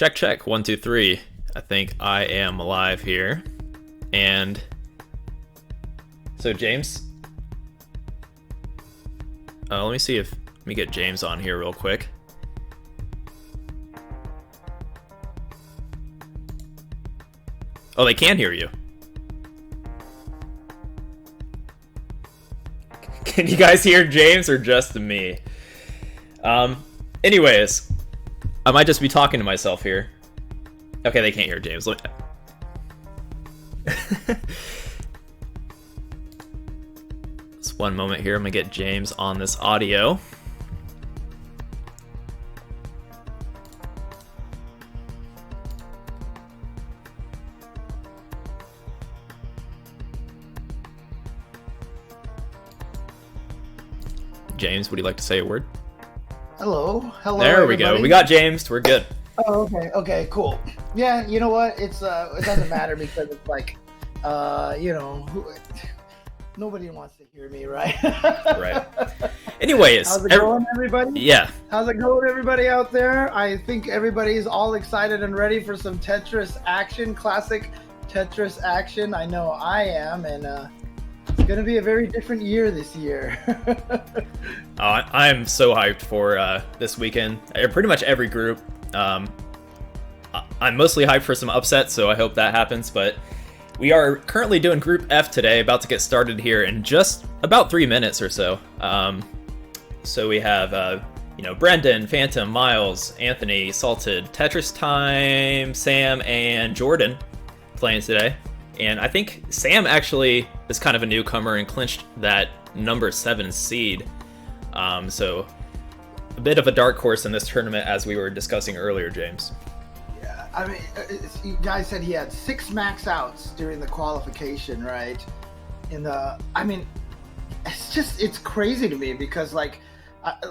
Check, check. 1, 2, 3. I think I am live here. And so James, let me see if let me get James on here real quick. Oh, they can hear you. Can you guys hear James or just me? Anyways, I might just be talking to myself here. Okay, they can't hear James. Just one moment here. I'm gonna get James on this audio. James, would you like to say a word? Hello. There we go. We got James. We're good. Oh, okay. Okay, cool. Yeah, you know what? It's it doesn't matter because it's like, nobody wants to hear me, right? Right. Anyways, how's it going, everybody? Yeah. How's it going, everybody out there? I think everybody's all excited and ready for some Tetris action, classic Tetris action. I know I am, and it's gonna be a very different year this year. I'm so hyped for this weekend. Pretty much every group. I'm mostly hyped for some upsets, so I hope that happens. But we are currently doing Group F today, about to get started here in just about 3 minutes or so. So we have, Brendan, Phantom, Miles, Anthony, Salted, Tetris Time, Sam, and Jordan playing today. And I think Sam actually is kind of a newcomer and clinched that number 7 seed. So a bit of a dark horse in this tournament, as we were discussing earlier, James. Yeah, I mean, you guys said he had 6 max outs during the qualification, right? It's crazy to me because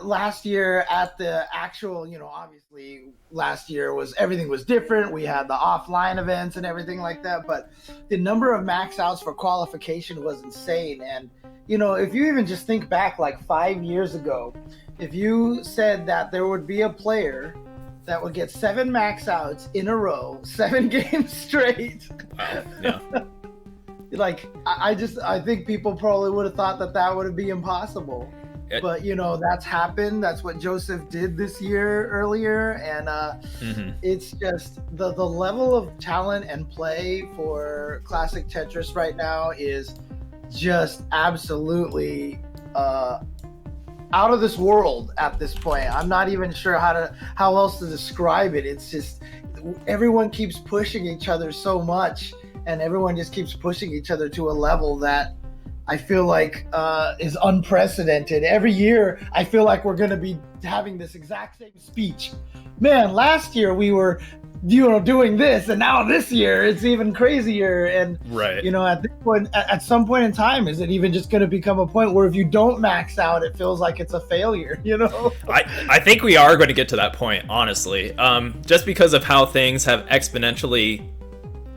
last year at the actual, obviously last year everything was different. We had the offline events and everything like that, but the number of max outs for qualification was insane. And, if you even just think back like 5 years ago, if you said that there would be a player that would get 7 max outs in a row, 7 games straight. Wow. Yeah. Like, I think people probably would have thought that would be impossible. But, that's happened. That's what Joseph did this year earlier. And it's just the level of talent and play for Classic Tetris right now is just absolutely out of this world at this point. I'm not even sure how else to describe it. It's just everyone keeps pushing each other so much, and everyone just keeps pushing each other to a level that I feel like is unprecedented. Every year, I feel like we're going to be having this exact same speech. Man, last year we were doing this, and now this year it's even crazier. And right. At this point, at some point in time, is it even just going to become a point where if you don't max out, it feels like it's a failure? I think we are going to get to that point, honestly, just because of how things have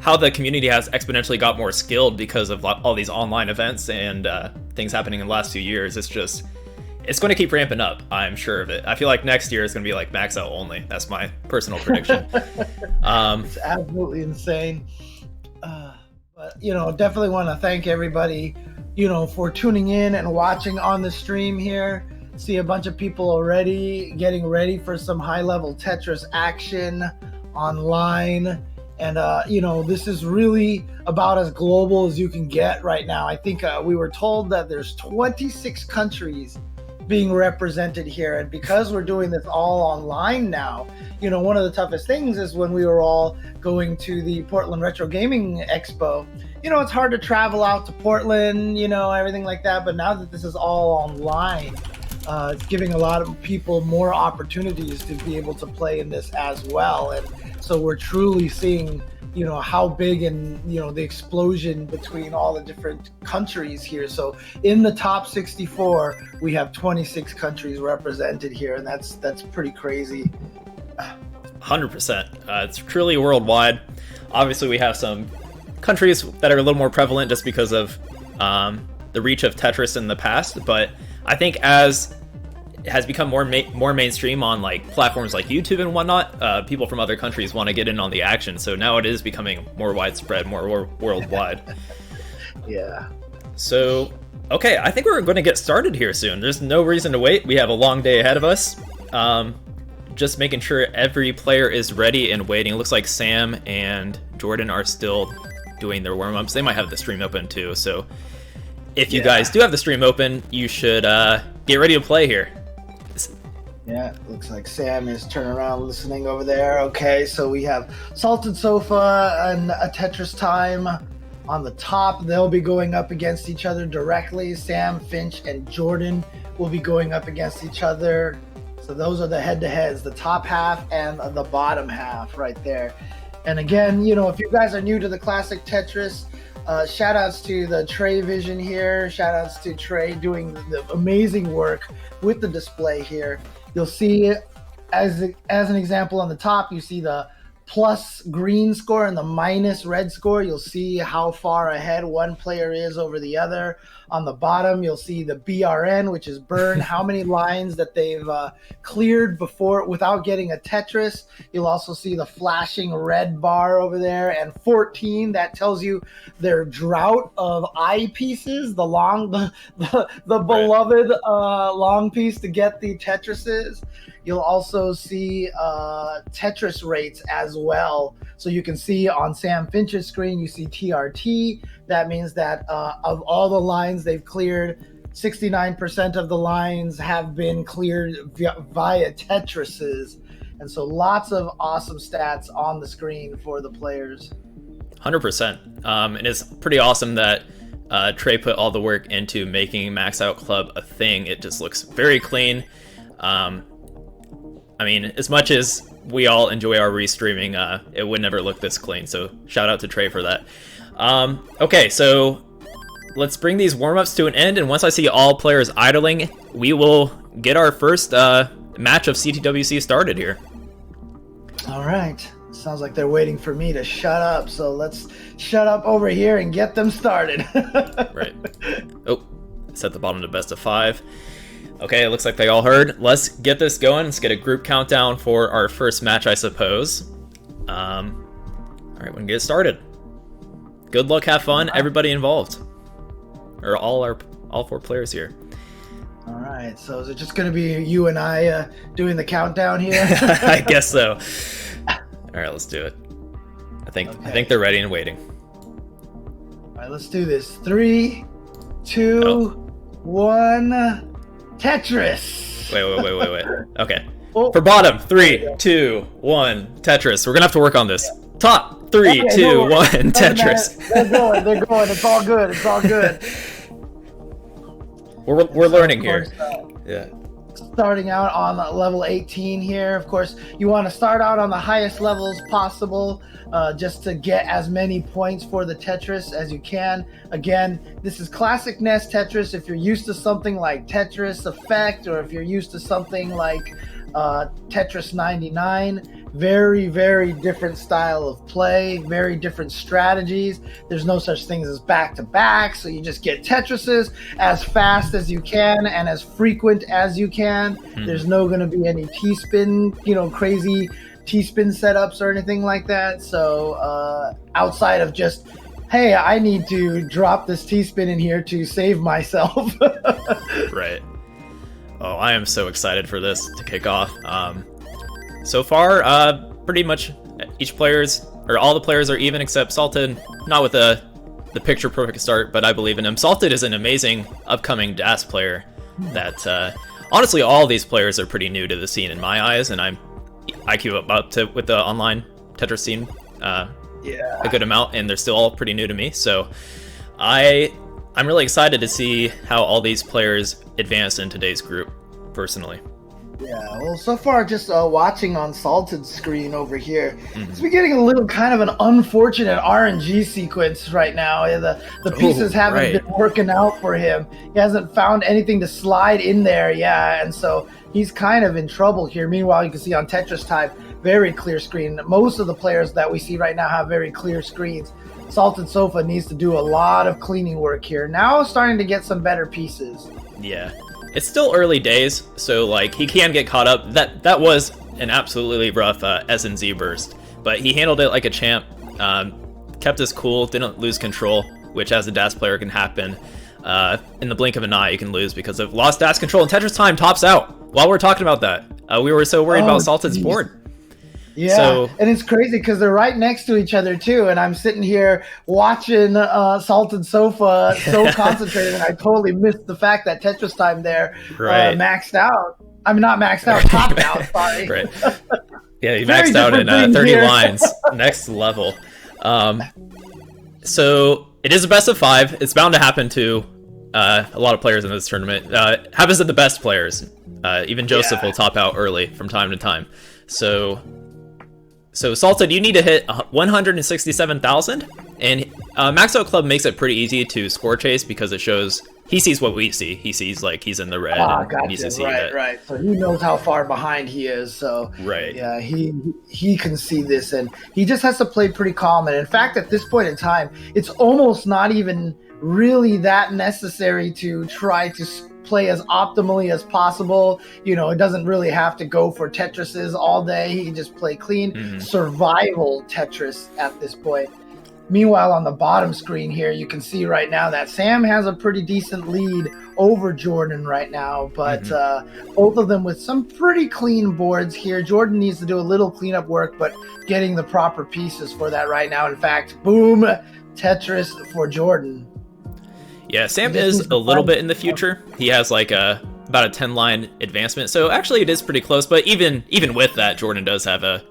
how the community has exponentially got more skilled because of all these online events and things happening in the last few years. It's going to keep ramping up. I'm sure of it. I feel like next year is going to be like max out only. That's my personal prediction. It's absolutely insane. But definitely want to thank everybody, for tuning in and watching on the stream here. See a bunch of people already getting ready for some high-level Tetris action online. And, this is really about as global as you can get right now. I think we were told that there's 26 countries being represented here. And because we're doing this all online now, one of the toughest things is when we were all going to the Portland Retro Gaming Expo. It's hard to travel out to Portland, everything like that. But now that this is all online, it's giving a lot of people more opportunities to be able to play in this as well. And so we're truly seeing, how big and, the explosion between all the different countries here. So in the top 64, we have 26 countries represented here, and that's pretty crazy. 100%. It's truly worldwide. Obviously, we have some countries that are a little more prevalent just because of the reach of Tetris in the past, but I think as it has become more mainstream on like platforms like YouTube and whatnot, people from other countries want to get in on the action. So now it is becoming more widespread, more worldwide. Yeah. So, okay, I think we're going to get started here soon. There's no reason to wait. We have a long day ahead of us. Just making sure every player is ready and waiting. It looks like Sam and Jordan are still doing their warm-ups. They might have the stream open too. So if you guys do have the stream open, you should get ready to play here. Yeah, looks like Sam is turning around listening over there. Okay, so we have Salted Sofa and a Tetris Time on the top. They'll be going up against each other directly. Sam, Finch, and Jordan will be going up against each other. So those are the head-to-heads, the top half and the bottom half right there. And again, if you guys are new to the Classic Tetris, shout outs to the Trey Vision here. Shout outs to Trey doing the amazing work with the display here. You'll see, as an example, on the top, you see the plus green score and the minus red score. You'll see how far ahead one player is over the other. On the bottom, you'll see the BRN, which is burn, how many lines that they've cleared before without getting a Tetris. You'll also see the flashing red bar over there, and 14, that tells you their drought of eyepieces, the beloved long piece to get the Tetrises. You'll also see Tetris rates as well. So you can see on Sam Finch's screen, you see TRT. That means that of all the lines they've cleared, 69% of the lines have been cleared via Tetrises. And so lots of awesome stats on the screen for the players. 100%. And it's pretty awesome that Trey put all the work into making Max Out Club a thing. It just looks very clean. I mean, as much as we all enjoy our restreaming, it would never look this clean. So shout out to Trey for that. Okay, so let's bring these warm-ups to an end. And once I see all players idling, we will get our first match of CTWC started here. All right. Sounds like they're waiting for me to shut up. So let's shut up over here and get them started. Right. Oh, set the bottom to best of 5. Okay, it looks like they all heard. Let's get this going. Let's get a group countdown for our first match, I suppose. All right, we can get started. Good luck, have fun, everybody involved. Or all 4 players here. All right, so is it just going to be you and I doing the countdown here? I guess so. All right, let's do it. I think they're ready and waiting. All right, let's do this. 3, 2, 1. Tetris. Wait. Okay. For bottom, 3, 2, 1. Tetris. We're gonna have to work on this. Top, 3, 2, 1. Tetris. They're going. It's all good. We're learning here. Yeah. Starting out on level 18 here. Of course, you want to start out on the highest levels possible, just to get as many points for the Tetris as you can. Again, this is classic NES Tetris. If you're used to something like Tetris Effect, or if you're used to something like Tetris 99, very, very different style of play, very different strategies. There's no such things as back-to-back, so you just get Tetrises as fast as you can and as frequent as you can. There's no going to be any T-spin, crazy T-spin setups or anything like that. So outside of just, hey, I need to drop this T-spin in here to save myself. Right. Oh, I am so excited for this to kick off. So far, pretty much all the players are even except Salted, not with the picture perfect start, but I believe in him. Salted is an amazing upcoming DAS player that, honestly, all these players are pretty new to the scene in my eyes, and I keep up with the online Tetris scene a good amount, and they're still all pretty new to me. So I'm really excited to see how all these players advance in today's group, personally. Yeah, well, so far just watching on Salted's screen over here, it's been getting a little kind of an unfortunate RNG sequence right now. The pieces haven't been working out for him. He hasn't found anything to slide in there, and so he's kind of in trouble here. Meanwhile, you can see on Tetris Type, very clear screen. Most of the players that we see right now have very clear screens. Salted Sofa needs to do a lot of cleaning work here. Now starting to get some better pieces. Yeah. It's still early days, so like he can get caught up. That was an absolutely rough S&Z burst, but he handled it like a champ. Kept his cool, didn't lose control, which as a DAS player can happen. In the blink of an eye, you can lose because of lost DAS control. And Tetris Time tops out. While we're talking about that, we were so worried about Salted's board. Yeah, and it's crazy because they're right next to each other too, and I'm sitting here watching Salted Sofa so concentrated, and I totally missed the fact that Tetris Time there maxed out. I'm not maxed out, topped out, sorry. Right. Yeah, he maxed out in 30 lines, next level. So it is a best of 5. It's bound to happen to a lot of players in this tournament. Happens to the best players. Even Joseph will top out early from time to time. So Salted, you need to hit 167,000, and Max Out Club makes it pretty easy to score chase because it shows he sees what we see. He sees like he's in the red. Gotcha. Needs to see that. Right. So he knows how far behind he is. So yeah, he can see this, and he just has to play pretty calm. And in fact, at this point in time, it's almost not even really that necessary to try to play as optimally as possible. It doesn't really have to go for Tetrises all day. He can just play clean survival Tetris at this point. Meanwhile, on the bottom screen here, you can see right now that Sam has a pretty decent lead over Jordan right now, but both of them with some pretty clean boards here. Jordan needs to do a little cleanup work, but getting the proper pieces for that right now. In fact, boom, Tetris for Jordan. Yeah, Sam is a little bit in the future. He has like about a 10-line advancement, so actually it is pretty close. But even with that, Jordan does have a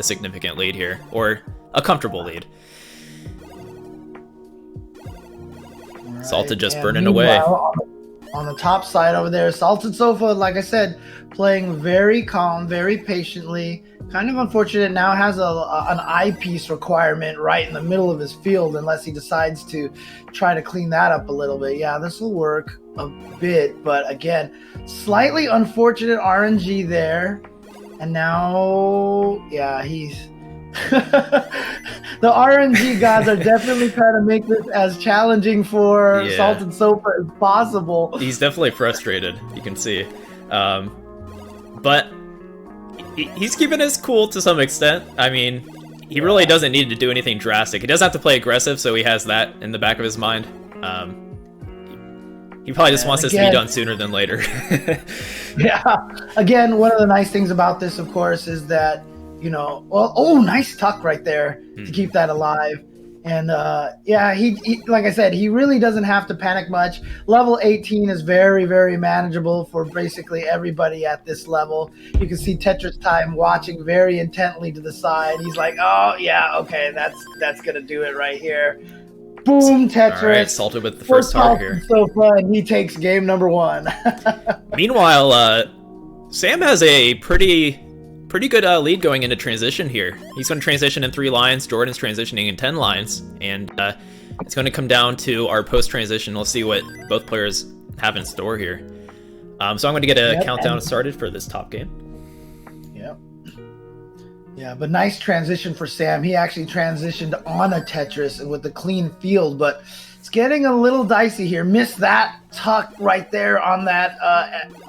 significant lead here, or a comfortable lead. Right, Salted just burning away. On the top side over there, Salted Sofa, like I said, playing very calm, very patiently. Kind of unfortunate now has an eyepiece requirement right in the middle of his field unless he decides to try to clean that up a little bit. Yeah, this will work a bit, but again, slightly unfortunate RNG there. And now, yeah, he's The RNG gods are definitely trying to make this as challenging for Salted Sofa as possible. He's definitely frustrated, you can see. But he's keeping his cool to some extent. I mean, he really doesn't need to do anything drastic. He doesn't have to play aggressive, so he has that in the back of his mind. He probably just wants this to be done sooner than later. Yeah. Again, one of the nice things about this, of course, is that, you know, nice tuck right there to keep that alive. And yeah, he like I said, he really doesn't have to panic much. Level 18 is very, very manageable for basically everybody at this level. You can see Tetris Time watching very intently to the side. He's like, oh yeah, okay, that's gonna do it right here. Boom, Tetris. All right, Salted with the first target here. So fun. He takes game number 1. Meanwhile, Sam has a pretty good lead going into transition here. He's going to transition in 3 lines. Jordan's transitioning in 10 lines. And it's going to come down to our post-transition. We'll see what both players have in store here. So I'm going to get a countdown started for this top game. Yep. Yeah, but nice transition for Sam. He actually transitioned on a Tetris with a clean field, but it's getting a little dicey here. Missed that tuck right there on that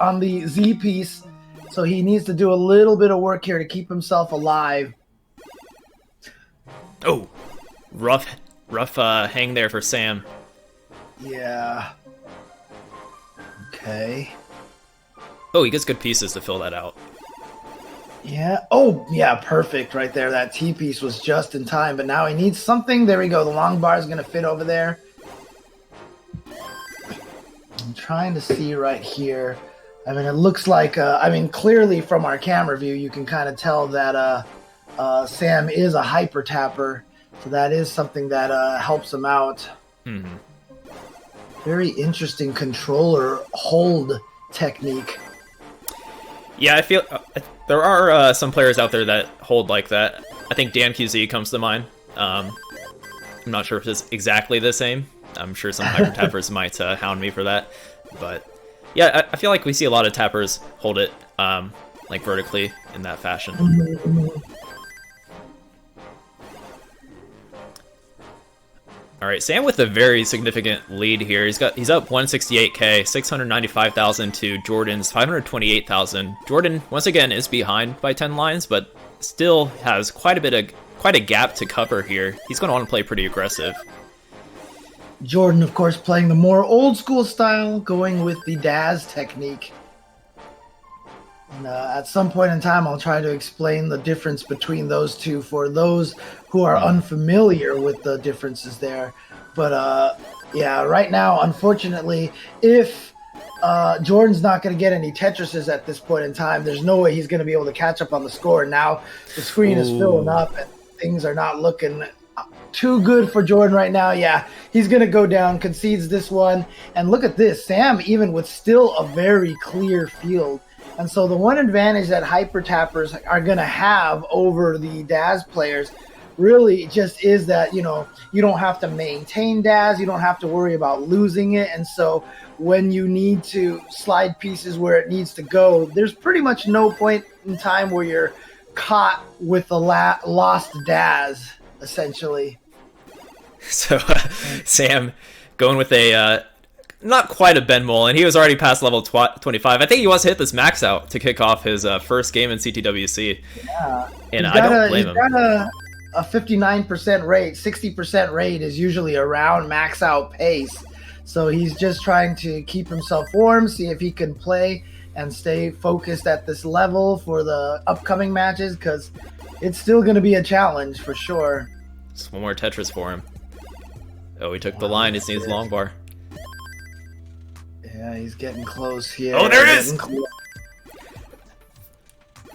on the Z piece. So he needs to do a little bit of work here to keep himself alive. Oh, rough hang there for Sam. Yeah. Okay. Oh, he gets good pieces to fill that out. Yeah. Oh, yeah, perfect right there. That T-piece was just in time, but now he needs something. There we go. The long bar is going to fit over there. I'm trying to see right here. I mean, it looks like, clearly from our camera view, you can kind of tell that Sam is a hyper tapper. So that is something that helps him out. Mm-hmm. Very interesting controller hold technique. Yeah, I feel there are some players out there that hold like that. I think Dan QZ comes to mind. I'm not sure if it's exactly the same. I'm sure some hyper tappers might hound me for that. But yeah, I feel like we see a lot of tappers hold it like vertically in that fashion. All right, Sam with a very significant lead here. He's up 168k, 695,000 to Jordan's 528,000. Jordan once again is behind by 10 lines, but still has quite a gap to cover here. He's going to want to play pretty aggressive. Jordan, of course, playing the more old school style, going with the Daz technique. And at some point in time, I'll try to explain the difference between those two for those who are unfamiliar with the differences there. But yeah, right now, unfortunately, if Jordan's not going to get any Tetrises at this point in time, there's no way he's going to be able to catch up on the score. Now the screen is filling up and things are not looking too good for Jordan right now. Yeah, he's going to go down, concedes this one. And look at this, Sam, even with still a very clear field. And so the one advantage that hyper tappers are going to have over the Daz players really just is that, you know, you don't have to maintain Daz. You don't have to worry about losing it. And so when you need to slide pieces where it needs to go, there's pretty much no point in time where you're caught with the lost Daz, essentially. So Sam going with a not quite a Ben Mole, and he was already past level 25. I think he wants to hit this max out to kick off his first game in CTWC. Yeah. And I don't blame him. He's got a 59% rate. 60% rate is usually around max out pace. So he's just trying to keep himself warm, see if he can play and stay focused at this level for the upcoming matches, because it's still going to be a challenge for sure. Just one more Tetris for him. Oh, he took the line. He needs long bar. Yeah, he's getting close here. Oh, there it is!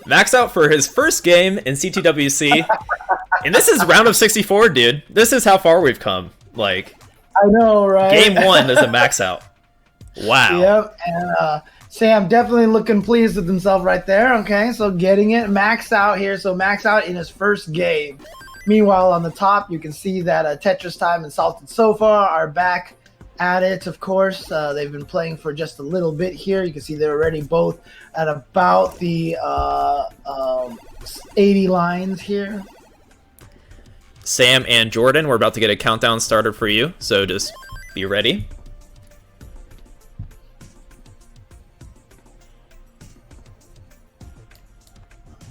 Max out for his first game in CTWC. And this is round of 64, dude. This is how far we've come. Like, I know, right? Game 1 is a max out. Wow. Yep, and Sam definitely looking pleased with himself right there. Okay, so getting it maxed out here. So max out in his first game. Meanwhile, on the top, you can see that Tetris Time and Salted Sofa are back at it, of course. They've been playing for just a little bit here. You can see they're already both at about the 80 lines here. Sam and Jordan, we're about to get a countdown started for you, so just be ready.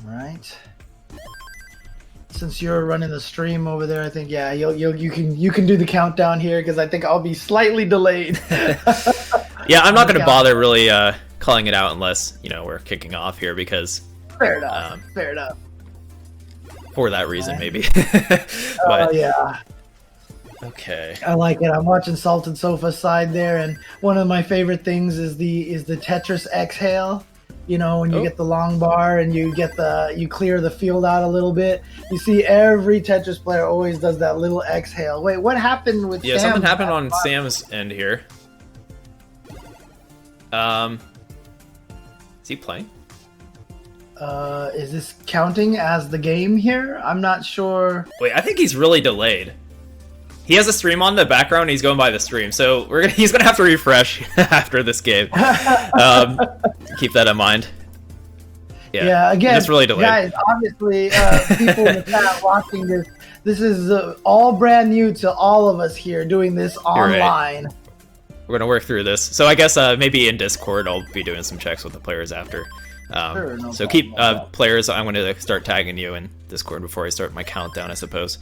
All right. Since you're running the stream over there, I think you can do the countdown here because I think I'll be slightly delayed. Yeah, I'm not going to bother really calling it out unless we're kicking off here because fair enough. Fair enough. For that reason, maybe. Oh yeah. Okay. I like it. I'm watching Salted Sofa side there, and one of my favorite things is the Tetris exhale. When you get the long bar and you clear the field out a little bit. You see every Tetris player always does that little exhale. Wait, what happened with Sam? Yeah, something happened on Sam's end here. Is he playing? Is this counting as the game here? I'm not sure. Wait, I think he's really delayed. He has a stream on the background. He's going by the stream, so he's gonna have to refresh after this game. Keep that in mind. Yeah. Again, it's really delayed. Guys, obviously, people in the chat watching this. This is all brand new to all of us here doing this online. Right. We're gonna work through this. So I guess maybe in Discord I'll be doing some checks with the players after. Sure, no so problem. keep players. I'm gonna start tagging you in Discord before I start my countdown, I suppose.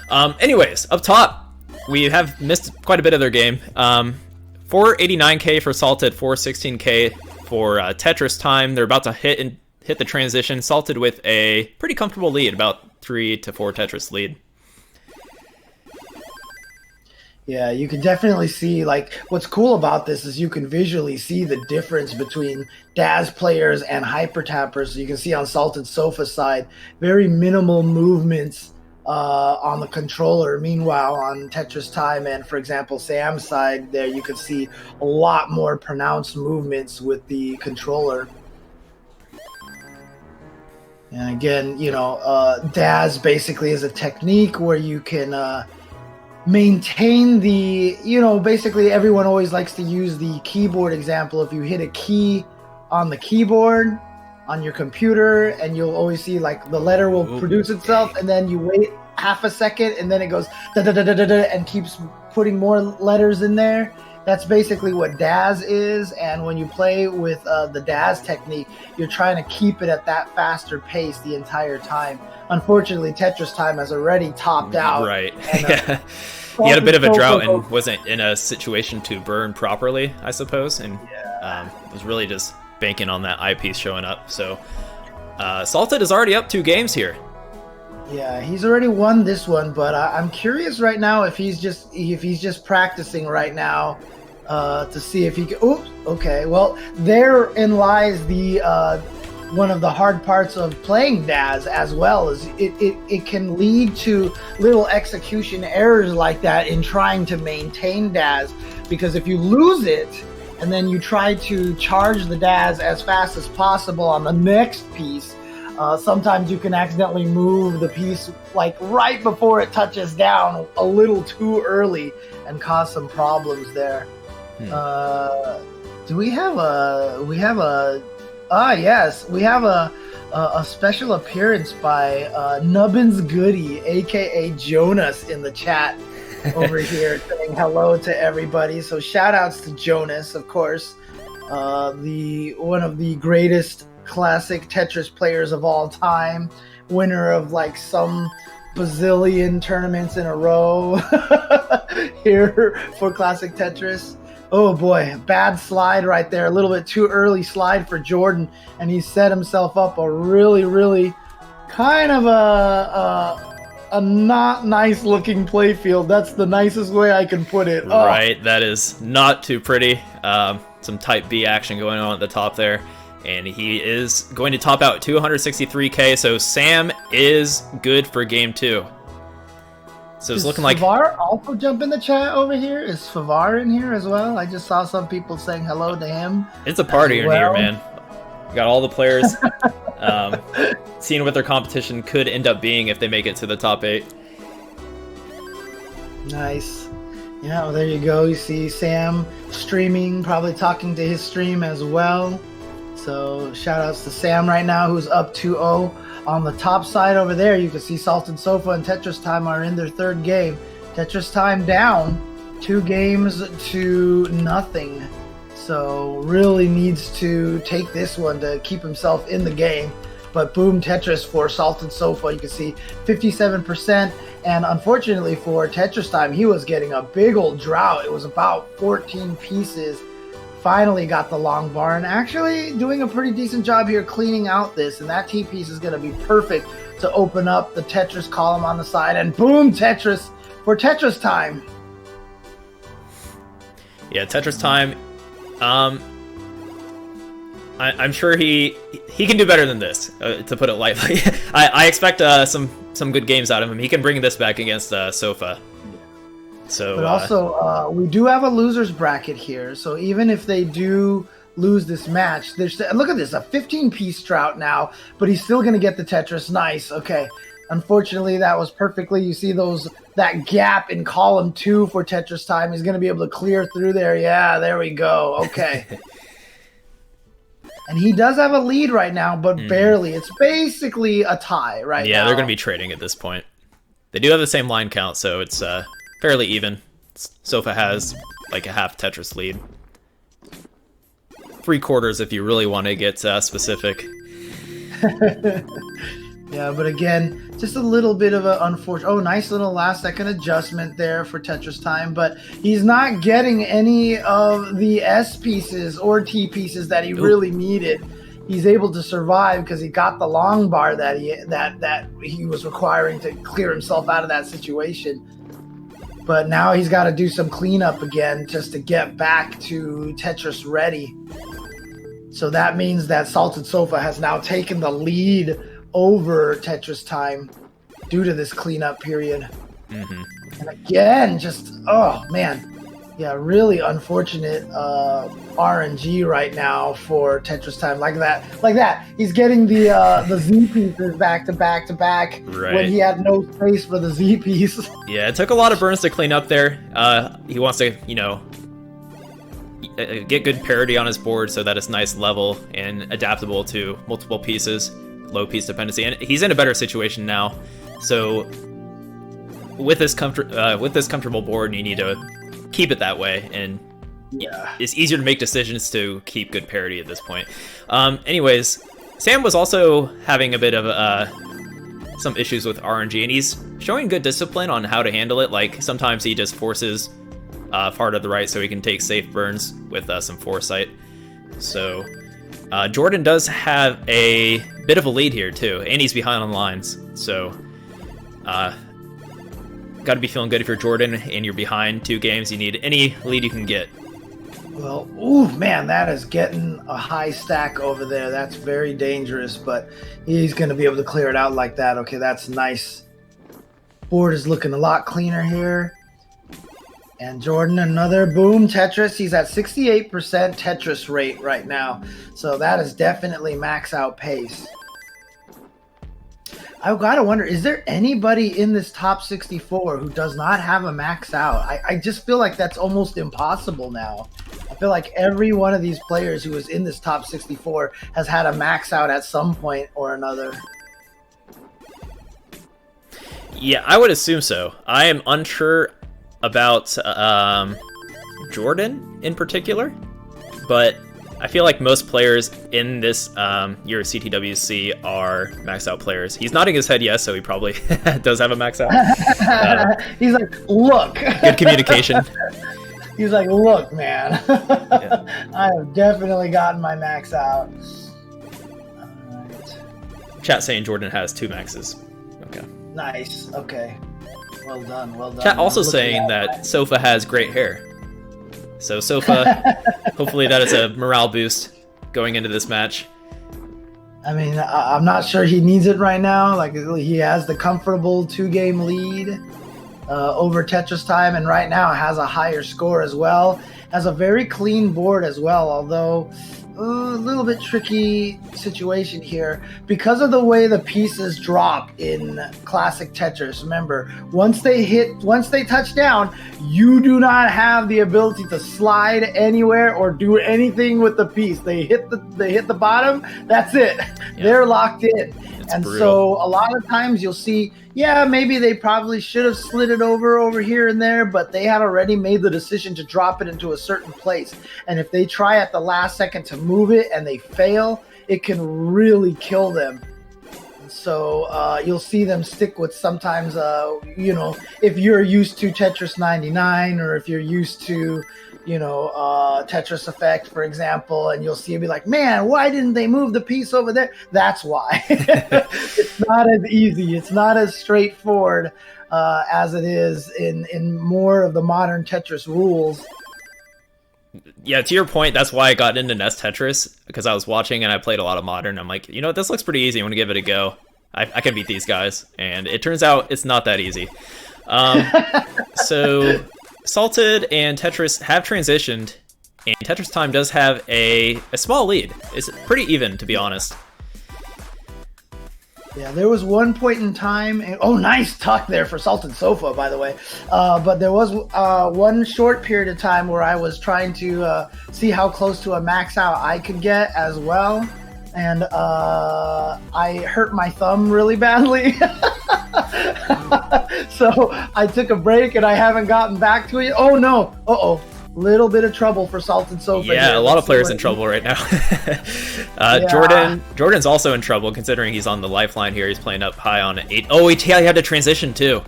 Anyways, up top, we have missed quite a bit of their game. 489k for Salted, 416k for Tetris Time. They're about to hit the transition. Salted with a pretty comfortable lead, about 3 to 4 Tetris lead. Yeah, you can definitely see, what's cool about this is you can visually see the difference between Daz players and Hyper Tappers. So you can see on Salted Sofa side, very minimal movements on the controller. Meanwhile, on Tetris Time and, for example, Sam's side there, you can see a lot more pronounced movements with the controller. And again, Daz basically is a technique where you can maintain the, basically everyone always likes to use the keyboard example. If you hit a key on the keyboard on your computer, and you'll always see the letter will produce itself, and then you wait half a second, and then it goes da da da da da da and keeps putting more letters in there. That's basically what Daz is, and when you play with the Daz technique, you're trying to keep it at that faster pace the entire time. Unfortunately, Tetris Time has already topped out. Right. And, he had a bit of a drought and wasn't in a situation to burn properly, I suppose, and was really just banking on that eyepiece showing up. So Salted is already up 2 games here. Yeah, he's already won this one, but I'm curious right now if he's just practicing right now to see if he can. Oops. Okay. Well, therein lies the one of the hard parts of playing Daz as well, is it can lead to little execution errors like that in trying to maintain Daz, because if you lose it and then you try to charge the Daz as fast as possible on the next piece, sometimes you can accidentally move the piece right before it touches down a little too early and cause some problems there. Do we have a yes, we have a special appearance by Nubbins Goody, aka Jonas, in the chat over here saying hello to everybody. So shout outs to Jonas, of course, one of the greatest classic Tetris players of all time, winner of some bazillion tournaments in a row here for Classic Tetris. Oh boy, bad slide right there. A little bit too early slide for Jordan, and he set himself up a really, really kind of a not nice looking play field. That's the nicest way I can put it. Right, that is not too pretty. Some type B action going on at the top there. And he is going to top out 263k, so Sam is good for game 2. So it's looking like Favar also jump in the chat over here. Is Favar in here as well? I just saw some people saying hello to him. It's a party in here, man. You got all the players seeing what their competition could end up being if they make it to the top 8. Nice. Yeah, well, there you go. You see Sam streaming, probably talking to his stream as well. So shout outs to Sam right now, who's up 2-0. On the top side over there, you can see Salted Sofa and Tetris Time are in their third game. Tetris Time down 2-0. So really needs to take this one to keep himself in the game. But boom, Tetris for Salted Sofa, you can see 57%. And unfortunately for Tetris Time, he was getting a big old drought. It was about 14 pieces. Finally got the long bar and actually doing a pretty decent job here cleaning out this. And that T-piece is going to be perfect to open up the Tetris column on the side. And boom, Tetris for Tetris Time. Yeah, Tetris Time. I'm sure he can do better than this, to put it lightly. I expect some good games out of him. He can bring this back against Sofa. So, but also, we do have a loser's bracket here. So even if they do lose this match, look at this, a 15-piece drought now, but he's still going to get the Tetris. Nice. Okay. Unfortunately, that was perfectly. You see that gap in column 2 for Tetris Time. He's going to be able to clear through there. Yeah, there we go. Okay. And he does have a lead right now, but barely. It's basically a tie right now. Yeah, they're going to be trading at this point. They do have the same line count, so it's fairly even. Sofa has like a half Tetris lead. 3/4 if you really want to get specific. Yeah, but again, just a little bit of an unfortunate... Oh, nice little last-second adjustment there for Tetris Time, but he's not getting any of the S pieces or T pieces that he really needed. He's able to survive because he got the long bar that he was requiring to clear himself out of that situation. But now he's got to do some cleanup again just to get back to Tetris ready. So that means that Salted Sofa has now taken the lead over Tetris Time due to this cleanup period. And again, just, oh man, yeah, really unfortunate RNG right now for Tetris Time. Like that. He's getting the Z pieces back to back when he had no space for the Z piece. Yeah, it took a lot of burns to clean up there. He wants to, get good parity on his board so that it's nice, level, and adaptable to multiple pieces. Low piece dependency, and he's in a better situation now. So with this comfortable board, you need to keep it that way, and it's easier to make decisions to keep good parity at this point. Anyways, Sam was also having a bit of some issues with RNG, and he's showing good discipline on how to handle it. Like sometimes he just forces far to the right so he can take safe burns with some foresight. So Jordan does have a bit of a lead here too, and he's behind on lines. So got to be feeling good if you're Jordan and you're behind 2 games. You need any lead you can get. Well, ooh, man, that is getting a high stack over there. That's very dangerous, but he's going to be able to clear it out like that. Okay, that's nice. Board is looking a lot cleaner here. And Jordan, another boom Tetris. He's at 68% Tetris rate right now. So that is definitely max out pace. I've got to wonder, is there anybody in this top 64 who does not have a max out? I just feel like that's almost impossible now. I feel like every one of these players who is in this top 64 has had a max out at some point or another. Yeah, I would assume so. I am unsure about Jordan in particular, but I feel like most players in this year of CTWC are maxed out players. He's nodding his head yes, so he probably does have a max out. He's like, look. Good communication. He's like, look, man. I have definitely gotten my max out. All right. Chat saying Jordan has 2 maxes. Okay. Nice. Okay. Well done. Well done. Chat also saying that Sofa has great hair. So Sofa, hopefully that is a morale boost going into this match. I mean, I'm not sure he needs it right now. Like, he has the comfortable 2-game lead over Tetris Time, and right now has a higher score as well. Has a very clean board as well, although a little bit tricky situation here because of the way the pieces drop in Classic Tetris. Remember, once they touch down, you do not have the ability to slide anywhere or do anything with the piece. They hit the bottom. That's it. Yeah. They're locked in. And brutal. So a lot of times you'll see, yeah, maybe they probably should have slid it over here and there, but they had already made the decision to drop it into a certain place. And if they try at the last second to move it and they fail, it can really kill them. So you'll see them stick with sometimes, if you're used to Tetris 99 or if you're used to, Tetris Effect, for example, and you'll see it be like, man, why didn't they move the piece over there? That's why. It's not as easy. It's not as straightforward as it is in more of the modern Tetris rules. Yeah, to your point, that's why I got into NES Tetris, because I was watching and I played a lot of modern. I'm like, this looks pretty easy. I'm going to give it a go. I can beat these guys. And it turns out it's not that easy. So Salted and Tetris have transitioned, and Tetris Time does have a small lead. It's pretty even, to be honest. Yeah, there was one point in time, nice tuck there for Salted Sofa, by the way. But there was one short period of time where I was trying to see how close to a max out I could get as well. And I hurt my thumb really badly. So I took a break and I haven't gotten back to it. Oh no, little bit of trouble for Salted Sofa. Yeah, a lot of players in trouble right now. Yeah. Jordan's also in trouble considering he's on the lifeline here. He's playing up high on 8. Oh, he had to transition too.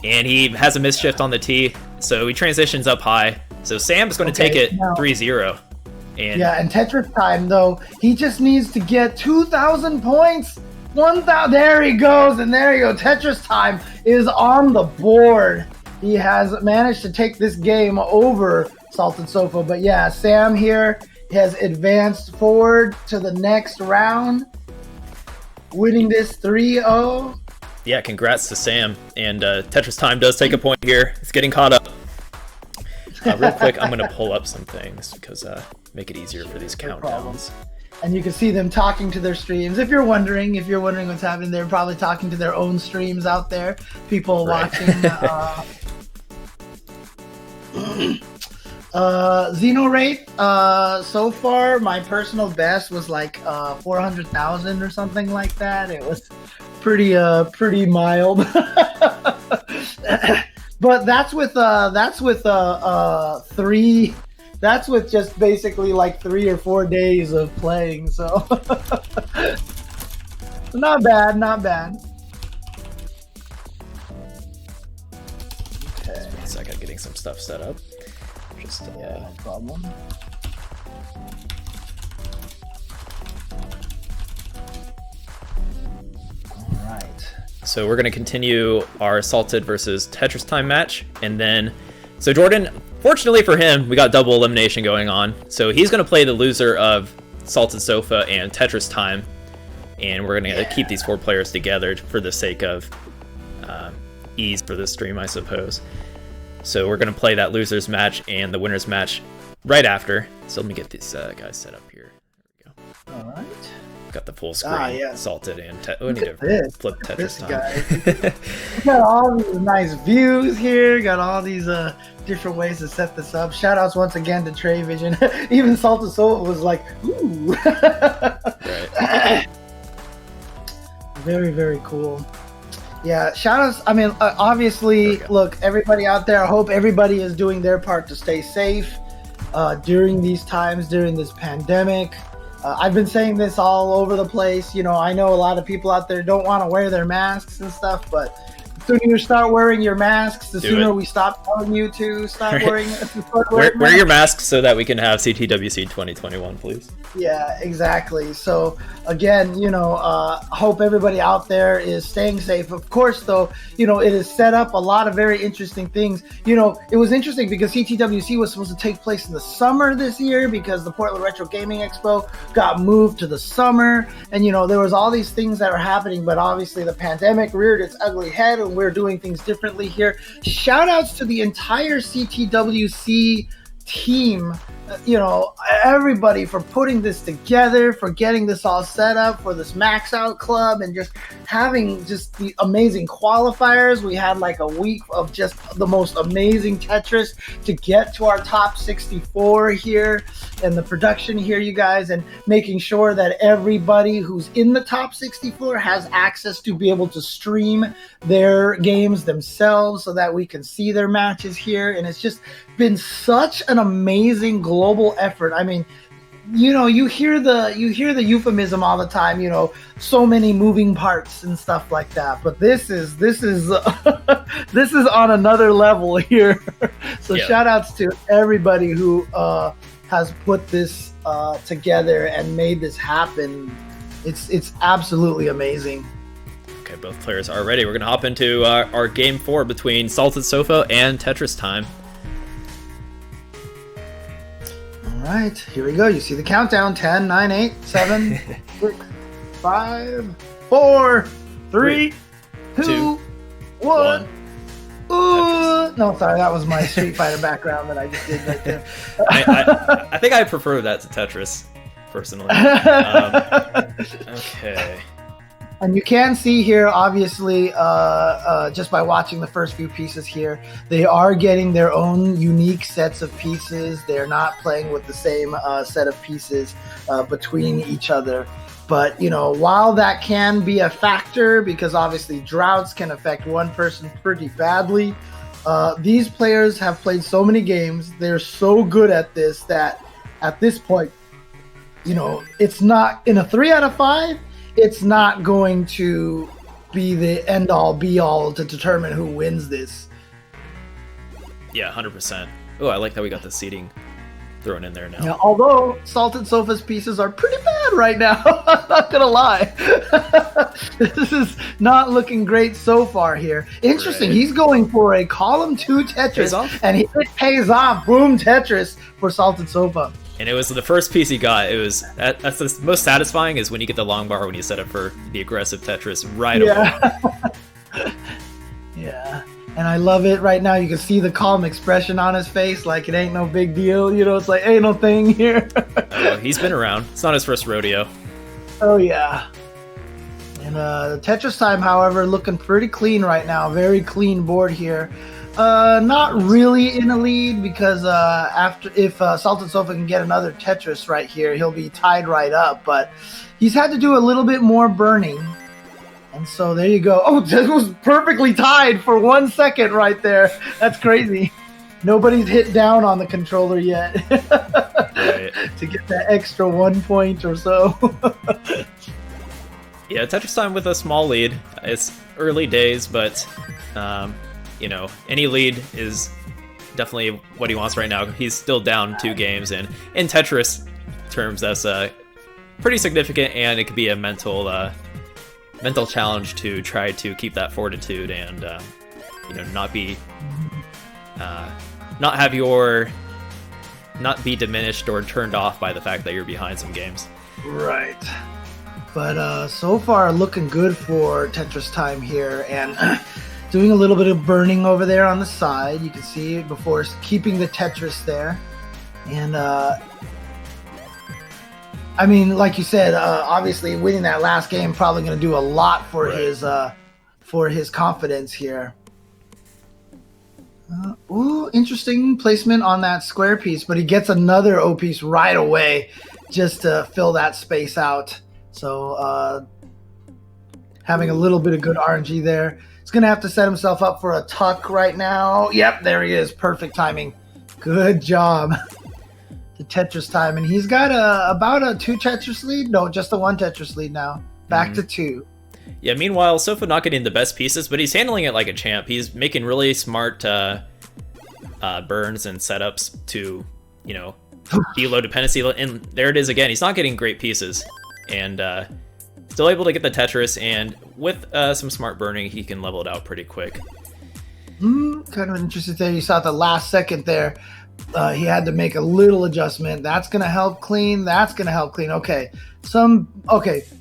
And he has a misshift on the T, so he transitions up high. So Sam's going to take it 3-0. And Tetris Time, though, he just needs to get 2,000 points. 1,000. There he goes, and there you go. Tetris Time is on the board. He has managed to take this game over Salted Sofa. But yeah, Sam here has advanced forward to the next round, winning this 3-0. Yeah, congrats to Sam. And Tetris Time does take a point here. It's getting caught up. Real quick, I'm going to pull up some things because make it easier for these countdowns. And you can see them talking to their streams. If you're wondering what's happening, they're probably talking to their own streams out there. People watching. Xeno rate, so far, my personal best was like 400,000 or something like that. It was pretty mild. But that's with just basically like 3 or 4 days of playing, so not bad. Okay. One second, getting some stuff set up. No problem. All right. So we're going to continue our Salted versus Tetris Time match. And then, so Jordan, fortunately for him, we got double elimination going on. So he's going to play the loser of Salted Sofa and Tetris Time. And we're going to keep these 4 players together for the sake of ease for this stream, I suppose. So we're going to play that loser's match and the winner's match right after. So let me get these guys set up here. There we go. All right. Got the full screen, Salted and I need to flip Tetris Time. Got all these nice views here. Got all these different ways to set this up. Shout outs once again to Trey Vision. Even Salted Soul was like, ooh. Right. Very, very cool. Yeah, shout outs. I mean, obviously, look, everybody out there, I hope everybody is doing their part to stay safe during these times, during this pandemic. I've been saying this all over the place. I know a lot of people out there don't want to wear their masks and stuff, but the sooner you start wearing your masks, the sooner we stop telling you to stop wearing it. Wear your masks so that we can have CTWC 2021, please. Yeah, exactly. So again, hope everybody out there is staying safe. Of course, though, it has set up a lot of very interesting things. It was interesting because CTWC was supposed to take place in the summer this year because the Portland Retro Gaming Expo got moved to the summer. And, there was all these things that were happening, but obviously the pandemic reared its ugly head and we're doing things differently here. Shout outs to the entire CTWC team everybody for putting this together, for getting this all set up for this max out club, and just having just the amazing qualifiers. We had like a week of just the most amazing Tetris to get to our top 64 here, and the production here, you guys, and making sure that everybody who's in the top 64 has access to be able to stream their games themselves so that we can see their matches here. And it's just been such an amazing global effort. I mean, you hear the euphemism all the time, so many moving parts and stuff like that. But this is this is on another level here. So yeah. Shout outs to everybody who has put this together and made this happen. It's absolutely amazing. Okay, both players are ready. We're gonna hop into our game 4 between Salted Sofa and Tetris Time. All right, here we go. You see the countdown: 10, 9, 8, 7, 6, 5, 4, 3, 2, 1. Ooh, no, sorry, that was my Street Fighter background that I just did right there. I think I prefer that to Tetris, personally. Okay. And you can see here, obviously, just by watching the first few pieces here, they are getting their own unique sets of pieces. They're not playing with the same set of pieces between each other. But, while that can be a factor, because obviously droughts can affect one person pretty badly, these players have played so many games. They're so good at this that at this point, it's not in a 3 out of 5. It's not going to be the end-all, be-all to determine who wins this. Yeah, 100%. Oh, I like that we got the seating thrown in there now. Yeah, although Salted Sofa's pieces are pretty bad right now. I'm not going to lie. This is not looking great so far here. Interesting. Right. He's going for a column 2 Tetris, and it pays off. Boom, Tetris for Salted Sofa. And it was the first piece he got. It was that's the most satisfying is when you get the long bar when you set up for the aggressive Tetris right away. Yeah. And I love it right now. You can see the calm expression on his face, like it ain't no big deal. It's like ain't no thing here. He's been around. It's not his first rodeo. Oh yeah. And Tetris Time, however, looking pretty clean right now. Very clean board here. Not really in a lead because if Salted Sofa can get another Tetris right here, he'll be tied right up. But he's had to do a little bit more burning. And so there you go. Oh, this was perfectly tied for 1 second right there. That's crazy. Nobody's hit down on the controller yet Right. to get that extra 1 point or so. Yeah, Tetris Time with a small lead. It's early days, but any lead is definitely what he wants right now. He's still down 2 games, and in Tetris terms, that's pretty significant, and it could be a mental challenge to try to keep that fortitude and not be not be diminished or turned off by the fact that you're behind some games. Right. But so far looking good for Tetris Time here, and doing a little bit of burning over there on the side. You can see it before keeping the Tetris there. And I mean, like you said, obviously winning that last game probably going to do a lot for his confidence here. Ooh, interesting placement on that square piece, but he gets another O piece right away just to fill that space out. So having a little bit of good RNG there. He's going to have to set himself up for a tuck right now. Yep, there he is. Perfect timing. Good job. The Tetris Time. And he's got about a 2 Tetris lead. No, just a 1 Tetris lead now. Back to 2. Yeah, meanwhile, Sofa not getting the best pieces, but he's handling it like a champ. He's making really smart burns and setups to, deload dependency. And there it is again. He's not getting great pieces. And still able to get the Tetris, and with some smart burning, he can level it out pretty quick. Kind of interesting there. You saw at the last second there, he had to make a little adjustment. That's going to help clean. That's going to help clean. Okay.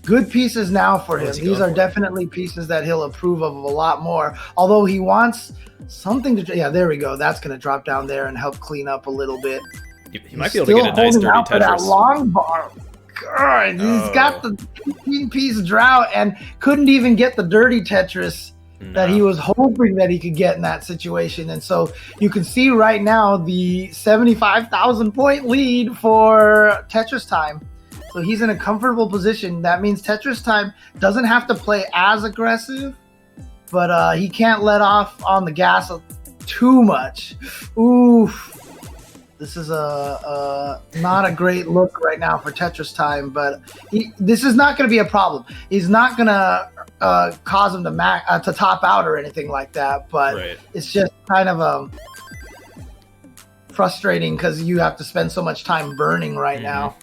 Good pieces now for him. These are definitely pieces that he'll approve of a lot more. Although he wants something to... Yeah, there we go. That's going to drop down there and help clean up a little bit. He might be able to get a nice dirty out for that Tetris. long bar. God, he's got the 15-piece drought and couldn't even get the dirty Tetris that he was hoping that he could get in that situation. And so you can see right now the 75,000 point lead for Tetris Time. So he's in a comfortable position. That means Tetris Time doesn't have to play as aggressive, but he can't let off on the gas too much. Oof. This is not a great look right now for Tetris Time, but this is not going to be a problem. He's not going to cause him to top out or anything like that, but it's just kind of frustrating because you have to spend so much time burning right now.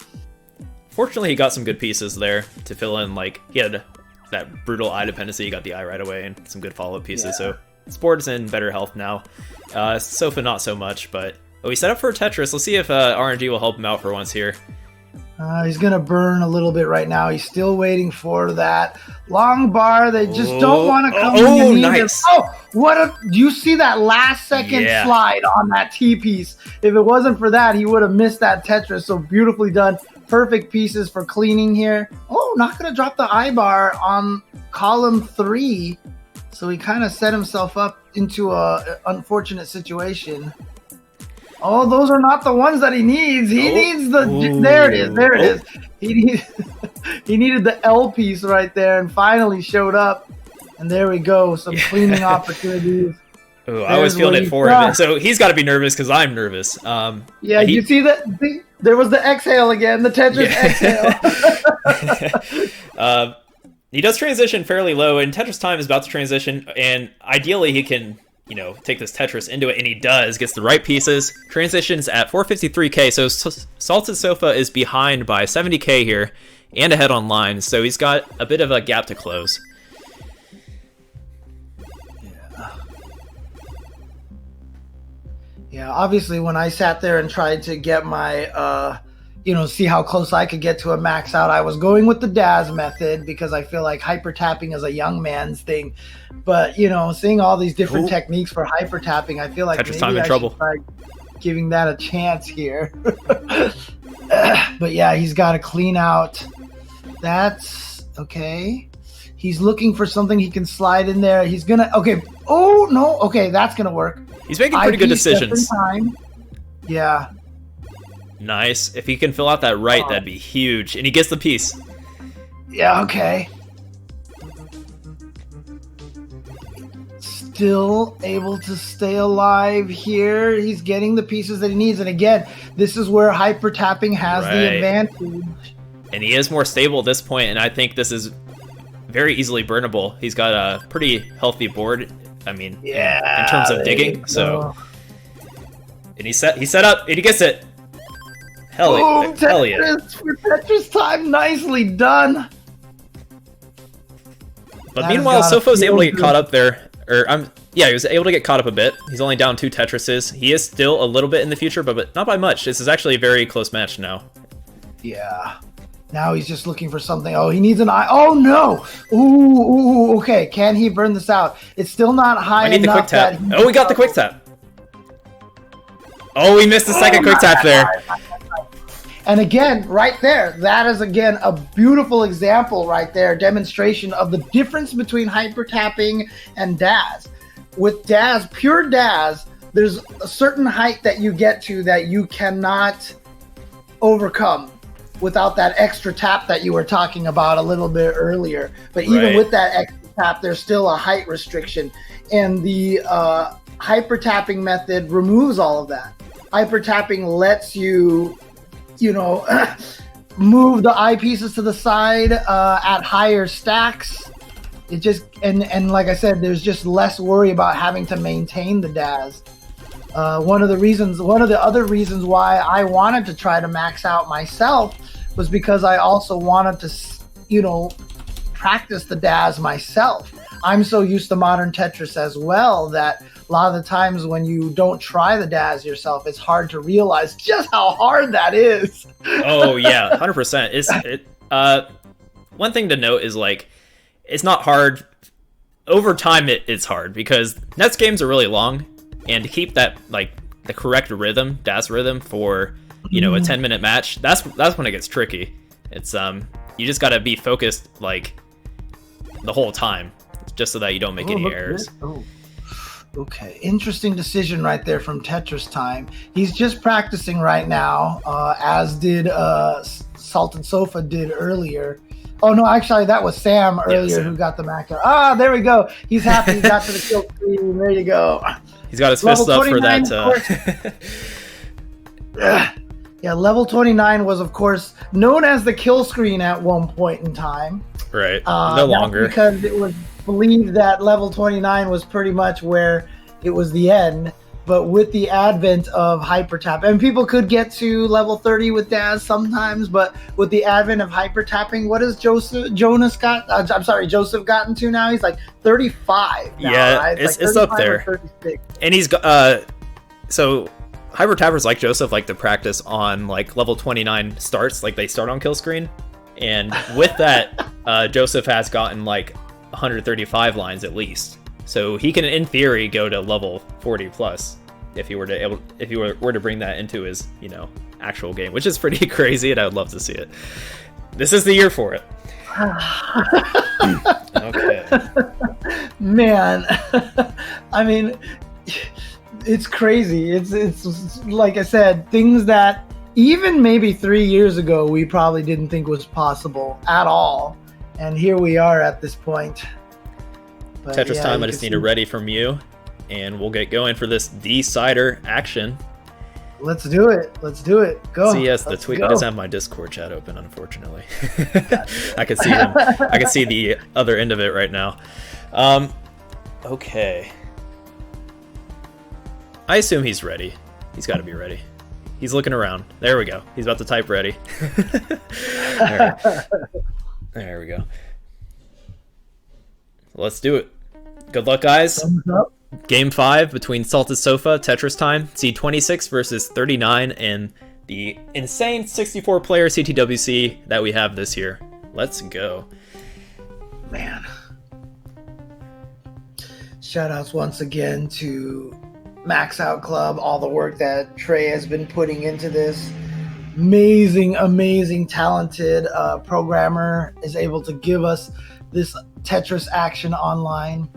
Fortunately, he got some good pieces there to fill in. Like, he had that brutal eye dependency. He got the eye right away and some good follow-up pieces. So Sport's in better health now. Sofa not so much, but we set up for a Tetris. Let's see if RNG will help him out for once here. He's going to burn a little bit right now. He's still waiting for that long bar. They just don't want to come in. Nice. Do you see that last second slide on that T-piece? If it wasn't for that, he would have missed that Tetris. So beautifully done. Perfect pieces for cleaning here. Oh, not going to drop the I-bar on column 3. So he kind of set himself up into a unfortunate situation. Oh, those are not the ones that he needs. He needs the. There it is. There it is. He needed the L piece right there, and finally showed up. And there we go. Some cleaning opportunities. Oh, I was feeling it for him. So he's got to be nervous because I'm nervous. You see that? There was the exhale again. The Tetris exhale. He does transition fairly low, and Tetris Time is about to transition, and ideally he can, take this Tetris into it, and he does. Gets the right pieces. Transitions at 453k, so Salted Sofa is behind by 70k here, and ahead on line, so he's got a bit of a gap to close. Yeah, obviously when I sat there and tried to get my, see how close I could get to a max out, I was going with the Daz method because I feel like hyper tapping is a young man's thing. But, seeing all these different techniques for hyper tapping, I feel like Tetris maybe Time in trouble. Should try giving that a chance here. But yeah, he's got to clean out. That's okay. He's looking for something he can slide in there. He's going to, okay. Oh, no. Okay, that's going to work. He's making pretty good decisions. Yeah. Nice. If he can fill out that right, that'd be huge. And he gets the piece. Yeah, okay. Still able to stay alive here. He's getting the pieces that he needs. And again, this is where hyper tapping has the advantage. And he is more stable at this point, and I think this is very easily burnable. He's got a pretty healthy board. I mean, in terms of digging. So, and he set up, and he gets it. Hell yeah! For Tetris Time, nicely done. But meanwhile, Sofo's able to get caught up there. He was able to get caught up a bit. He's only down 2 Tetrises. He is still a little bit in the future, but not by much. This is actually a very close match now. Yeah. Now he's just looking for something. Oh, he needs an eye. Oh, no. Ooh, okay. Can he burn this out? It's still not high enough. I need the quick tap. Oh, we got the quick tap. Oh, we missed the second quick tap there. And again, right there, that is, again, a beautiful example right there, demonstration of the difference between hyper tapping and Daz. With Daz, pure Daz, there's a certain height that you get to that you cannot overcome without that extra tap that you were talking about a little bit earlier. But even with that extra tap, there's still a height restriction. And the hyper tapping method removes all of that. Hyper tapping lets you, move the eyepieces to the side at higher stacks. It just, and like I said, there's just less worry about having to maintain the Daz. One of the other reasons why I wanted to try to max out myself was because I also wanted to, practice the Daz myself. I'm so used to modern Tetris as well that a lot of the times when you don't try the Daz yourself, it's hard to realize just how hard that is. Oh yeah, 100%. One thing to note is it's not hard. Over time, it's hard because Nets games are really long, and to keep that the correct rhythm, Daz rhythm for you know, a 10-minute match, that's when it gets tricky. It's you just got to be focused like the whole time, just so that you don't make any errors. Okay, interesting decision right there from Tetris Time. He's just practicing right now, as did Salted Sofa did earlier. Oh no, actually that was Sam earlier who got the Mac. Ah, there we go. He's happy. He got to the kill screen. There you go. He's got his fist up for that. Yeah, level 29 was, of course, known as the kill screen at one point in time. Right. No longer. Because it was believed that level 29 was pretty much where it was the end. But with the advent of hyper tap, and people could get to level 30 with Daz sometimes, but with the advent of hyper tapping, what has Joseph gotten to now? He's like 35 now, yeah, right? it's up there. And he's so hyper tappers like Joseph like to practice on like level 29 starts, like they start on kill screen, and with that Joseph has gotten like 135 lines at least, so he can in theory go to level 40 plus if he were to bring that into his, you know, actual game, which is pretty crazy, and I would love to see it. This is the year for it. Okay, man. I mean, it's crazy. It's like I said, things that even maybe 3 years ago we probably didn't think was possible at all, and here we are at this point. But Tetris Time, I just need a ready from you, and we'll get going for this decider action. Let's do it. Go. See, yes, the tweet doesn't have my Discord chat open, unfortunately. I can see him. I can see the other end of it right now. Okay. I assume he's ready. He's got to be ready. He's looking around. There we go. He's about to type ready. All right. There we go. Let's do it. Good luck, guys. Game 5 between Salted Sofa, Tetris Time, seed 26 versus 39, and the insane 64-player CTWC that we have this year. Let's go. Man. Shoutouts once again to Max Out Club, all the work that Trey has been putting into this. Amazing, talented programmer is able to give us this Tetris action online.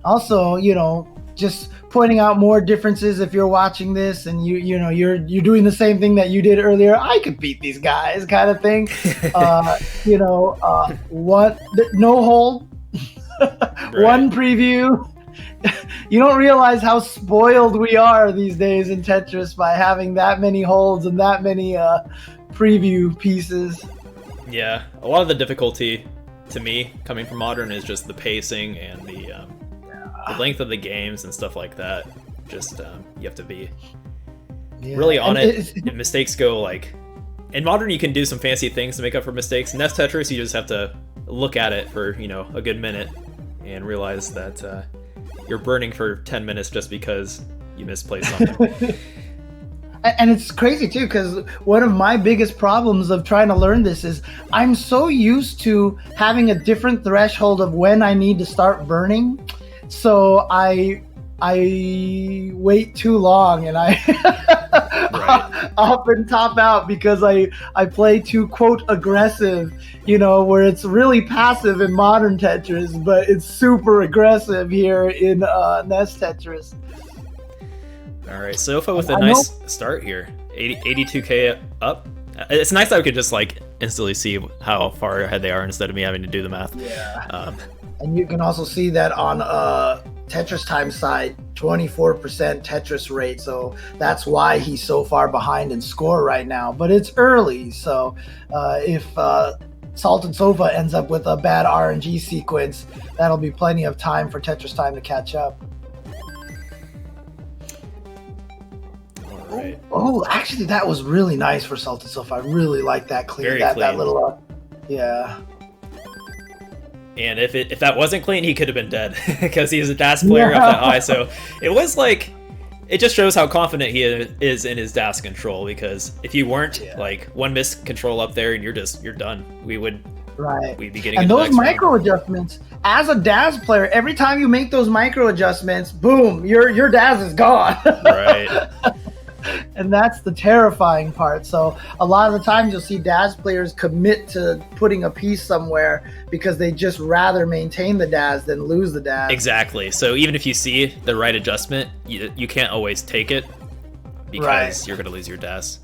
Also, you know, just pointing out more differences if you're watching this and you're doing the same thing that you did earlier. I could beat these guys, kind of thing. No hold, right. One preview. You don't realize how spoiled we are these days in Tetris by having that many holds and that many preview pieces. Yeah, a lot of the difficulty to me coming from Modern is just the pacing and the length of the games and stuff like that. Just you have to be really on it. And mistakes go like in Modern, you can do some fancy things to make up for mistakes. In Nest Tetris, you just have to look at it for, you know, a good minute and realize that you're burning for 10 minutes just because you misplaced something. And it's crazy too, because one of my biggest problems of trying to learn this is I'm so used to having a different threshold of when I need to start burning. So I wait too long and I often top out because I play too, quote, aggressive, you know, where it's really passive in Modern Tetris, but it's super aggressive here in Nest Tetris. All right, Sofa with a nice start here. 82k up. It's nice that we could just like instantly see how far ahead they are instead of me having to do the math. Yeah. And you can also see that on Tetris Time side, 24% Tetris rate. So that's why he's so far behind in score right now. But it's early, so if Salted Sofa ends up with a bad RNG sequence, that'll be plenty of time for Tetris Time to catch up. Right. Oh, actually, that was really nice for Salted Sofa. I really like that clean. That little, yeah. And if that wasn't clean, he could have been dead because he's a DAS player up that high. So it was like, it just shows how confident he is in his DAS control. Because if you weren't, like one missed control up there and you're done. We'd be getting. And those micro adjustments, as a DAS player, every time you make those micro adjustments, boom, your DAS is gone. Right. And that's the terrifying part. So a lot of the times you'll see DAS players commit to putting a piece somewhere because they just rather maintain the DAS than lose the DAS. Exactly. So even if you see the right adjustment, you can't always take it because you're going to lose your DAS.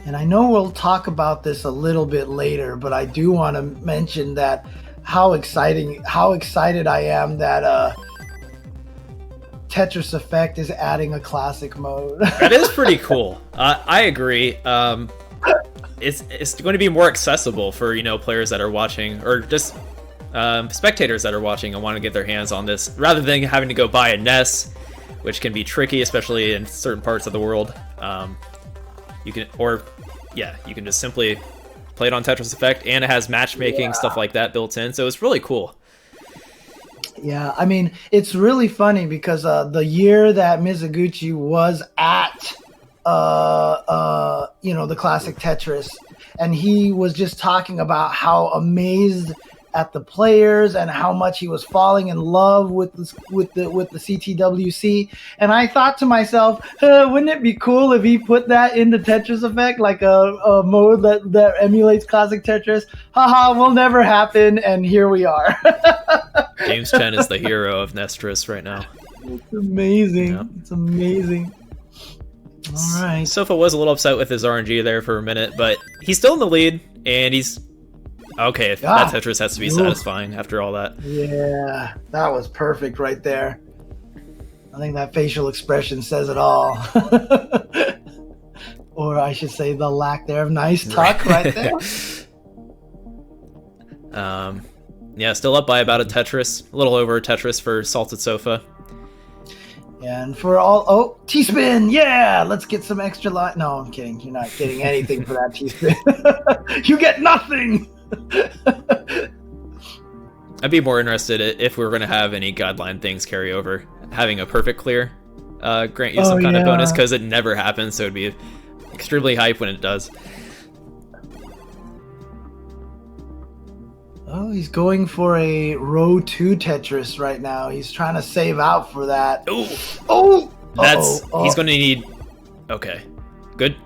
And I know we'll talk about this a little bit later, but I do want to mention that how excited I am that Tetris Effect is adding a classic mode. That is pretty cool. I agree. It's going to be more accessible for players that are watching, or just spectators that are watching and want to get their hands on this, rather than having to go buy a NES, which can be tricky, especially in certain parts of the world. You can just simply play it on Tetris Effect, and it has matchmaking, stuff like that built in, so it's really cool. Yeah, I mean, it's really funny because the year that Mizuguchi was at the Classic Tetris, and he was just talking about how amazed at the players and how much he was falling in love with the CTWC. And I thought to myself, wouldn't it be cool if he put that into Tetris Effect, like a mode that emulates Classic Tetris? Haha, will never happen, and here we are. James Chen is the hero of Nestris right now. It's amazing. Yep. It's amazing. All right. Sofa was a little upset with his RNG there for a minute, but he's still in the lead, and he's okay. That Tetris has to be satisfying after all that. Yeah, that was perfect right there. I think that facial expression says it all. Or I should say the lack there of nice tuck right there. Yeah, still up by about a Tetris, a little over a Tetris for Salted Sofa. Yeah, and for all T-spin, yeah, let's get some extra line. No, I'm kidding. You're not getting anything for that T-spin. You get nothing. I'd be more interested if we were going to have any guideline things carry over. Having a perfect clear grant you some kind of bonus, because it never happens, so it'd be extremely hype when it does. Oh, he's going for a row 2 Tetris right now. He's trying to save out for that. Ooh. Oh! He's going to need... Okay. Good.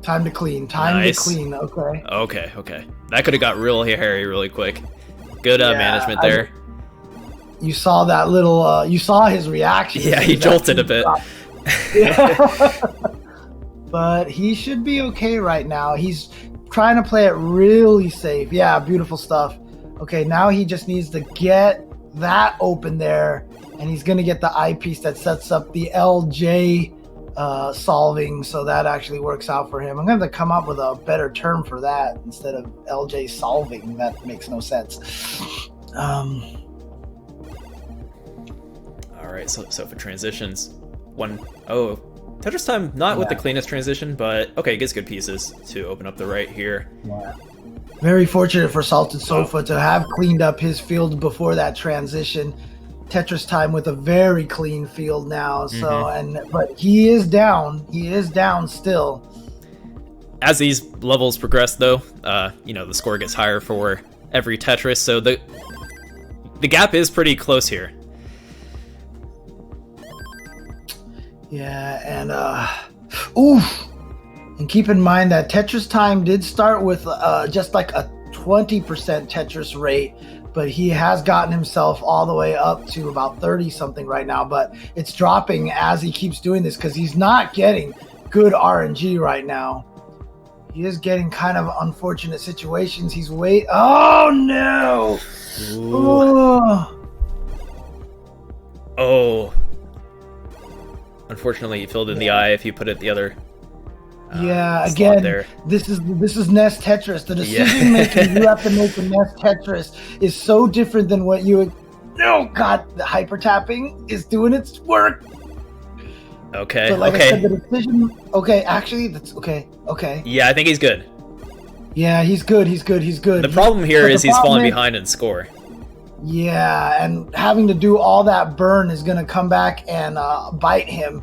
Time to clean. Time to clean. Okay. Okay. That could have got real hairy really quick. Good management there. You saw that little... you saw his reaction. Yeah, he jolted a bit. But he should be okay right now. He's trying to play it really safe. Yeah, beautiful stuff. Okay, now he just needs to get that open there, and he's going to get the eyepiece that sets up the LJ solving, so that actually works out for him. I'm going to come up with a better term for that instead of LJ solving. That makes no sense. All right, so for transitions, Tetris time, not with the cleanest transition, but okay, gets good pieces to open up the right here. Yeah. Very fortunate for Salted Sofa to have cleaned up his field before that transition. Tetris time with a very clean field now. So but he is down. He is down still. As these levels progress, though, the score gets higher for every Tetris, so the gap is pretty close here. Yeah, and and keep in mind that Tetris time did start with just like a 20% Tetris rate, but he has gotten himself all the way up to about 30 something right now, but it's dropping as he keeps doing this because he's not getting good RNG right now. He is getting kind of unfortunate situations. Oh no! Oh. Unfortunately, you filled in the eye if you put it the other. Again, there. This is NES Tetris. The decision making you have to make in NES Tetris is so different than what you. Oh God, the hyper tapping is doing its work. Okay. So like I said, the decision. Okay, actually, that's okay. Okay. Yeah, I think he's good. Yeah, he's good. The problem here is he's falling behind in score. Yeah, and having to do all that burn is going to come back and bite him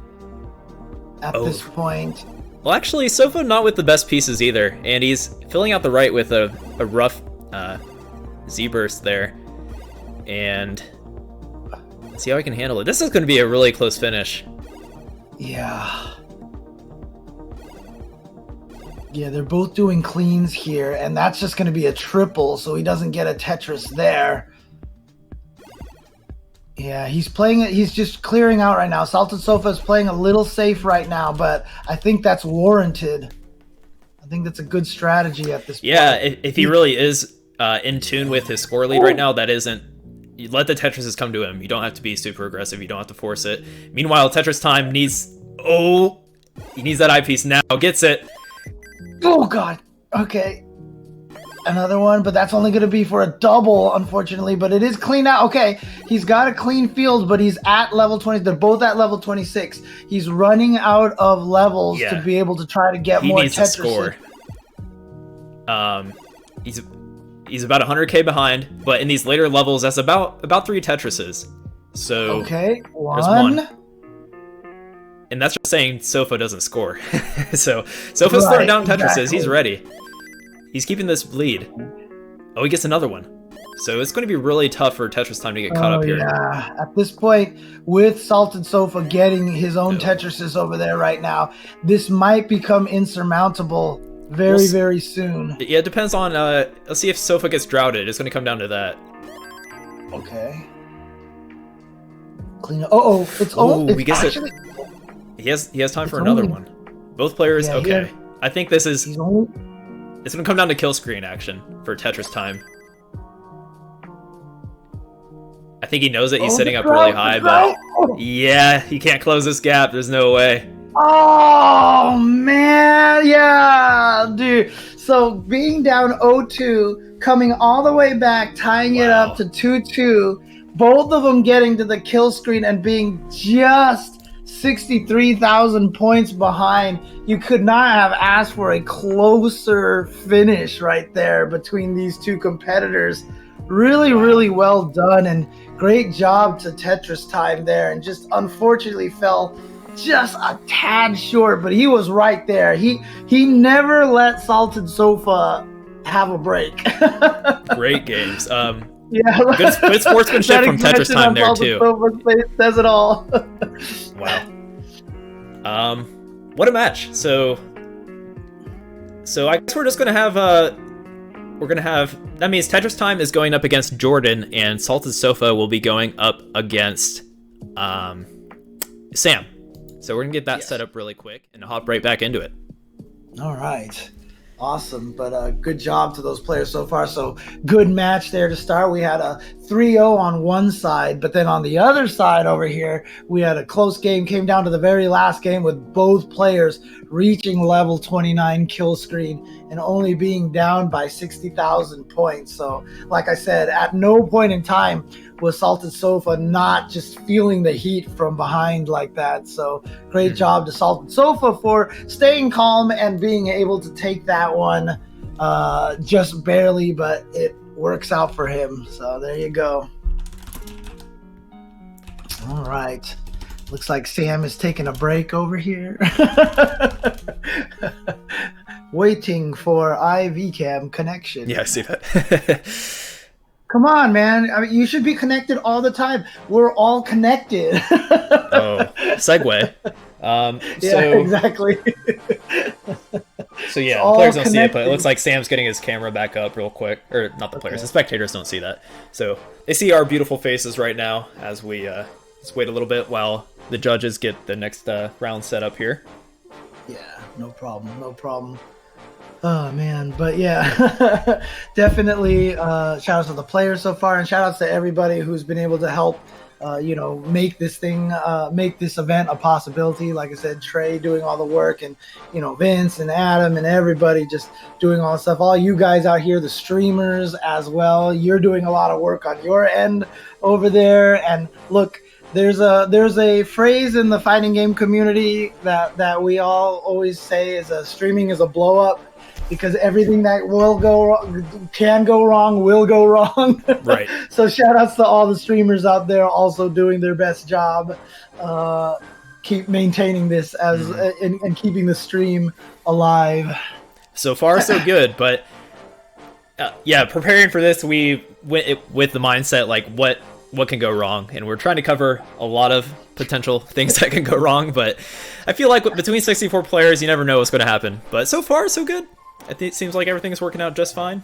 at this point. Well, actually, Sofa not with the best pieces either, and he's filling out the right with a rough Z-burst there. And let's see how he can handle it. This is going to be a really close finish. Yeah. Yeah, they're both doing cleans here, and that's just going to be a triple, so he doesn't get a Tetris there. Yeah, he's playing it. He's just clearing out right now. Salted Sofa is playing a little safe right now, but I think that's warranted. I think that's a good strategy at this point. Yeah, if he really is in tune with his score lead right now, that isn't... You let the Tetrises come to him. You don't have to be super aggressive. You don't have to force it. Meanwhile, Tetris Time needs... Oh! He needs that eyepiece now. Gets it. Oh, God. Okay. Another one, but that's only going to be for a double, unfortunately. But it is clean out. Okay, he's got a clean field, but he's at level 20. They're both at level 26. He's running out of levels to be able to try to get more Tetris. He needs to score. He's about 100k behind, but in these later levels, that's about 3 Tetrises. So okay, there's one. And that's just saying Sofa doesn't score. So Sofa's throwing down Tetrises. Exactly. He's ready. He's keeping this lead. Oh, he gets another one. So it's going to be really tough for Tetris Time to get caught up here. Yeah, at this point, with Salted Sofa getting his own Tetrises over there right now, this might become insurmountable very soon. Yeah, it depends on... let's see if Sofa gets droughted. It's going to come down to that. Okay. Clean up. Oh, it's... he gets actually... it. He has time for another one. Both players... Yeah, okay. I think this is... It's going to come down to kill screen action for Tetris Time. I think he knows that he's sitting up really high, but yeah, he can't close this gap. There's no way. Oh, man. Yeah, dude. So being down 0-2, coming all the way back, tying it up to 2-2, both of them getting to the kill screen and being just 63,000 points behind. You could not have asked for a closer finish right there between these two competitors. Really well done, and great job to Tetris Time there, and just unfortunately fell just a tad short, but he was right there. He never let Salted Sofa have a break. Great games. Yeah, good sportsmanship from Tetris Time there too. Says it all. Wow. What a match. So I guess we're just gonna have that means Tetris Time is going up against Jordan, and Salted Sofa will be going up against Sam. So we're gonna get that set up really quick and hop right back into it. All right. Awesome, but good job to those players so far. So good match there to start. We had a 3-0 on one side, but then on the other side over here, we had a close game. Came down to the very last game with both players reaching level 29 kill screen and only being down by 60,000 points. So like I said, at no point in time was Salted Sofa not just feeling the heat from behind like that. So great job to Salted Sofa for staying calm and being able to take that one just barely, but it works out for him. So there you go. All right. Looks like Sam is taking a break over here. Waiting for IV cam connection. Yeah, I see that. Come on, man. I mean, you should be connected all the time. We're all connected. Oh, segue. Yeah, exactly. So yeah, the players don't see it, but it looks like Sam's getting his camera back up real quick. Or not the players, the spectators don't see that. So they see our beautiful faces right now as we just wait a little bit while the judges get the next round set up here. Yeah, no problem. Oh man, but yeah, definitely shout outs to the players so far, and shout outs to everybody who's been able to help make this event a possibility. Like I said, Trey doing all the work, and Vince and Adam and everybody just doing all the stuff. All you guys out here, the streamers as well, you're doing a lot of work on your end over there. And look, there's a phrase in the fighting game community that we all always say is streaming is a blow up. Because everything that can go wrong will go wrong. Right. So shout outs to all the streamers out there also doing their best job. Keep maintaining this and keeping the stream alive. So far, so good. But yeah, preparing for this, we went with the mindset like, what what can go wrong, and we're trying to cover a lot of potential things that can go wrong, but I feel like between 64 players, you never know what's going to happen. But so far, so good. I think it seems like everything's working out just fine.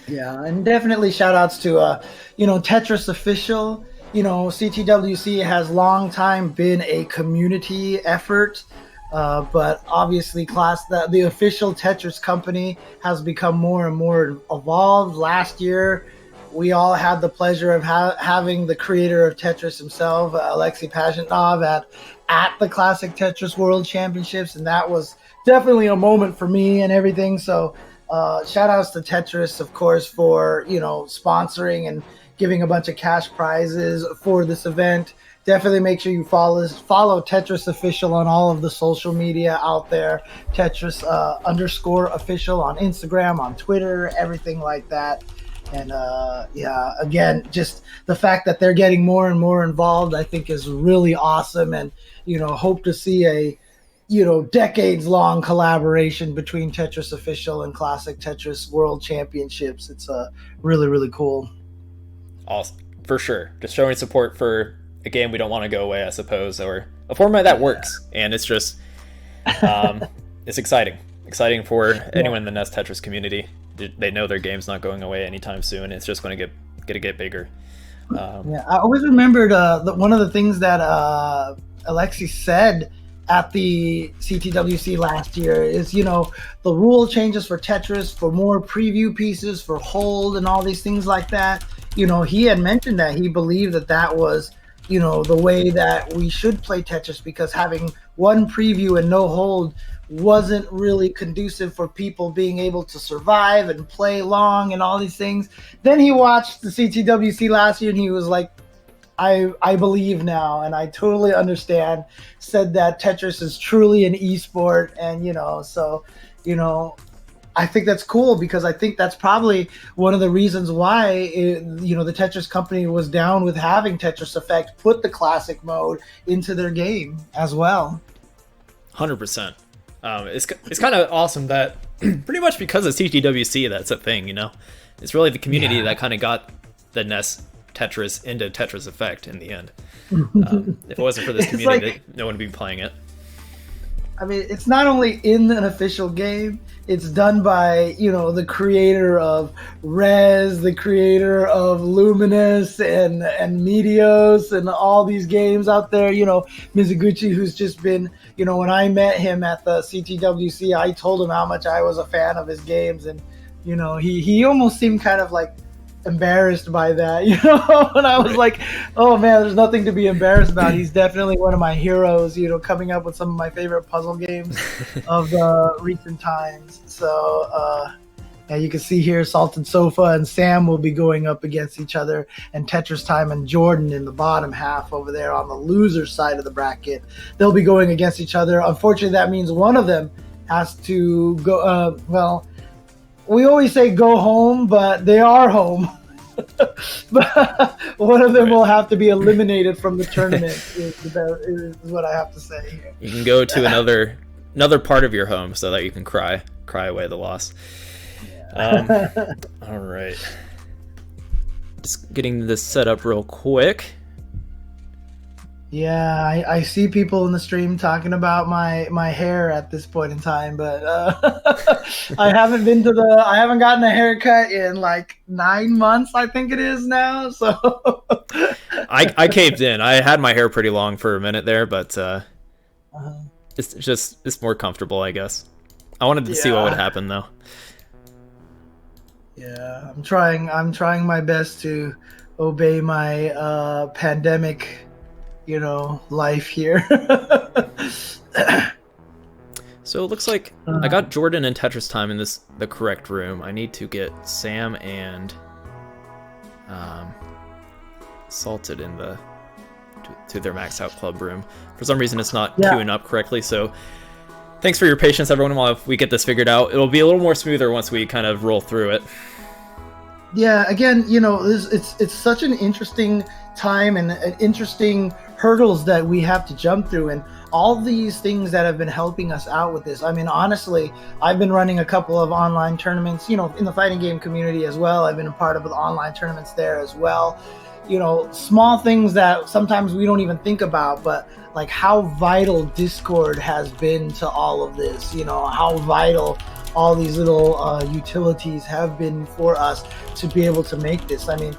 Yeah, and definitely shout outs to, Tetris Official. CTWC has long time been a community effort, but obviously the official Tetris company has become more and more evolved. Last year, we all had the pleasure of having the creator of Tetris himself, Alexei Pajitnov, at the Classic Tetris World Championships, and that was definitely a moment for me and everything. So shout outs to Tetris, of course, for sponsoring and giving a bunch of cash prizes for this event. Definitely make sure you follow Tetris Official on all of the social media out there. Tetris _official on Instagram, on Twitter, everything like that. And again, just the fact that they're getting more and more involved, I think is really awesome. And, hope to see a, decades-long collaboration between Tetris Official and Classic Tetris World Championships. It's really, really cool. Awesome. For sure. Just showing support for a game we don't want to go away, I suppose, or a format that works. And it's just, it's exciting. Exciting for anyone in the NES Tetris community. They know their game's not going away anytime soon. It's just going to get bigger. I always remembered one of the things that Alexei said at the CTWC last year is, the rule changes for Tetris, for more preview pieces, for hold and all these things like that. He had mentioned that he believed that was, the way that we should play Tetris, because having one preview and no hold wasn't really conducive for people being able to survive and play long and all these things. Then he watched the CTWC last year and he was like, I believe now, and I totally understand. Said that Tetris is truly an esport, and I think that's cool, because I think that's probably one of the reasons why the Tetris company was down with having Tetris Effect put the classic mode into their game as well. 100%. It's kind of awesome that pretty much because of CTWC, that's a thing. It's really the community that kind of got the NES Tetris into Tetris Effect in the end. If it wasn't for this community, no one would be playing it. I mean, it's not only in an official game, it's done by, the creator of Rez, the creator of Luminous and Meteos and all these games out there. Mizuguchi, who's just been, when I met him at the CTWC, I told him how much I was a fan of his games. And, he almost seemed kind of like embarrassed by that, and I was like, oh man, there's nothing to be embarrassed about. He's definitely one of my heroes, coming up with some of my favorite puzzle games of the recent times. So you can see here Salted Sofa and Sam will be going up against each other, and Tetris Time and Jordan in the bottom half over there on the loser side of the bracket. They'll be going against each other. Unfortunately, that means one of them has to go we always say go home, but they are home. But one of them will have to be eliminated from the tournament, is what I have to say here. You can go to another part of your home so that you can cry away the loss. Yeah. All right. Just getting this set up real quick. Yeah, I see people in the stream talking about my hair at this point in time, but I haven't gotten a haircut in like 9 months, I think it is now. So I caved in. I had my hair pretty long for a minit there, but it's more comfortable, I guess. I wanted to see what would happen though. Yeah, I'm trying my best to obey my pandemic life here. So it looks like I got Jordan and Tetris Time in the correct room. I need to get Sam and Salted in to their maxed out club room. For some reason it's not queuing up correctly, so thanks for your patience, everyone, while we get this figured out. It'll be a little more smoother once we kind of roll through it. Yeah, again, it's such an interesting time and interesting hurdles that we have to jump through, and all these things that have been helping us out with this. I mean, honestly, I've been running a couple of online tournaments, in the fighting game community as well. I've been a part of the online tournaments there as well. small things that sometimes we don't even think about, but like how vital Discord has been to all of this, how vital all these little utilities have been for us to be able to make this. I mean,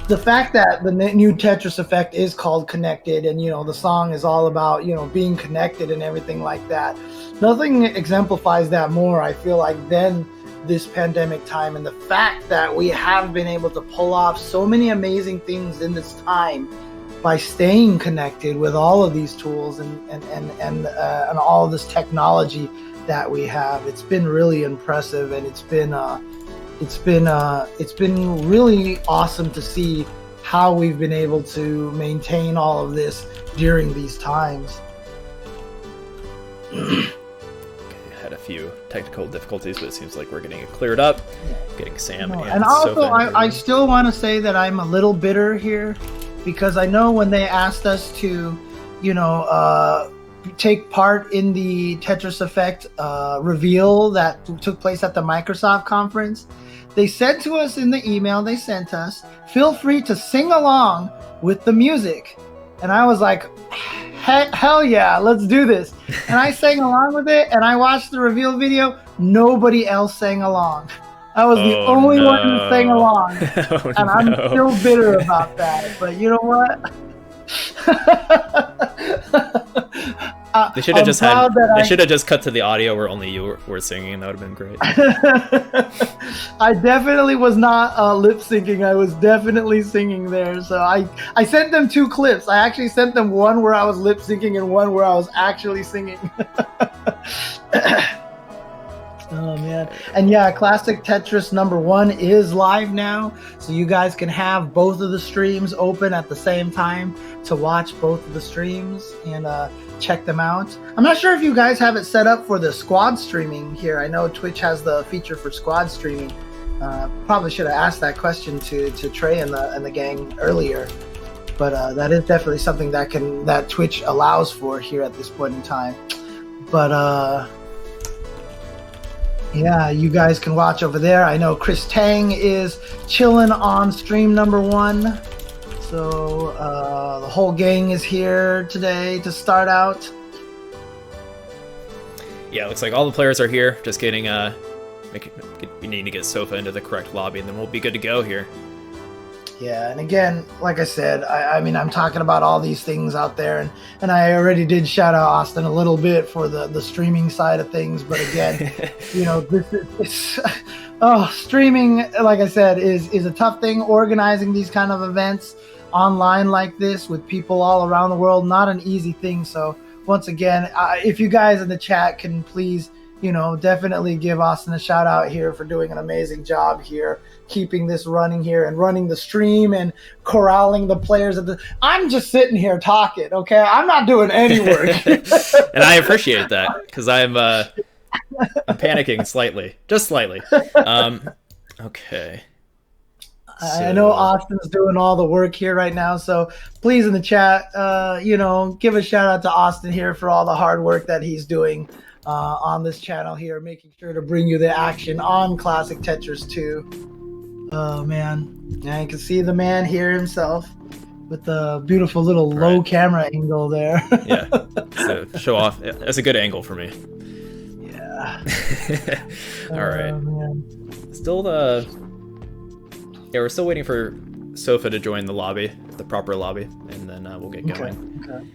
the fact that the new Tetris Effect is called Connected, and the song is all about being connected and everything like that. Nothing exemplifies that more, I feel like, than this pandemic time, and the fact that we have been able to pull off so many amazing things in this time by staying connected with all of these tools and all of this technology that we have. It's been really impressive, and it's been really awesome to see how we've been able to maintain all of this during these times. Had a few technical difficulties, but it seems like we're getting it cleared up. Getting Sam and also I still want to say that I'm a little bitter here, because I know when they asked us to take part in the Tetris Effect reveal that took place at the Microsoft conference, they said to us in the email they sent us, feel free to sing along with the music. And I was like, hell yeah, let's do this. And I sang along with it, and I watched the reveal video. Nobody else sang along. I was the only one who sang along. And I'm still bitter about that. But you know what? They should have just cut to the audio where only you were singing. That would have been great. I definitely was not lip syncing. I was definitely singing there. So I sent them 2 clips. I actually sent them one where I was lip syncing and one where I was actually singing. Oh man. And yeah, Classic Tetris #1 is live now, so you guys can have both of the streams open at the same time to watch both of the streams and check them out. I'm not sure if you guys have it set up for the squad streaming here. I know Twitch has the feature for squad streaming. Probably should have asked that question to Trey and the gang earlier, but that is definitely something that Twitch allows for here at this point in time. But yeah, you guys can watch over there. I know Chris Tang is chilling on stream #1. So the whole gang is here today to start out. Yeah, looks like all the players are here. Just getting we need to get Sofa into the correct lobby, and then we'll be good to go here. Yeah, and again, like I said, I mean, I'm talking about all these things out there, and I already did shout out Austin a little bit for the streaming side of things, but again, streaming, like I said, is a tough thing. Organizing these kind of events online like this with people all around the world, not an easy thing. So once again, if you guys in the chat can please, definitely give Austin a shout out here for doing an amazing job here, keeping this running here and running the stream and corralling the players. I'm just sitting here talking, okay? I'm not doing any work. And I appreciate that, because I'm panicking slightly, just slightly. Okay. I know Austin's doing all the work here right now, so please in the chat, give a shout out to Austin here for all the hard work that he's doing on this channel here, making sure to bring you the action on Classic Tetris 2. Oh man, yeah, you can see the man here himself with the beautiful little low camera angle there. Yeah, so show off. That's a good angle for me. Yeah. All right. Man. We're still waiting for Sofa to join the lobby, the proper lobby, and then we'll get going. Okay.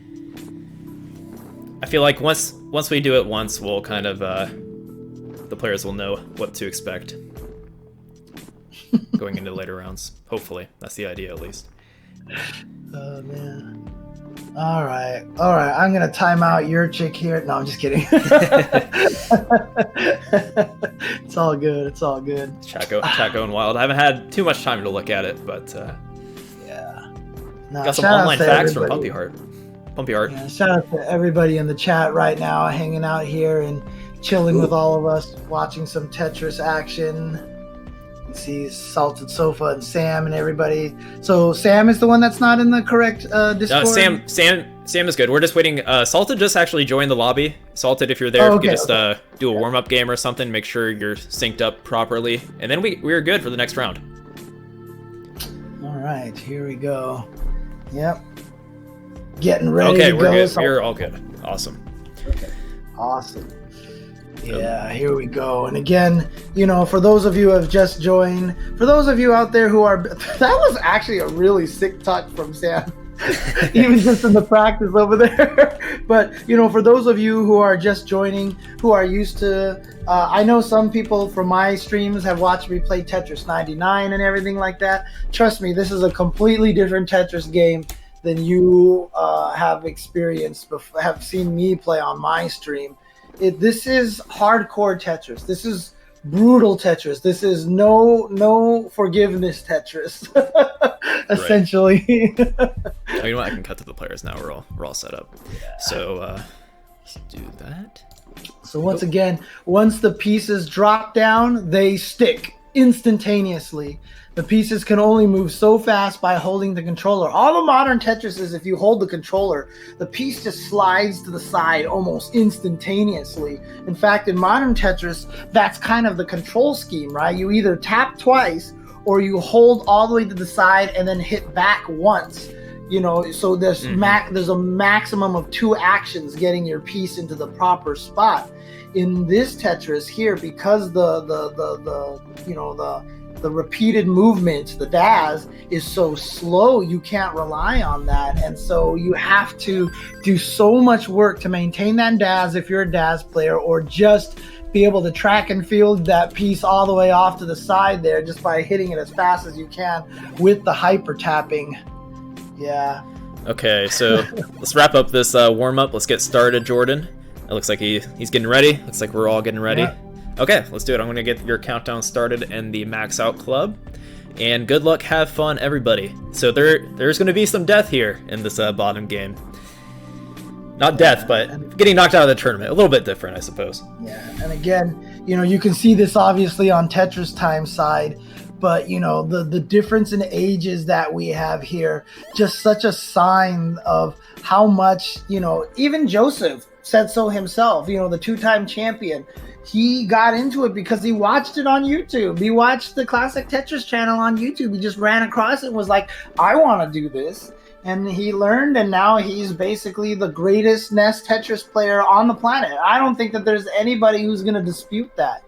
I feel like once we do it once, we'll kind of the players will know what to expect going into later rounds. Hopefully, that's the idea at least. Oh man. All right. I'm gonna time out your chick here. No, I'm just kidding. It's all good. Chat going wild. I haven't had too much time to look at it, but yeah. Got some online facts from Pumpy Heart. Yeah, shout out to everybody in the chat right now, hanging out here and chilling with all of us, watching some Tetris action. You see Salted Sofa and Sam and everybody. So Sam is the one that's not in the correct Discord? Sam is good. We're just waiting. Salted just actually joined the lobby. Salted, if you're there, if you could just do a warm-up game or something, make sure you're synced up properly. And then we're good for the next round. All right, here we go. Yep. Getting ready Okay, to we're go. good. We're all good. Awesome. Okay. Awesome. Yeah, here we go. And again, for those of you who have just joined, for those of you out there who are, that was actually a really sick touch from Sam. Even just in the practice over there. But, for those of you who are just joining, who are used to, I know some people from my streams have watched me play Tetris 99 and everything like that. Trust me, this is a completely different Tetris game than you have experienced, have seen me play on my stream. This is hardcore Tetris. This is brutal Tetris. This is no forgiveness Tetris. Essentially. Oh, you know what? I can cut to the players now. We're all set up. Yeah. So let's do that. So once again, once the pieces drop down, they stick instantaneously. The pieces can only move so fast by holding the controller. All the modern Tetris is if you hold the controller, the piece just slides to the side almost instantaneously. In fact, in modern Tetris, that's kind of the control scheme, right? You either tap twice or you hold all the way to the side and then hit back once. So there's there's a maximum of 2 actions getting your piece into the proper spot. In this Tetris here, because the repeated movements, the DAS, is so slow, you can't rely on that. And so you have to do so much work to maintain that DAS if you're a DAS player, or just be able to track and field that piece all the way off to the side there just by hitting it as fast as you can with the hyper tapping. Yeah. Okay, so let's wrap up this warm-up. Let's get started, Jordan. It looks like he's getting ready. Looks like we're all getting ready. Yeah. Okay, let's do it. I'm going to get your countdown started in the Max Out Club. And good luck, have fun, everybody. So there's going to be some death here in this bottom game. Not death, but getting knocked out of the tournament. A little bit different, I suppose. Yeah, and again, you can see this obviously on Tetris Time side. But, the difference in ages that we have here, just such a sign of how much, even Joseph said so himself, the 2-time champion. He got into it because he watched it on YouTube. He watched the Classic Tetris channel on YouTube. He just ran across it and was like, I want to do this. And he learned, and now he's basically the greatest NES Tetris player on the planet. I don't think that there's anybody who's going to dispute that,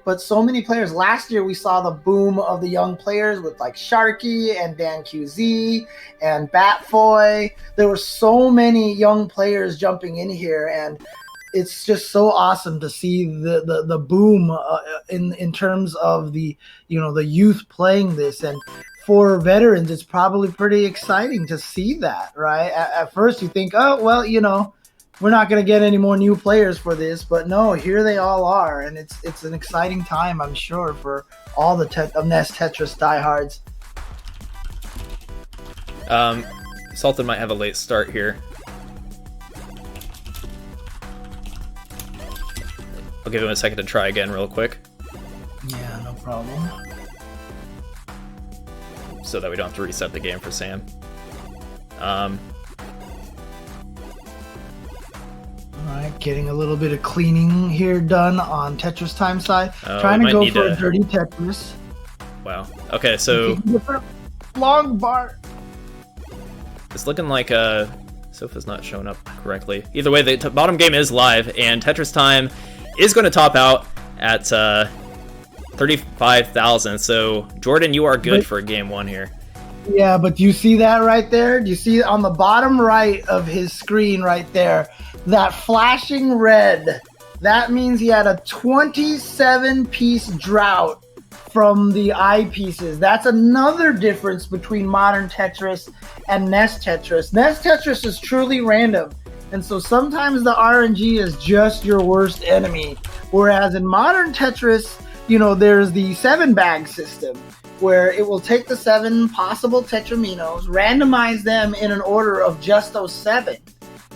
But so many players. Last year, we saw the boom of the young players with like Sharky and Dan QZ and Batfoy. There were so many young players jumping in here, and it's just so awesome to see the boom in terms of the youth playing this. And for veterans, it's probably pretty exciting to see that, right? At first, you think, oh well, we're not going to get any more new players for this, but no, here they all are, and it's an exciting time, I'm sure, for all the NES Tetris diehards. Sultan might have a late start here. I'll give him a second to try again real quick. Yeah, no problem. So that we don't have to reset the game for Sam. Alright, getting a little bit of cleaning here done on Tetris Time side. Trying to go for a dirty Tetris. Wow. Okay, so long bar. It's looking like Sofa's not showing up correctly. Either way, the bottom game is live, and Tetris Time is going to top out at 35,000. So Jordan, you are good for game 1 here. Yeah, but do you see that right there? Do you see on the bottom right of his screen right there? That flashing red, that means he had a 27-piece drought from the eyepieces. That's another difference between modern Tetris and NES Tetris. NES Tetris is truly random, and so sometimes the RNG is just your worst enemy. Whereas in modern Tetris, there's the 7-bag system, where it will take the 7 possible Tetraminos, randomize them in an order of just those 7.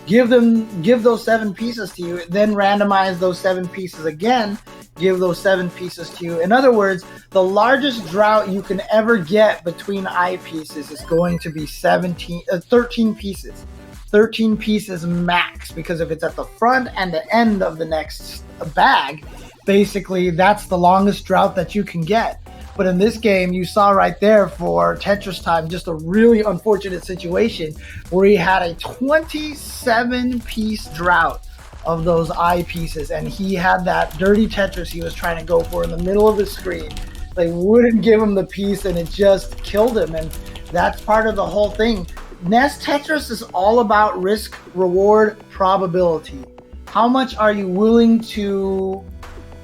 Give those 7 pieces to you, then randomize those 7 pieces again, give those 7 pieces to you. In other words, the largest drought you can ever get between eyepieces is going to be 13 pieces. 13 pieces max, because if it's at the front and the end of the next bag, basically that's the longest drought that you can get. But in this game, you saw right there for Tetris Time, just a really unfortunate situation where he had a 27-piece drought of those eye pieces, and he had that dirty Tetris he was trying to go for in the middle of the screen. They wouldn't give him the piece, and it just killed him, and that's part of the whole thing. NES Tetris is all about risk, reward, probability. How much are you willing to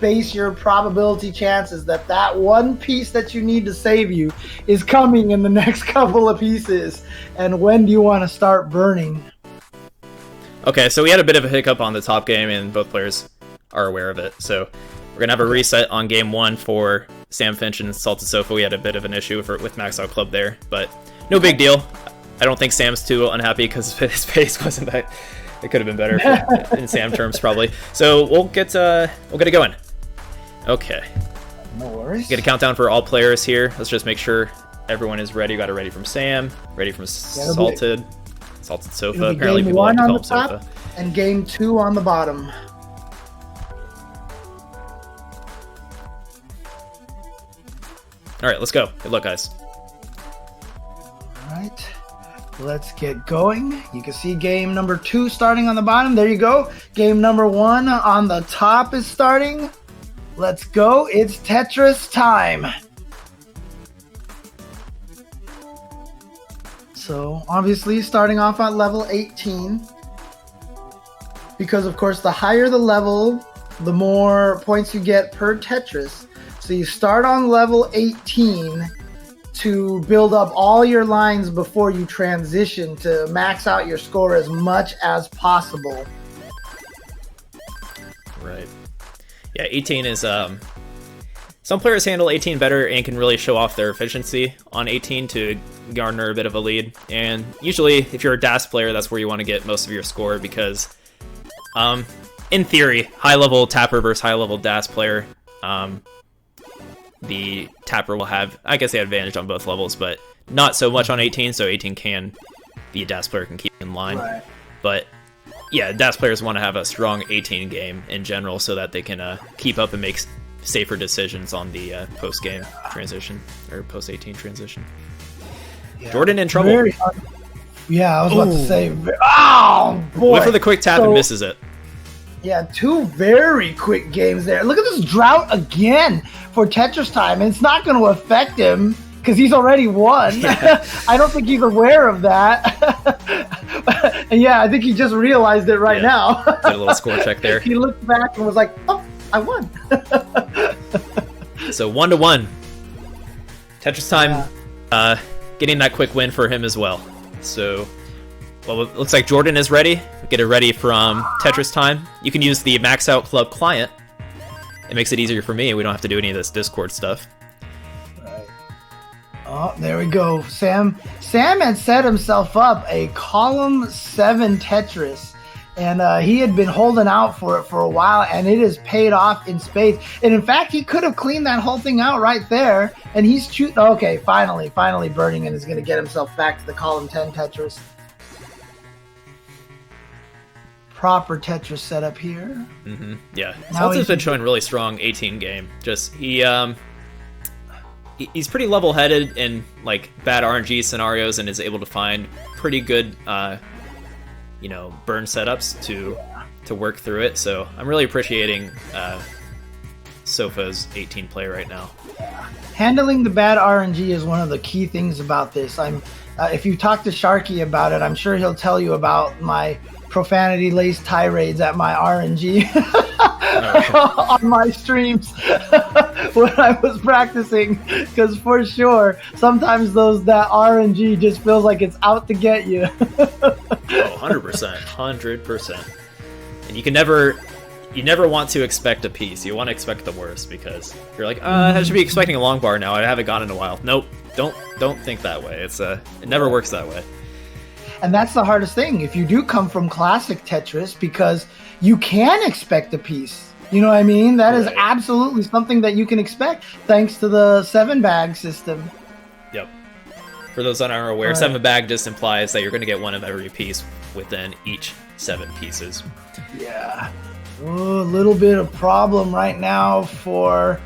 base your probability chances that one piece that you need to save you is coming in the next couple of pieces, and when do you want to start burning? Okay, so we had a bit of a hiccup on the top game, and both players are aware of it. So we're going to have a reset on game 1 for Sam Finch and Salted Sofa. We had a bit of an issue with Max Out Club there, but no big deal. I don't think Sam's too unhappy because his pace wasn't that... It could have been better in Sam terms, probably. So we'll get it going. Okay. No worries. Get a countdown for all players here. Let's just make sure everyone is ready. Got it ready from Sam, ready from Salted Sofa. Apparently people like to call him Sofa. And game 2 on the bottom. All right, let's go. Good luck, guys. All right. Let's get going. You can see game number 2 starting on the bottom. There you go. Game number 1 on the top is starting. Let's go. It's Tetris time. So obviously starting off at level 18. Because of course the higher the level, the more points you get per Tetris. So you start on level 18 to build up all your lines before you transition to max out your score as much as possible. Right. Yeah, 18 is... Some players handle 18 better and can really show off their efficiency on 18 to garner a bit of a lead. And usually, if you're a DAS player, that's where you want to get most of your score because, in theory, high-level tapper versus high-level DAS player, the tapper will have, I guess, the advantage on both levels, but not so much on 18, so 18 can, the DAS player can keep in line. Right. But yeah, DAS players want to have a strong 18 game in general so that they can keep up and make safer decisions on the post-game transition, or post-18 transition. Yeah. Jordan in trouble. Yeah, I was about to say, oh boy. Went for the quick tap and misses it. Yeah, 2 very quick games there. Look at this drought again for Tetris Time, and it's not going to affect him because he's already won. Yeah. I don't think he's aware of that. And yeah, I think he just realized it right now. Did a little score check there. He looked back and was like, oh, I won. So 1-1. Tetris Time getting that quick win for him as well. So, well, it looks like Jordan is ready. Get it ready from Tetris Time. You can use the Max Out Club client. It makes it easier for me. We don't have to do any of this Discord stuff. Right. Oh, there we go. Sam had set himself up a column 7 Tetris, and he had been holding out for it for a while, and it has paid off in spades. And in fact, he could have cleaned that whole thing out right there, and he's shooting. Okay, finally burning, and is going to get himself back to the column 10 Tetris. Proper Tetris setup here. Mm-hmm. Yeah, Salted's been showing really strong 18 game. Just he's pretty level-headed in like bad RNG scenarios and is able to find pretty good, burn setups to work through it. So I'm really appreciating Sofa's 18 play right now. Handling the bad RNG is one of the key things about this. If you talk to Sharky about it, I'm sure he'll tell you about my profanity-laced tirades at my RNG on my streams when I was practicing, because for sure sometimes that RNG just feels like it's out to get you. 100%. And you never want to expect a piece. You want to expect the worst because you're like, I should be expecting a long bar now. I haven't gone in a while. Nope, don't think that way. It never works that way. And that's the hardest thing if you do come from classic Tetris, because you can expect a piece. You know what I mean? That is absolutely something that you can expect thanks to the 7-bag system. Yep. For those that aren't aware, 7-bag just implies that you're going to get one of every piece within each 7 pieces. Yeah. A little bit of problem right now for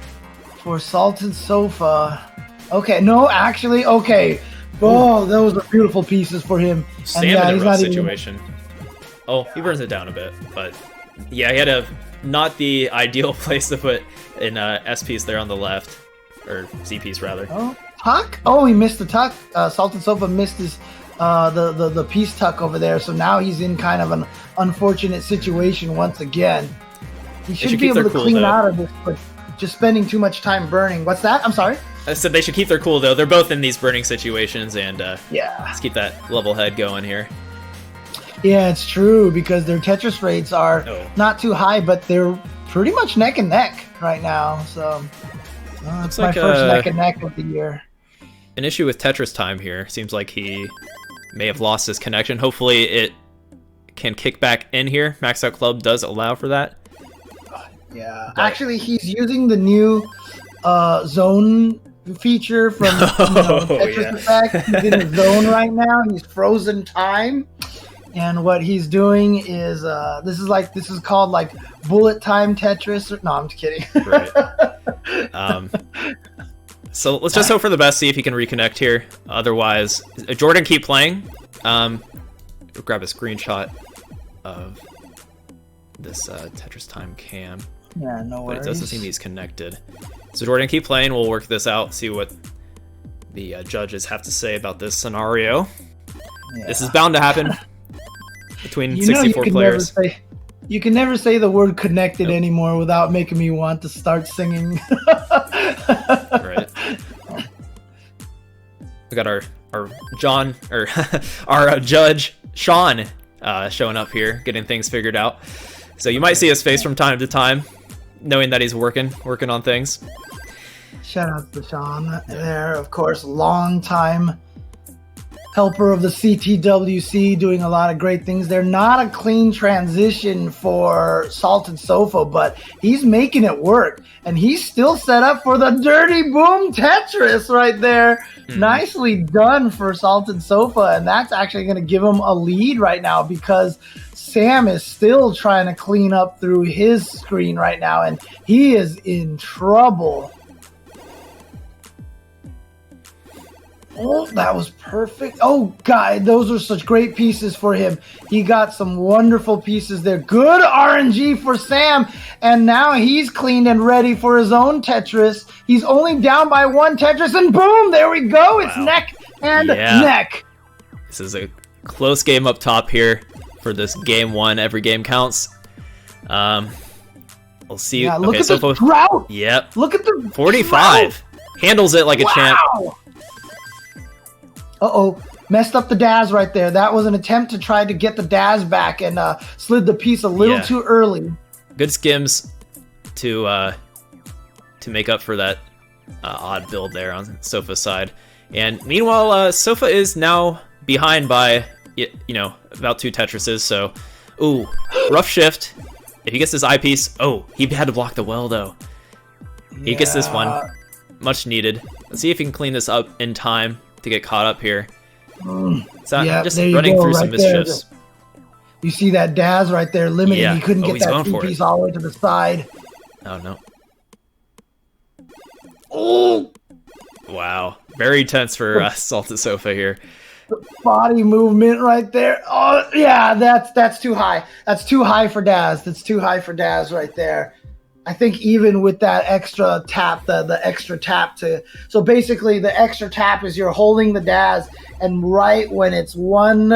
for Salted Sofa. Okay, no, actually, okay. Oh, those are beautiful pieces for him. Sam in a rough situation. Oh, he burns it down a bit, but yeah, he had not the ideal place to put an S piece there on the left, or C piece rather. Oh, tuck? Oh, he missed the tuck. Salted Sofa missed his the piece tuck over there, so now he's in kind of an unfortunate situation once again. He should be able to clean out of this, but just spending too much time burning. What's that? I'm sorry? I said they should keep their cool, though. They're both in these burning situations, and yeah, let's keep that level head going here. Yeah, it's true, because their Tetris rates are not too high, but they're pretty much neck and neck right now. So it's my first neck and neck of the year. An issue with Tetris time here. Seems like he may have lost his connection. Hopefully it can kick back in here. Max Out Club does allow for that. Yeah, actually, he's using the new zone feature from Tetris Effect. He's in a zone right now. He's frozen time, and what he's doing is this is called like bullet time Tetris. No, I'm just kidding. Right. So let's just hope for the best. See if he can reconnect here. Otherwise, Jordan, keep playing. We'll grab a screenshot of this Tetris time cam. Yeah, no worries. But it doesn't seem he's connected. So Jordan, keep playing. We'll work this out. See what the judges have to say about this scenario. Yeah. This is bound to happen between 64 players. You can never say the word connected anymore without making me want to start singing. Right. We got our John, or our judge Sean showing up here, getting things figured out. So you might see his face from time to time, knowing that he's working on things. Shout out to Sean there, of course, long time helper of the CTWC, doing a lot of great things there. Not a clean transition for Salted Sofa, but he's making it work. And he's still set up for the Dirty Boom Tetris right there. Nicely done for Salted Sofa. And that's actually going to give him a lead right now, because Sam is still trying to clean up through his screen right now, and he is in trouble. Oh, that was perfect. Oh, God, those are such great pieces for him. He got some wonderful pieces there. Good RNG for Sam, and now he's cleaned and ready for his own Tetris. He's only down by one Tetris, and boom, there we go. It's neck and neck. This is a close game up top here for this game one. Every game counts. We'll see. Yeah, look at the drought. Yep. Look at the 45. Drought. Handles it like a champ. Uh-oh, messed up the Daz right there. That was an attempt to try to get the Daz back, and slid the piece a little too early. Good skims to make up for that odd build there on Sofa's side. And meanwhile, Sofa is now behind by, about 2 Tetrises. So, ooh, rough shift. If he gets this eyepiece, he had to block the well though. He gets this one, much needed. Let's see if he can clean this up in time to get caught up here. So just running through some mischiefs. You see that Daz right there limiting. He couldn't get that piece all the way to the side. Oh no. Oh! Wow. Very tense for Salted Sofa here. The body movement right there. Oh yeah, that's too high. That's too high for Daz. That's too high for Daz right there. I think even with that extra tap, the extra tap so basically the extra tap is you're holding the Daz, and right when it's one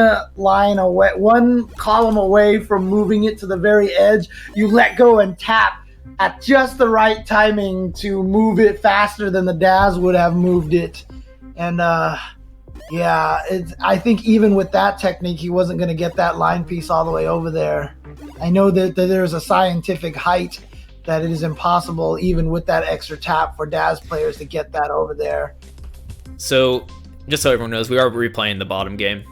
column away from moving it to the very edge, you let go and tap at just the right timing to move it faster than the Daz would have moved it. And I think even with that technique, he wasn't going to get that line piece all the way over there. I know that there's a scientific height that it is impossible, even with that extra tap, for Daz players to get that over there. So, just so everyone knows, we are replaying the bottom game.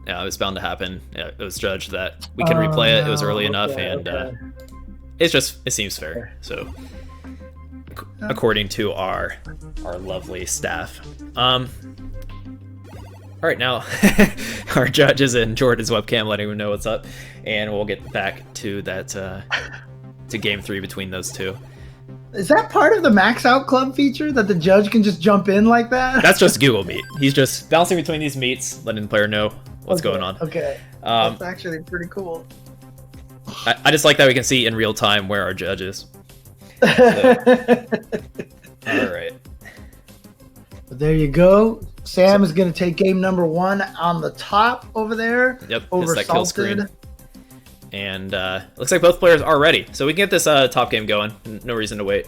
It was bound to happen. It was judged that we can replay it. It was early enough, and it seems fair. So, according to our lovely staff. All right, now our judge is in Jordan's webcam, letting him know what's up, and we'll get back to that. To game 3 between those two. Is that part of the Max Out Club feature that the judge can just jump in like that? That's just Google Meet. He's just bouncing between these meets, letting the player know what's going on. Okay. That's actually pretty cool. I just like that we can see in real time where our judge is. So, all right. But there you go. Sam is going to take game number 1 on the top over there. Yep. Over that kill screen. And looks like both players are ready, so we can get this top game going. No reason to wait.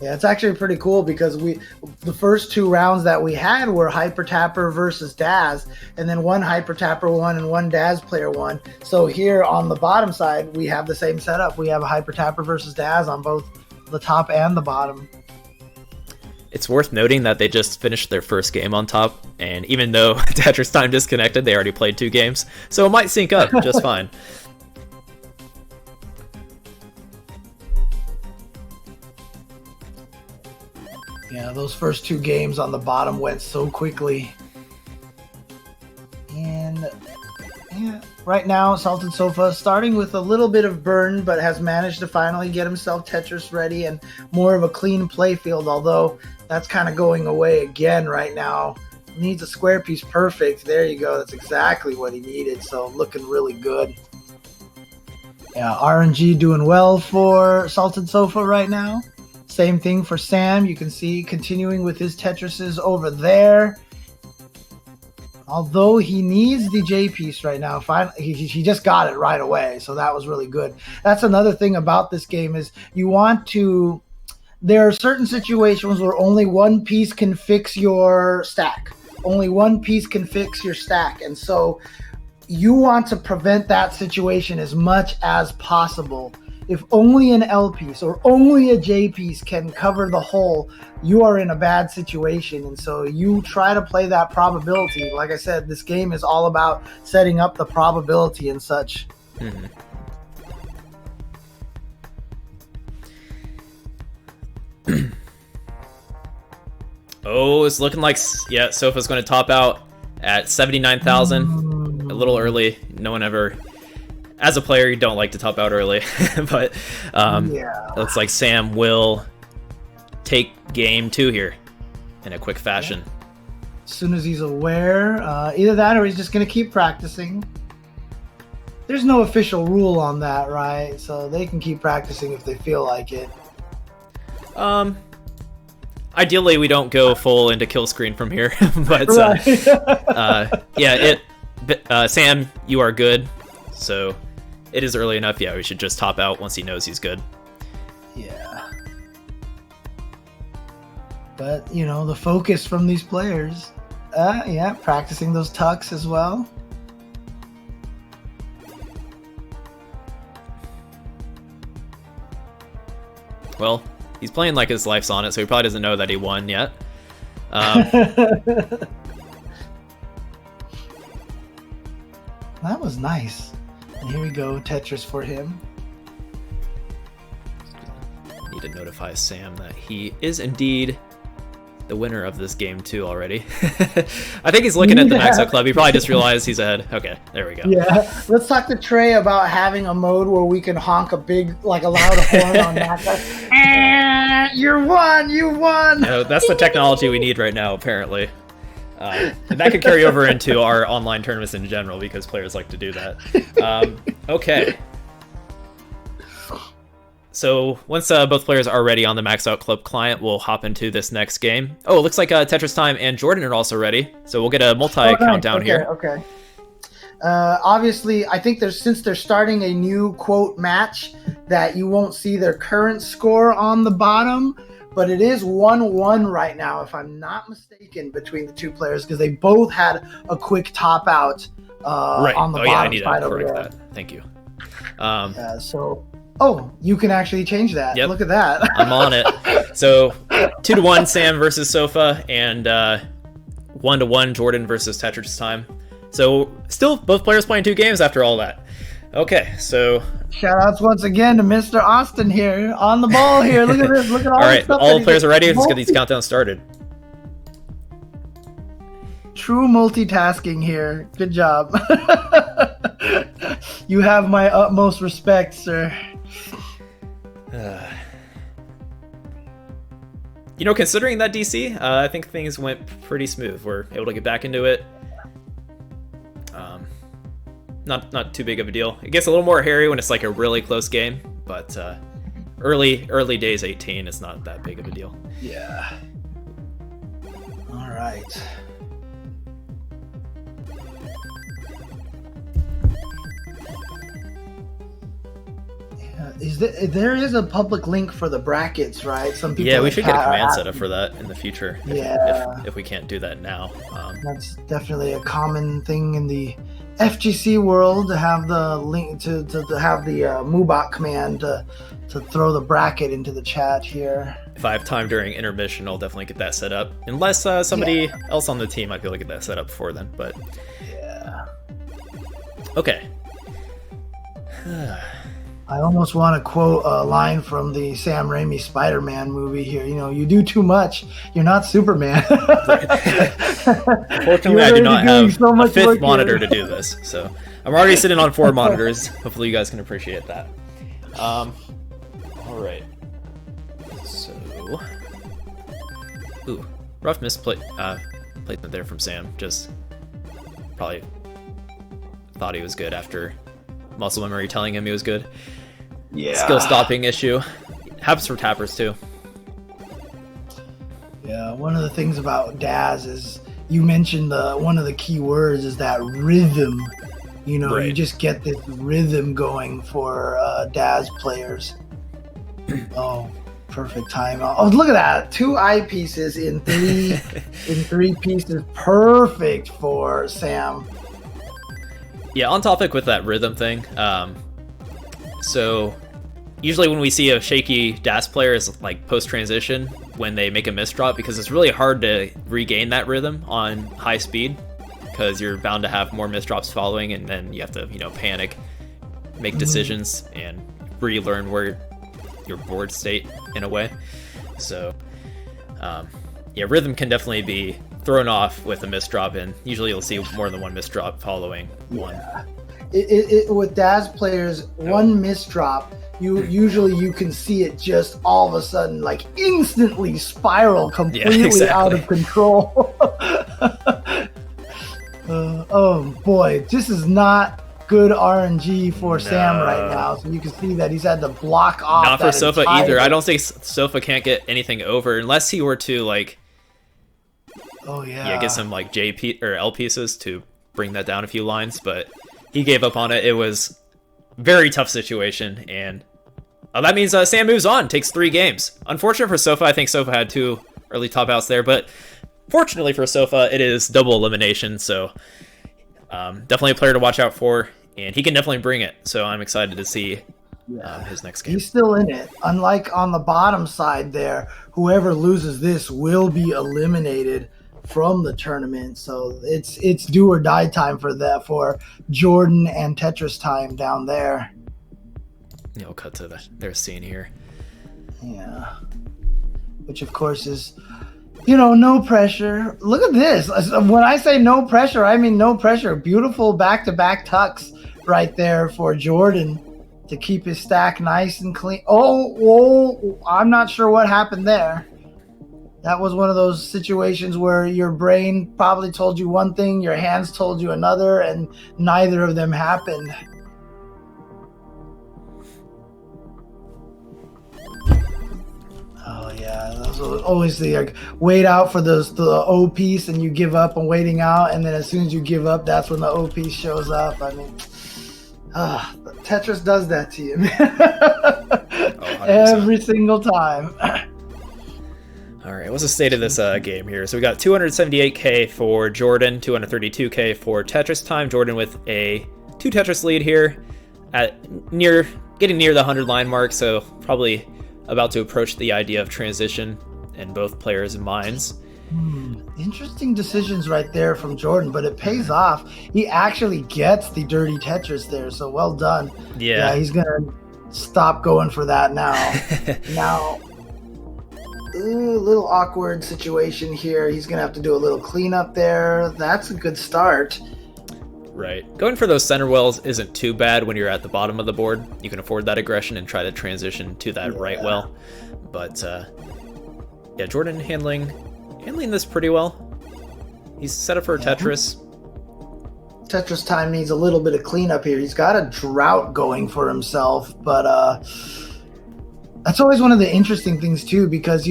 Yeah, it's actually pretty cool because the first 2 rounds that we had were Hyper Tapper versus Daz, and then one Hyper Tapper won and one Daz player won. So here on the bottom side, we have the same setup. We have a Hyper Tapper versus Daz on both the top and the bottom. It's worth noting that they just finished their first game on top, and even though Tetris Time disconnected, they already played 2 games, so it might sync up just fine. Yeah, those first 2 games on the bottom went so quickly. And yeah, right now, Salted Sofa starting with a little bit of burn, but has managed to finally get himself Tetris ready and more of a clean play field, although that's kind of going away again right now. Needs a square piece perfect. There you go. That's exactly what he needed. So looking really good. Yeah, RNG doing well for Salted Sofa right now. Same thing for Sam. You can see continuing with his Tetrises over there. Although he needs the J piece right now. Finally, he just got it right away. So that was really good. That's another thing about this game is you want to... There are certain situations where only one piece can fix your stack. Only one piece can fix your stack. And so you want to prevent that situation as much as possible. If only an L piece or only a J piece can cover the hole, you are in a bad situation. And so you try to play that probability. Like I said, this game is all about setting up the probability and such. Mm-hmm. Oh, it's looking like, yeah, Sofa's going to top out at 79,000. A little early. No one ever, as a player, you don't like to top out early. But yeah. Looks like Sam will take game 2 here in a quick fashion. As soon as he's aware, either that or he's just going to keep practicing. There's no official rule on that, right? So they can keep practicing if they feel like it. Ideally, we don't go full into kill screen from here, but yeah, Sam, you are good, so it is early enough. Yeah, we should just top out once he knows he's good. Yeah, but you know the focus from these players, yeah, practicing those tucks as well. Well, he's playing like his life's on it, so he probably doesn't know that he won yet. That was nice. And here we go, Tetris for him. Need to notify Sam that he is indeed the winner of this game too already. I think he's looking at the Max Out Club. He probably just realized he's ahead. Okay, there we go. Yeah, let's talk to Trey about having a mode where we can honk a big, like a loud horn on Max Out. You won! You won! No, that's the technology we need right now, apparently. And that could carry over into our online tournaments in general because players like to do that. Okay. So once both players are ready on the Max Out Club client, we'll hop into this next game. Oh, it looks like Tetris Time and Jordan are also ready. So we'll get a multi-countdown here. Okay. Obviously, I think since they're starting a new quote match, that you won't see their current score on the bottom, but it is 1-1 right now, if I'm not mistaken, between the 2 players because they both had a quick top out on the bottom side over there. That. Thank you. Oh, you can actually change that. Yep. Look at that. I'm on it. So 2-1 Sam versus Sofa, and 1-1 Jordan versus Tetris Time. So still both players playing 2 games after all that. Okay, so shout outs once again to Mr. Austin here on the ball here. Look at this. Look at all right, stuff. All the players are ready. Let's get these countdowns started. True multitasking here. Good job. You have my utmost respect, sir. You know, considering that DC, I think things went pretty smooth. We're able to get back into it. Not too big of a deal. It gets a little more hairy when it's like a really close game, but early days 18 is not that big of a deal. Yeah. All right. There is a public link for the brackets, right? Some people. Yeah, we should get a command setup for that in the future. Yeah. If we can't do that now. That's definitely a common thing in the FGC world, to have the link to have the Mubot command to throw the bracket into the chat here. If I have time during intermission, I'll definitely get that set up. Unless somebody else on the team might be able to get that set up before then. But yeah. Okay. I almost want to quote a line from the Sam Raimi Spider-Man movie here. You know, you do too much, you're not Superman. Unfortunately, I do not have a fifth monitor to do this, so I'm already sitting on 4 monitors. Hopefully, you guys can appreciate that. All right. So, rough placement there from Sam. Just probably thought he was good after muscle memory telling him he was good. Yeah. Skill stopping issue. Happens for tappers too. Yeah, one of the things about Daz is you mentioned one of the key words is that rhythm. You know, right. You just get this rhythm going for Daz players. Oh, perfect time. Oh, look at that. 2 eyepieces in 3 pieces. Perfect for Sam. Yeah, on topic with that rhythm thing. So usually when we see a shaky DAS player is like post-transition when they make a misdrop, because it's really hard to regain that rhythm on high speed because you're bound to have more misdrops following, and then you have to, panic, make decisions, and relearn where your board state in a way. So rhythm can definitely be thrown off with a misdrop, and usually you'll see more than one misdrop following one. With Daz players, one misdrop, you can see it just all of a sudden, like instantly spiral completely out of control. Oh boy, this is not good RNG for Sam right now. So you can see that he's had to block off. Not for Sofa either. I don't think Sofa can't get anything over unless he were to get some JP or L pieces to bring that down a few lines, but he gave up on it. It was a very tough situation, and that means Sam moves on, takes 3 games. Unfortunate for Sofa. I think Sofa had 2 early top outs there, but fortunately for Sofa, it is double elimination, so definitely a player to watch out for, and he can definitely bring it, so I'm excited to see his next game. He's still in it. Unlike on the bottom side there, whoever loses this will be eliminated from the tournament, so it's do or die time for Jordan and Tetris time down there. We'll cut to their scene here. Yeah, which of course is, no pressure. Look at this. When I say no pressure, I mean no pressure. Beautiful back-to-back tucks right there for Jordan to keep his stack nice and clean. Oh, I'm not sure what happened there. That was one of those situations where your brain probably told you one thing, your hands told you another, and neither of them happened. Oh yeah, that was always the wait out for the O piece, and you give up on waiting out, and then as soon as you give up, that's when the O piece shows up. I mean, Tetris does that to you, man. Every single time. All right, what's the state of this game here? So we got 278k for Jordan, 232k for Tetris time. Jordan with a 2 Tetris lead here, getting near the 100 line mark. So probably about to approach the idea of transition in both players' minds. Interesting decisions right there from Jordan, but it pays off. He actually gets the dirty Tetris there, so well done. Yeah, he's gonna stop going for that now. Now. Little awkward situation here. He's gonna have to do a little cleanup there. That's a good start. Right. Going for those center wells isn't too bad when you're at the bottom of the board. You can afford that aggression and try to transition to that right well. But Yeah, Jordan handling this pretty well. He's set up for Tetris. Tetris Time needs a little bit of cleanup here. He's got a drought going for himself, but that's always one of the interesting things too, because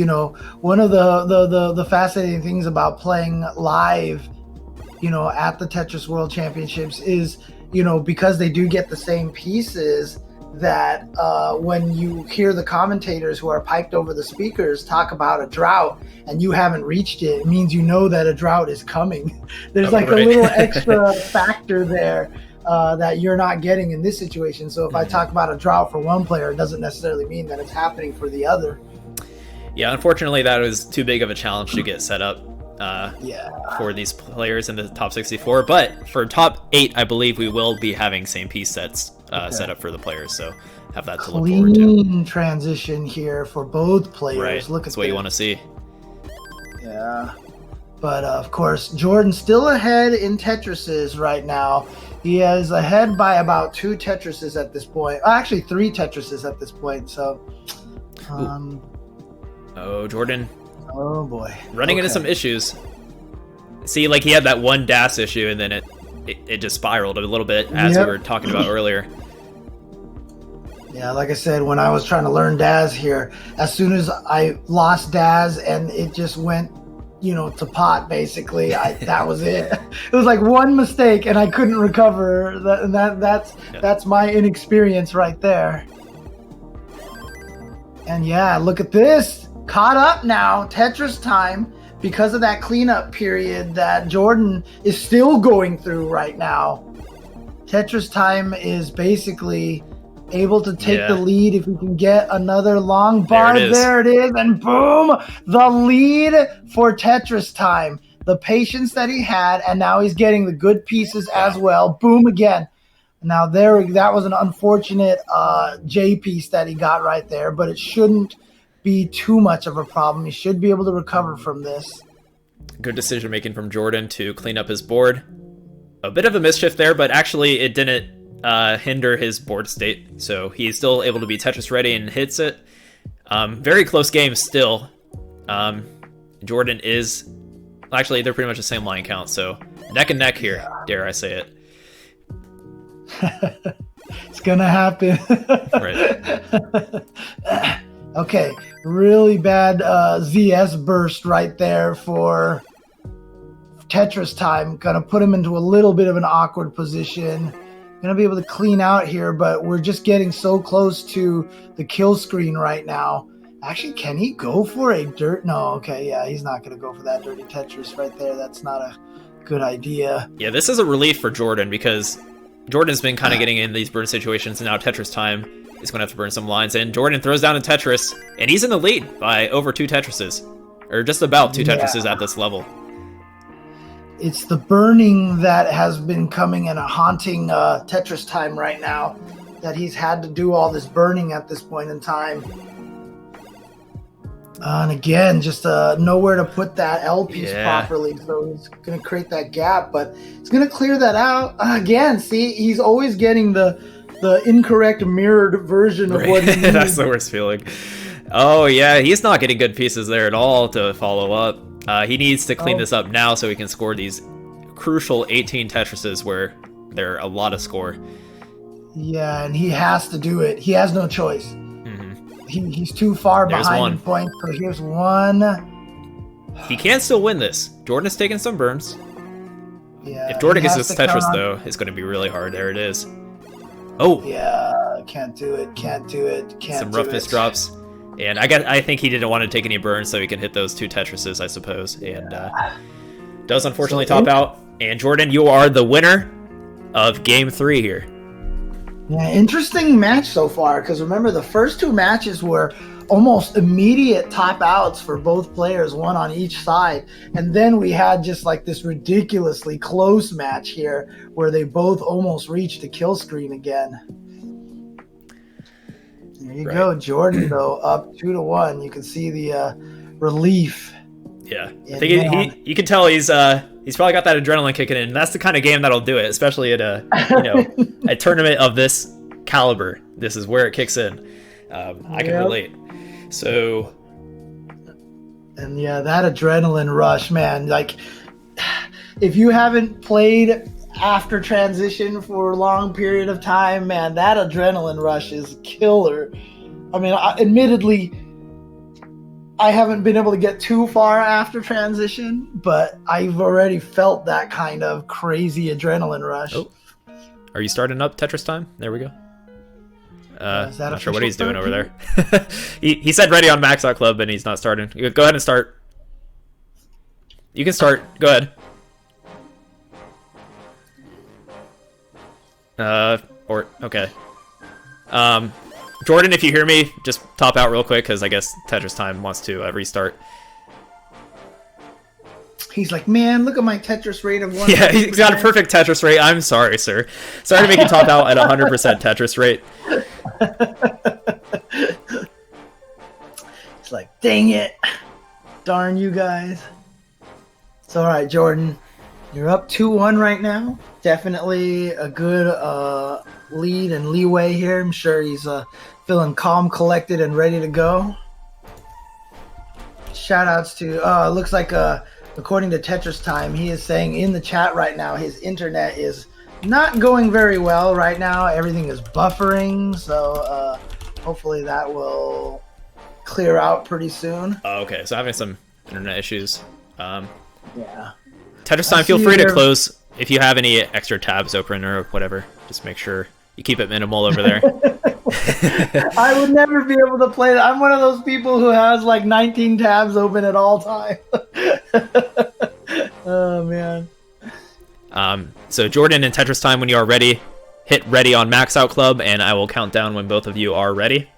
one of the fascinating things about playing live, at the Tetris World Championships is, because they do get the same pieces, that when you hear the commentators who are piped over the speakers talk about a drought and you haven't reached it, it means that a drought is coming. There's a little extra factor there that you're not getting in this situation. So if I talk about a drought for one player, it doesn't necessarily mean that it's happening for the other. Yeah, unfortunately, that was too big of a challenge to get set up for these players in the top 64. But for top 8, I believe we will be having same piece sets set up for the players. So have that to look forward to. Clean transition here for both players. Right. Look at That's what you want to see. Yeah. But of course, Jordan's still ahead in Tetrises right now. He is ahead by about 2 Tetrises at this point. Actually, 3 Tetrises at this point. So, oh, Jordan. Oh boy. Running into some issues. See, he had that one dash issue, and then it just spiraled a little bit, as we were talking about earlier. Yeah, like I said, when I was trying to learn Daz here, as soon as I lost Daz and it just went, to pot, basically, that was it. It was like one mistake and I couldn't recover. That's my inexperience right there. And yeah, look at this. Caught up now, Tetris Time, because of that cleanup period that Jordan is still going through right now. Tetris Time is basically able to take the lead if we can get another long bar. There it is, and boom, the lead for Tetris Time. The patience that he had, and now he's getting the good pieces as well. Boom again. Now that was an unfortunate J piece that he got right there, but it shouldn't be too much of a problem. He should be able to recover from this. Good decision making from Jordan to clean up his board. A bit of a mischief there, but actually it didn't hinder his board state, so he's still able to be Tetris ready and hits it. Very close game still. Jordan is actually, they're pretty much the same line count, so neck and neck here, dare I say it. It's gonna happen. Right. Okay, really bad ZS burst right there for Tetris Time. Gonna put him into a little bit of an awkward position. Gonna be able to clean out here, but we're just getting so close to the kill screen right now. Actually, can he go for a dirt? No, okay, yeah, he's not gonna go for that dirty Tetris right there. That's not a good idea. Yeah, this is a relief for Jordan, because Jordan's been kind of getting in these burn situations, and now Tetris Time is going to have to burn some lines in. Jordan throws down a Tetris, and he's in the lead by over 2 Tetrises, or just about 2 Tetrises at this level. It's the burning that has been coming and haunting Tetris Time right now, that he's had to do all this burning at this point in time. And again, just nowhere to put that L piece properly, so he's going to create that gap, but he's going to clear that out. Again, see, he's always getting the incorrect mirrored version of what he needs. That's the worst feeling. Oh, yeah, he's not getting good pieces there at all to follow up. He needs to clean this up now so he can score these crucial 18 Tetrises where they're a lot of score. Yeah, and he has to do it. He has no choice. He's too far behind in points, so here's one. He can still win this. Jordan has taken some burns. Yeah. If Jordan gets this Tetris, though, it's going to be really hard. There it is. Oh! Yeah, can't do it. Some rough fist drops. And I think he didn't want to take any burns so he could hit those 2 Tetrises, I suppose. And does unfortunately top out. And Jordan, you are the winner of Game 3 here. Yeah, interesting match so far, because remember, the first 2 matches were almost immediate top outs for both players, one on each side. And then we had just like this ridiculously close match here where they both almost reached the kill screen again. There you go, Jordan, though, up 2-1. You can see the relief. Yeah, I think you can tell he's probably got that adrenaline kicking in. That's the kind of game that'll do it, especially at a tournament of this caliber. This is where it kicks in. I can relate. So And yeah, that adrenaline rush, man. Like, if you haven't played after transition for a long period of time, man, that adrenaline rush is killer. I mean, admittedly, I haven't been able to get too far after transition, but I've already felt that kind of crazy adrenaline rush. Oh. Are you starting up Tetris time? There we go. Not sure what he's doing over there. he said ready on Max Out Club, and he's not starting. Go ahead and start. You can start. Go ahead. Okay. Jordan, if you hear me, just top out real quick, because I guess Tetris time wants to restart. He's like, man, look at my Tetris rate of 100%. Yeah, he's got a perfect Tetris rate. I'm sorry, sir. Sorry to make you top out at 100% Tetris rate. It's like, dang it. Darn you guys. It's all right, Jordan. You're up 2-1 right now. Definitely a good lead and leeway here. I'm sure he's feeling calm, collected, and ready to go. Shout-outs to, looks like, according to Tetris Time, he is saying in the chat right now his internet is not going very well right now. Everything is buffering, so hopefully that will clear out pretty soon. Oh, okay, so having some internet issues. Yeah. Tetris Time, feel free to close if you have any extra tabs open or whatever. Just make sure you keep it minimal over there. I would never be able to play that. I'm one of those people who has like 19 tabs open at all times. Oh, man. So Jordan and Tetris Time, when you are ready, hit ready on Max Out Club, and I will count down when both of you are ready.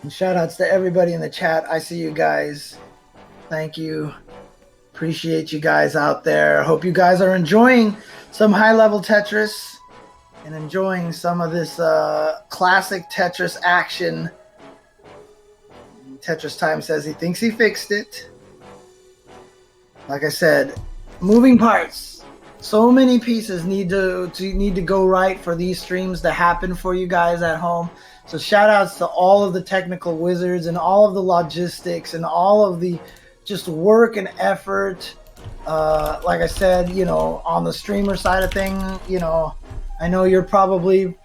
And shout outs to everybody in the chat. I see you guys. Thank you. Appreciate you guys out there. Hope you guys are enjoying some high-level Tetris and enjoying some of this classic Tetris action. Tetris Time says he thinks he fixed it. Like I said, moving parts. So many pieces need to go right for these streams to happen for you guys at home. So shout outs to all of the technical wizards and all of the logistics and all of the just work and effort. Like I said, you know, on the streamer side of thing, you know, I know you're probably,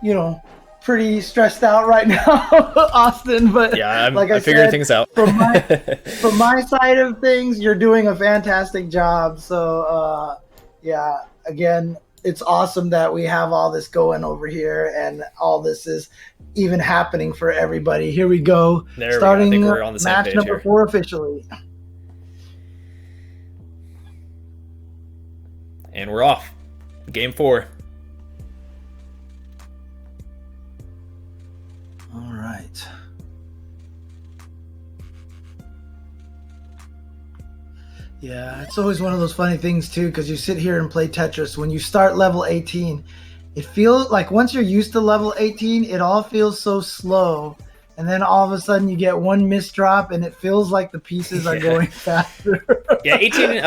you know, pretty stressed out right now, Austin, but yeah, like I'm figuring things out. from my side of things, you're doing a fantastic job. So yeah, again, it's awesome that we have all this going over here and all this is even happening for everybody. Here we go. Starting I think we're on the same match page number here. 4 officially. And we're off. Game 4. All right. Yeah, it's always one of those funny things too, because you sit here and play Tetris. When you start level 18, it feels like once you're used to level 18, it all feels so slow. And then all of a sudden you get one misdrop and it feels like the pieces are going faster. Yeah, 18,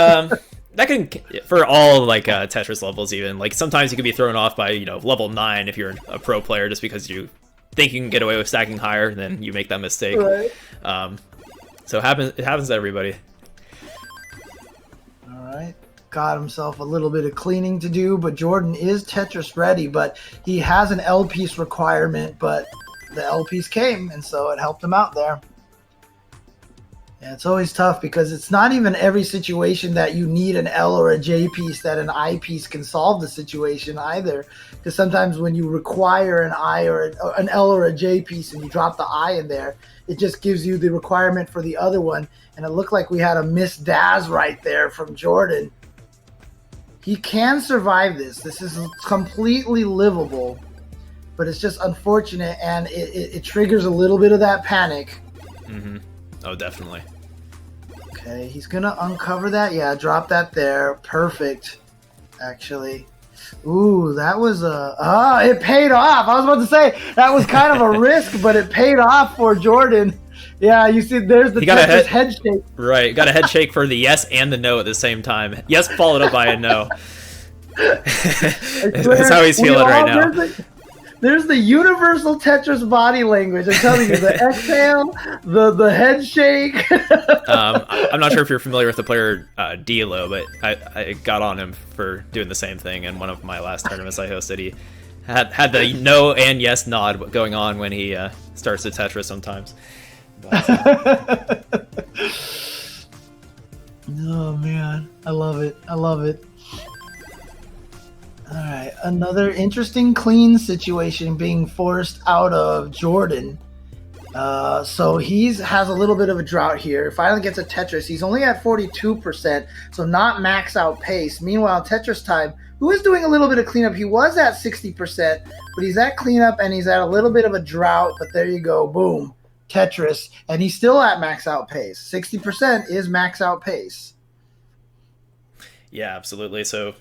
that can, for all like Tetris levels even, like sometimes you can be thrown off by, you know, level 9 if you're a pro player just because you think you can get away with stacking higher, then you make that mistake. Right. So it happens to everybody. All right. Got himself a little bit of cleaning to do, but Jordan is Tetris ready, but he has an L piece requirement, but the L piece came, and so it helped him out there. Yeah, it's always tough because it's not even every situation that you need an L or a J piece that an I piece can solve the situation either. Because sometimes when you require an I or an L or a J piece and you drop the I in there, it just gives you the requirement for the other one. And it looked like we had a missed Daz right there from Jordan. He can survive this. This is completely livable, but it's just unfortunate, and it triggers a little bit of that panic. Mm-hmm. Oh, definitely. Okay, he's gonna uncover that. Yeah, drop that there. Perfect, actually. Ooh, that was it paid off. I was about to say that was kind of a risk, but it paid off for Jordan. Yeah, you see, there's the Tetris head shake. Right, got a head shake for the yes and the no at the same time. Yes followed up by a no. That's how he's feeling right now. There's the universal Tetris body language. I'm telling you, the exhale, the head shake. I'm not sure if you're familiar with the player Diallo, but I got on him for doing the same thing in one of my last tournaments I hosted. He had the no and yes nod going on when he starts to Tetris sometimes. But, oh man, I love it. I love it. All right, another interesting clean situation being forced out of Jordan. So has a little bit of a drought here. Finally gets a Tetris. He's only at 42%, so not max out pace. Meanwhile, Tetris Time, who is doing a little bit of cleanup, he was at 60%, but he's at cleanup and he's at a little bit of a drought. But there you go, boom, Tetris, and he's still at max out pace. 60% is max out pace. Yeah, absolutely. So,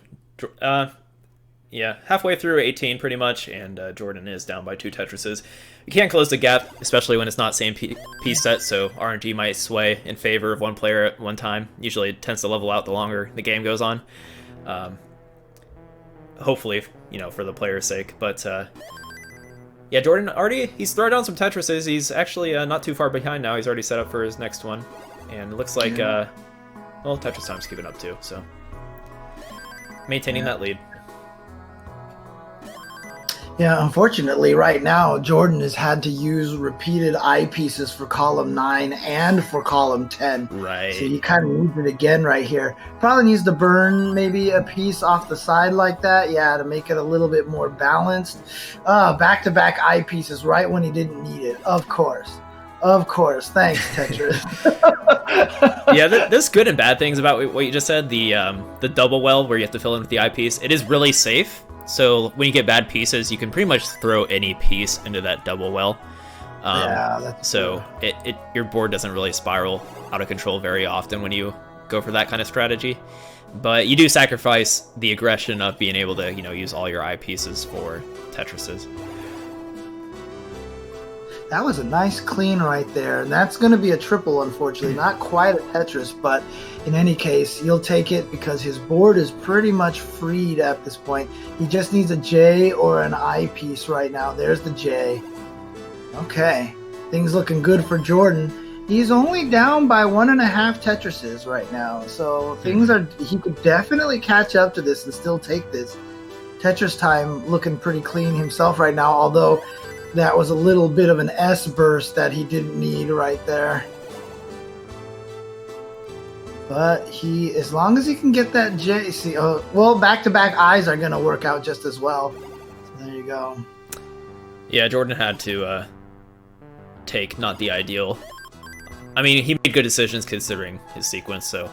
yeah, halfway through 18 pretty much, and Jordan is down by 2 Tetrises. You can't close the gap, especially when it's not same piece set, so RNG might sway in favor of one player at one time. Usually it tends to level out the longer the game goes on. Hopefully, for the player's sake. But, yeah, Jordan he's thrown down some Tetrises. He's actually not too far behind now. He's already set up for his next one. And it looks like, well, Tetris Time's keeping up too, so maintaining that lead. Yeah, unfortunately, right now, Jordan has had to use repeated eyepieces for column 9 and for column 10. Right. So he kind of needs it again right here. Probably needs to burn maybe a piece off the side like that, yeah, to make it a little bit more balanced. Back-to-back eyepieces right when he didn't need it, of course. Of course. Thanks, Tetris. Yeah, there's good and bad things about what you just said. The double well where you have to fill in with the eyepiece, it is really safe. So when you get bad pieces, you can pretty much throw any piece into that double well. Yeah, that's so your board doesn't really spiral out of control very often when you go for that kind of strategy. But you do sacrifice the aggression of being able to, use all your eyepieces for Tetrises. That was a nice clean right there, and that's going to be a triple, unfortunately. Not quite a Tetris, but in any case, you'll take it because his board is pretty much freed at this point. He just needs a J or an I piece right now. There's the J. Okay, things looking good for Jordan. He's only down by 1.5 Tetrises right now, so he could definitely catch up to this and still take this. Tetris Time looking pretty clean himself right now, although that was a little bit of an S burst that he didn't need right there. But as long as he can get that J, back-to-back eyes are going to work out just as well. So there you go. Yeah, Jordan had to take not the ideal. I mean, he made good decisions considering his sequence, so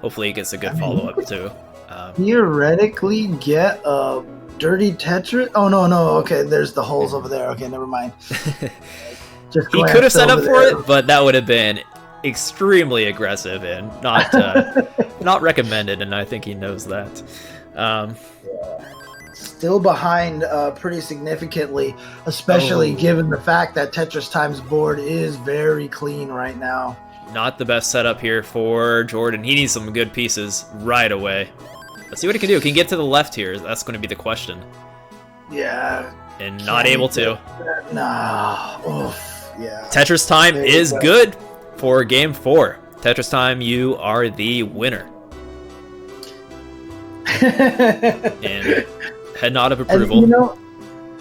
hopefully he gets a good follow-up too. Theoretically get a dirty Tetris? Oh, no. Okay, there's the holes over there. Okay, never mind. He could have set up for it, but that would have been extremely aggressive and not recommended, and I think he knows that. Still behind pretty significantly, especially given the fact that Tetris Time's board is very clean right now. Not the best setup here for Jordan. He needs some good pieces right away. Let's see what he can do. Can he get to the left here? That's going to be the question. Yeah. And not able to. Nah. Oof. Yeah. Tetris Time is good for Game 4. Tetris Time, you are the winner. And head nod of approval. And,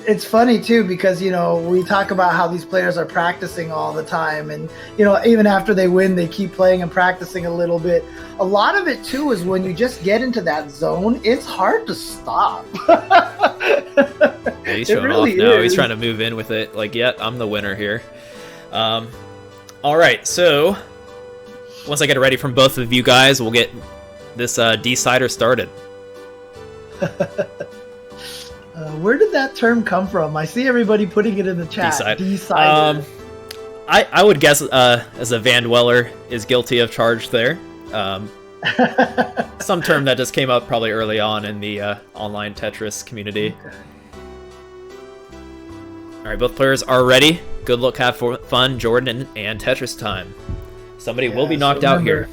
it's funny too because we talk about how these players are practicing all the time, and even after they win they keep playing and practicing a little bit. A lot of it too is when you just get into that zone, it's hard to stop. Yeah, he's showing really off now. is. He's trying to move in with it like, yeah, I'm the winner here. All right, so once I get it ready from both of you guys, we'll get this decider started. Where did that term come from? I see everybody putting it in the chat. Decider. I would guess as a Van Dweller is guilty of charge there. Some term that just came up probably early on in the online Tetris community. Okay. All right, both players are ready. Good luck, have fun, Jordan and Tetris Time. Somebody will be knocked out here.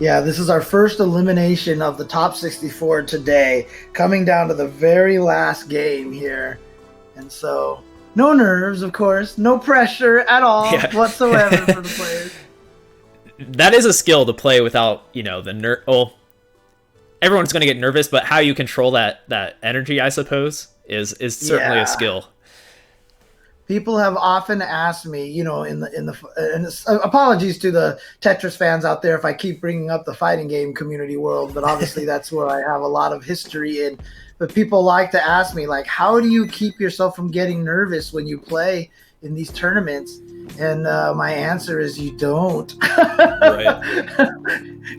Yeah, this is our first elimination of the top 64 today, coming down to the very last game here. And so, no nerves, of course, no pressure at all whatsoever for the players. That is a skill to play without, the everyone's going to get nervous, but how you control that energy, I suppose, is certainly a skill. People have often asked me, apologies to the Tetris fans out there if I keep bringing up the fighting game community world, but obviously that's where I have a lot of history in. But people like to ask me, like, how do you keep yourself from getting nervous when you play in these tournaments? And my answer is you don't. Right.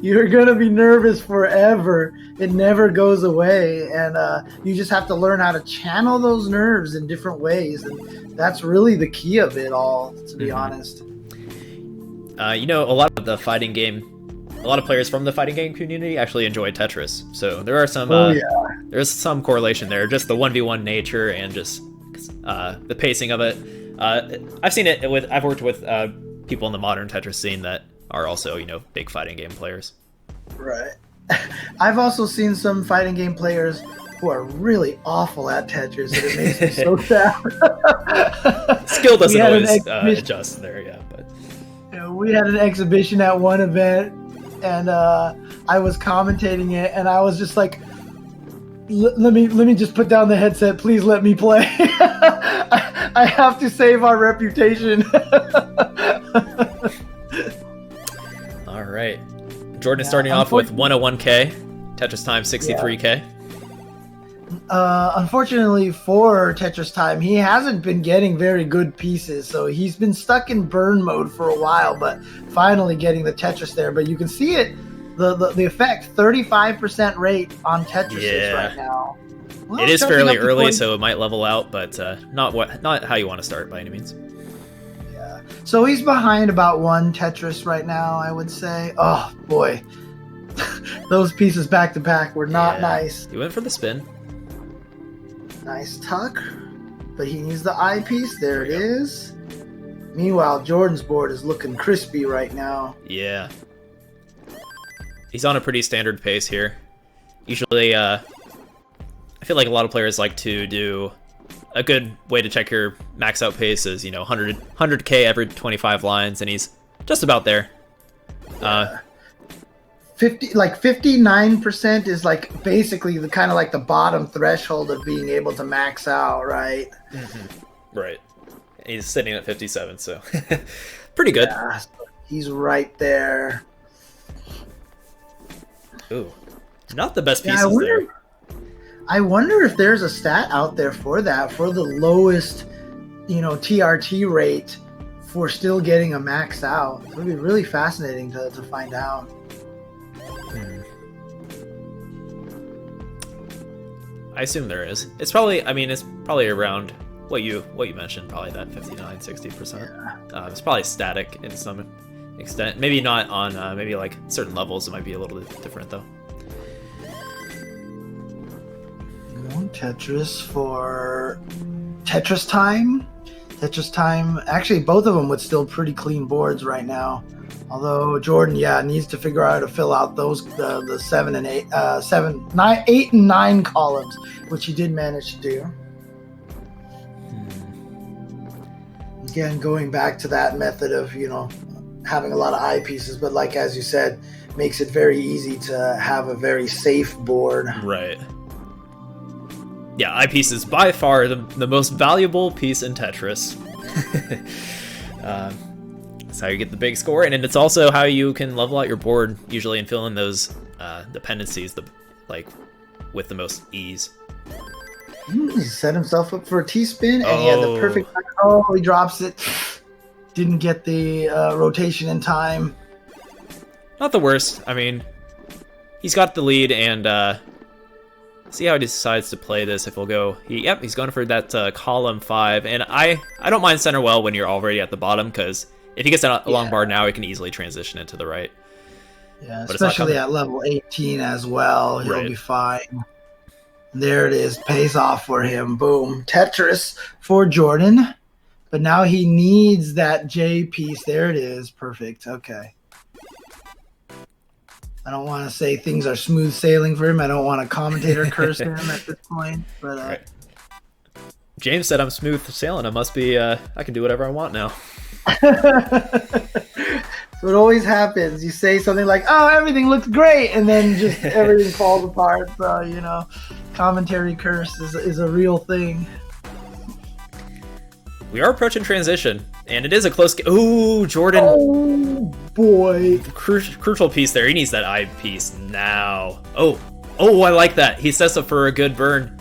You're going to be nervous forever. It never goes away. And you just have to learn how to channel those nerves in different ways. And that's really the key of it all, to be honest. A lot of the fighting game, a lot of players from the fighting game community actually enjoy Tetris. So there are some, there's some correlation there. Just the 1v1 nature and just the pacing of it. I've seen it I've worked with people in the modern Tetris scene that are also, big fighting game players. Right. I've also seen some fighting game players who are really awful at Tetris, and it makes me so sad. Skill doesn't always adjust there, but we had an exhibition at one event, and I was commentating it, and I was just like, let me just put down the headset. Please let me play. I have to save our reputation. All right. Jordan is starting off with 101K. Tetris Time 63K. Unfortunately for Tetris Time, he hasn't been getting very good pieces. So he's been stuck in burn mode for a while, but finally getting the Tetris there. But you can see it. The effect, 35% rate on Tetris right now. Well, it is fairly early, so it might level out, but not how you want to start by any means. Yeah. So he's behind about one Tetris right now, I would say. Oh boy, those pieces back to back were not nice. He went for the spin. Nice tuck, but he needs the eye piece. There it is. Meanwhile, Jordan's board is looking crispy right now. Yeah. He's on a pretty standard pace here. Usually, I feel like a lot of players like to do a good way to check your max out pace is, 100K every 25 lines, and he's just about there. 59% is like basically the kind of like the bottom threshold of being able to max out, right? Mm-hmm. Right. He's sitting at 57, so pretty good. Yeah, he's right there. Ooh, not the best pieces there. I wonder if there's a stat out there for that, for the lowest, TRT rate for still getting a max out. It would be really fascinating to find out. I assume there is. It's probably around what you mentioned, probably that 59, 60%. Yeah. It's probably static in some extent. Maybe not on maybe like certain levels. It might be a little bit different though. Tetris for Tetris Time. Tetris Time. Actually, both of them with still pretty clean boards right now. Although Jordan, needs to figure out how to fill out those the 7 and 8, 8 and 9 columns, which he did manage to do. Again, going back to that method of having a lot of eyepieces, but like as you said, makes it very easy to have a very safe board. Right. Yeah, eyepiece is by far the most valuable piece in Tetris. That's how you get the big score, and it's also how you can level out your board usually and fill in those dependencies with the most ease. He set himself up for a T-spin, and he had the perfect... Oh, he drops it. Didn't get the rotation in time. Not the worst. I mean, he's got the lead, and see how he decides to play this. If he'll go... he's going for that column 5, and I don't mind center well when you're already at the bottom, because if he gets a long bar now, he can easily transition it to the right. Yeah, but especially at level 18 as well. He'll be fine. There it is. Pays off for him. Boom. Tetris for Jordan. But now he needs that J piece. There it is. Perfect. Okay. I don't want to say things are smooth sailing for him. I don't want a commentator curse him at this point. But James said I'm smooth sailing. I must be. I can do whatever I want now. So it always happens. You say something like, "Oh, everything looks great," and then just everything falls apart. So commentary curse is a real thing. We are approaching transition, and it is a close game. Ooh, Jordan. Oh boy! Crucial piece there. He needs that eye piece now. Oh, I like that. He sets up for a good burn.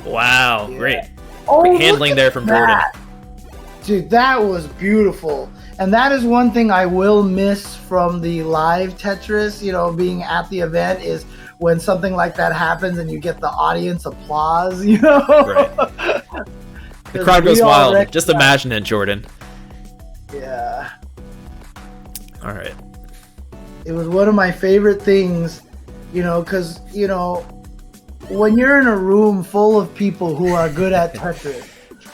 Wow, yeah. Great. Great handling there from Jordan. Dude, that was beautiful. And that is one thing I will miss from the live Tetris, being at the event, is when something like that happens and you get the audience applause, Right. The crowd goes wild. Just imagine it, Jordan. Yeah. All right. It was one of my favorite things, because, when you're in a room full of people who are good at Tetris,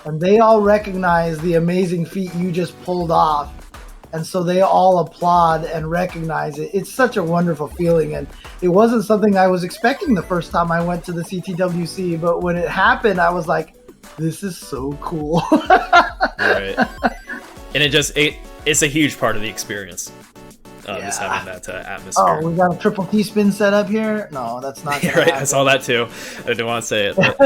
and they all recognize the amazing feat you just pulled off, and so they all applaud and recognize it. It's such a wonderful feeling, and it wasn't something I was expecting the first time I went to the CTWC, but when it happened, I was like, this is so cool. Right. And it's a huge part of the experience. Just having that atmosphere. Oh, we got a triple T-spin set up here? No, that's not gonna right, happen. I saw that too. I didn't want to say it. But,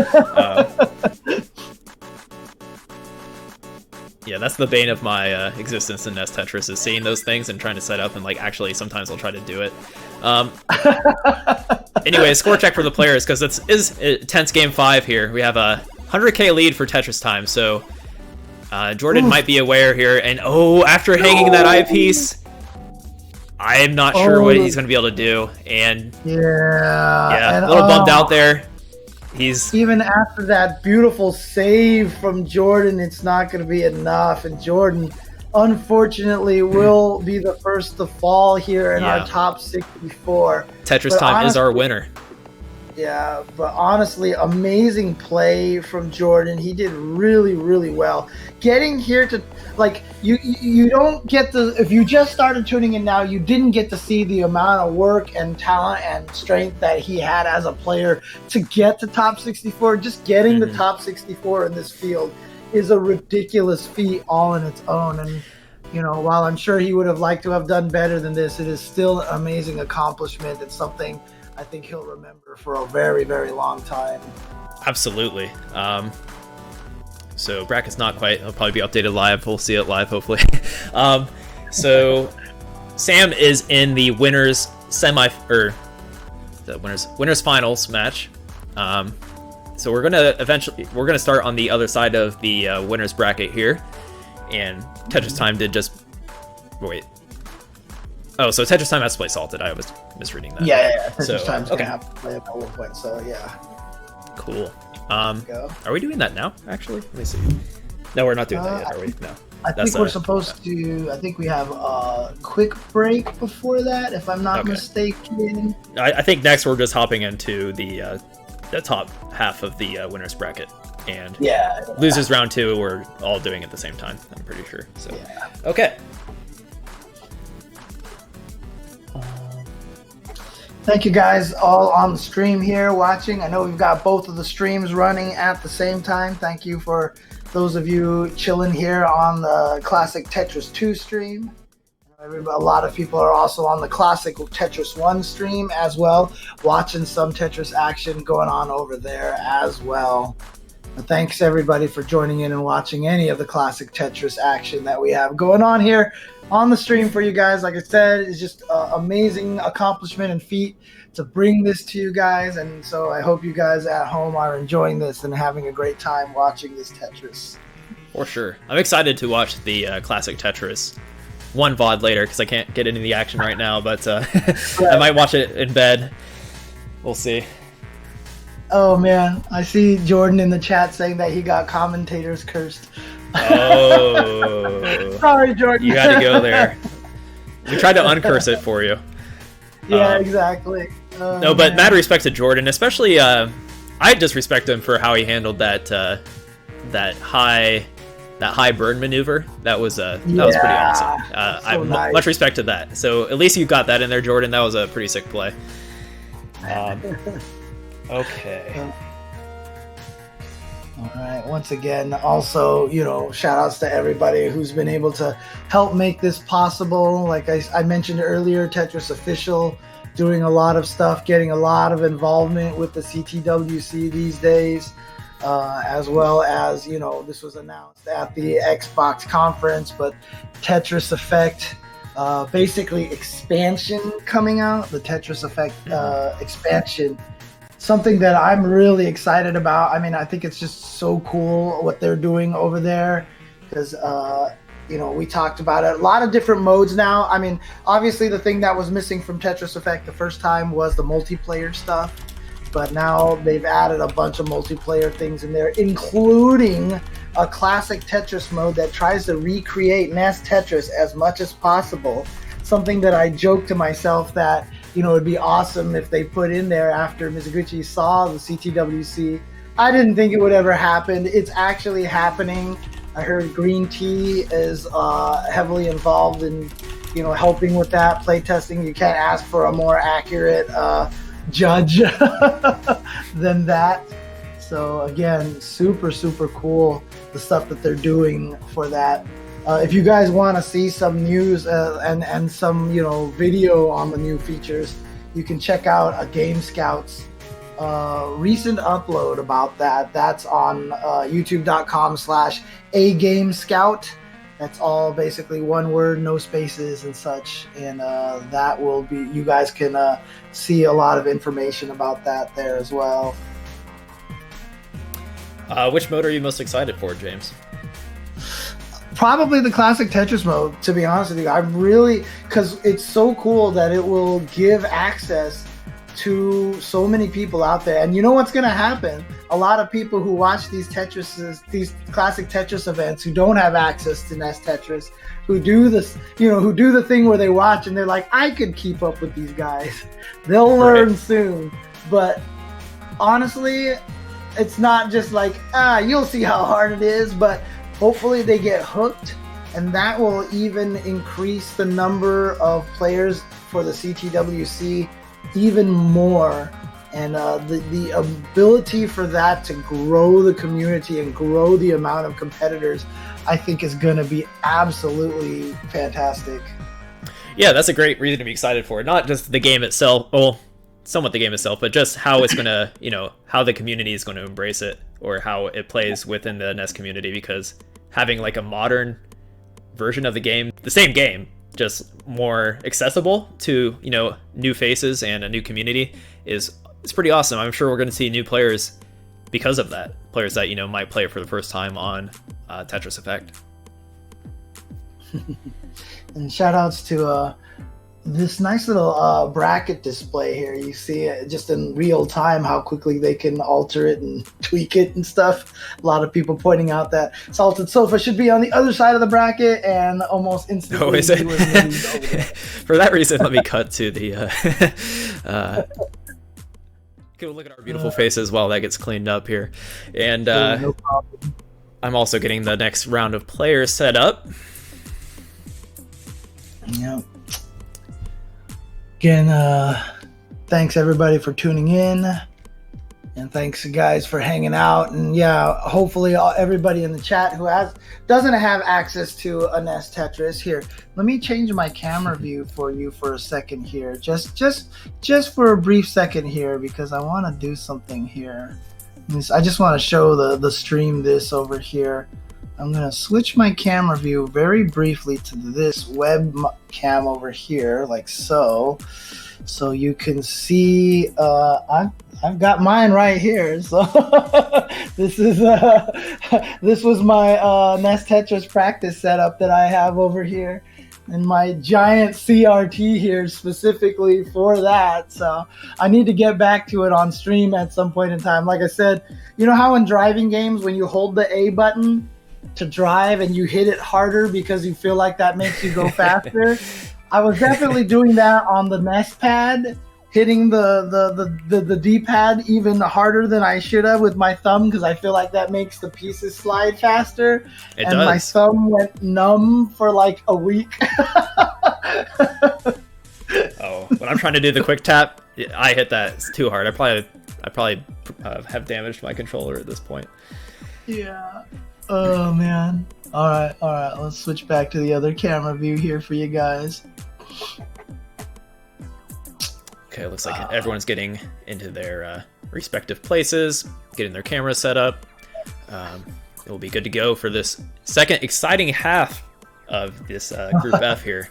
yeah, that's the bane of my existence in NES Tetris, is seeing those things and trying to set up, and actually sometimes I'll try to do it. Anyway, score check for the players, because it is a tense game 5 here. We have a 100k lead for Tetris time, so Jordan might be aware here. And after hanging that eyepiece, I'm not sure what he's going to be able to do. And yeah, a little bummed out there. He's even after that beautiful save from Jordan, it's not going to be enough. And Jordan, unfortunately, will be the first to fall here in our top 64. Tetris time is our winner. Yeah, but honestly, amazing play from Jordan. He did really, really well. Getting here to, you don't get to, if you just started tuning in now, you didn't get to see the amount of work and talent and strength that he had as a player to get to top 64. Just getting the top 64 in this field is a ridiculous feat all in its own. And, while I'm sure he would have liked to have done better than this, it is still an amazing accomplishment. It's something I think he'll remember for a very, very long time. Absolutely. So bracket's not quite. It'll probably be updated live. We'll see it live, hopefully. So Sam is in the winners winners finals match. So we're gonna start on the other side of the winners bracket here, and Tetris Time did just wait. Oh, so Tetris Time has to play Salted. I was misreading that. Yeah. Tetris Time's gonna have to play at one point. So yeah. Cool. Are we doing that now? Actually, let me see. No, we're not doing that yet, are we? No. I think we're supposed to. I think we have a quick break before that, if I'm not mistaken. I think next we're just hopping into the top half of the winners bracket, and losers round 2 we're all doing at the same time. I'm pretty sure. So okay. Thank you guys all on the stream here watching. I know we've got both of the streams running at the same time. Thank you for those of you chilling here on the Classic Tetris 2 stream. A lot of people are also on the Classic Tetris 1 stream as well, watching some Tetris action going on over there as well. But thanks everybody for joining in and watching any of the Classic Tetris action that we have going on here on the stream for you guys. Like I said, it's just an amazing accomplishment and feat to bring this to you guys. And so I hope you guys at home are enjoying this and having a great time watching this Tetris. For sure. I'm excited to watch the Classic Tetris 1 VOD later, because I can't get into the action right now, but I might watch it in bed. We'll see. Oh man, I see Jordan in the chat saying that he got commentators cursed. Oh. Sorry, Jordan. You had to go there. We tried to uncurse it for you. Yeah, exactly. No, but mad respect to Jordan, especially I just respect him for how he handled that high burn maneuver. That was pretty awesome. So nice. Much respect to that. So at least you got that in there, Jordan. That was a pretty sick play. Okay. All right. Once again, also, shout outs to everybody who's been able to help make this possible. Like I mentioned earlier, Tetris Official doing a lot of stuff, getting a lot of involvement with the CTWC these days, as well as, this was announced at the Xbox conference, but Tetris Effect, basically expansion coming out, the Tetris Effect expansion. Something that I'm really excited about. I mean, I think it's just so cool what they're doing over there because, we talked about it. A lot of different modes now. I mean, obviously the thing that was missing from Tetris Effect the first time was the multiplayer stuff, but now they've added a bunch of multiplayer things in there, including a classic Tetris mode that tries to recreate NES Tetris as much as possible. Something that I joked to myself that, it'd be awesome if they put in there after Mizuguchi saw the CTWC. I didn't think it would ever happen. It's actually happening. I heard Green Tea is heavily involved in, helping with that playtesting. You can't ask for a more accurate judge than that. So again, super, super cool, the stuff that they're doing for that. If you guys want to see some news and some video on the new features, you can check out a Game Scout's recent upload about that. That's on youtube.com/agamescout. That's all basically one word, no spaces and such. And that will be, you guys can see a lot of information about that there as well. Which mode are you most excited for, James? Probably the classic Tetris mode, to be honest with you. I'm really, because it's so cool that it will give access to so many people out there. And you know what's going to happen? A lot of people who watch these classic Tetris events, who don't have access to NES Tetris, who do this, who do the thing where they watch and they're like, I could keep up with these guys. They'll learn soon. But honestly, it's not just like, you'll see how hard it is, but hopefully they get hooked, and that will even increase the number of players for the CTWC even more. And the ability for that to grow the community and grow the amount of competitors, I think is going to be absolutely fantastic. Yeah, that's a great reason to be excited for it. Not just the game itself, well, somewhat the game itself, but just how it's going to, how the community is going to embrace it, or how it plays within the NES community, because having like a modern version of the game, the same game, just more accessible to, new faces and a new community it's pretty awesome. I'm sure we're going to see new players because of that. Players that, might play it for the first time on Tetris Effect. And shout outs to this nice little bracket display here. You see it just in real time how quickly they can alter it and tweak it and stuff. A lot of people pointing out that Salted Sofa should be on the other side of the bracket, and almost instantly. Oh, is it? For that reason, let me cut to the go look at our beautiful faces while that gets cleaned up here. And no problem. I'm also getting the next round of players set up. Yep. Again, thanks everybody for tuning in, and thanks guys for hanging out. And yeah, hopefully everybody in the chat who doesn't have access to a NES Tetris, here, let me change my camera view for you for a second here, just for a brief second here, because I want to do something here. I just want to show the stream this over here. I'm going to switch my camera view very briefly to this webcam over here, like so. So you can see, I've got mine right here. So this was my NES Tetris practice setup that I have over here. And my giant CRT here specifically for that. So I need to get back to it on stream at some point in time. Like I said, you know how in driving games, when you hold the A button to drive and you hit it harder because you feel like that makes you go faster? I was definitely doing that on the NES pad, hitting the D-pad even harder than I should have with my thumb, because I feel like that makes the pieces slide faster. It and does. My thumb went numb for like a week. Oh, when I'm trying to do the quick tap, I hit that too hard. I probably have damaged my controller at this point. Yeah. Oh man. All right. Let's switch back to the other camera view here for you guys. Okay, looks like everyone's getting into their respective places, getting their cameras set up. It will be good to go for this second exciting half of this Group F here.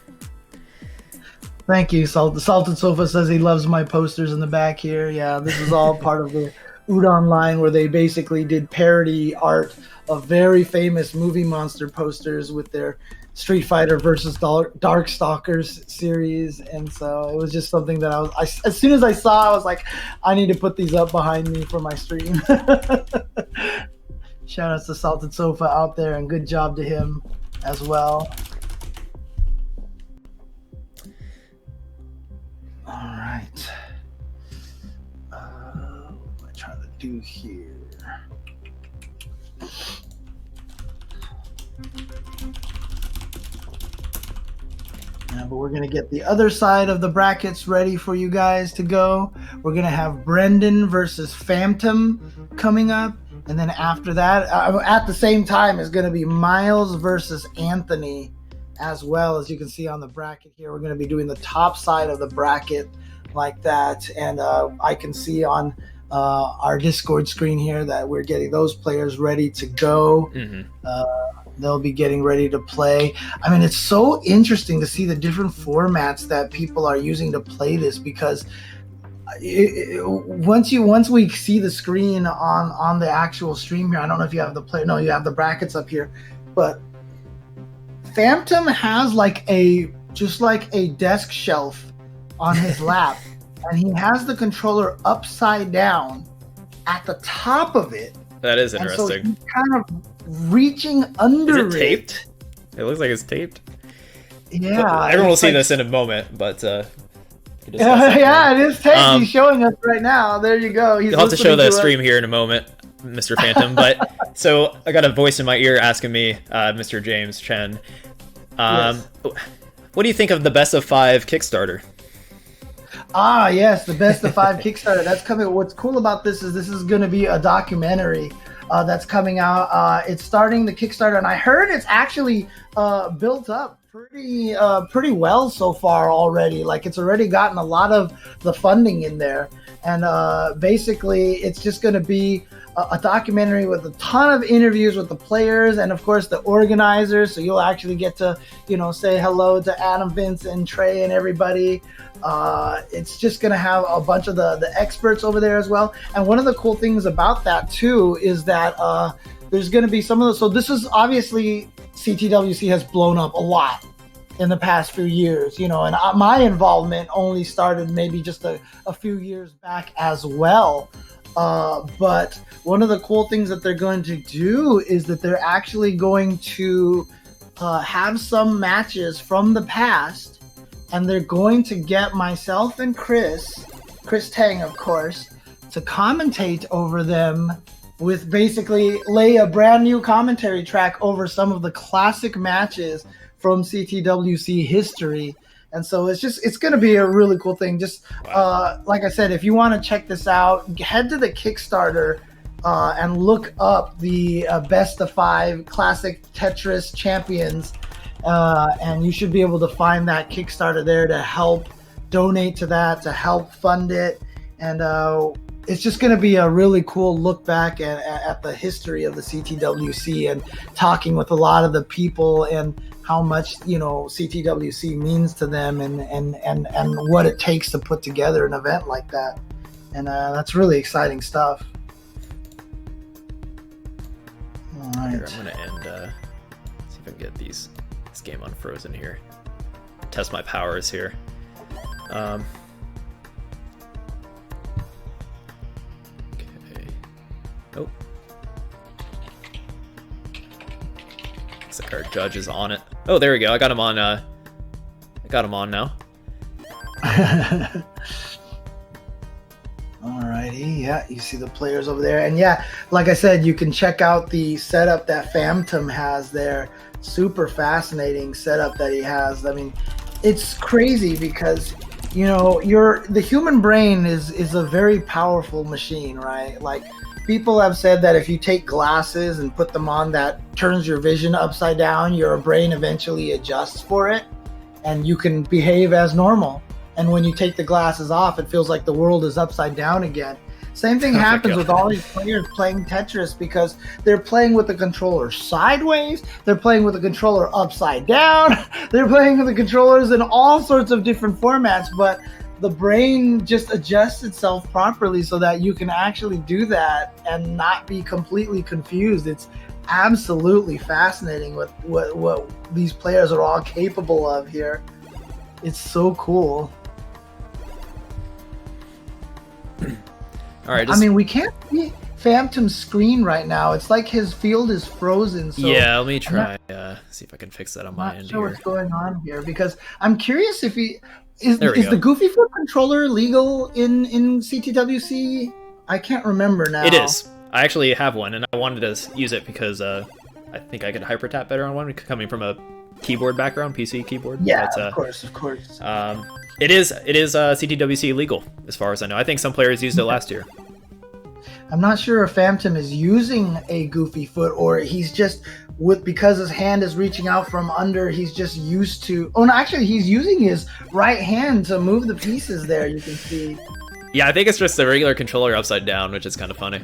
Thank you. Salted Sofa says he loves my posters in the back here. Yeah, this is all part of the Udon line where they basically did parody art of very famous movie monster posters with their Street Fighter versus Darkstalkers series. And so it was just something that as soon as I saw, I was like, I need to put these up behind me for my stream. Shout out to Salted Sofa out there, and good job to him as well. All right. What am I trying to do here? But we're going to get the other side of the brackets ready for you guys to go. We're going to have Brendan versus Phantom coming up. And then after that, at the same time, is going to be Miles versus Anthony as well. As you can see on the bracket here, we're going to be doing the top side of the bracket like that. And I can see on our Discord screen here that we're getting those players ready to go. They'll be getting ready to play. I mean, it's so interesting to see the different formats that people are using to play this, because once we see the screen on the actual stream here, I don't know if you have the play. No, you have the brackets up here, but Phantom has just like a desk shelf on his lap, and he has the controller upside down at the top of it. That is interesting. And so he's kind of reaching under it. Is it taped? It looks like it's taped. Yeah. But everyone will see this in a moment, but yeah, it is taped. He's showing us right now. There you go. You'll have to show the stream here in a moment, Mr. Phantom. But so I got a voice in my ear asking me, Mr. James Chen, yes. What do you think of the best of 5 Kickstarter? Yes, the best of 5 Kickstarter. That's coming. What's cool about this is going to be a documentary that's coming out. It's starting the Kickstarter, and I heard it's actually built up pretty well so far already. Like, it's already gotten a lot of the funding in there, and basically it's just going to be a documentary with a ton of interviews with the players and of course the organizers. So you'll actually get to say hello to Adam, Vince, and Trey and everybody. It's just going to have a bunch of the experts over there as well. And one of the cool things about that too is that there's going to be some of those. So this is obviously, CTWC has blown up a lot in the past few years, and my involvement only started maybe just a few years back as well. But one of the cool things that they're going to do is that they're actually going to have some matches from the past, and they're going to get myself and Chris Tang, of course, to commentate over them, with basically lay a brand new commentary track over some of the classic matches from CTWC history. And so it's going to be a really cool thing. Just like I said, if you want to check this out, head to the Kickstarter and look up the best of 5 Classic Tetris Champions, and you should be able to find that Kickstarter there to help donate to that, to help fund it. And it's just going to be a really cool look back at the history of the CTWC, and talking with a lot of the people and how much CTWC means to them, and what it takes to put together an event like that. And that's really exciting stuff. All right. Here, I'm gonna end. See if I can get this game unfrozen here. Test my powers here. Okay. Oh. Looks like our judge is on it. Oh, there we go. I got him on. I got him on now. Alrighty, yeah, you see the players over there, and yeah, like I said, you can check out the setup that Phantom has there. Super fascinating setup that he has. I mean, it's crazy because the human brain is a very powerful machine, right? Like, people have said that if you take glasses and put them on, that turns your vision upside down, your brain eventually adjusts for it, and you can behave as normal. And when you take the glasses off, it feels like the world is upside down again. Same thing happens with all these players playing Tetris, because they're playing with the controller sideways, they're playing with the controller upside down, they're playing with the controllers in all sorts of different formats, but the brain just adjusts itself properly so that you can actually do that and not be completely confused. It's absolutely fascinating what these players are all capable of here. It's so cool. All right. I mean, we can't see Phantom's screen right now. It's like his field is frozen. So yeah, let me try see if I can fix that on my end. I'm not sure here. what's going on here, because I'm curious if he is the Goofy Foot controller legal in CTWC? I can't remember now. It is. I actually have one, and I wanted to use it because I think I could hyper tap better on one, coming from a keyboard background, PC keyboard. Yeah, but, of course. It is CTWC legal, as far as I know. I think some players used it last year. I'm not sure if Phantom is using a Goofy Foot, or he's just because his hand is reaching out from under, he's just used to. Oh no, actually, he's using his right hand to move the pieces there. You can see. Yeah, I think it's just the regular controller upside down, which is kind of funny.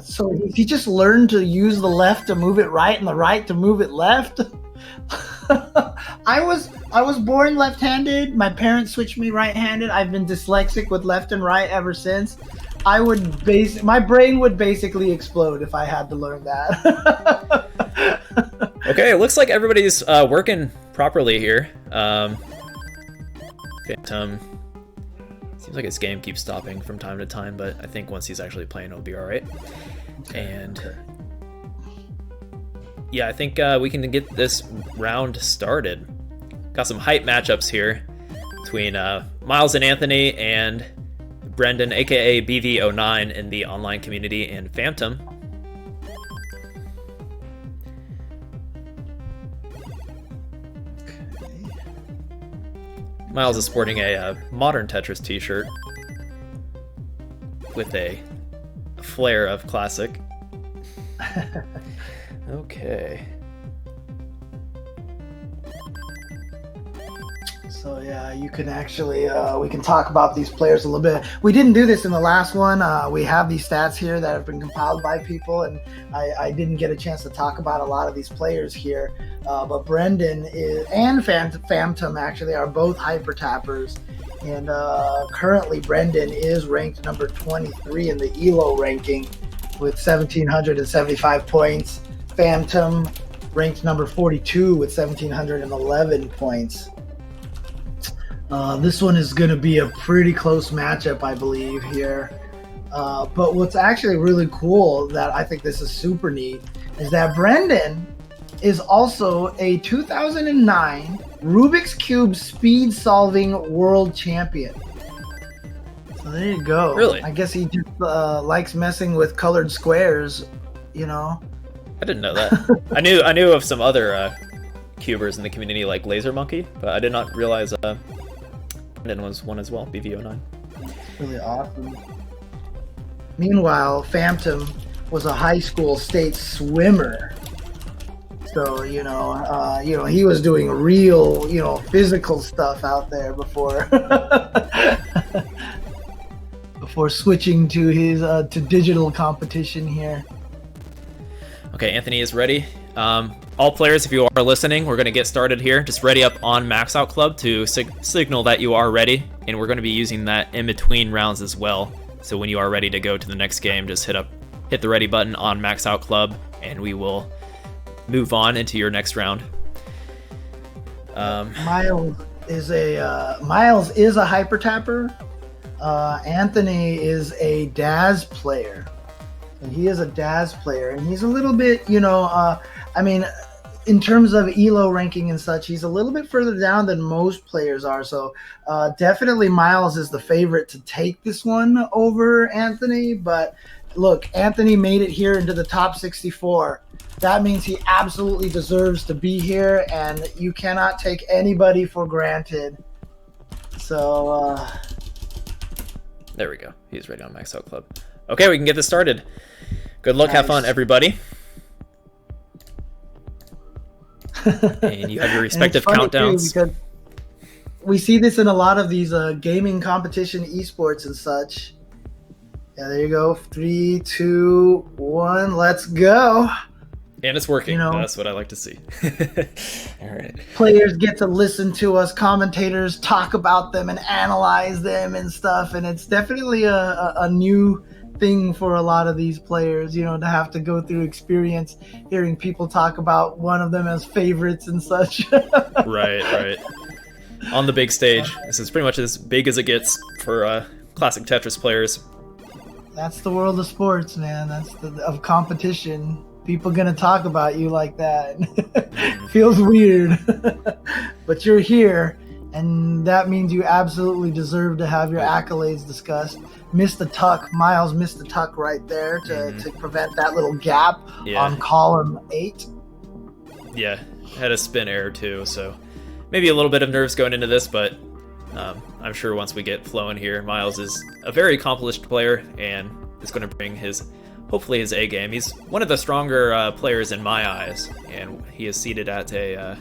So he just learned to use the left to move it right and the right to move it left. I was born left-handed. My parents switched me right-handed. I've been dyslexic with left and right ever since. My brain would basically explode if I had to learn that. Okay, it looks like everybody's working properly here. Phantom seems like his game keeps stopping from time to time, but I think once he's actually playing, it'll be all right. And yeah, I think we can get this round started. Got some hype matchups here between Miles and Anthony and Brendan, aka BV09 in the online community, and Phantom. Miles is sporting a modern Tetris t-shirt with a flare of classic. Okay. So yeah, you can actually, we can talk about these players a little bit. We didn't do this in the last one. We have these stats here that have been compiled by people, and I didn't get a chance to talk about a lot of these players here. But Brendan and Phantom actually are both hyper tappers. And currently Brendan is ranked number 23 in the ELO ranking with 1,775 points. Phantom ranked number 42 with 1,711 points. This one is going to be a pretty close matchup, I believe, here. But what's actually really cool, that I think this is super neat, is that Brendan is also a 2009 Rubik's Cube speed solving world champion. So there you go. Really? I guess he just likes messing with colored squares, you know. I didn't know that. I knew of some other cubers in the community like Laser Monkey, but I did not realize Brendan was one as well, BV09. Really awesome. Meanwhile, Phantom was a high school state swimmer. So, he was doing real, physical stuff out there before before switching to his to digital competition here. Okay, Anthony is ready. All players, if you are listening, we're going to get started here. Just ready up on Max Out Club to signal that you are ready, and we're going to be using that in between rounds as well. So when you are ready to go to the next game, just hit the ready button on Max Out Club, and we will move on into your next round. Miles is a hyper tapper. Anthony is a Daz player. And he is a Daz player, and he's a little bit, in terms of ELO ranking and such, he's a little bit further down than most players are. So definitely Miles is the favorite to take this one over Anthony. But look, Anthony made it here into the top 64. That means he absolutely deserves to be here, and you cannot take anybody for granted. So there we go. He's ready on Max Out Club. Okay, we can get this started. Good luck, have fun, everybody. And you have your respective countdowns. Too, we see this in a lot of these gaming competition esports and such. Yeah, there you go. 3, 2, 1, let's go. And it's working. That's what I like to see. All right. Players get to listen to us, commentators talk about them and analyze them and stuff. And it's definitely a new thing for a lot of these players, to have to go through experience hearing people talk about one of them as favorites and such. Right. On the big stage. This is pretty much as big as it gets for classic Tetris players. That's the world of sports, man. That's of competition. People gonna talk about you like that. Feels weird. But you're here, and that means you absolutely deserve to have your accolades discussed. Missed the tuck. Miles missed the tuck right there to prevent that little gap on column 8. Yeah, had a spin error too, so maybe a little bit of nerves going into this, but I'm sure once we get flowing here, Miles is a very accomplished player and is going to bring hopefully his A game. He's one of the stronger players in my eyes, and he is seeded at a,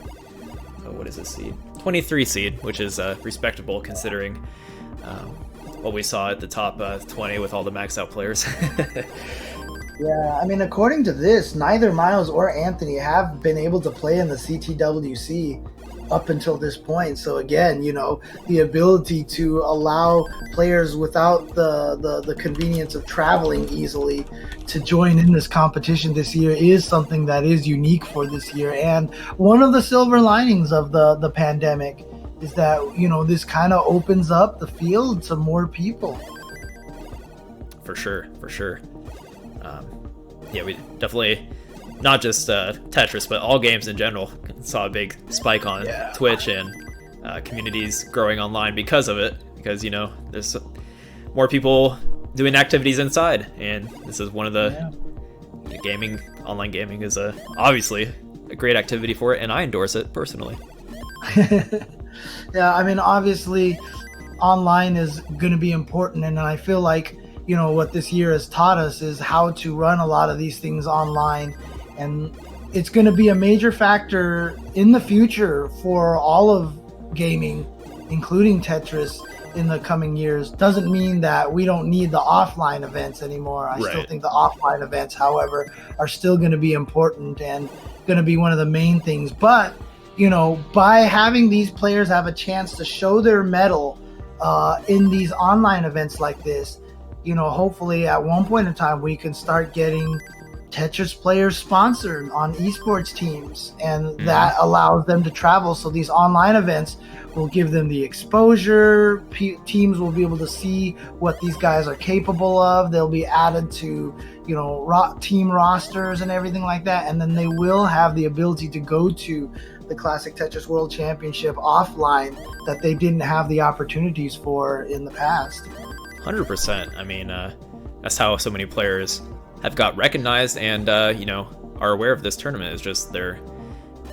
what is his seed? 23 seed, which is respectable considering what we saw at the top 20 with all the maxed out players. Yeah, I mean, according to this, neither Miles or Anthony have been able to play in the CTWC up until this point. So again, the ability to allow players without the convenience of traveling easily to join in this competition this year is something that is unique for this year. And one of the silver linings of the pandemic is that, this kind of opens up the field to more people. For sure. Yeah, we definitely, not just Tetris, but all games in general, saw a big spike on Twitch and communities growing online because of it. Because, there's more people doing activities inside. And this is one of the online gaming is obviously a great activity for it. And I endorse it personally. Yeah, I mean, obviously, online is going to be important. And I feel like, what this year has taught us is how to run a lot of these things online. And it's going to be a major factor in the future for all of gaming, including Tetris, in the coming years. Doesn't mean that we don't need the offline events anymore. I still think the offline events, however, are still going to be important and going to be one of the main things. But, by having these players have a chance to show their mettle in these online events like this, hopefully at one point in time we can start getting Tetris players sponsored on esports teams, and that allows them to travel. So these online events will give them the exposure. Teams will be able to see what these guys are capable of. They'll be added to, team rosters and everything like that. And then they will have the ability to go to the Classic Tetris World Championship offline that they didn't have the opportunities for in the past. 100%. I mean, that's how so many players have got recognized and, are aware of this tournament, is just their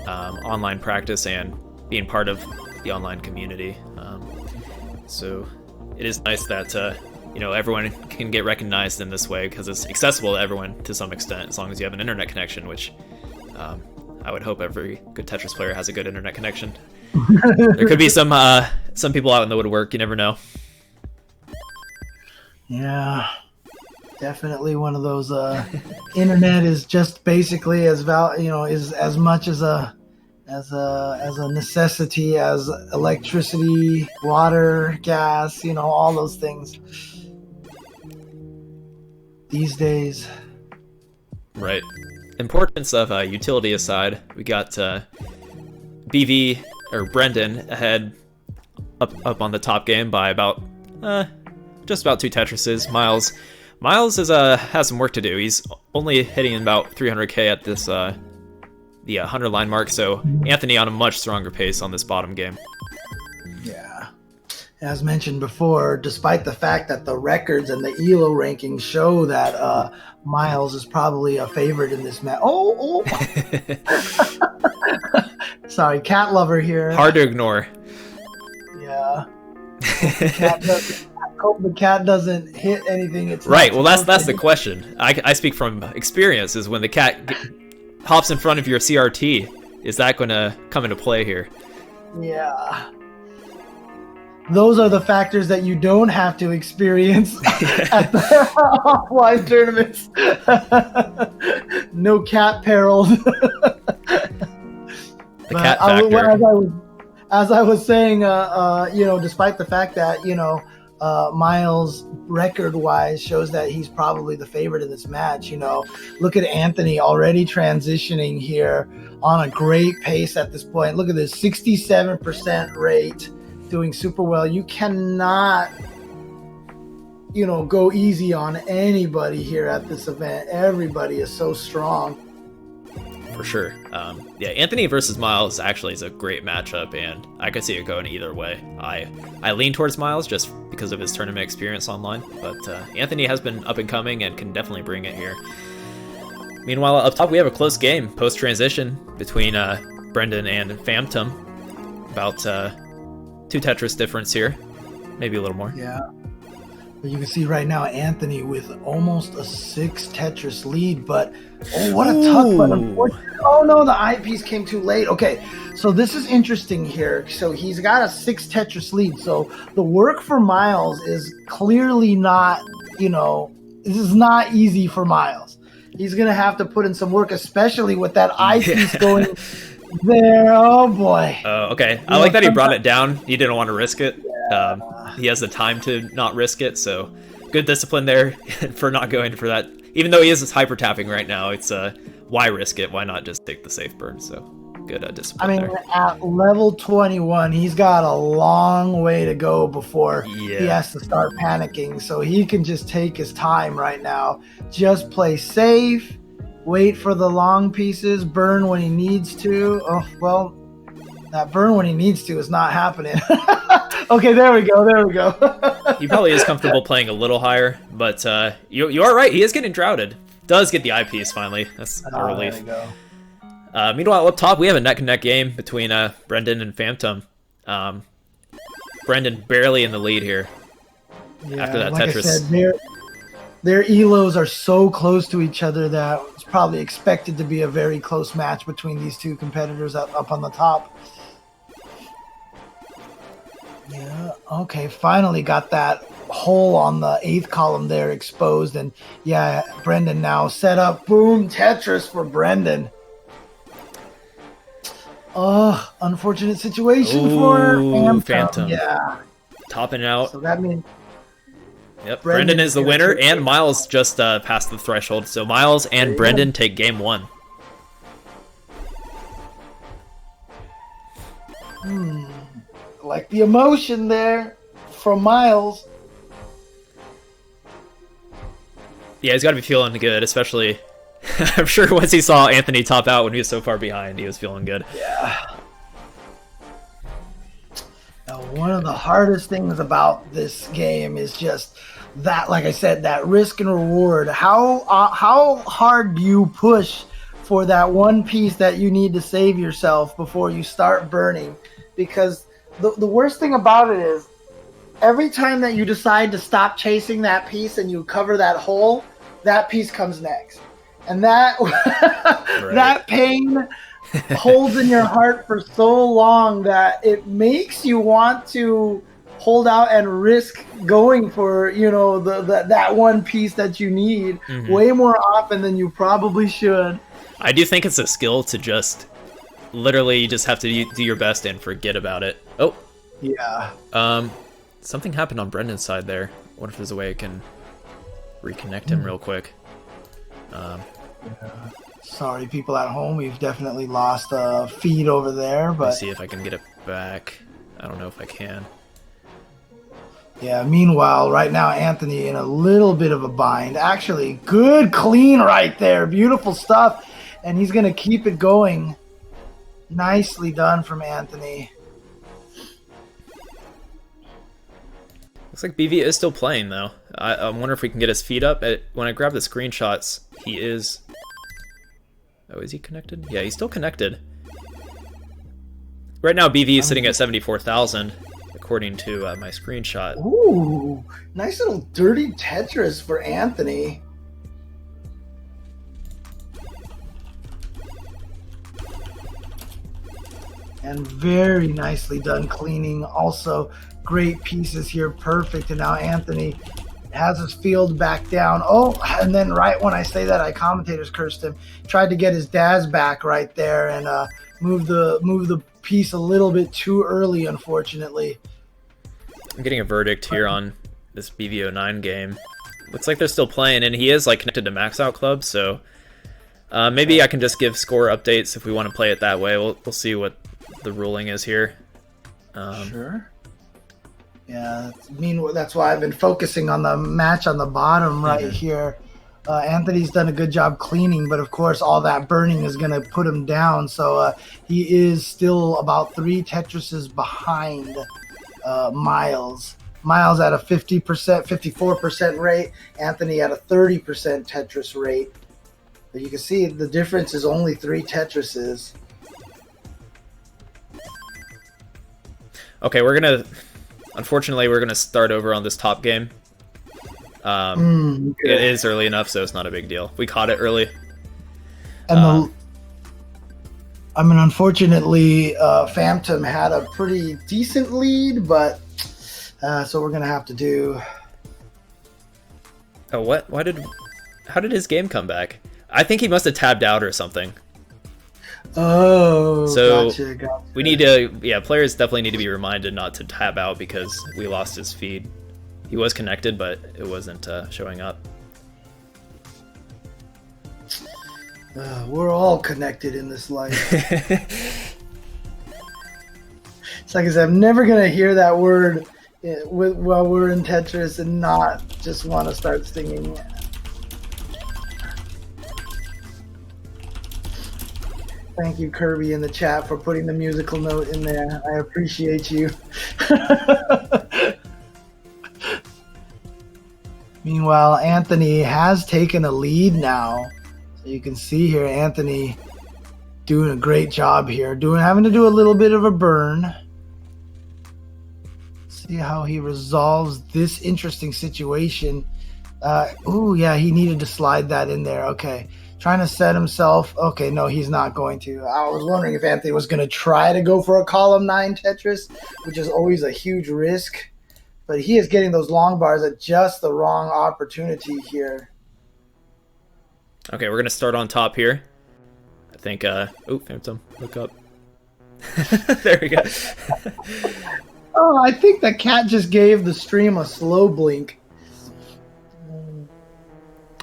online practice and being part of the online community. So it is nice that, everyone can get recognized in this way because it's accessible to everyone to some extent, as long as you have an internet connection, which I would hope every good Tetris player has a good internet connection. There could be some people out in the woodwork, you never know. Yeah. Definitely one of those. Internet is just basically is as much as a necessity as electricity, water, gas, all those things these days. Right. Importance of utility aside, we got BV or Brendan ahead up on the top game by about just about 2 Tetrises. Miles has some work to do. He's only hitting about 300k at this the 100 line mark, so Anthony on a much stronger pace on this bottom game. Yeah. As mentioned before, despite the fact that the records and the ELO rankings show that Miles is probably a favorite in this match. Oh. Sorry, cat lover here. Hard to ignore. Yeah. hope the cat doesn't hit anything. It's Right. not Well, that's the supposed question. I speak from experience. Is when the cat hops in front of your CRT, is that going to come into play here? to. Yeah. Those are the factors that you don't have to experience at the offline tournaments. No cat perils. The cat factor. As I was saying, despite the fact that, Miles record-wise shows that he's probably the favorite in this match, look at Anthony already transitioning here on a great pace at this point. Look at this 67% rate, doing super well. You cannot, go easy on anybody here at this event. Everybody is so strong. For sure. Yeah, Anthony versus Miles actually is a great matchup, and I could see it going either way. I lean towards Miles just because of his tournament experience online, but Anthony has been up and coming and can definitely bring it here. Meanwhile, up top we have a close game post-transition between Brendan and Phantom. About 2 Tetris difference here, maybe a little more. Yeah. But you can see right now Anthony with almost a 6 Tetris lead, but what a tuck, but unfortunately, oh no, the eyepiece came too late. Okay, so this is interesting here. So he's got a 6 Tetris lead. So the work for Miles is clearly not, this is not easy for Miles. He's going to have to put in some work, especially with that eyepiece going there. Oh boy. Oh, okay. I like that he brought it down. He didn't want to risk it. He has the time to not risk it, so good discipline there for not going for that. Even though he is hyper tapping right now, it's why risk it? Why not just take the safe burn? So good discipline. I mean, there. At level 21, he's got a long way to go before he has to start panicking. So he can just take his time right now. Just play safe, wait for the long pieces, burn when he needs to. Oh, well, that burn when he needs to is not happening. Okay, there we go. He probably is comfortable playing a little higher, but you are right. He is getting droughted. Does get the eyepiece finally. That's a relief. There we go. Meanwhile, up top, we have a neck-and-neck game between Brendan and Phantom. Brendan barely in the lead here after that like Tetris. I said, their elos are so close to each other that it's probably expected to be a very close match between these two competitors up on the top. Yeah, okay, finally got that hole on the 8th column there exposed, and yeah, Brendan now set up. Boom, Tetris for Brendan. Oh, unfortunate situation for Phantom. Yeah. Topping out. So that means... Yep, Brendan is the winner, and Miles just passed the threshold. So Miles and Brendan take game 1. Like the emotion there from Miles. Yeah, he's got to be feeling good, especially... I'm sure once he saw Anthony top out when he was so far behind, he was feeling good. Yeah. Now, one of the hardest things about this game is just that, like I said, that risk and reward. How hard do you push for that one piece that you need to save yourself before you start burning? Because the worst thing about it is every time that you decide to stop chasing that piece and you cover that hole, that piece comes next. And that that pain holds in your heart for so long that it makes you want to hold out and risk going for, that one piece that you need way more often than you probably should. I do think it's a skill to just literally you just have to do your best and forget about it. Oh. Yeah. Something happened on Brendan's side there. I wonder if there's a way I can reconnect him real quick. Sorry, people at home. We've definitely lost a feed over there. But Let's see if I can get it back. I don't know if I can. Yeah, meanwhile, right now, Anthony in a little bit of a bind. Actually, good clean right there. Beautiful stuff. And he's going to keep it going. Nicely done from Anthony. Looks like BV is still playing, though. I wonder if we can get his feet up. When I grab the screenshots, he is... Oh, is he connected? Yeah, he's still connected. Right now, BV is sitting at 74,000. according to my screenshot. Ooh, nice little dirty Tetris for Anthony. And very nicely done cleaning. Also, great pieces here. Perfect. And now Anthony has his field back down. Oh, and then right when I say that, I commentators cursed him. Tried to get his Daz back right there and move the piece a little bit too early, unfortunately. I'm getting a verdict here on this BVO9 game. Looks like they're still playing, and he is like connected to Max Out Club, so maybe I can just give score updates if we want to play it that way. We'll see what the ruling is here. Sure. Yeah, that's why I've been focusing on the match on the bottom right here. Anthony's done a good job cleaning, but of course all that burning is going to put him down. So he is still about 3 Tetrises behind Miles. Miles at a 50%, 54% rate. Anthony at a 30% Tetris rate. But you can see the difference is only 3 Tetrises. Okay, unfortunately, we're gonna start over on this top game. It is early enough, so it's not a big deal. We caught it early. And unfortunately, Phantom had a pretty decent lead, but so we're gonna have to do. Oh, what? How did his game come back? I think he must have tabbed out or something. Oh, so gotcha. We need to, players definitely need to be reminded not to tab out because we lost his feed. He was connected, but it wasn't showing up. We're all connected in this life. It's like I said, I'm never gonna hear that word while we're in Tetris and not just want to start singing. Thank you, Kirby, in the chat for putting the musical note in there. I appreciate you. Meanwhile, Anthony has taken a lead now. So you can see here, Anthony doing a great job here. Having to do a little bit of a burn. See how he resolves this interesting situation. He needed to slide that in there. Okay. Trying to set himself. Okay, no, he's not going to. I was wondering if Anthony was going to try to go for a column 9 Tetris, which is always a huge risk. But he is getting those long bars at just the wrong opportunity here. Okay, we're going to start on top here. I think, Phantom, look up. There we go. Oh, I think the cat just gave the stream a slow blink.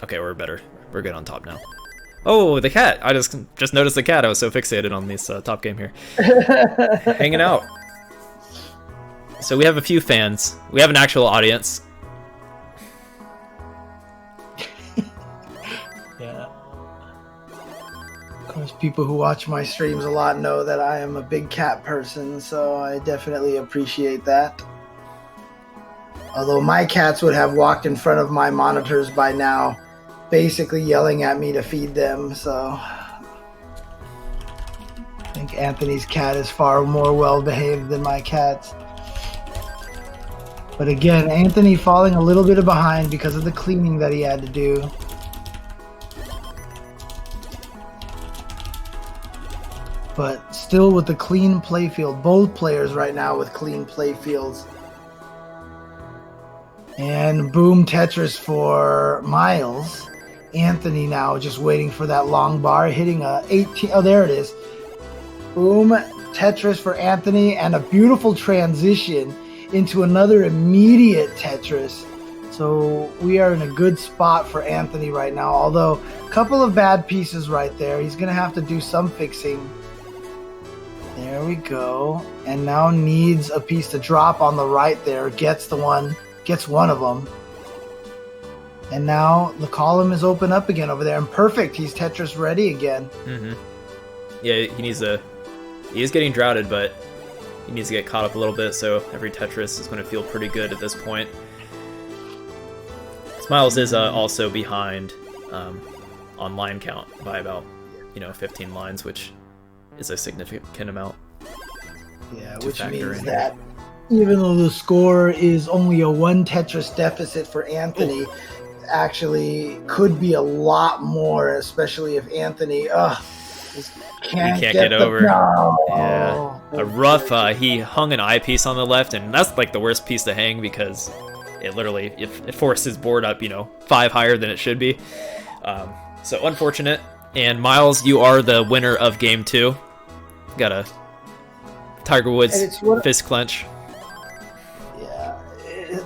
Okay, we're better. We're good on top now. Oh, the cat! I just noticed the cat. I was so fixated on this top game here. Hanging out. So we have a few fans. We have an actual audience. Yeah. Of course, people who watch my streams a lot know that I am a big cat person, so I definitely appreciate that. Although my cats would have walked in front of my monitors by now, basically yelling at me to feed them, so I think Anthony's cat is far more well behaved than my cats. But again, Anthony falling a little bit behind because of the cleaning that he had to do. But still with the clean playfield, both players right now with clean playfields. And boom, Tetris for Miles. Anthony now just waiting for that long bar, hitting a 18. Oh, there it is. Boom, Tetris for Anthony, and a beautiful transition into another immediate Tetris. So we are in a good spot for Anthony right now, although a couple of bad pieces right there. He's going to have to do some fixing. There we go. And now needs a piece to drop on the right there. Gets one of them. And now the column is open up again over there. And perfect. He's Tetris ready again. Mm-hmm. Yeah, he is getting droughted, but he needs to get caught up a little bit, so every Tetris is going to feel pretty good at this point. Smiles is also behind on line count by about 15 lines, which is a significant amount. Yeah, which means that even though the score is only a 1 Tetris deficit for Anthony, actually could be a lot more, especially if Anthony just can't get over. No. Yeah, a rough. He hung an eyepiece on the left, and that's like the worst piece to hang because it literally it forced his board up, 5 higher than it should be. So unfortunate. And Miles, you are the winner of game 2. Got a Tiger Woods fist clench. Yeah,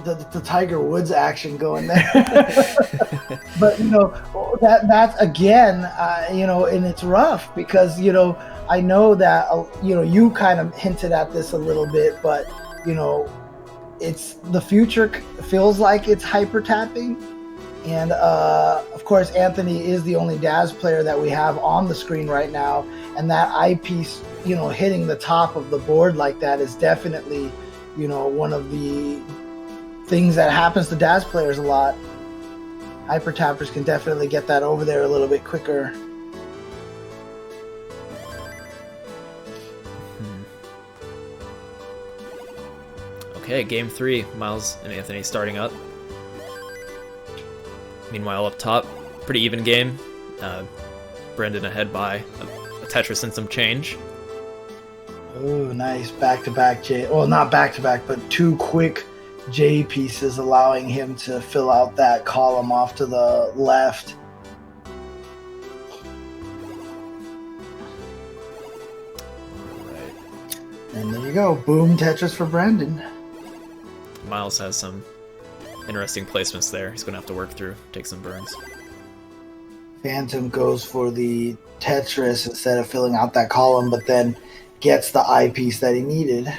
the Tiger Woods action going there. But that's again, and it's rough because I know that you kind of hinted at this a little bit, but it's the future feels like it's hyper tapping. And of course, Anthony is the only Daz player that we have on the screen right now, and that eyepiece, hitting the top of the board like that is definitely, one of the things that happens to Daz players a lot. Hyper tappers can definitely get that over there a little bit quicker. Okay, game 3, Miles and Anthony starting up. Meanwhile, up top, pretty even game. Brendan ahead by a Tetris and some change. Oh, nice back-to-back J. Well, not back-to-back, but 2 quick J pieces, allowing him to fill out that column off to the left. Right. And there you go. Boom, Tetris for Brendan. Miles has some interesting placements there. He's going to have to work through, take some burns. Phantom goes for the Tetris instead of filling out that column, but then gets the eyepiece that he needed.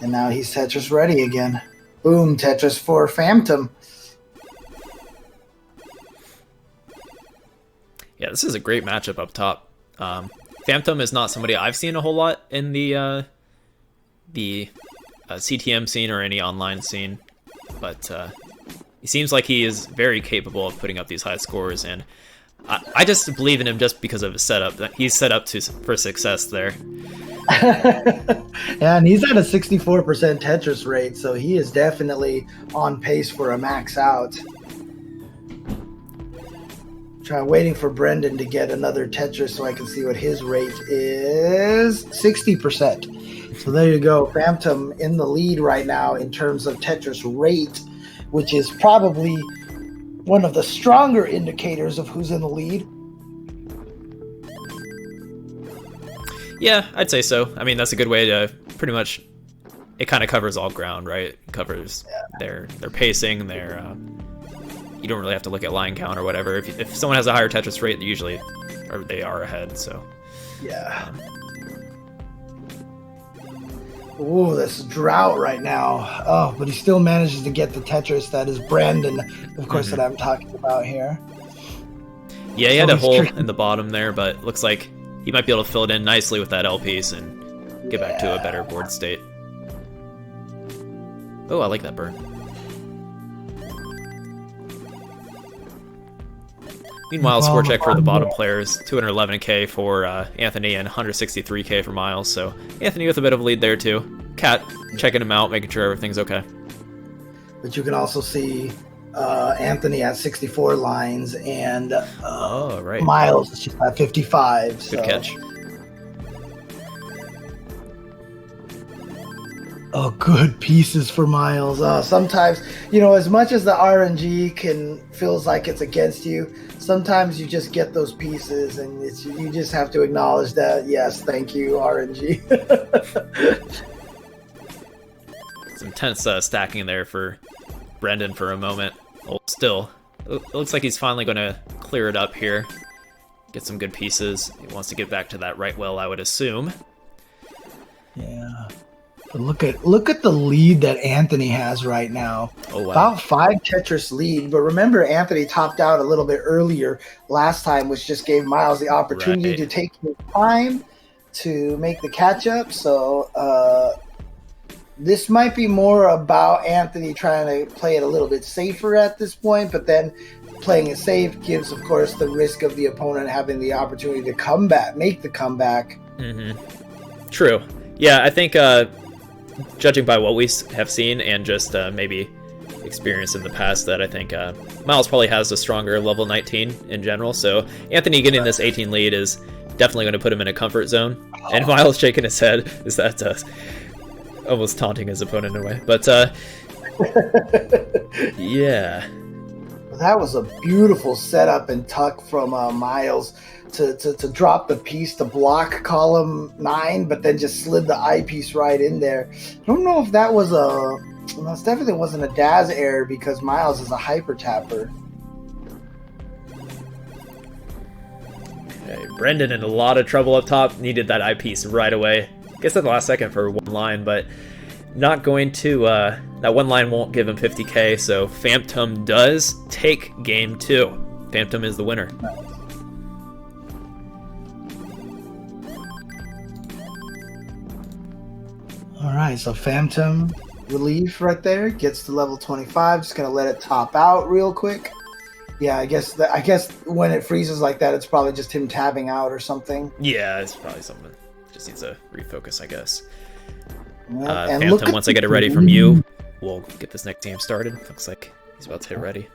And now he's Tetris ready again. Boom, Tetris for Phantom. Yeah, this is a great matchup up top. Phantom is not somebody I've seen a whole lot in the CTM scene or any online scene. But he seems like he is very capable of putting up these high scores, and I just believe in him just because of his setup. He's set up for success there. Yeah, and he's at a 64% Tetris rate, so he is definitely on pace for a max out. Waiting for Brendan to get another Tetris so I can see what his rate is. 60%. So there you go. Phantom in the lead right now in terms of Tetris rate, which is probably one of the stronger indicators of who's in the lead. Yeah, I'd say so. I mean, that's a good way to pretty much, it kind of covers all ground, right? It covers their pacing, you don't really have to look at line count or whatever. If someone has a higher Tetris rate, they are ahead, so. Yeah. Oh, this drought right now. Oh, but he still manages to get the Tetris that is Brandon, of course, that I'm talking about here. Yeah, he had a hole in the bottom there, but looks like he might be able to fill it in nicely with that L piece and get back to a better board state. Oh, I like that burn. Meanwhile, score check for the bottom players, 211k for Anthony and 163k for Miles. So Anthony with a bit of a lead there too. Cat checking him out, making sure everything's okay. But you can also see Anthony at 64 lines and Miles is just at 55. Good catch. Oh, good pieces for Miles. Sometimes, as much as the RNG feels like it's against you, sometimes you just get those pieces and you just have to acknowledge that, yes, thank you, RNG. Some intense stacking there for Brendan for a moment. Oh, still, it looks like he's finally going to clear it up here. Get some good pieces. He wants to get back to that right well, I would assume. Yeah. But look at the lead that Anthony has right now. Oh, wow. About 5 Tetris lead. But remember, Anthony topped out a little bit earlier last time, which just gave Miles the opportunity to take his time to make the catch up. So this might be more about Anthony trying to play it a little bit safer at this point, but then playing it safe gives, of course, the risk of the opponent having the opportunity to make the comeback. Mm-hmm. True. Yeah, I think judging by what we have seen and just maybe experience in the past, that I think Miles probably has a stronger level 19 in general. So Anthony getting this 18 lead is definitely going to put him in a comfort zone. And Miles shaking his head is that almost taunting his opponent in a way. But yeah. That was a beautiful setup and tuck from Miles to drop the piece to block column 9, but then just slid the eyepiece right in there. I don't know if that was it definitely wasn't a Daz error because Miles is a hyper tapper. Okay, Brendan in a lot of trouble up top, needed that eyepiece right away. Guess at the last second for one line, but not going to, that one line won't give him 50k, so Phantom does take game 2. Phantom is the winner. Alright, so Phantom relief right there, gets to level 25, just gonna let it top out real quick. Yeah, I guess when it freezes like that, it's probably just him tabbing out or something. Yeah, it's probably something. Just needs to refocus, I guess. Yeah, Phantom, once I get it ready from you, we'll get this next game started. Looks like he's about to hit ready.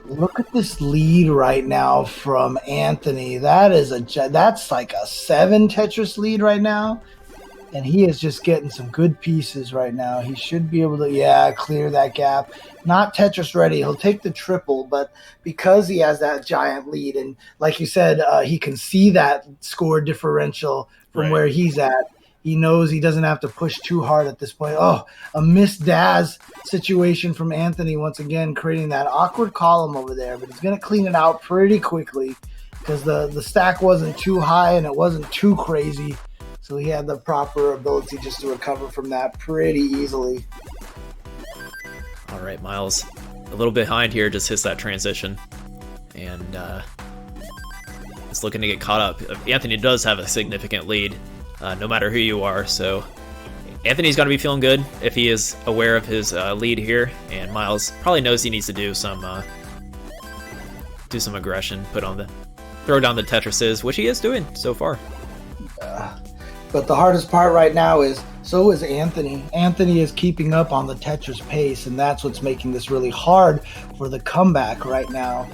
Look at this lead right now from Anthony. That's like a 7 Tetris lead right now. And he is just getting some good pieces right now. He should be able to, clear that gap. Not Tetris ready. He'll take the triple, but because he has that giant lead, and like you said, he can see that score differential from where he's at. He knows he doesn't have to push too hard at this point. Oh, a missed Daz situation from Anthony once again, creating that awkward column over there. But he's going to clean it out pretty quickly because the stack wasn't too high and it wasn't too crazy. So he had the proper ability just to recover from that pretty easily. All right, Miles, a little behind here, just hits that transition. And is looking to get caught up. Anthony does have a significant lead, no matter who you are. So Anthony's got to be feeling good if he is aware of his lead here. And Miles probably knows he needs to do some aggression, throw down the Tetrises, which he is doing so far. But the hardest part right now is Anthony. Anthony is keeping up on the Tetris pace, and that's what's making this really hard for the comeback right now.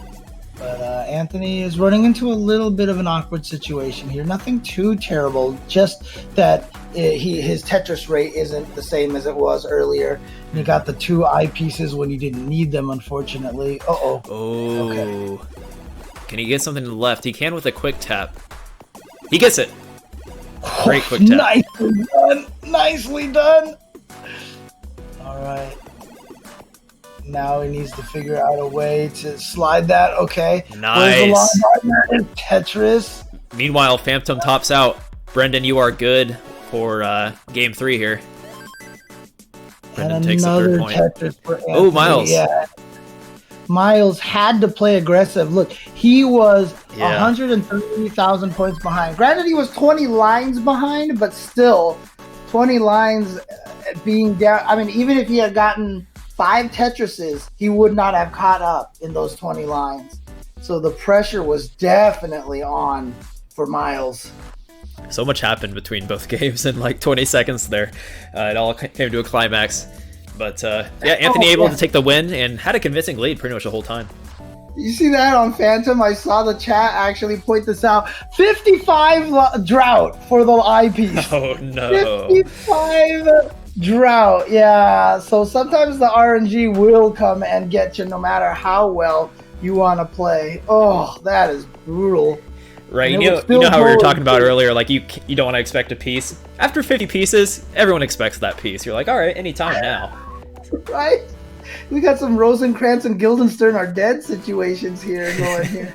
But Anthony is running into a little bit of an awkward situation here. Nothing too terrible, just that his Tetris rate isn't the same as it was earlier. And he got the 2 eyepieces when he didn't need them, unfortunately. Oh. Okay. Can he get something to the left? He can with a quick tap. He gets it. Great quick tap. Nicely done. All right. Now he needs to figure out a way to slide that. Okay. Nice. Tetris. Meanwhile, Phantom tops out. Brendan, you are good for game 3 here. Brendan takes the 3rd point. Tetris for Anthony. Oh, Miles. Yeah. Miles had to play aggressive. Look, he was 130,000 points behind. Granted, he was 20 lines behind, but still, 20 lines being down. I mean, even if he had gotten 5 Tetrises, he would not have caught up in those 20 lines. So the pressure was definitely on for Miles. So much happened between both games in like 20 seconds there. It all came to a climax. But Anthony able to take the win and had a convincing lead pretty much the whole time. You see that on Phantom? I saw the chat actually point this out. 55 drought for the eyepiece. Oh no. 55 drought. Yeah. So sometimes the RNG will come and get you no matter how well you want to play. Oh, that is brutal. Right, you know how we were talking about earlier, like you don't want to expect a piece. After 50 pieces, everyone expects that piece. You're like, all right, anytime now. Right? We got some Rosencrantz and Guildenstern are dead situations here going here.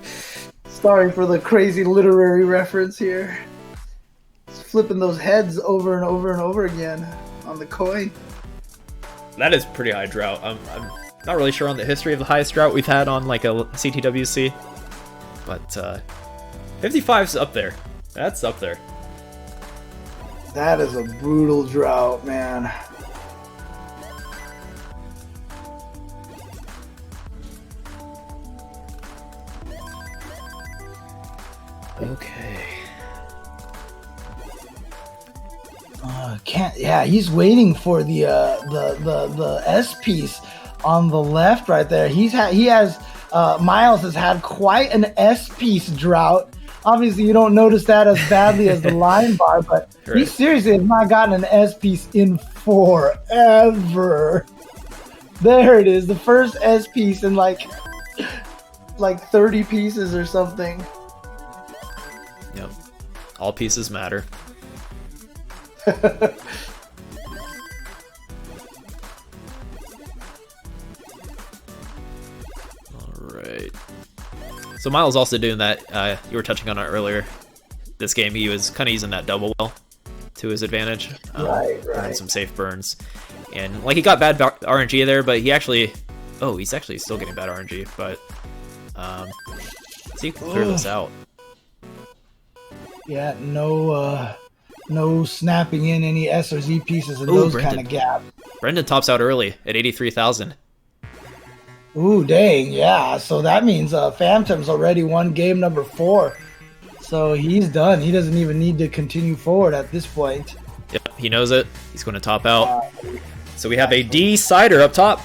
Sorry for the crazy literary reference here. Just flipping those heads over and over and over again on the coin. That is pretty high drought. I'm not really sure on the history of the highest drought we've had on like a CTWC, but 55's up there. That's up there. That is a brutal drought, man. Okay. Can't. Yeah, he's waiting for the S piece on the left right there. He has Miles has had quite an S piece drought. Obviously, you don't notice that as badly as the line bar, but Right. he seriously has not gotten an S piece in forever. There it is, the first S piece in like 30 pieces or something. Yep. All pieces matter. Alright. So Miles also doing that, you were touching on it earlier. This game he was kind of using that double well to his advantage. Right. Some safe burns. And like he got bad RNG there, but he actually... Oh, he's actually still getting bad RNG, but... let's see if he can clear this out. Yeah, no snapping in any S or Z pieces in those kind of gaps. Brendan tops out early at 83,000. Ooh, dang, yeah. So that means Phantom's already won game number 4. So he's done. He doesn't even need to continue forward at this point. Yep, he knows it. He's going to top out. So we have a D-Sider up top.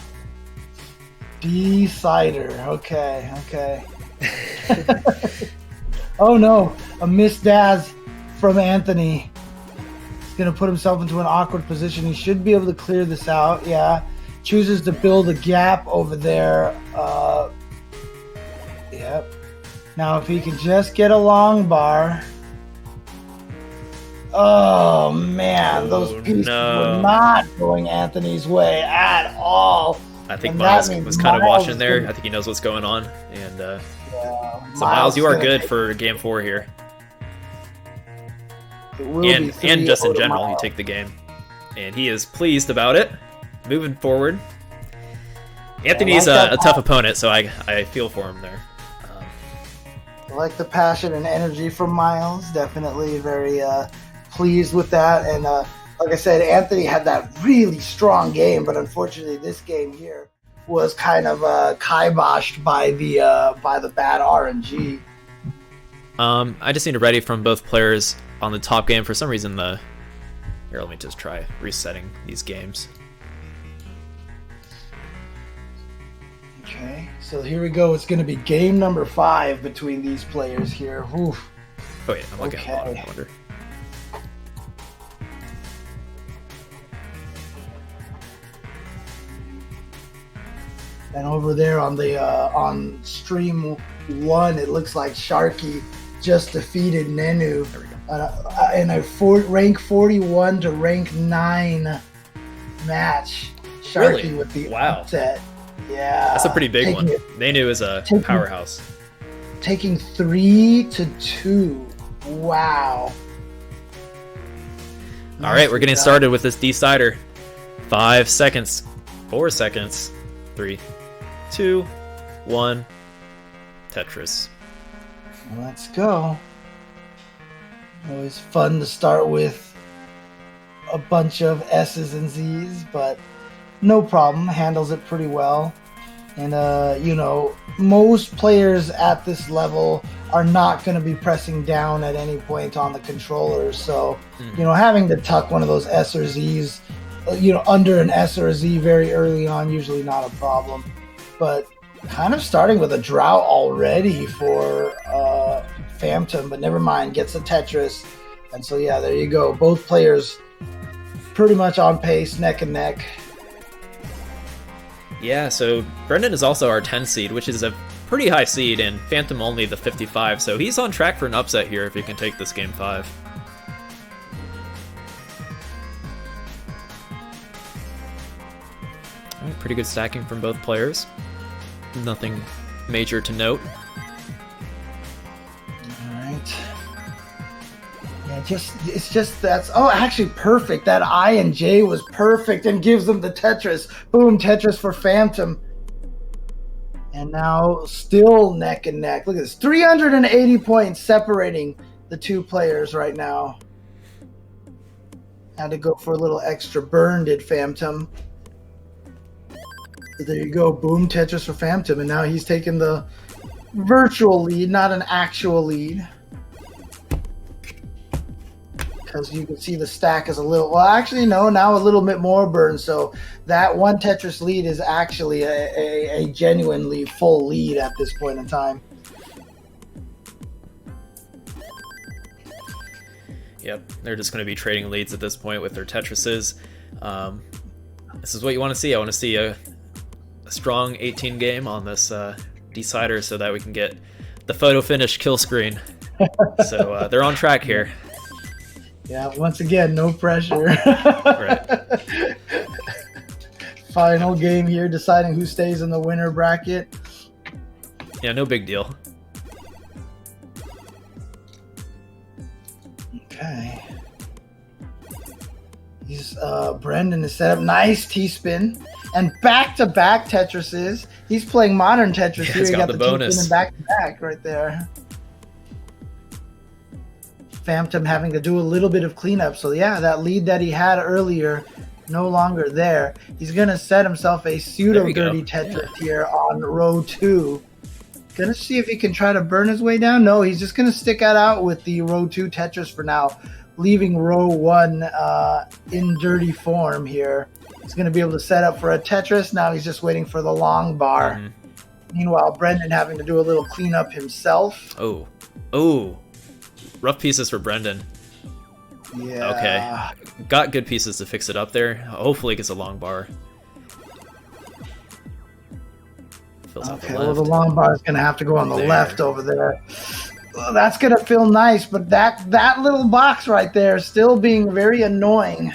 D-Sider. Okay. Oh no, a missed Daz from Anthony. He's going to put himself into an awkward position. He should be able to clear this out, yeah. Chooses to build a gap over there. Yep. Now if he can just get a long bar. Oh man, those pieces were not going Anthony's way at all. I think Miles was kind of watching there. I think he knows what's going on. And so Miles, you are good for game 4 here. And just in general, you take the game. And he is pleased about it. Moving forward. Anthony's a tough opponent, so I feel for him there. I like the passion and energy from Miles. Definitely very pleased with that. And like I said, Anthony had that really strong game, but unfortunately this game here was kind of kiboshed by the bad RNG. I just need a ready from both players on the top game. For some reason, here, let me just try resetting these games. Okay, so here we go. It's going to be game number 5 between these players here. Oof. Oh yeah, I'm looking at the bottom, I wonder. And over there on the on stream 1, it looks like Sharky just defeated Nenu in a rank 41 to rank 9 match. Sharky with the upset. Yeah, that's a pretty big one. Nenu is a powerhouse. Taking 3-2. Wow. All right, we're getting started with this D-Sider. 5 seconds. 4 seconds. 3, 2, 1. Tetris. Let's go. Always fun to start with a bunch of S's and Z's, but no problem. Handles it pretty well. And, you know, most players at this level are not going to be pressing down at any point on the controllers. So, you know, having to tuck one of those S or Z's, you know, under an S or a Z very early on, usually not a problem. But kind of starting with a drought already for Phantom, but never mind, gets a Tetris. And so, yeah, there you go. Both players pretty much on pace, neck and neck. Yeah, so Brendan is also our 10 seed, which is a pretty high seed, and Phantom only the 55, so he's on track for an upset here if he can take this game 5. All right, pretty good stacking from both players. Nothing major to note. All right. Yeah, it's just that's actually perfect. That I and J was perfect and gives them the Tetris. Boom, Tetris for Phantom. And now still neck and neck. Look at this. 380 points separating the two players right now. Had to go for a little extra burn, did Phantom. So there you go. Boom, Tetris for Phantom. And now he's taking the virtual lead, not an actual lead. because you can see the stack is a little, well, actually, no, now a little bit more burn. So that one Tetris lead is actually a genuinely full lead at this point in time. Yep, they're just going to be trading leads at this point with their Tetrises. This is what you want to see. I want to see a strong 18 game on this decider so that we can get the photo finish kill screen. So they're on track here. Yeah, once again, no pressure. Right. Final game here, deciding who stays in the winner bracket. Yeah, no big deal. Okay. Brendan is set up. Nice T-spin. And back-to-back Tetrises. He's playing modern Tetris here. He's He got got the the bonus. T-spin and back-to-back right there. Phantom having to do a little bit of cleanup. So yeah, that lead that he had earlier, no longer there. He's going to set himself a pseudo-dirty Tetris here on row 2. Gonna see if he can try to burn his way down. No, he's just gonna stick it out with the row 2 Tetris for now, leaving row 1 in dirty form here. He's gonna be able to set up for a Tetris. Now he's just waiting for the long bar. Mm-hmm. Meanwhile, Brendan having to do a little cleanup himself. Oh, rough pieces for Brendan. Yeah. Okay, got good pieces to fix it up there. Hopefully, gets a long bar. Okay, well, the long bar is going to have to go on the left over there. Well, that's going to feel nice, but that little box right there still being very annoying.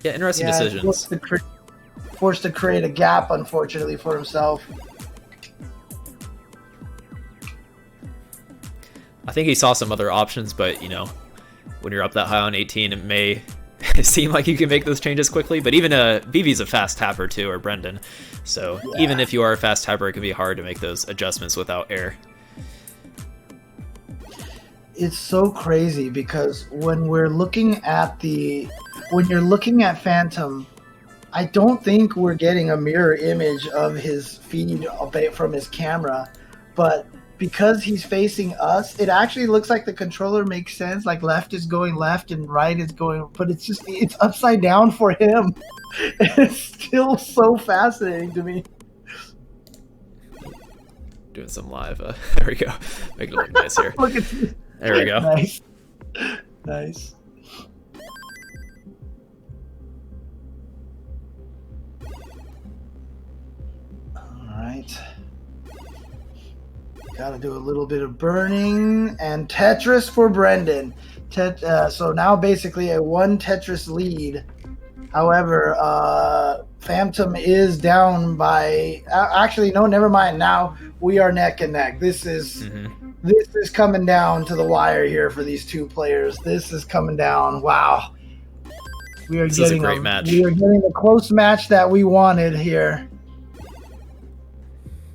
Yeah, interesting decisions. Forced to create a gap, unfortunately, for himself. I think he saw some other options, but, you know, when you're up that high on 18, it may seem like you can make those changes quickly, but even VV's a fast tapper too, or Brendan. So even if you are a fast tapper, it can be hard to make those adjustments without air. It's so crazy because when you're looking at Phantom, I don't think we're getting a mirror image of his feed from his camera, but because he's facing us, it actually looks like the controller makes sense. Like left is going left and right is going, but it's upside down for him. It's still so fascinating to me. Doing some live. There we go. Make it look nice here. Look at this. There we go. Nice. Nice. All right. Got to do a little bit of burning and Tetris for Brendan. So now basically a 1 Tetris lead. However, Phantom is down by. Actually, no, never mind. Now we are neck and neck. This is coming down to the wire here for these two players. This is coming down. Wow. This is a great match. We are getting the close match that we wanted here.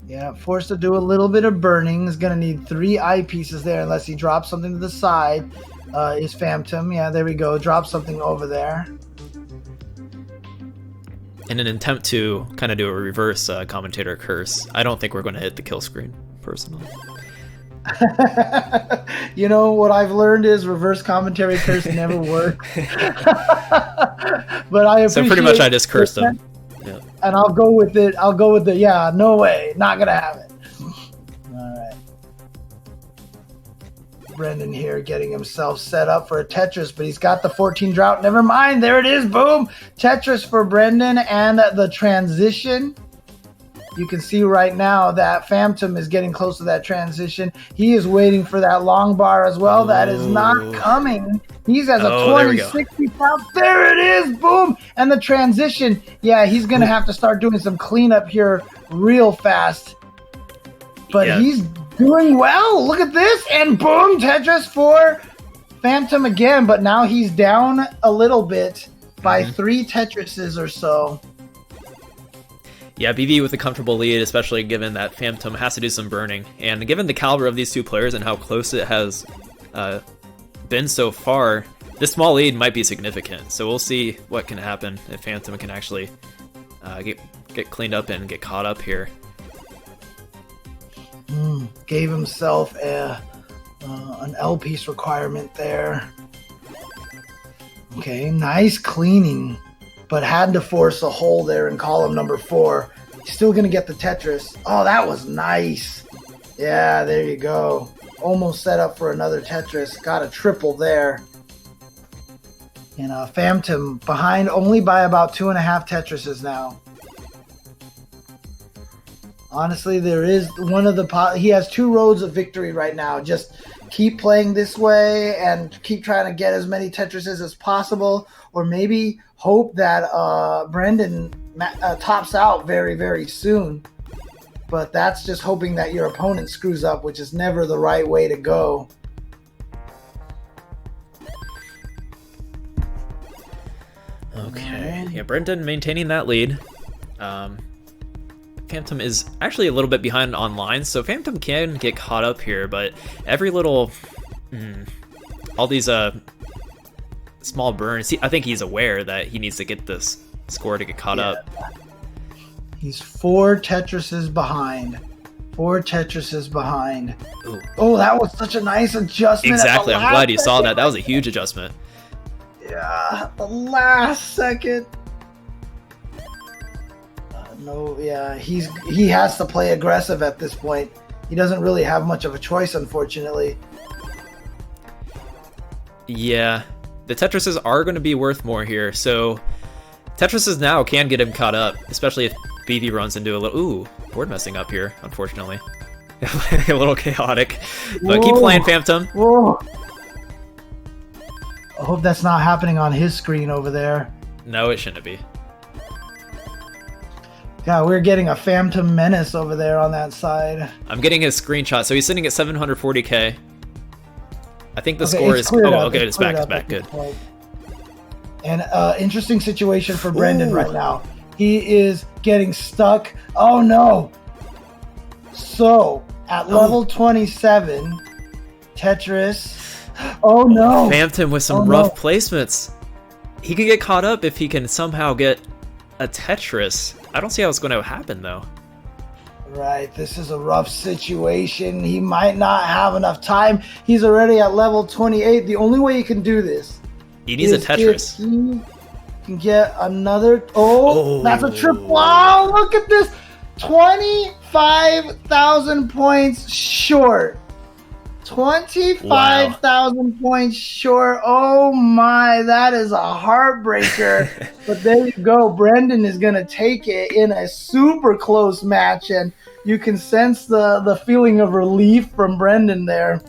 Yeah, forced to do a little bit of burning. Is going to need 3 eyepieces there unless he drops something to the side. Is Phantom. Yeah, there we go. Drop something over there. In an attempt to kind of do a reverse commentator curse, I don't think we're going to hit the kill screen, personally. You know, what I've learned is reverse commentary curse never works. But I appreciate. So pretty much I just cursed him. Yeah. And I'll go with it. Yeah, no way. Not going to have it. All right. Brendan here getting himself set up for a Tetris, but he's got the 14 drought. Never mind. There it is. Boom. Tetris for Brendan and the transition. You can see right now that Phantom is getting close to that transition. He is waiting for that long bar as well. That is not coming. He's at a 20-60 pound. There it is. Boom. And the transition. Yeah, he's going to have to start doing some cleanup here real fast. But he's doing well. Look at this. And boom, Tetris for Phantom again. But now he's down a little bit by 3 Tetrises or so. Yeah, BV with a comfortable lead, especially given that Phantom has to do some burning. And given the caliber of these two players and how close it has been so far, this small lead might be significant. So we'll see what can happen if Phantom can actually get cleaned up and get caught up here. Gave himself an L piece requirement there. Okay, nice cleaning, but had to force a hole there in column number 4. He's still going to get the Tetris. Oh, that was nice. Yeah, there you go. Almost set up for another Tetris. Got a triple there. And Phantom behind only by about 2.5 Tetrises now. Honestly, there is one of the... He has 2 roads of victory right now. Just keep playing this way and keep trying to get as many Tetrises as possible. Or maybe hope that Brendan tops out very, very soon. But that's just hoping that your opponent screws up, which is never the right way to go. Okay. Yeah, Brendan maintaining that lead. Phantom is actually a little bit behind online, so Phantom can get caught up here, but every little... all these small burns, I think he's aware that he needs to get this score to get caught up. He's 4 Tetrises behind. 4 Tetrises behind. Ooh. Oh, that was such a nice adjustment. Exactly, I'm glad you saw that. That was a huge adjustment. Yeah, the last second. No, yeah, he has to play aggressive at this point. He doesn't really have much of a choice, unfortunately. Yeah, the Tetrises are going to be worth more here, so Tetrises now can get him caught up, especially if BV runs into a little... Ooh, board messing up here, unfortunately. A little chaotic, but keep playing, Phantom. Whoa. I hope that's not happening on his screen over there. No, it shouldn't be. Yeah, we're getting a Phantom menace over there on that side. I'm getting his screenshot, so he's sitting at 740k. I think the score is... Oh, okay, it's back, good. And interesting situation for Brendan right now. He is getting stuck. Oh, no. So, at level 27, Tetris... Oh, no. Phantom with some rough placements. He can get caught up if he can somehow get a Tetris. I don't see how it's going to happen, though. Right, this is a rough situation. He might not have enough time. He's already at level 28. The only way he can do this... He needs a Tetris. He can get another... Oh, that's a triple. Wow, look at this. 25,000 points short. 25,000 points short. Oh my, that is a heartbreaker. But there you go. Brendan is going to take it in a super close match, and you can sense the feeling of relief from Brendan there.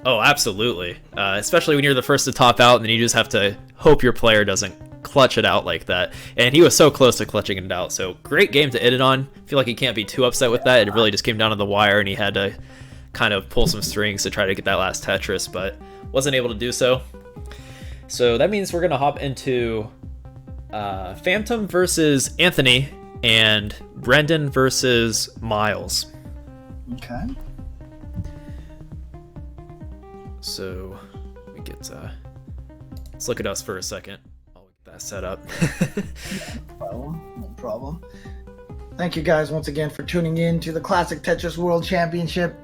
Oh, absolutely. Especially when you're the first to top out, and then you just have to hope your player doesn't clutch it out like that. And he was so close to clutching it out. So great game to end it on. I feel like he can't be too upset with that. It really just came down to the wire, and he had to kind of pull some strings to try to get that last Tetris, but wasn't able to do so. So that means we're going to hop into Phantom versus Anthony and Brendan versus Miles. Okay. So we get let's look at us for a second. I'll get that set up. No problem. Thank you guys once again for tuning in to the Classic Tetris World Championship.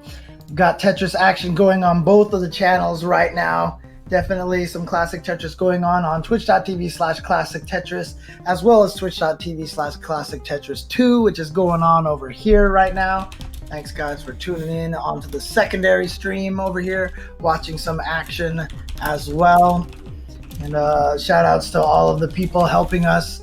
We've got Tetris action going on both of the channels right now. Definitely some Classic Tetris going on twitch.tv/Classic Tetris, as well as twitch.tv/Classic Tetris 2, which is going on over here right now. Thanks guys for tuning in onto the secondary stream over here, watching some action as well. And shout outs to all of the people helping us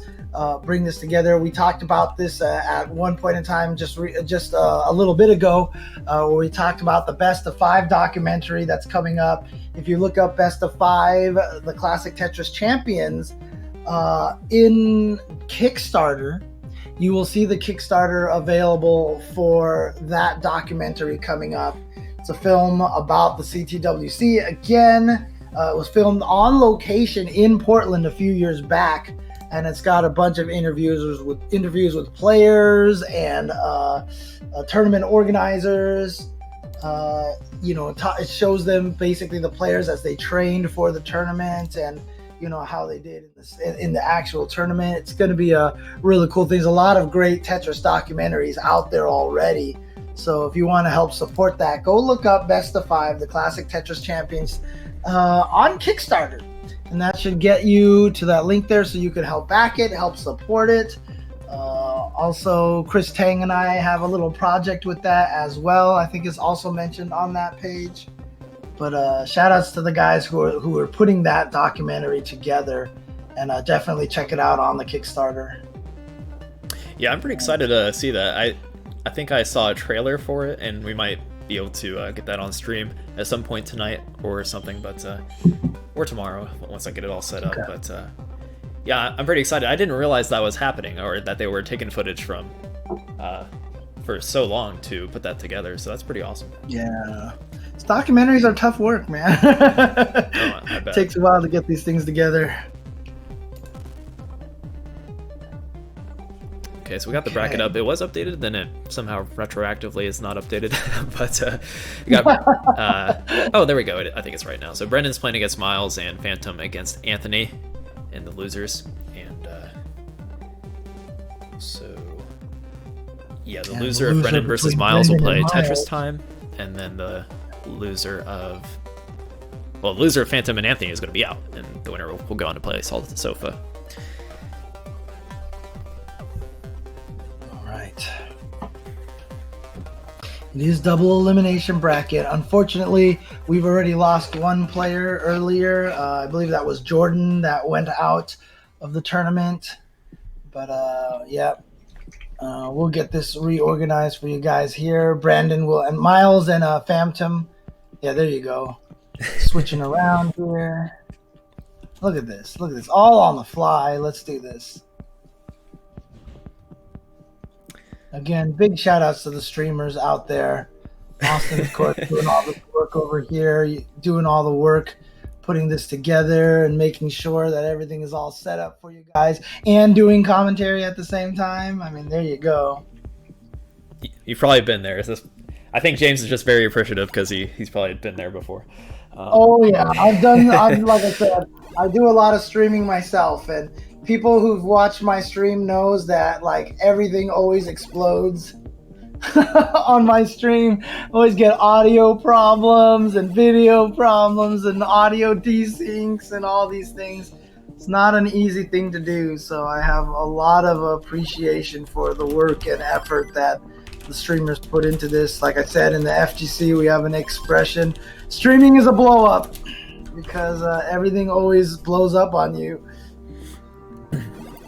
bring this together. We talked about this at one point in time, just a little bit ago, where we talked about the Best of 5 documentary that's coming up. If you look up Best of 5, the Classic Tetris Champions, in Kickstarter, you will see the Kickstarter available for that documentary coming up. It's a film about the CTWC. Again, it was filmed on location in Portland a few years back. And it's got a bunch of interviews with players and tournament organizers. It shows them basically the players as they trained for the tournament and how they did in the actual tournament. It's going to be a really cool thing. There's a lot of great Tetris documentaries out there already. So if you want to help support that, go look up Best of 5, the Classic Tetris Champions on Kickstarter. and that should get you to that link there so you can help back it, help support it. Also, Chris Tang and I have a little project with that as well. I think it's also mentioned on that page. But shout outs to the guys who are putting that documentary together, and definitely check it out on the Kickstarter. Yeah, I'm pretty excited to see that. I think I saw a trailer for it, and we might be able to get that on stream at some point tonight or something, but or tomorrow once I get it all set up. Okay. But yeah, I'm pretty excited. I didn't realize that was happening, or that they were taking footage from for so long to put that together. So that's pretty awesome. Yeah, documentaries are tough work, man. I bet. It takes a while to get these things together. Okay, so we got the bracket up. It was updated, then it somehow retroactively is not updated. But we got oh, there we go. I think it's right now. So Brendan's playing against Miles and Phantom against Anthony in the losers. And so yeah, the loser of Brendan versus Miles will play Tetris Time, and then the loser of Phantom and Anthony is going to be out, and the winner will go on to play Salt at the Sofa. It is double elimination bracket. Unfortunately, we've already lost one player earlier. I believe that was Jordan that went out of the tournament. But yeah, we'll get this reorganized for you guys here. Brandon will, and Miles and Phantom. Yeah, there you go. Switching around here. Look at this. Look at this. All on the fly. Let's do this. Again, big shout outs to the streamers out there. Austin, of course, doing all the work over here, doing all the work, putting this together and making sure that everything is all set up for you guys, and doing commentary at the same time. I mean, there you go. You've probably been there. I think James is just very appreciative because he's probably been there before. Oh, yeah. Like I said, I do a lot of streaming myself, and people who've watched my stream knows that like everything always explodes on my stream. I always get audio problems and video problems and audio desyncs and all these things. It's not an easy thing to do, so I have a lot of appreciation for the work and effort that the streamers put into this. Like I said, in the FGC, we have an expression: streaming is a blow up, because everything always blows up on you.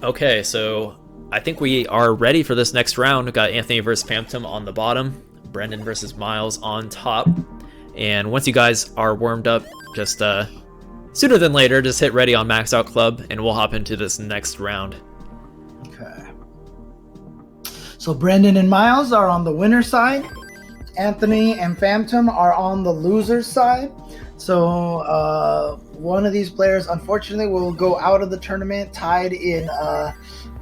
Okay, so I think we are ready for this next round. We've got Anthony versus Phantom on the bottom, Brendan versus Miles on top. And once you guys are warmed up, just sooner than later, just hit ready on Max Out Club, and we'll hop into this next round. Okay. So Brendan and Miles are on the winner side. Anthony and Phantom are on the loser side. So one of these players, unfortunately, will go out of the tournament tied in,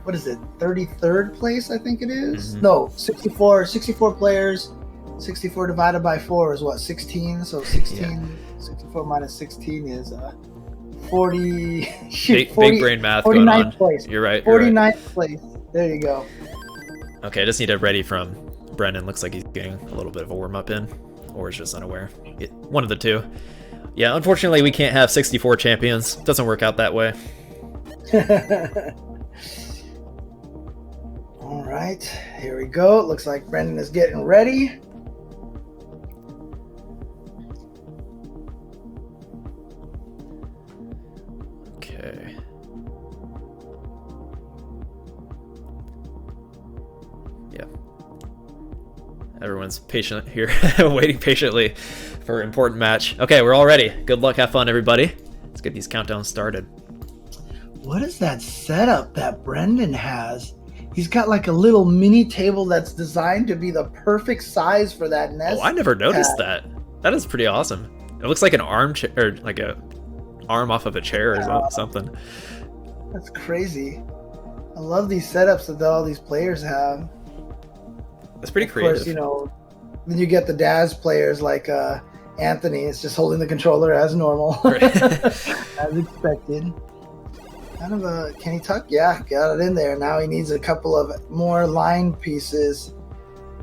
what is it, 33rd place, I think it is? Mm-hmm. No, 64 players. 64 divided by 4 is what, 16? So 16, yeah. 64 minus 16 is 40. Big brain math going on. Place. You're right. 49th place. There you go. Okay, I just need a ready from Brendan. Looks like he's getting a little bit of a warm-up in, or is just unaware. One of the two. Yeah, unfortunately, we can't have 64 champions. Doesn't work out that way. All right, here we go. It looks like Brendan is getting ready. Okay. Yeah. Everyone's patient here, waiting patiently for an important match. Okay, we're all ready. Good luck, have fun, everybody. Let's get these countdowns started. What is that setup that Brendan has? He's got like a little mini table that's designed to be the perfect size for that nest. Oh, I never noticed that. That is pretty awesome. It looks like an armchair, or like a arm off of a chair or something. That's crazy. I love these setups that all these players have. That's pretty creative. Of course, then you get the Daz players like Anthony is just holding the controller as normal, as expected. Kind of a, can he tuck? Yeah, got it in there. Now he needs a couple of more line pieces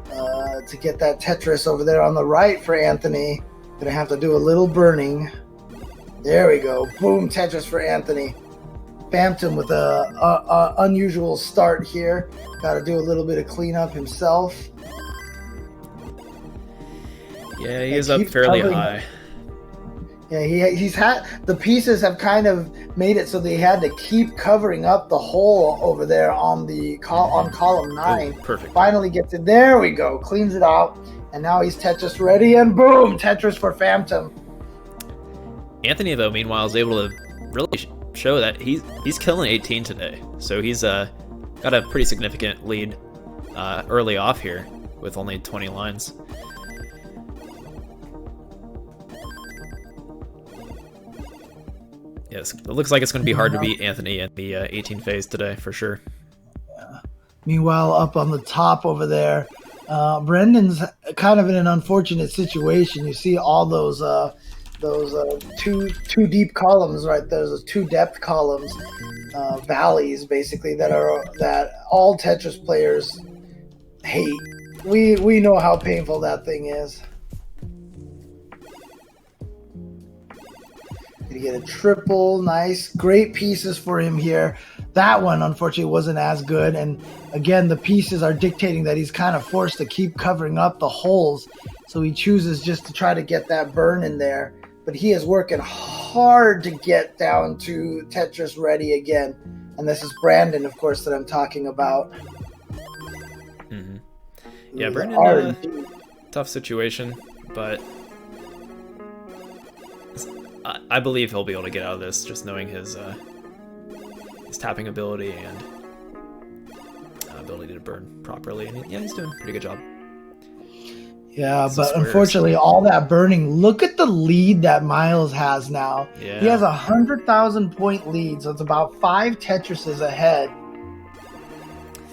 to get that Tetris over there on the right for Anthony. Gonna have to do a little burning. There we go. Boom, Tetris for Anthony. Phantom with a unusual start here. Got to do a little bit of cleanup himself. Yeah, he is up fairly high. Yeah, he's had the pieces have kind of made it so they had to keep covering up the hole over there on the on column 9. Oh, perfect. Finally gets it. There we go. Cleans it out, and now he's Tetris ready, and boom, Tetris for Phantom. Anthony, though, meanwhile, is able to really show that he's killing 18 today. So he's got a pretty significant lead early off here with only 20 lines. Yes, it looks like it's going to be hard to beat Anthony in the 18 phase today, for sure. Yeah. Meanwhile, up on the top over there, Brendan's kind of in an unfortunate situation. You see all those two deep columns right there, those 2 depth columns, valleys basically that all Tetris players hate. We know how painful that thing is. To get a triple, nice, great pieces for him here. That one unfortunately wasn't as good, and again the pieces are dictating that he's kind of forced to keep covering up the holes, so he chooses just to try to get that burn in there. But he is working hard to get down to Tetris ready again, and this is Brandon, of course, that I'm talking about. Mm-hmm. Yeah, Brandon, tough situation, but I believe he'll be able to get out of this, just knowing his tapping ability and ability to burn properly. And yeah, he's doing a pretty good job. Yeah, but unfortunately, all that burning. Look at the lead that Miles has now. Yeah. He has 100,000 point lead, so it's about 5 Tetrises ahead.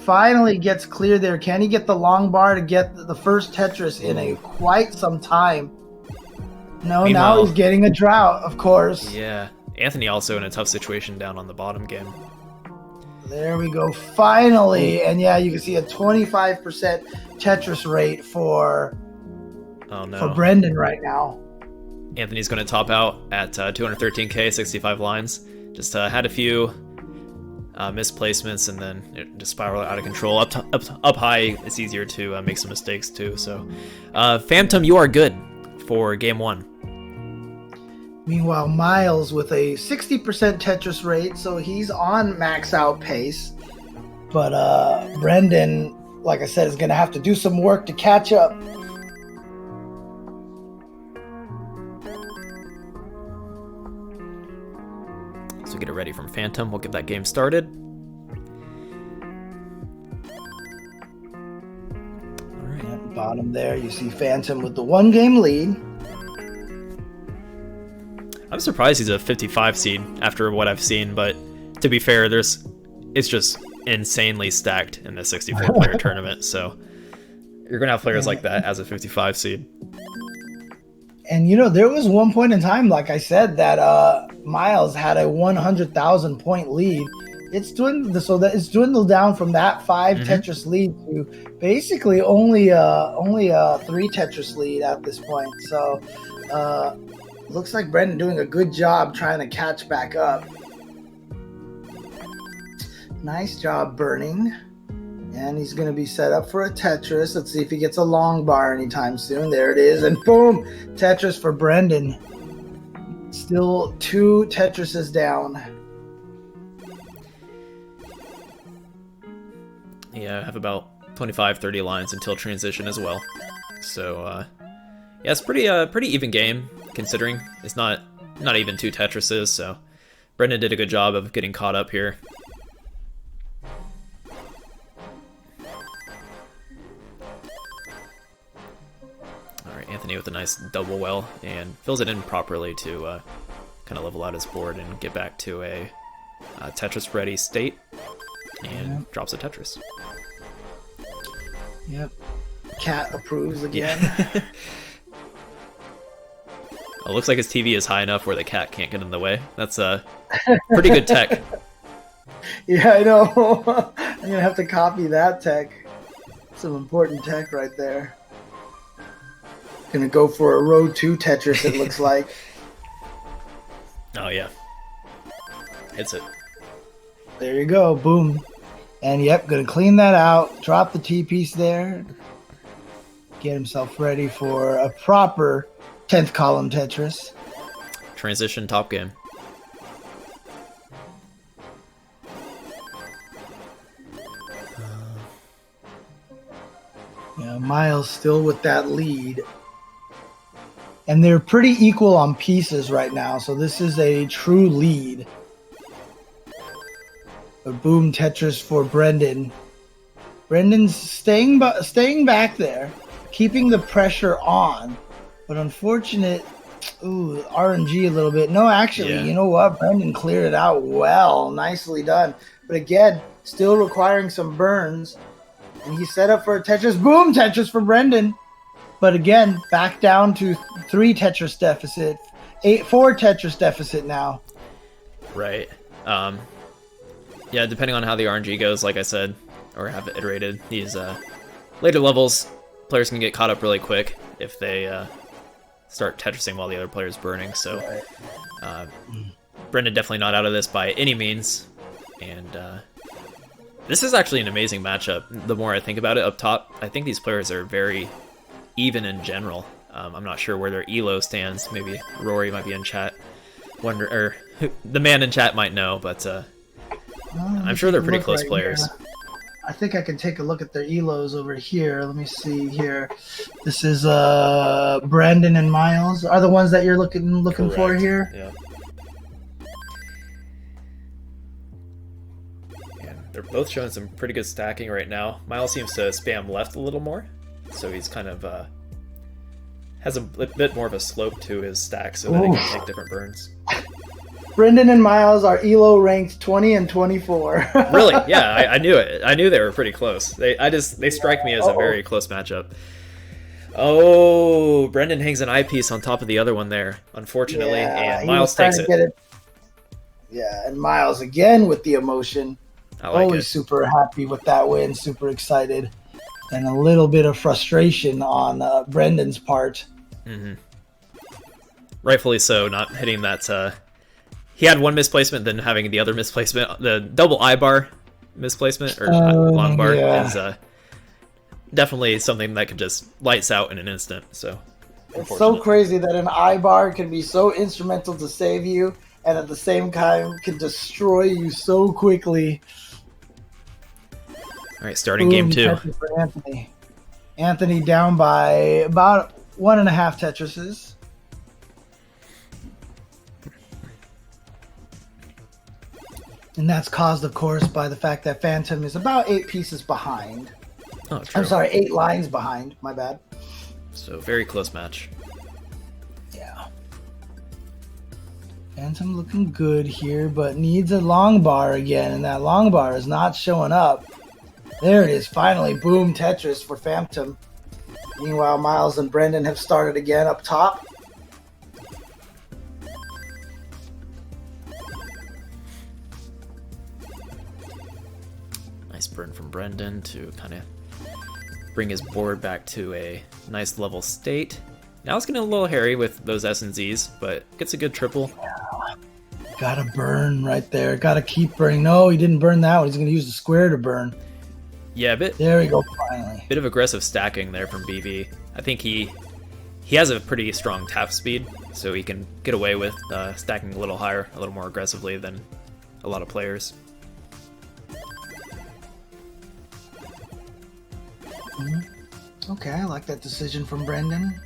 Finally gets clear there. Can he get the long bar to get the first Tetris in quite some time? No, Meanwhile, now he's getting a drought, of course. Yeah. Anthony also in a tough situation down on the bottom game. There we go. Finally. And yeah, you can see a 25% Tetris rate for Brendan right now. Anthony's going to top out at 213k, 65 lines. Just had a few misplacements, and then it just spiraled out of control. Up high, it's easier to make some mistakes too. So, Phantom, you are good for game 1. Meanwhile, Miles with a 60% Tetris rate, so he's on max out pace. But Brendan, like I said, is going to have to do some work to catch up. So get it ready from Phantom. We'll get that game started. All right. At the bottom there, you see Phantom with the 1-game lead. I'm surprised he's a 55 seed after what I've seen, but to be fair, it's just insanely stacked in the 64-player tournament, so you're going to have players like that as a 55 seed. And, you know, there was one point in time, like I said, that Miles had a 100,000 point lead. It's dwindled down from that 5 Tetris lead to basically only a 3 Tetris lead at this point. So, looks like Brendan doing a good job trying to catch back up. Nice job burning. And he's going to be set up for a Tetris. Let's see if he gets a long bar anytime soon. There it is. And boom, Tetris for Brendan. Still 2 Tetrises down. Yeah, I have about 25, 30 lines until transition as well. So, yeah, it's pretty even game, considering it's not even 2 Tetrises, so Brendan did a good job of getting caught up here. Alright, Anthony with a nice double well, and fills it in properly to kind of level out his board and get back to a Tetris ready state, and drops a Tetris. Yep. Cat approves again. Yeah. It looks like his TV is high enough where the cat can't get in the way. That's a pretty good tech. Yeah, I know. I'm going to have to copy that tech. Some important tech right there. Going to go for a row 2 Tetris, it looks like. Oh, yeah. Hits it. There you go. Boom. And yep, going to clean that out. Drop the T-piece there. Get himself ready for a proper 10th column Tetris. Transition top game. Yeah, Miles still with that lead. And they're pretty equal on pieces right now, so this is a true lead. A boom Tetris for Brendan. Brendan's staying back there, keeping the pressure on, but unfortunate. Ooh, RNG a little bit. No, actually, Yeah. You know what? Brendan cleared it out well. Nicely done. But again, still requiring some burns. And he set up for a Tetris. Boom Tetris for Brendan. But again, back down to 3 Tetris deficit. 4 Tetris deficit now. Right. Yeah, depending on how the RNG goes, like I said, or have it iterated, these later levels, players can get caught up really quick if they start Tetrising while the other player's burning. So Brendan definitely not out of this by any means. And this is actually an amazing matchup. The more I think about it up top, I think these players are very even in general. I'm not sure where their elo stands. Maybe Rory might be in chat. The man in chat might know, but I'm sure they're pretty close players. I think I can take a look at their elos over here. Let me see here. This is Brandon and Miles are the ones that you're looking Correct. for here. Yeah. They're both showing some pretty good stacking right now. Miles seems to spam left a little more, so he's kind of has a bit more of a slope to his stack, so that he can take different burns. Brendan and Miles are elo ranked 20 and 24. Really? Yeah, I knew it. I knew they were pretty close. They strike me as a very close matchup. Oh, Brendan hangs an eyepiece on top of the other one there, unfortunately, and Miles takes it. Yeah, and Miles again with the emotion. Always super happy with that win, super excited, and a little bit of frustration on Brendan's part. Mm-hmm. Rightfully so, not hitting that. He had one misplacement, then having the other misplacement. The double I-bar misplacement, or long bar, is definitely something that could just lights out in an instant. So it's so crazy that an I-bar can be so instrumental to save you, and at the same time can destroy you so quickly. All right, starting game 2. For Anthony. Anthony down by about 1.5 Tetrises. And that's caused, of course, by the fact that Phantom is about 8 pieces behind. Oh, true. I'm sorry, 8 lines behind. My bad. So very close match. Yeah. Phantom looking good here, but needs a long bar again, and that long bar is not showing up. There it is, finally. Boom Tetris for Phantom. Meanwhile, Miles and Brendan have started again up top. Nice burn from Brendan to kind of bring his board back to a nice level state. Now it's getting a little hairy with those S and Zs, but gets a good triple. Gotta burn right there. Gotta keep burning. No, he didn't burn that one. He's gonna use the square to burn. Yeah, there we go, finally. Bit of aggressive stacking there from BV. I think he has a pretty strong tap speed, so he can get away with stacking a little higher, a little more aggressively than a lot of players. Okay, I like that decision from Brendan.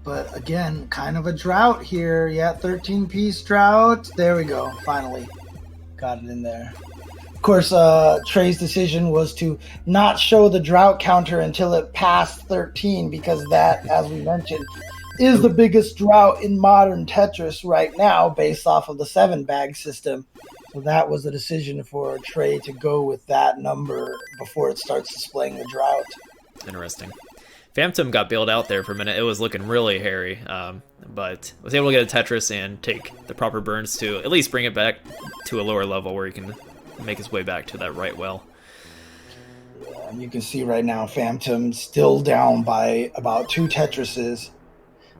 But again, kind of a drought here. Yeah, 13-piece drought. There we go, finally. Got it in there. Of course, Trey's decision was to not show the drought counter until it passed 13, because that, as we mentioned, is the biggest drought in modern Tetris right now, based off of the 7-bag system. So that was the decision for Trey to go with that number before it starts displaying the drought. Interesting. Phantom got bailed out there for a minute. It was looking really hairy, but was able to get a Tetris and take the proper burns to at least bring it back to a lower level where he can make his way back to that right well. Yeah, and you can see right now Phantom still down by about 2 Tetrises,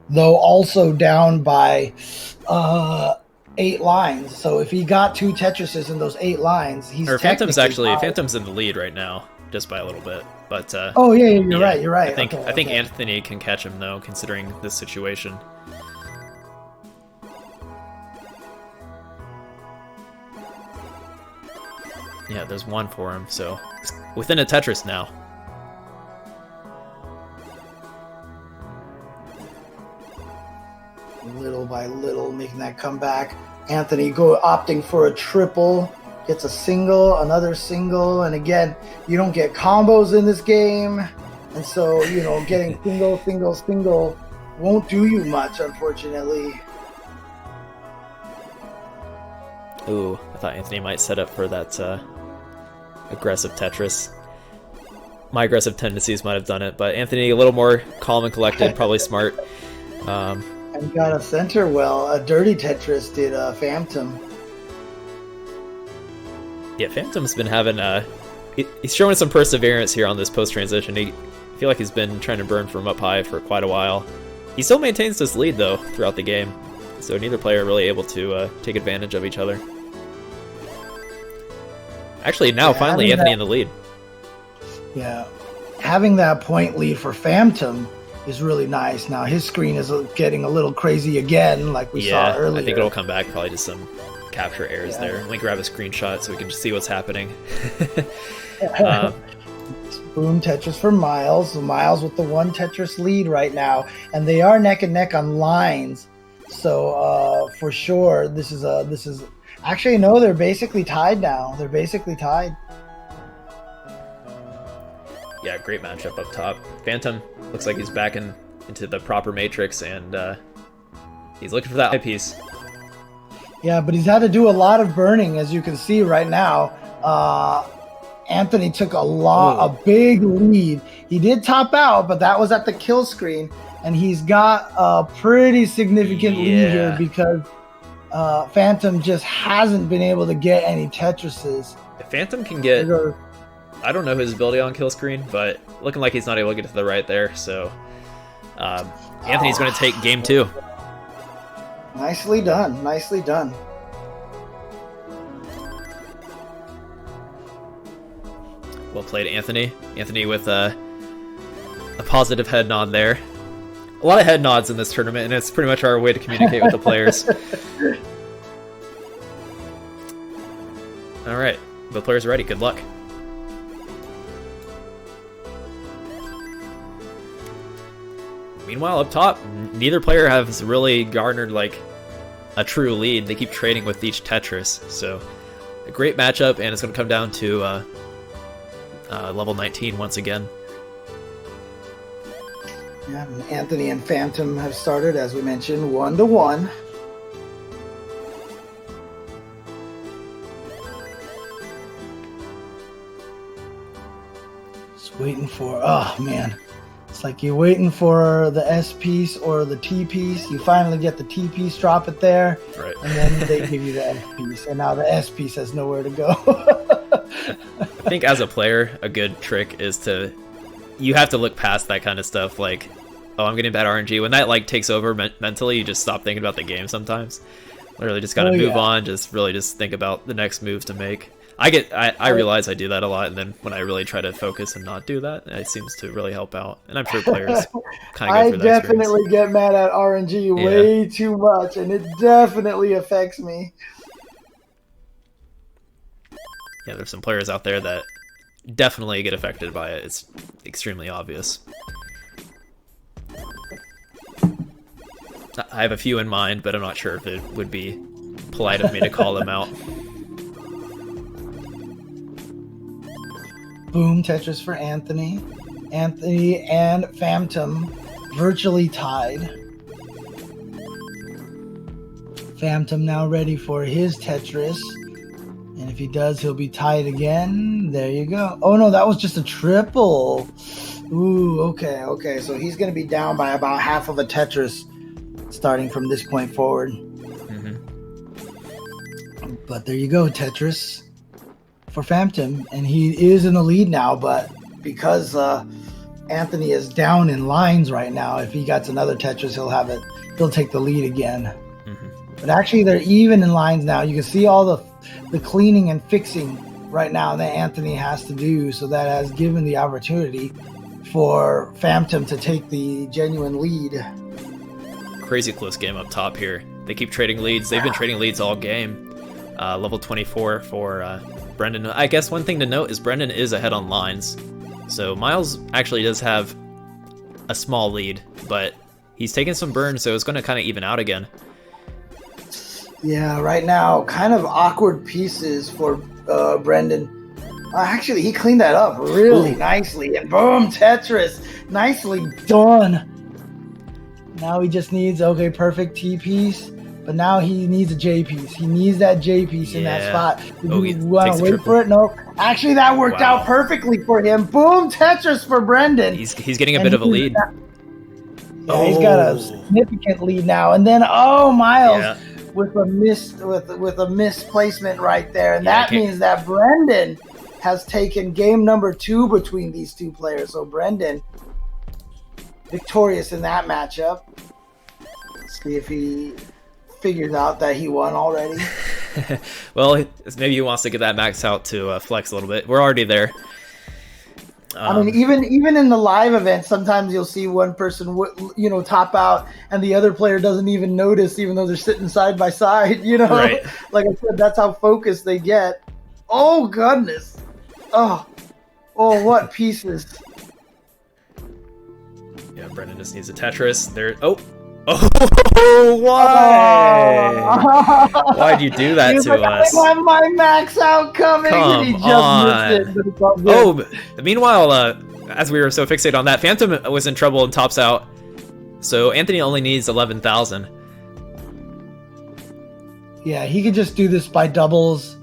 though also down by 8 lines. So if he got 2 Tetrises in those 8 lines, he's Phantom's technically tied. Phantom's in the lead right now, just by a little bit. But oh yeah, you're right. You're right. I think Anthony can catch him though, considering this situation. Yeah, there's one for him, so within a Tetris now. Little by little, making that comeback. Anthony opting for a triple, gets a single, another single, and again, you don't get combos in this game, and so getting single won't do you much, unfortunately. Ooh, I thought Anthony might set up for that aggressive Tetris. My aggressive tendencies might have done it, but Anthony a little more calm and collected, probably smart. And got a center well. A dirty Tetris did Phantom. Yeah, Phantom's been having he's showing some perseverance here on this post-transition. I feel like he's been trying to burn from up high for quite a while. He still maintains this lead though throughout the game, so neither player really able to take advantage of each other. Actually, now finally Anthony in the lead. Yeah, having that point lead for Phantom is really nice. Now his screen is getting a little crazy again, like we saw earlier. I think it'll come back probably to some capture errors there. Let me grab a screenshot so we can just see what's happening. Boom Tetris for Miles. Miles with the 1 Tetris lead right now, and they are neck and neck on lines. So for sure, this is actually no, they're basically tied now. They're basically tied. Yeah, great matchup up top. Phantom looks like he's back into the proper matrix, and he's looking for that high piece. Yeah, but he's had to do a lot of burning, as you can see right now. Anthony took a big lead. He did top out, but that was at the kill screen, and he's got a pretty significant lead here because Phantom just hasn't been able to get any Tetrises. If Phantom can get, I don't know his ability on kill screen, but looking like he's not able to get to the right there, so Anthony's going to take game 2. Nicely done. Nicely done. Well played, Anthony. Anthony with a positive head nod there. A lot of head nods in this tournament, and it's pretty much our way to communicate with the players. All right, the players are ready. Good luck. Meanwhile, up top, neither player has really garnered like a true lead. They keep trading with each Tetris, so a great matchup, and it's going to come down to level 19 once again. Yeah, Anthony and Phantom have started, as we mentioned, 1-1. Just waiting for, oh man. It's like you're waiting for the S piece or the T piece. You finally get the T piece, drop it there, right, and then they give you the S piece. And now the S piece has nowhere to go. I think as a player, a good trick is you have to look past that kind of stuff. Like, oh, I'm getting bad RNG. When that like takes over mentally, you just stop thinking about the game sometimes. Literally just gotta move on. Just think about the next move to make. I realize I do that a lot, and then when I really try to focus and not do that, it seems to really help out. And I'm sure players kind of go through that. I definitely get mad at RNG way too much, and it definitely affects me. Yeah, there's some players out there that definitely get affected by it. It's extremely obvious. I have a few in mind, but I'm not sure if it would be polite of me to call them out. Boom Tetris for Anthony. Anthony and Phantom virtually tied. Phantom now ready for his Tetris. And if he does, he'll be tied again. There you go. Oh no, that was just a triple. Ooh, okay. So he's going to be down by about half of a Tetris starting from this point forward. Mm-hmm. But there you go, Tetris for Phantom, and he is in the lead now, but because Anthony is down in lines right now, if he gets another Tetris, he'll take the lead again. Mm-hmm. But actually, they're even in lines now. You can see all the cleaning and fixing right now that Anthony has to do. So that has given the opportunity for Phantom to take the genuine lead. Crazy close game up top here. They keep trading leads. They've been trading leads all game. Level 24 for Brendan. I guess one thing to note is Brendan is ahead on lines. So Miles actually does have a small lead, but he's taking some burns, so it's going to kind of even out again. Yeah, right now, kind of awkward pieces for Brendan. Actually, he cleaned that up really nicely. And boom, Tetris. Nicely done. Now he just needs, okay, perfect T piece. But now he needs a J piece. He needs that J piece in that spot. Oh, you want to wait for it? No. Actually, that worked out perfectly for him. Boom, Tetris for Brendan. He's getting a bit of a lead. Yeah, he's got a significant lead now. And then, Miles with a misplacement right there. And that means that Brendan has taken game number 2 between these two players. So Brendan victorious in that matchup. Let's see if he figures out that he won already. Well, maybe he wants to get that max out to flex a little bit. We're already there. I mean, even in the live event, sometimes you'll see one person, top out, and the other player doesn't even notice, even though they're sitting side by side. Right. Like I said, that's how focused they get. Oh goodness! Oh, what pieces! Yeah, Brendan just needs a Tetris. There. Oh, why? Why'd you do that to us? I want my max out coming. Come he just on. missed it, but it's all good. Meanwhile, as we were so fixated on that, Phantom was in trouble and tops out. So Anthony only needs 11,000. Yeah, he could just do this by doubles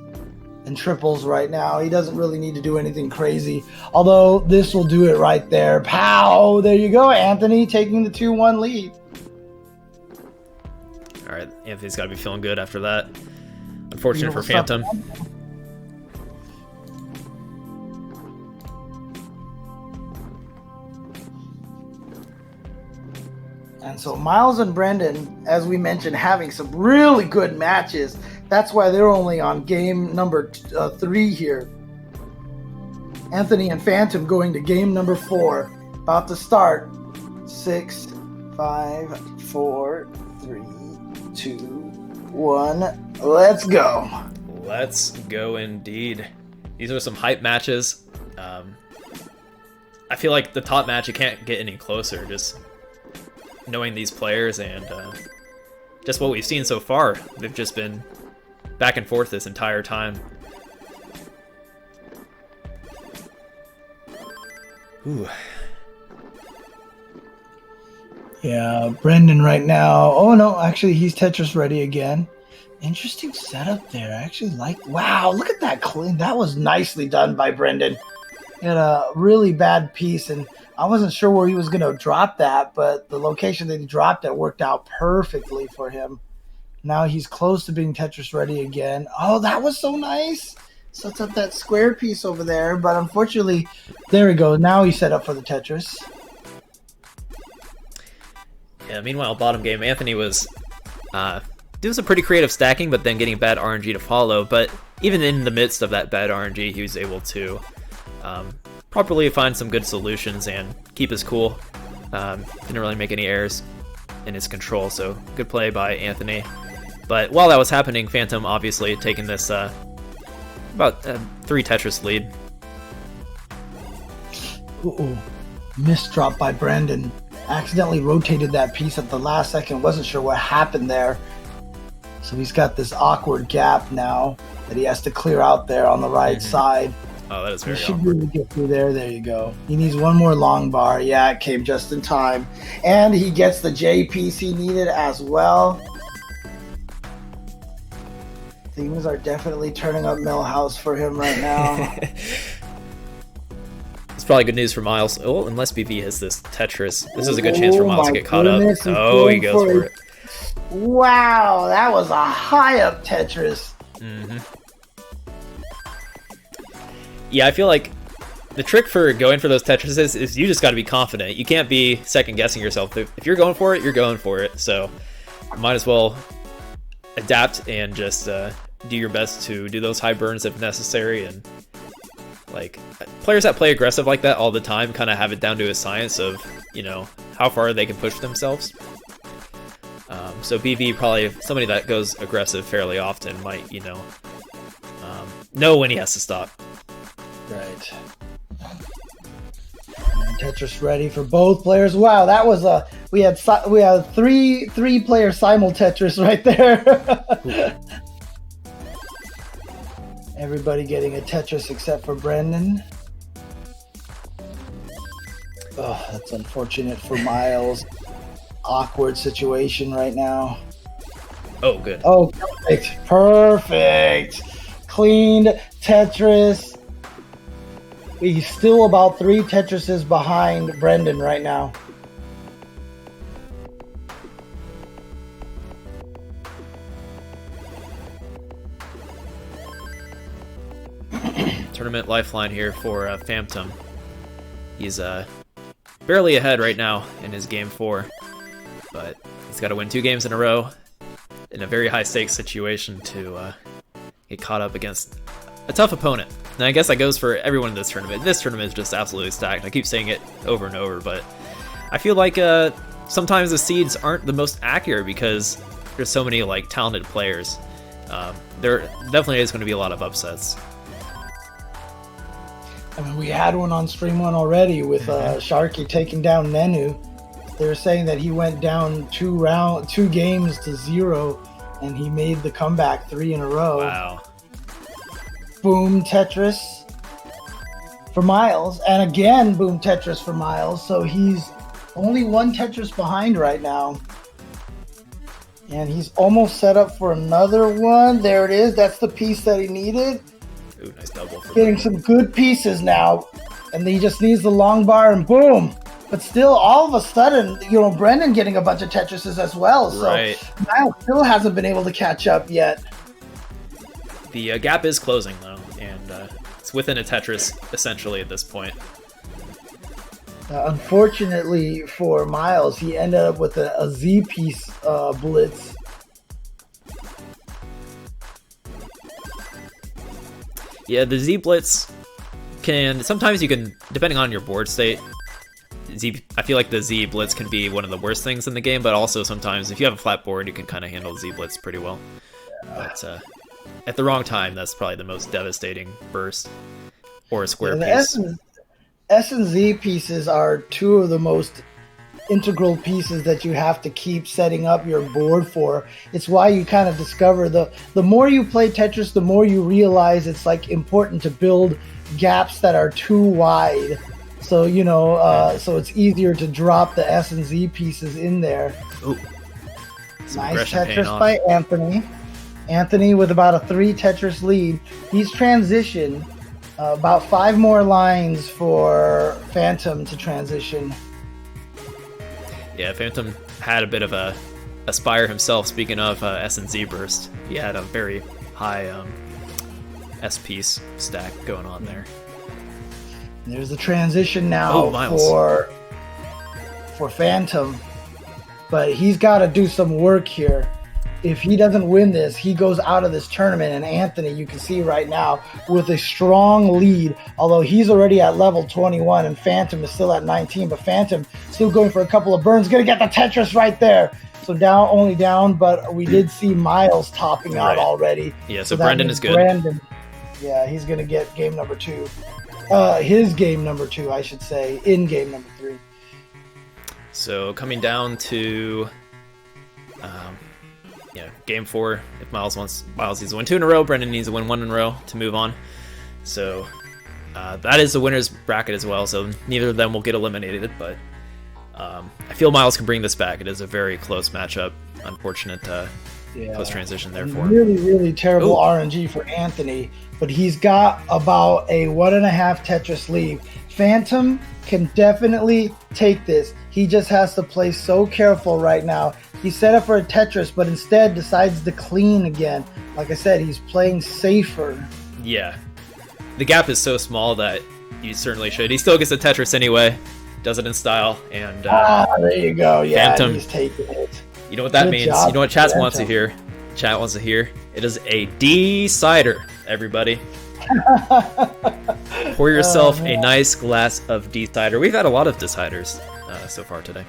and triples right now. He doesn't really need to do anything crazy. Although this will do it right there. Pow! There you go, Anthony taking the 2-1 lead. All right, Anthony's got to be feeling good after that. Unfortunate for Phantom. And so Miles and Brendan, as we mentioned, having some really good matches. That's why they're only on game number 3 here. Anthony and Phantom going to game number 4. About to start. 6, 5, 4, 3, 2, 1. Let's go. Let's go indeed. These are some hype matches. I feel like the top match, you can't get any closer. Just knowing these players and just what we've seen so far. They've just been back and forth this entire time. Ooh. Yeah, Brendan right now. Oh no, actually he's Tetris ready again. Interesting setup there. I actually like. Wow, look at that clean. That was nicely done by Brendan. He had a really bad piece, and I wasn't sure where he was going to drop that, but the location that he dropped it worked out perfectly for him. Now he's close to being Tetris ready again. Oh, that was so nice. Sets up that square piece over there, but unfortunately, there we go. Now he's set up for the Tetris. Yeah, meanwhile, bottom game, Anthony was doing some pretty creative stacking, but then getting bad RNG to follow. But even in the midst of that bad RNG, he was able to properly find some good solutions and keep his cool. Didn't really make any errors in his control, so good play by Anthony. But while that was happening, Phantom obviously taking this about 3 Tetris lead. Uh-oh. Missed drop by Brandon. Accidentally rotated that piece at the last second. Wasn't sure what happened there. So he's got this awkward gap now that he has to clear out there on the right side. Oh, that is very He should awkward. really get through there. There you go. He needs one more long bar. Yeah, it came just in time. And he gets the J piece he needed as well. Things are definitely turning up Millhouse for him right now. It's probably good news for Miles. Oh, unless BV has this Tetris. This is a good chance for Miles to get caught up. Goodness, Oh, he goes for it. Wow, that was a high up Tetris. Mm-hmm. Yeah, I feel like the trick for going for those Tetrises is you just got to be confident. You can't be second guessing yourself. If you're going for it, you're going for it. So might as well adapt and just do your best to do those high burns if necessary. And like players that play aggressive like that all the time kind of have it down to a science of, you know, how far they can push themselves. So BV, probably somebody that goes aggressive fairly often, might, you know when he has to stop. Right. And Tetris ready for both players. Wow, that was we had three player simul Tetris right there. Everybody getting a Tetris except for Brendan. Oh, that's unfortunate for Miles. Awkward situation right now. Oh, good. Oh, perfect. Perfect. Cleaned Tetris. He's still about 3 Tetrises behind Brendan right now. Tournament lifeline here for Phantom. He's barely ahead right now in his game 4, but he's got to win 2 games in a row in a very high stakes situation to get caught up against a tough opponent. And I guess that goes for everyone in this tournament. This tournament is just absolutely stacked. I keep saying it over and over, but I feel like sometimes the seeds aren't the most accurate because there's so many like talented players. There definitely is going to be a lot of upsets. I mean, we had one on Stream 1 already with Sharky taking down Nenu. They were saying that he went down 2 games to 0, and he made the comeback 3 in a row. Wow. Boom Tetris for Miles, and again boom Tetris for Miles. So he's only 1 Tetris behind right now. And he's almost set up for another one. There it is. That's the piece that he needed. Ooh, nice double. Getting some good pieces now. And he just needs the long bar and boom. But still, all of a sudden, Brendan getting a bunch of Tetrises as well. So right. Miles still hasn't been able to catch up yet. The gap is closing, though, and it's within a Tetris, essentially, at this point. Unfortunately for Miles, he ended up with a Z-piece blitz. Yeah, the Z-blitz sometimes you can, depending on your board state, I feel like the Z-blitz can be one of the worst things in the game, but also sometimes if you have a flat board, you can kind of handle Z-blitz pretty well. But at the wrong time, that's probably the most devastating burst or a square piece. S and Z pieces are 2 of the most integral pieces that you have to keep setting up your board for. It's why you kind of discover the more you play Tetris, the more you realize it's like important to build gaps that are too wide. So so it's easier to drop the S and Z pieces in there. Ooh. Nice Tetris by Anthony. Anthony with about a 3 Tetris lead. He's transitioned. About 5 more lines for Phantom to transition. Yeah, Phantom had a bit of a Aspire himself. Speaking of S and Z burst, he had a very high S piece stack going on there. There's the transition now for Phantom, but he's got to do some work here. If he doesn't win this, he goes out of this tournament. And Anthony, you can see right now, with a strong lead, although he's already at level 21 and Phantom is still at 19, but Phantom still going for a couple of burns. Going to get the Tetris right there. So only down, but we did see Miles topping out already. Yeah, so Brendan is good. Yeah, he's going to get game number 2. His game number 2, I should say, in game number 3. So coming down to... game 4. If Miles needs to win 2 in a row, Brendan needs to win 1 in a row to move on. So that is the winner's bracket as well. So neither of them will get eliminated, but I feel Miles can bring this back. It is a very close matchup. Unfortunate close transition there for him. Really, really terrible RNG for Anthony, but he's got about a 1.5 Tetris lead. Phantom can definitely take this. He just has to play so careful right now. He's set up for a Tetris, but instead decides to clean again. Like I said, he's playing safer. Yeah. The gap is so small that you certainly should. He still gets a Tetris anyway. Does it in style. And there you go. Yeah, Phantom, he's taking it. You know what that means. You know what Chats wants to hear. chat wants to hear. It is a decider, everybody. Pour yourself a nice glass of decider. We've had a lot of deciders so far today.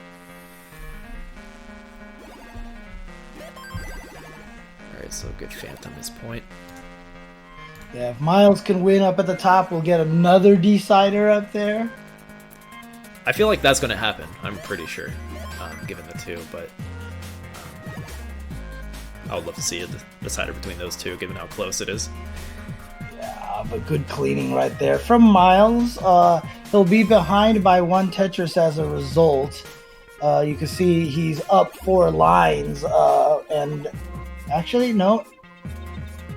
Alright, so good Phantom this point. Yeah, if Miles can win up at the top, we'll get another decider up there. I feel like that's going to happen. I'm pretty sure, given the two, but I would love to see a decider between those two, given how close it is. Yeah, but good cleaning right there from Miles. He'll be behind by 1 Tetris as a result. You can see he's up 4 lines, and actually, no,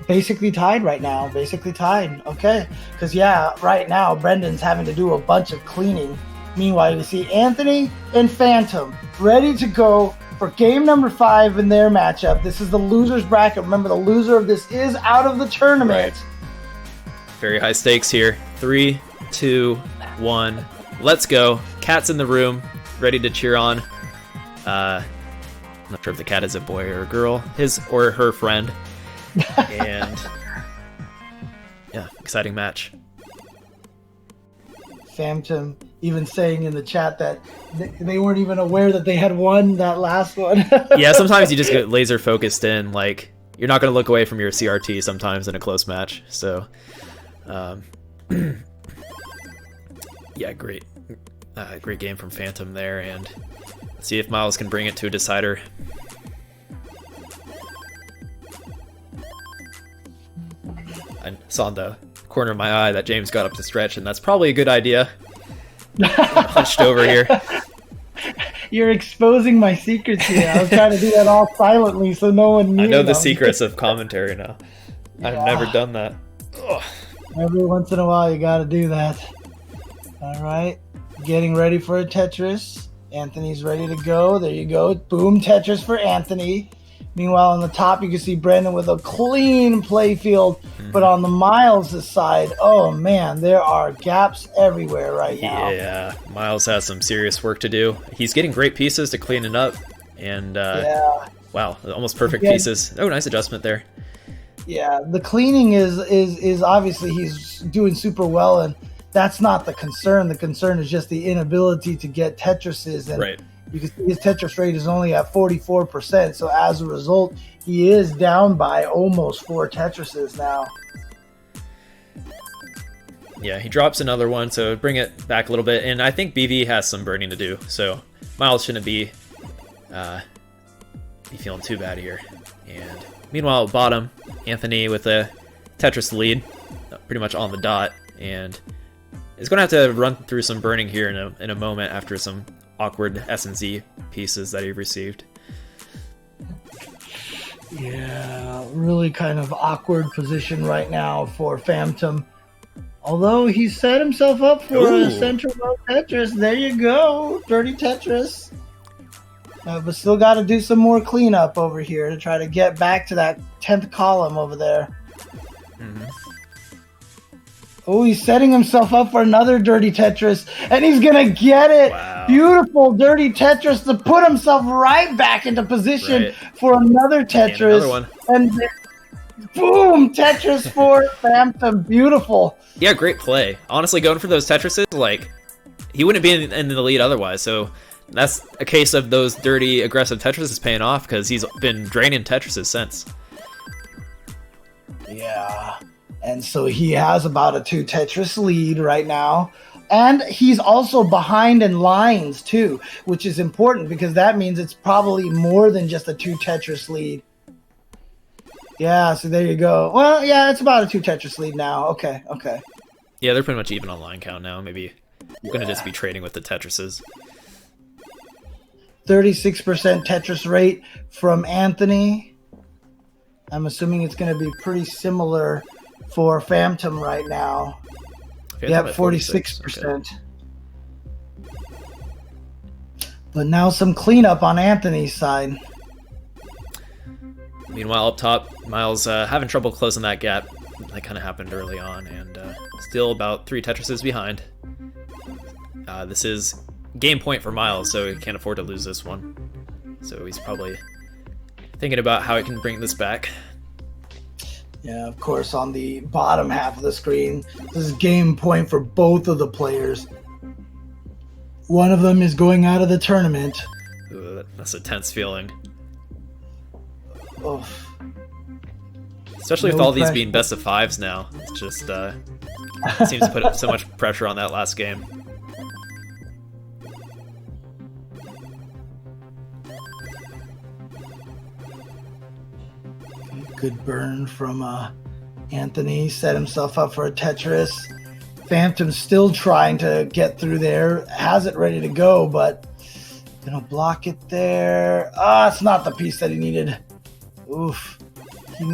basically tied right now. Basically tied. Okay, because yeah, right now Brendan's having to do a bunch of cleaning. Meanwhile, you see Anthony and Phantom ready to go for game number 5 in their matchup. This is the loser's bracket. Remember, the loser of this is out of the tournament. Right. Very high stakes here. 3, 2, 1. Let's go. Cat's in the room, ready to cheer on. I'm not sure if the cat is a boy or a girl, his or her friend. And yeah, exciting match. Phantom even saying in the chat that they weren't even aware that they had won that last one. Yeah, sometimes you just get laser focused in, like you're not going to look away from your CRT sometimes in a close match. So yeah, great game from Phantom there, and let's see if Miles can bring it to a decider. I saw in the corner of my eye that James got up to stretch, and that's probably a good idea. I'm hunched over here. You're exposing my secrets here. I was trying to do that all silently so no one knew. I know the secrets of commentary now. Yeah. I've never done that. Ugh. Every once in a while you gotta do that. Alright. Getting ready for a Tetris. Anthony's ready to go. There you go. Boom, Tetris for Anthony. Meanwhile, on the top, you can see Brandon with a clean play field. But on the Miles' side, oh man, there are gaps everywhere right now. Yeah, Miles has some serious work to do. He's getting great pieces to clean it up. And wow, almost perfect pieces. Oh, nice adjustment there. Yeah, the cleaning is obviously he's doing super well, and that's not the concern. The concern is just the inability to get Tetrises. And right. You can see his Tetris rate is only at 44%, so as a result, he is down by almost 4 Tetrises now. Yeah, he drops another one, so bring it back a little bit, and I think BV has some burning to do, so Miles shouldn't be feeling too bad here. And meanwhile, bottom, Anthony with a Tetris lead, pretty much on the dot, and is going to have to run through some burning here in a moment after some awkward S&Z pieces that he received. Yeah, really kind of awkward position right now for Phantom. Although he set himself up for a center row Tetris. There you go, dirty Tetris. But still got to do some more cleanup over here to try to get back to that 10th column over there. Mm-hmm. Oh, he's setting himself up for another dirty Tetris, and he's going to get it. Wow. Beautiful dirty Tetris to put himself right back into position for another Tetris. And another one. And boom, Tetris for Phantom. Beautiful. Yeah, great play. Honestly, going for those Tetrises, like, he wouldn't be in the lead otherwise, so that's a case of those dirty, aggressive Tetrises paying off because he's been draining Tetrises since. Yeah. And so he has about a 2 Tetris lead right now. And he's also behind in lines too, which is important because that means it's probably more than just a 2 Tetris lead. Yeah, so there you go. Well, yeah, it's about a 2 Tetris lead now. Okay. Yeah, they're pretty much even on line count now. Maybe we're going to just be trading with the Tetrises. 36% Tetris rate from Anthony. I'm assuming it's going to be pretty similar for Phantom right now. Yep, 46%. Okay. But now some cleanup on Anthony's side. Meanwhile, up top, Miles having trouble closing that gap. That kind of happened early on, and still about 3 Tetrises behind. This is game point for Miles, so he can't afford to lose this one. So he's probably thinking about how I can bring this back. Yeah, of course, on the bottom half of the screen, this is game point for both of the players. One of them is going out of the tournament. Ooh, that's a tense feeling. Oof. Especially with all these being best of fives now. It's just seems to put up so much pressure on that last game. Good burn from Anthony. Set himself up for a Tetris. Phantom's still trying to get through there. Has it ready to go, but gonna block it there. It's not the piece that he needed. Oof. He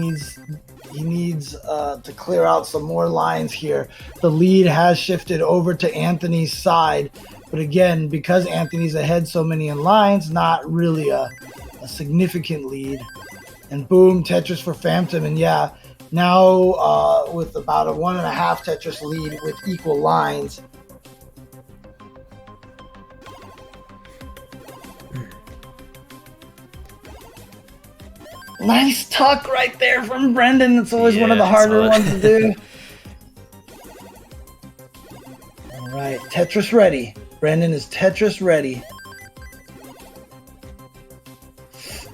needs to clear out some more lines here. The lead has shifted over to Anthony's side, but again, because Anthony's ahead so many in lines, not really a significant lead. And boom, Tetris for Phantom, and yeah, now with about a 1.5 Tetris lead with equal lines. Nice tuck right there from Brendan. It's always one of the harder ones to do. All right, Tetris ready. Brendan is Tetris ready.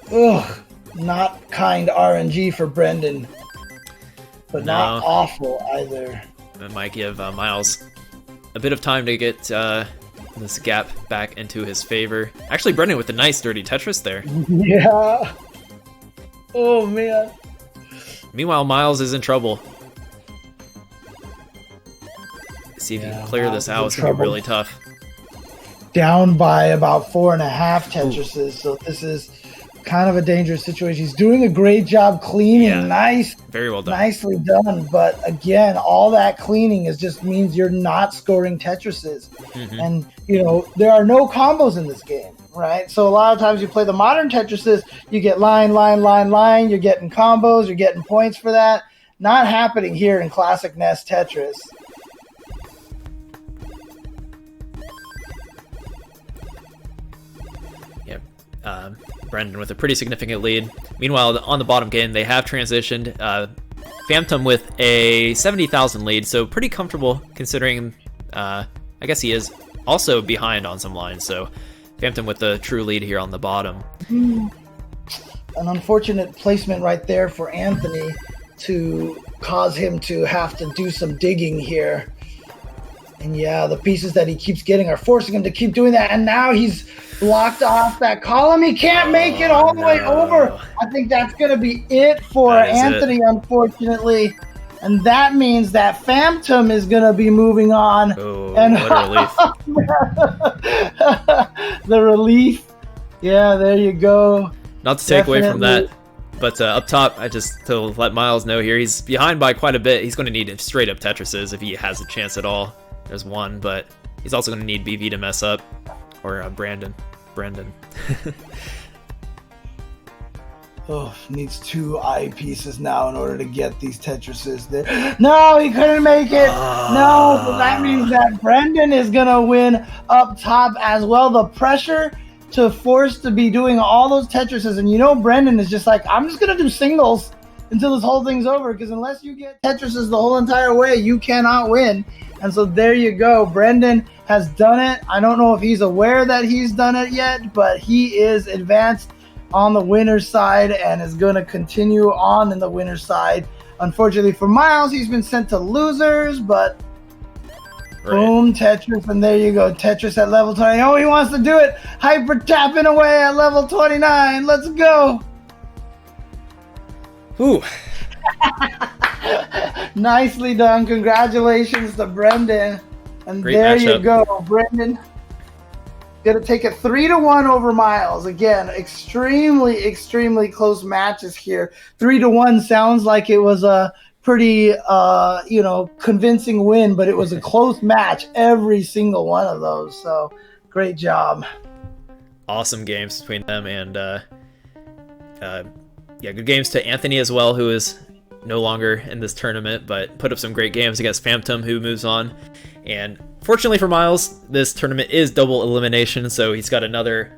Ugh, not kind RNG for Brendan, but not awful either. It might give Miles a bit of time to get this gap back into his favor. Actually, Brendan with a nice dirty Tetris there. Yeah. Oh, man. Meanwhile, Miles is in trouble. See if you can clear this out. It's going to be really tough. Down by about 4.5 Tetrises, so this is kind of a dangerous situation. He's doing a great job cleaning. Yeah. Nice. Very well done. Nicely done. But again, all that cleaning just means you're not scoring Tetrises. Mm-hmm. And, you know, there are no combos in this game. Right, so a lot of times you play the modern Tetrises, you get line, you're getting combos, you're getting points for that. Not happening here in Classic NES Tetris. Yep, Brendan with a pretty significant lead. Meanwhile, on the bottom game, they have transitioned. Phantom with a 70,000 lead, so pretty comfortable considering, I guess he is also behind on some lines, so Phantom with the true lead here on the bottom. An unfortunate placement right there for Anthony to cause him to have to do some digging here. And yeah, the pieces that he keeps getting are forcing him to keep doing that. And now he's blocked off that column. He can't make it all the way over. I think that's going to be it for Anthony, unfortunately. And that means that Phantom is going to be moving on. Oh, and what a relief. The relief. Yeah, there you go. Not to take away from that, but up top, to let Miles know here, he's behind by quite a bit. He's going to need straight up Tetrises if he has a chance at all. There's one, but he's also going to need BV to mess up. Or Brendan. Oh, needs 2 eye pieces now in order to get these Tetrises there. No, he couldn't make it. No, so that means that Brendan is going to win up top as well. The pressure to force to be doing all those Tetrises. And you know Brendan is just like, I'm just going to do singles until this whole thing's over. Because unless you get Tetrises the whole entire way, you cannot win. And so there you go. Brendan has done it. I don't know if he's aware that he's done it yet, but he is advanced on the winner's side and is going to continue on in the winner's side. Unfortunately for Miles, he's been sent to losers, but boom, Tetris, and there you go. Tetris at level 20. Oh, he wants to do it. Hyper tapping away at level 29. Let's go. Ooh. Nicely done. Congratulations to Brendan. And great there matchup. You go, Brendan. Gonna take it 3-1 over Miles. Again, extremely close matches here. 3-1 sounds like it was a pretty convincing win, but it was a close match every single one of those. So great job. Awesome games between them, and good games to Anthony as well, who is no longer in this tournament, but put up some great games against Phantom, who moves on. And fortunately for Miles, this tournament is double elimination, so he's got another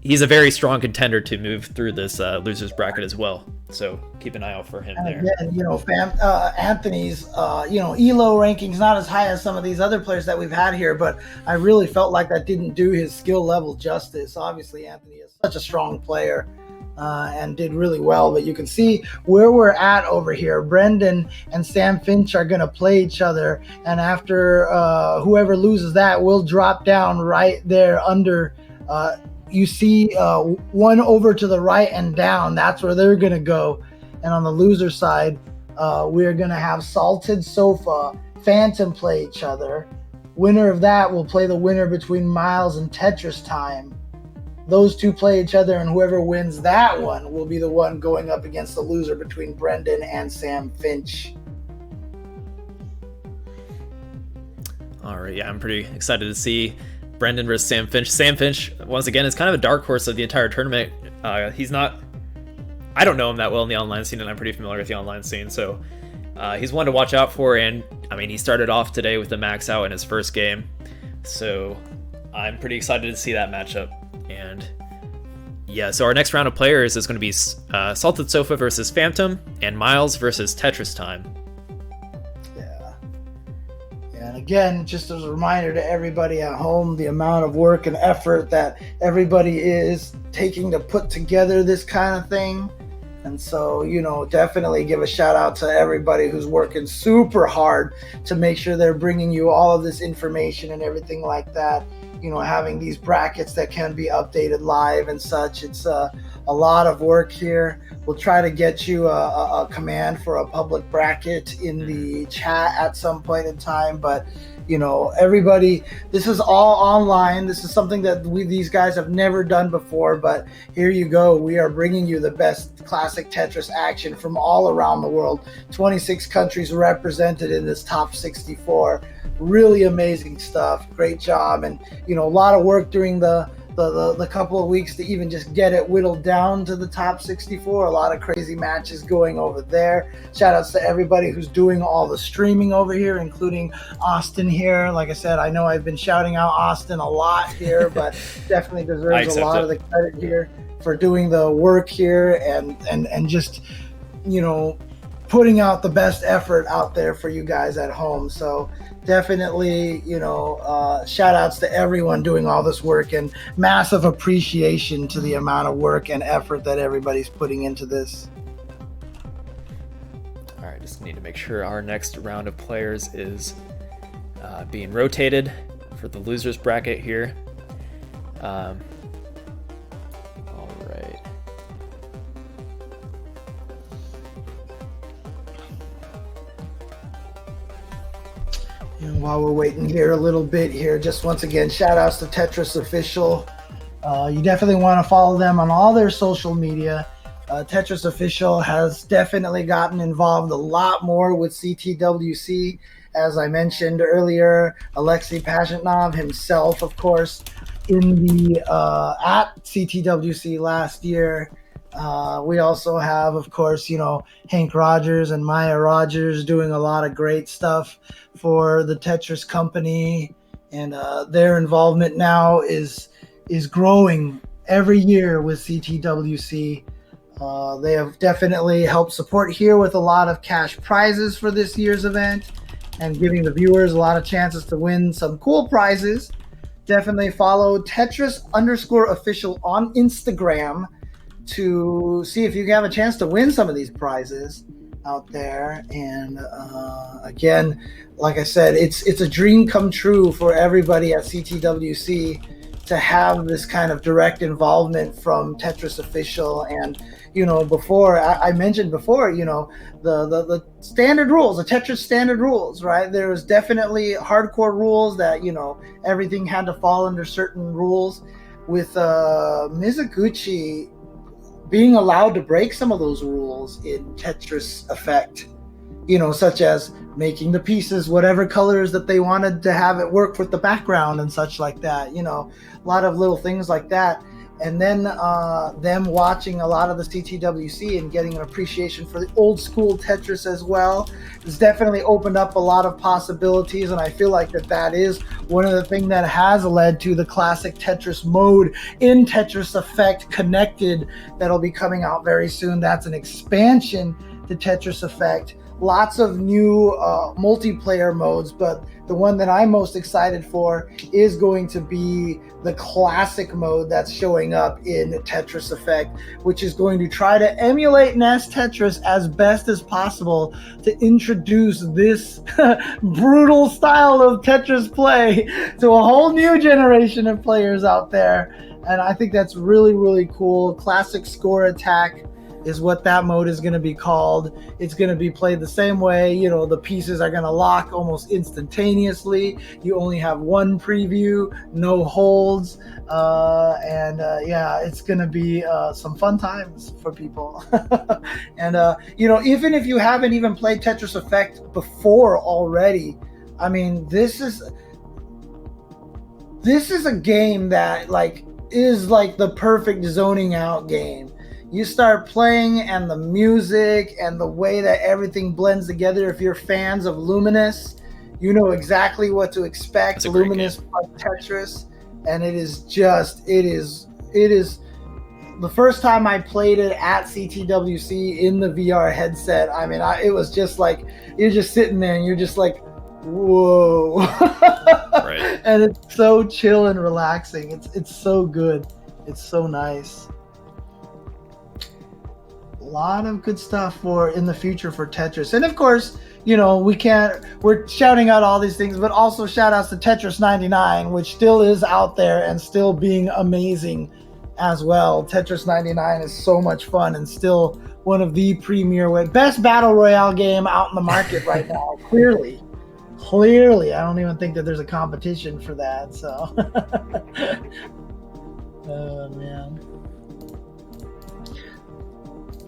he's a very strong contender to move through this losers bracket as well. So keep an eye out for him and there. Again, Anthony's, ELO ranking's not as high as some of these other players that we've had here, but I really felt like that didn't do his skill level justice. Obviously, Anthony is such a strong player and did really well, but you can see where we're at over here. Brendan and Sam Finch are going to play each other, and after whoever loses that will drop down right there under you see one over to the right and down. That's where they're going to go. And on the loser side, we're going to have Salted Sofa, Phantom play each other. Winner of that will play the winner between Miles and Tetris Time. Those two play each other, and whoever wins that one will be the one going up against the loser between Brendan and Sam Finch. All right, yeah, I'm pretty excited to see Brendan versus Sam Finch. Sam Finch, once again, is kind of a dark horse of the entire tournament. He's not... I don't know him that well in the online scene, and I'm pretty familiar with the online scene, so he's one to watch out for, and, I mean, he started off today with the max out in his first game, so I'm pretty excited to see that matchup. And, yeah, so our next round of players is going to be Salted Sofa versus Phantom, and Miles versus Tetris Time. And again, just as a reminder to everybody at home, the amount of work and effort that everybody is taking to put together this kind of thing. And so, definitely give a shout out to everybody who's working super hard to make sure they're bringing you all of this information and everything like that. Having these brackets that can be updated live and such. It's a lot of work here. We'll try to get you a command for a public bracket in the chat at some point in time. But, everybody, this is all online. This is something that these guys have never done before. But here you go. We are bringing you the best classic Tetris action from all around the world. 26 countries represented in this top 64. Really amazing stuff. Great job. And, a lot of work during the couple of weeks to even just get it whittled down to the top 64. A lot of crazy matches going over there. Shout outs to everybody who's doing all the streaming over here, including Austin here. Like I said, I know I've been shouting out Austin a lot here, but definitely deserves a lot of the credit here for doing the work here and just, putting out the best effort out there for you guys at home. So definitely, shout outs to everyone doing all this work, and massive appreciation to the amount of work and effort that everybody's putting into this. All right, just need to make sure our next round of players is being rotated for the losers bracket here. All right. And while we're waiting here a little bit here, just once again, shout outs to Tetris Official. You definitely want to follow them on all their social media. Tetris Official has definitely gotten involved a lot more with CTWC. As I mentioned earlier, Alexei Pashitnov himself, of course, in the at CTWC last year. We also have, of course, Hank Rogers and Maya Rogers doing a lot of great stuff for the Tetris company, and their involvement now is growing every year with CTWC. They have definitely helped support here with a lot of cash prizes for this year's event and giving the viewers a lot of chances to win some cool prizes. Definitely follow Tetris_official on Instagram to see if you have a chance to win some of these prizes out there. And again, like I said, it's a dream come true for everybody at CTWC to have this kind of direct involvement from Tetris Official. And before I mentioned before, the standard rules, the Tetris standard rules, right? There was definitely hardcore rules that everything had to fall under certain rules. With Mizuguchi being allowed to break some of those rules in Tetris Effect, such as making the pieces whatever colors that they wanted to have it work with the background and such like that, a lot of little things like that. and then them watching a lot of the CTWC and getting an appreciation for the old school Tetris as well has definitely opened up a lot of possibilities, and I feel like that is one of the things that has led to the classic Tetris mode in Tetris Effect Connected that'll be coming out very soon. That's an expansion to Tetris Effect. Lots of new multiplayer modes, but the one that I'm most excited for is going to be the classic mode that's showing up in Tetris Effect, which is going to try to emulate NES Tetris as best as possible to introduce this brutal style of Tetris play to a whole new generation of players out there. And I think that's really, really cool. Classic Score Attack is what that mode is going to be called. It's going to be played the same way. You know, the pieces are going to lock almost instantaneously. You only have one preview, no holds. Yeah, it's going to be some fun times for people. And, you know, even if you haven't even played Tetris Effect before already, I mean, this is a game that is like the perfect zoning out game. You start playing and the music and the way that everything blends together. If you're fans of Luminous, you know exactly what to expect. Luminous plus Tetris. And it is the first time I played it at CTWC in the VR headset. I mean, it was just like, you're just sitting there and you're just like, whoa. Right. And it's so chill and relaxing. It's so good. It's so nice. A lot of good stuff for in the future for Tetris. And of course, you know, we're shouting out all these things, but also shout outs to Tetris 99, which still is out there and still being amazing as well. Tetris 99 is so much fun and still one of the premier best battle royale game out in the market right now. Clearly, I don't even think that there's a competition for that. So, oh man.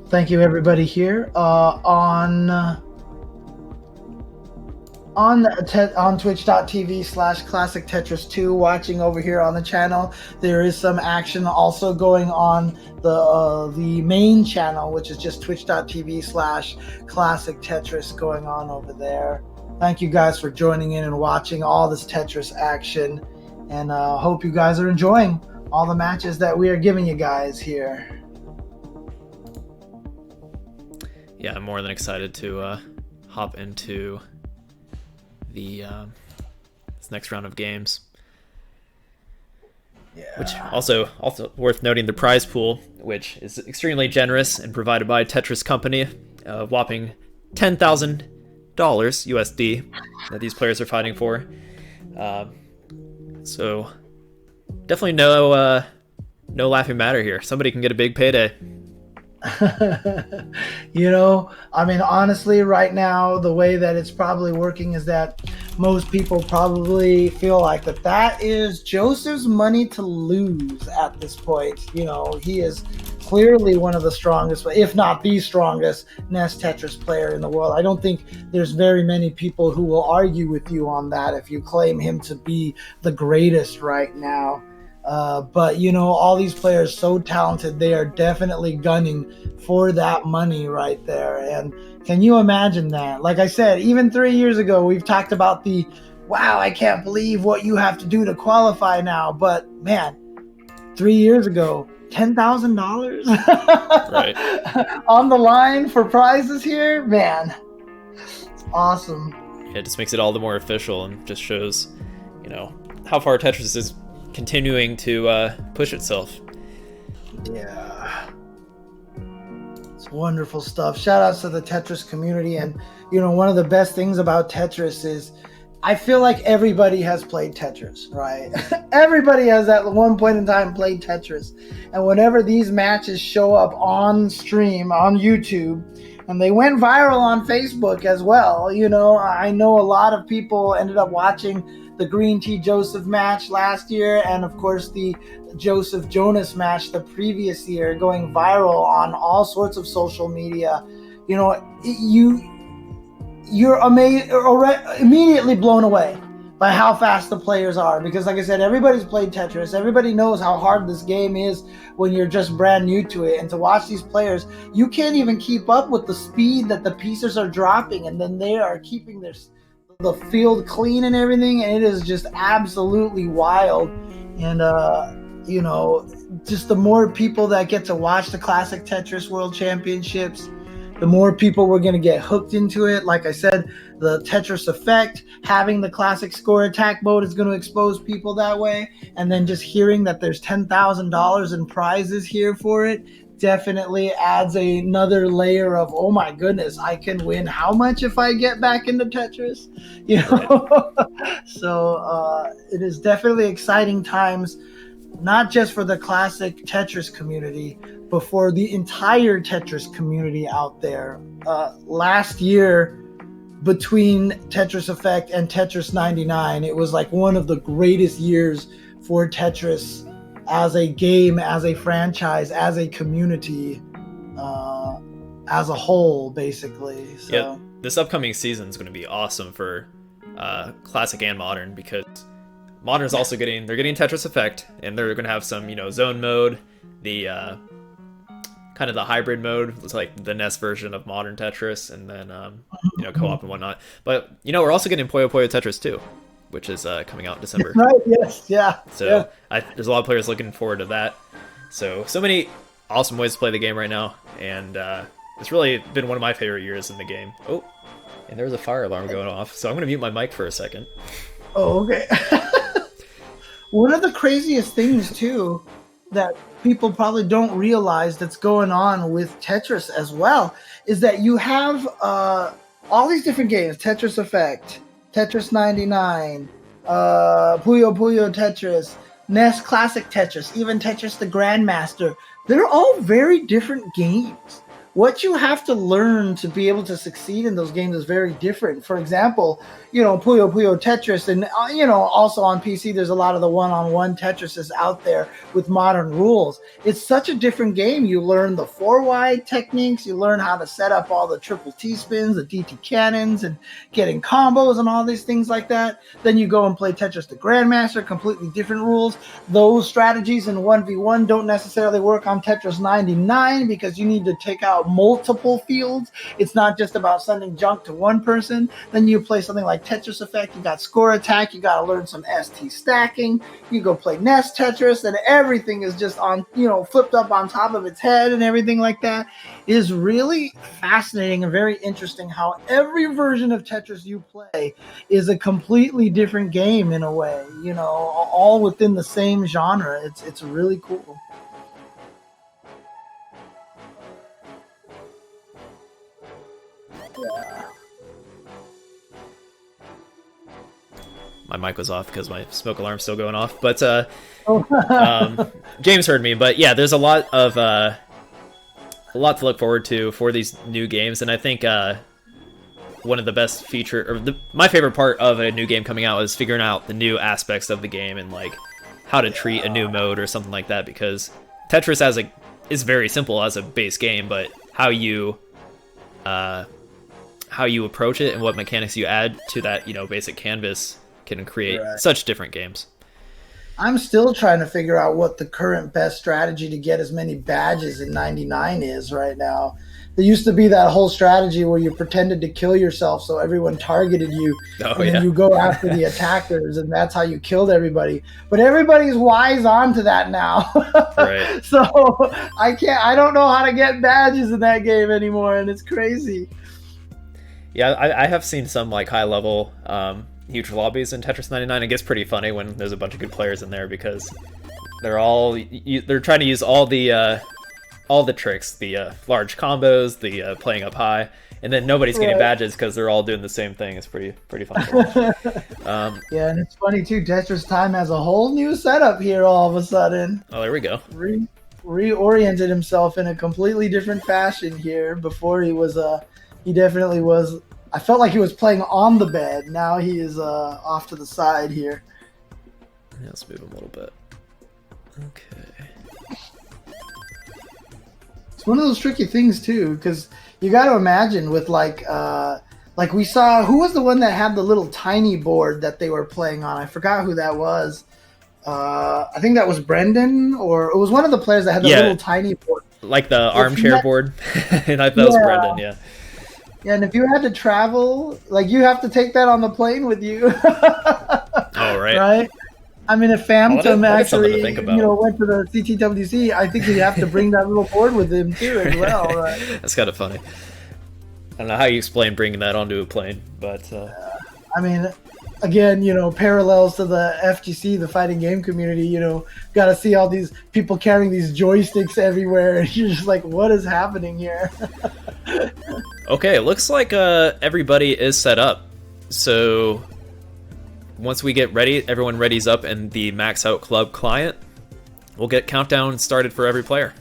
Thank you, everybody here on twitch.tv/Classic Tetris 2 watching over here on the channel. There is some action also going on the main channel, which is just twitch.tv/Classic Tetris going on over there. Thank you guys for joining in and watching all this Tetris action, and hope you guys are enjoying all the matches that we are giving you guys here. Yeah, I'm more than excited to hop into this next round of games. Yeah. Which also worth noting, the prize pool, which is extremely generous and provided by Tetris Company, a whopping $10,000 USD that these players are fighting for. So definitely no laughing matter here. Somebody can get a big payday. You know, I mean, honestly, right now, the way that it's probably working is that most people probably feel like that is Joseph's money to lose at this point. You know, he is clearly one of the strongest, if not the strongest, NES Tetris player in the world. I don't think there's very many people who will argue with you on that if you claim him to be the greatest right now. But, you know, all these players so talented, they are definitely gunning for that money right there. And can you imagine that? Like I said, even 3 years ago, we've talked about wow, I can't believe what you have to do to qualify now. But, man, 3 years ago, $10,000 right on the line for prizes here, man. It's awesome. Yeah, it just makes it all the more official and just shows, you know, how far Tetris is continuing to push itself. Yeah, it's wonderful stuff. Shout outs to the Tetris community. And you know, one of the best things about Tetris is I feel like everybody has played Tetris, right? Everybody has at one point in time played Tetris, and whenever these matches show up on stream on YouTube, and they went viral on Facebook as well, you know, I know a lot of people ended up watching the Green Tea Joseph match last year, and of course the Joseph Jonas match the previous year, going viral on all sorts of social media. You know, you're immediately blown away by how fast the players are. Because like I said, everybody's played Tetris. Everybody knows how hard this game is when you're just brand new to it. And to watch these players, you can't even keep up with the speed that the pieces are dropping, and then they are keeping the field clean and everything, and it is just absolutely wild. And you know, just the more people that get to watch the Classic Tetris World Championships, the more people we're going to get hooked into it. Like I said, the Tetris effect, having the classic score attack mode is going to expose people that way. And then just hearing that there's $10,000 in prizes here for it definitely adds another layer of, oh my goodness, I can win how much if I get back into Tetris? You know? So it is definitely exciting times, not just for the classic Tetris community, but for the entire Tetris community out there. Last year, between Tetris Effect and Tetris 99, it was like one of the greatest years for Tetris as a game, as a franchise, as a community, as a whole, basically. So. Yeah, this upcoming season is going to be awesome for Classic and Modern, because Modern's also getting Tetris Effect, and they're going to have some, you know, zone mode, the kind of the hybrid mode. It's like the NES version of Modern Tetris, and then you know, co-op and whatnot. But you know, we're also getting Puyo Puyo Tetris 2, which is coming out in December. Right? Yes. Yeah. So yeah. There's a lot of players looking forward to that. So many awesome ways to play the game right now, and it's really been one of my favorite years in the game. Oh, and there's a fire alarm going off, so I'm going to mute my mic for a second. Oh, okay. One of the craziest things, too, that people probably don't realize that's going on with Tetris as well, is that you have all these different games: Tetris Effect, Tetris 99, Puyo Puyo Tetris, NES Classic Tetris, even Tetris the Grandmaster. They're all very different games. What you have to learn to be able to succeed in those games is very different. For example, you know, Puyo Puyo Tetris, and you know, also on PC, there's a lot of the one-on-one Tetrises out there with modern rules. It's such a different game. You learn the 4-wide techniques. You learn how to set up all the triple T-spins, the DT cannons, and getting combos and all these things like that. Then you go and play Tetris the Grandmaster, completely different rules. Those strategies in 1v1 don't necessarily work on Tetris 99 because you need to take out multiple fields. It's not just about sending junk to one person. Then you play something like Tetris Effect. You got score attack. You got to learn some ST stacking. You go play NES Tetris, and everything is just on, you know, flipped up on top of its head and everything like that. It is really fascinating and very interesting how every version of Tetris you play is a completely different game in a way, you know, all within the same genre. It's really cool. Yeah. My mic was off because my smoke alarm's still going off, but James heard me. But yeah, there's a lot to look forward to for these new games, and I think one of the best my favorite part of a new game coming out is figuring out the new aspects of the game and like how to treat a new mode or something like that, because Tetris is very simple as a base game, but how you approach it and what mechanics you add to that, you know, basic canvas can create such different games. I'm still trying to figure out what the current best strategy to get as many badges in 99 is right now. There used to be that whole strategy where you pretended to kill yourself so everyone targeted you, then you go after the attackers, and that's how you killed everybody. But everybody's wise on to that now. Right. So I don't know how to get badges in that game anymore, and it's crazy. Yeah, I have seen some like high level huge lobbies in Tetris 99. It gets pretty funny when there's a bunch of good players in there, because they're trying to use all the tricks, the large combos, the playing up high, and then nobody's getting badges because they're all doing the same thing. It's pretty fun. Yeah, and it's funny too. Tetris Time has a whole new setup here all of a sudden. Oh, there we go. Reoriented himself in a completely different fashion here. Before he definitely was. I felt like he was playing on the bed. Now he is off to the side here. Yeah, let's move him a little bit. Okay. It's one of those tricky things too, because you got to imagine with like Like we saw, who was the one that had the little tiny board that they were playing on? I forgot who that was. I think that was Brendan, or it was one of the players that had the little tiny board. Like the armchair board. And I thought that was Brendan, yeah. Yeah, and if you had to travel, like you have to take that on the plane with you. Oh, right. Right? I mean, if Phantom actually, went to the CTWC, I think he'd have to bring that little board with him too, as well. Right? That's kind of funny. I don't know how you explain bringing that onto a plane, but I mean, again, parallels to the FGC, the fighting game community. Got to see all these people carrying these joysticks everywhere, and you're just like, what is happening here? Okay, it looks like everybody is set up. So once we get ready, everyone readies up in the Max Out Club client. We'll get countdown started for every player.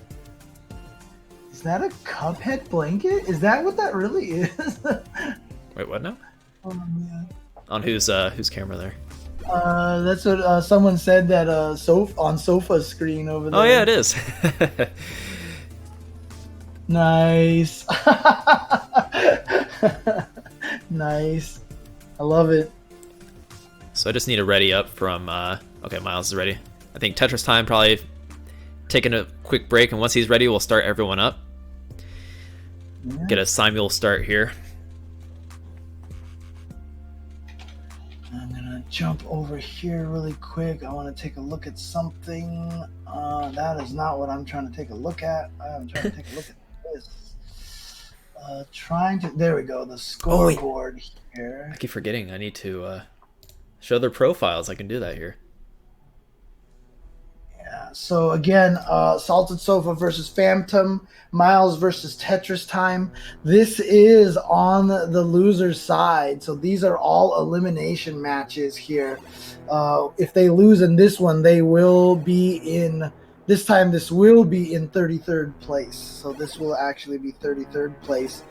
Is that a Cuphead blanket? Is that what that really is? Wait, what now? Oh, man. On whose camera there? That's what someone said that on Sofa's screen over there. Oh yeah, it is. Nice. Nice. I love it. So I just need to ready up from okay, Miles is ready. I think Tetris Time probably taking a quick break, and once he's ready, we'll start everyone up. Yeah. Get a simul start here. I'm gonna jump over here really quick. I want to take a look at something. That is not what I'm trying to take a look at. I'm trying to take a look at this. There we go, the scoreboard here. I keep forgetting I need to show their profiles. I can do that here. Yeah, so again, Salted Sofa versus Phantom, Miles versus Tetris Time. This is on the loser's side, so these are all elimination matches here. If they lose in this one, they will be in... This time, this will be in 33rd place. So this will actually be 33rd place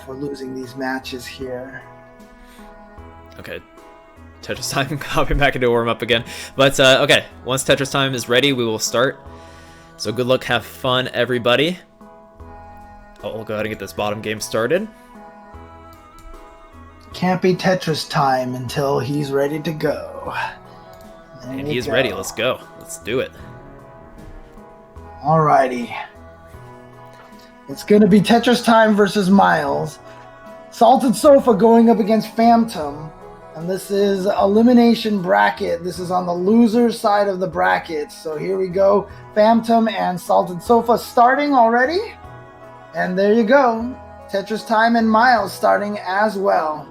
for losing these matches here. Okay. Tetris Time, hopping back into warm-up again. But, okay. Once Tetris Time is ready, we will start. So good luck, have fun, everybody. We'll go ahead and get this bottom game started. Can't be Tetris Time until he's ready to go. And he's ready. Let's go. Let's do it. Alrighty. It's going to be Tetris Time versus Miles. Salted Sofa going up against Phantom. And this is elimination bracket. This is on the loser side of the bracket. So here we go. Phantom and Salted Sofa starting already. And there you go. Tetris Time and Miles starting as well.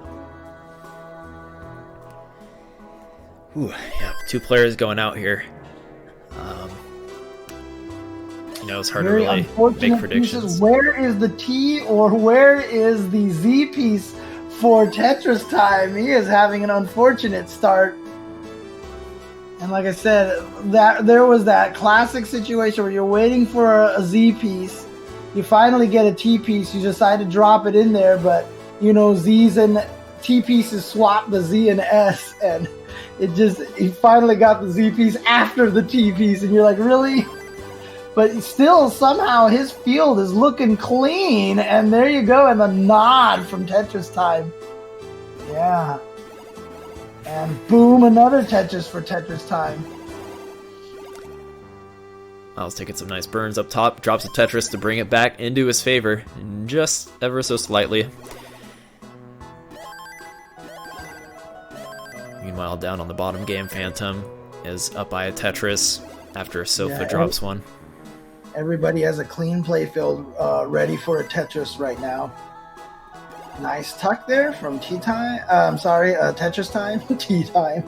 Ooh, yeah, 2 players going out here. It's hard to really make predictions. Pieces. Where is the T or where is the Z piece for Tetris Time? He is having an unfortunate start. And like I said, there was that classic situation where you're waiting for a Z piece. You finally get a T piece. You decide to drop it in there, but Z's and T pieces swap the Z and S, and he finally got the Z piece after the T piece, and you're like, really? But still, somehow, his field is looking clean. And there you go. And the nod from Tetris Time. Yeah. And boom, another Tetris for Tetris Time. Miles taking some nice burns up top. Drops a Tetris to bring it back into his favor. Just ever so slightly. Meanwhile, down on the bottom game, Phantom is up by a Tetris after Sofa drops one. Everybody has a clean playfield ready for a Tetris right now. Nice tuck there from Tetris Time. Tea Time.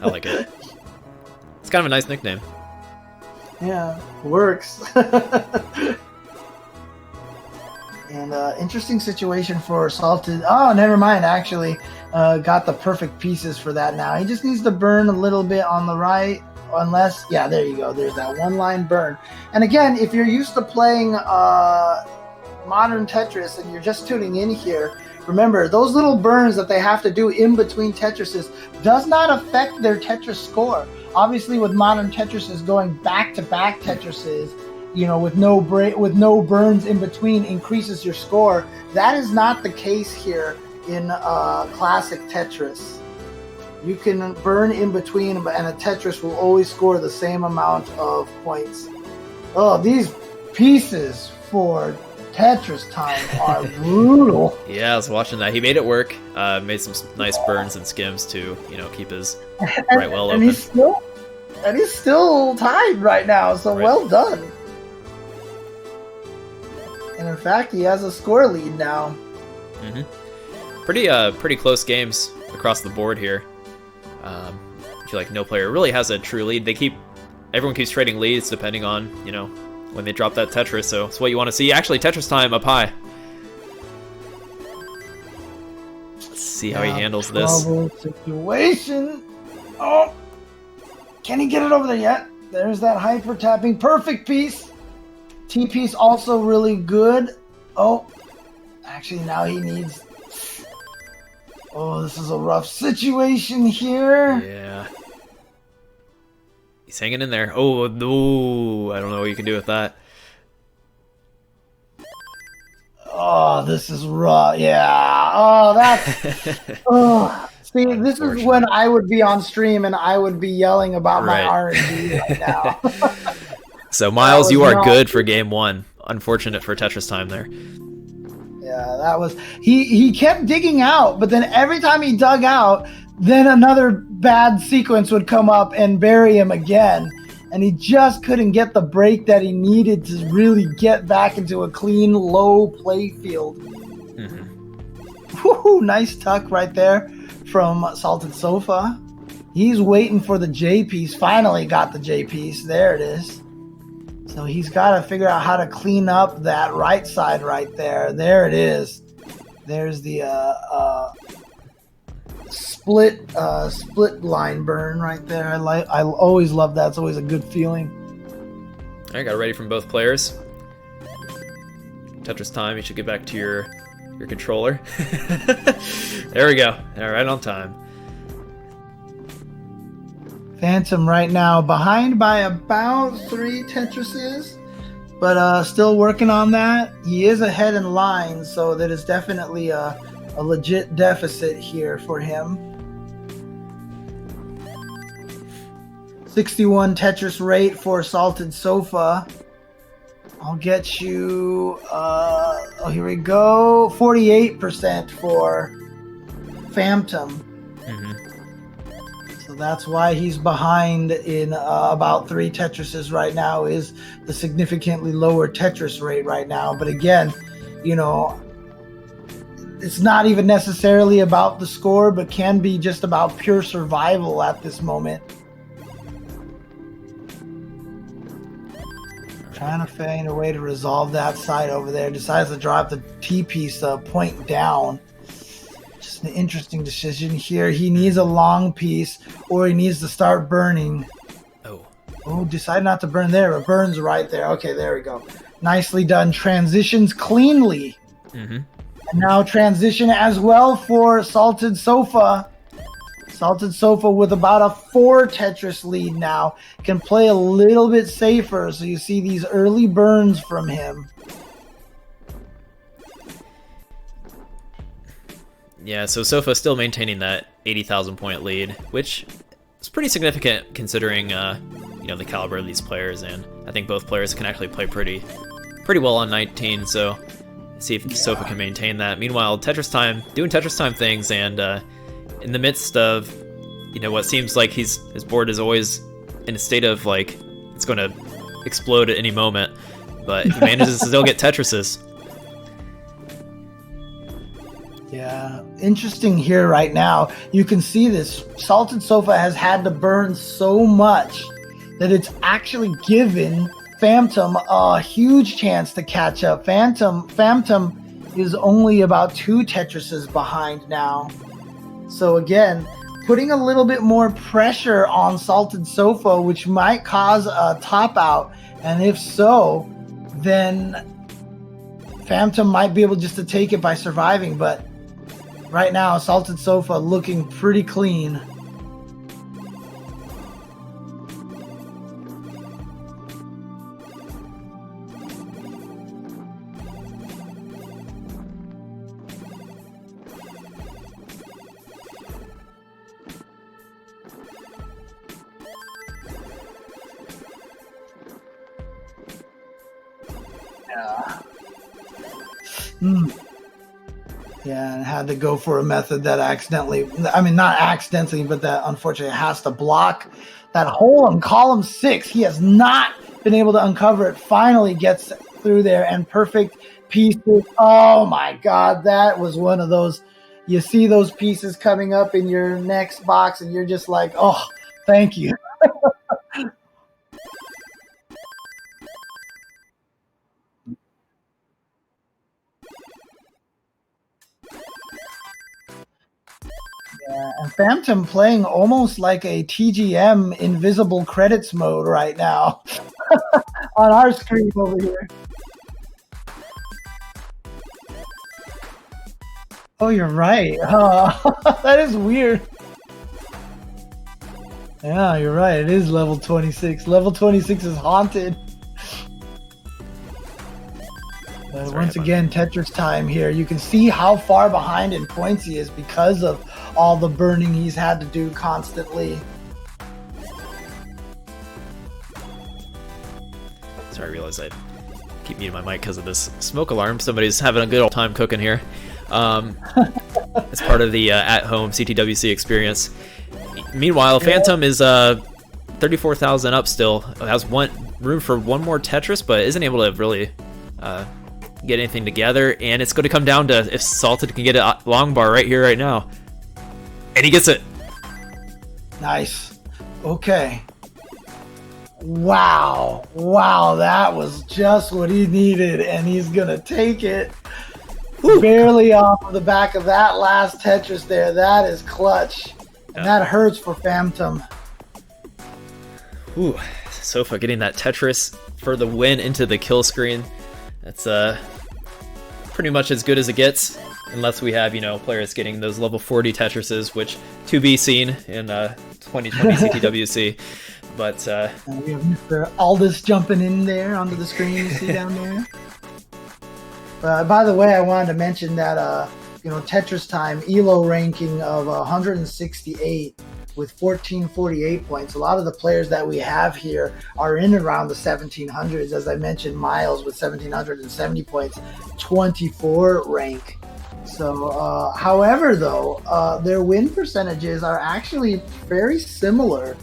I like it. It's kind of a nice nickname. Yeah, works. And interesting situation for Salted. Oh, never mind, actually. Got the perfect pieces for that now. He just needs to burn a little bit on the right. Unless, yeah, there you go. There's that one-line burn. And again, if you're used to playing modern Tetris and you're just tuning in here, remember, those little burns that they have to do in between Tetrises does not affect their Tetris score. Obviously, with modern Tetrises going back-to-back Tetrises, with no break, with no burns in between, increases your score. That is not the case here in Classic Tetris. You can burn in between, and a Tetris will always score the same amount of points. Oh, these pieces for Tetris time are brutal. Yeah, I was watching that. He made it work. Made some nice burns and skims to, keep his right well open. And he's still tied right now, so right. Well done. And in fact, he has a score lead now. Mm-hmm. Pretty close games across the board here. I feel like no player really has a true lead. Everyone keeps trading leads depending on, when they drop that Tetris, so it's what you want to see. Actually, Tetris time up high. Let's see how he handles this. Situation. Oh, can he get it over there yet? There's that hyper tapping. Perfect piece. T piece also really good. Oh, actually now he needs... Oh, this is a rough situation here. Yeah. He's hanging in there. Oh, no. I don't know what you can do with that. Oh, this is rough. Yeah. Oh, that's... oh. See, this is when I would be on stream and I would be yelling about my R&D right now. So, Miles, you are good for game one. Unfortunate for Tetris time there. Yeah, that was... He kept digging out, but then every time he dug out, then another bad sequence would come up and bury him again. And he just couldn't get the break that he needed to really get back into a clean, low play field. Mm-hmm. Woohoo, nice tuck right there from Salted Sofa. He's waiting for the J piece. Finally got the J piece. There it is. So he's got to figure out how to clean up that right side right there. There it is. There's the split line burn right there. I always love that. It's always a good feeling. All right, got it ready from both players. Tetris time. You should get back to your controller. There we go. All right, on time. Phantom right now behind by about 3 Tetrises, but still working on that. He is ahead in line, so that is definitely a legit deficit here for him. 61 Tetris rate for Salted Sofa. I'll get you, oh, here we go, 48% for Phantom. Mm-hmm. So that's why he's behind in about 3 Tetrises right now, is the significantly lower Tetris rate right now. But again, it's not even necessarily about the score, but can be just about pure survival at this moment. Trying to find a way to resolve that side over there. Decides to drop the T-piece point down. Just an interesting decision here. He needs a long piece, or he needs to start burning. Oh, decide not to burn there. It burns right there. Okay, there we go. Nicely done. Transitions cleanly. Mm-hmm. And now transition as well for Salted Sofa. Salted Sofa with about a 4 Tetris lead now. Can play a little bit safer, so you see these early burns from him. Yeah, so Sofa still maintaining that 80,000 point lead, which is pretty significant considering the caliber of these players, and I think both players can actually play pretty well on 19, so see if Sofa can maintain that. Meanwhile, Tetris time, doing Tetris time things, and in the midst of, what seems like his board is always in a state of, like, it's going to explode at any moment, but he manages to still get Tetrises. Yeah, interesting here right now. You can see this. Salted Sofa has had to burn so much that it's actually given Phantom a huge chance to catch up. Phantom is only about 2 Tetrises behind now. So again, putting a little bit more pressure on Salted Sofa, which might cause a top out. And if so, then Phantom might be able just to take it by surviving. But right now, Salted Sofa looking pretty clean. Yeah. Mm. Yeah, and had to go for a method that not accidentally, but that unfortunately has to block that hole on column 6. He has not been able to uncover it. Finally gets through there, and perfect pieces. Oh my God, that was one of those. You see those pieces coming up in your next box, and you're just like, oh, thank you. Yeah, and Phantom playing almost like a TGM invisible credits mode right now on our screen over here. Oh, you're right. That is weird. Yeah, you're right. It is level 26. Level 26 is haunted. Once again, Tetris time here. You can see how far behind in points he is because of all the burning he's had to do constantly. Sorry, I realized I keep muting my mic because of this smoke alarm. Somebody's having a good old time cooking here. It's part of the at-home CTWC experience. Meanwhile, Phantom is 34,000 up still. Has room for one more Tetris, but isn't able to really get anything together. And it's going to come down to if Salted can get a long bar right here, right now. And he gets it. Nice. Okay. Wow. Wow, that was just what he needed, and he's going to take it. Woo. Barely off of the back of that last Tetris there. That is clutch. And that hurts for Phantom. Ooh, Sofa getting that Tetris for the win into the kill screen. That's pretty much as good as it gets, unless we have, players getting those level 40 Tetrises, which to be seen in 2020 CTWC. But we have Mr. Aldous jumping in there onto the screen you see down there. By the way, I wanted to mention that Tetris time ELO ranking of 168 with 1448 points. A lot of the players that we have here are in around the 1700s. As I mentioned, Miles with 1770 points, 24 rank. So, however, though, their win percentages are actually very similar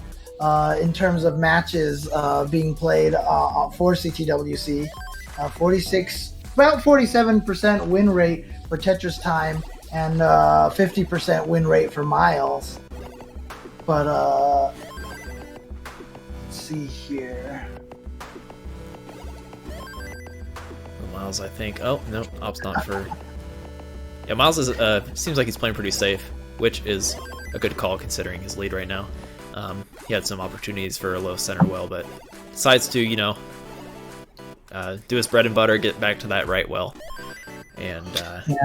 in terms of matches being played for CTWC. 46, about 47% win rate for Tetris time and 50% win rate for Miles. But let's see here. Miles, I think. Oh no, opts not for. Yeah, Miles is seems like he's playing pretty safe, which is a good call considering his lead right now. He had some opportunities for a low center well, but decides to do his bread and butter, get back to that right well. And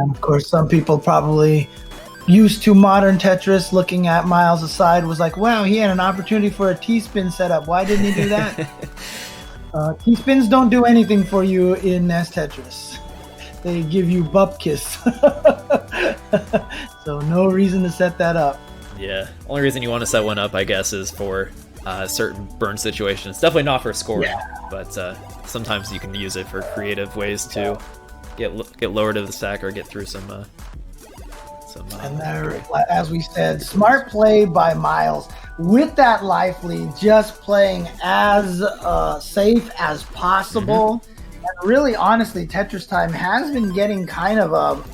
of course, some people probably used to modern Tetris looking at Miles' side was like, wow, he had an opportunity for a T-spin setup. Why didn't he do that? T-spins don't do anything for you in NES Tetris. They give you bupkis. So no reason to set that up. Yeah, only reason you want to set one up, I guess, is for certain burn situations. Definitely not for scoring, but sometimes you can use it for creative ways to get lower to the stack or get through some. And there, as we said, smart play by Miles with that life lead, just playing as safe as possible. Mm-hmm. And really, honestly, Tetris time has been getting kind of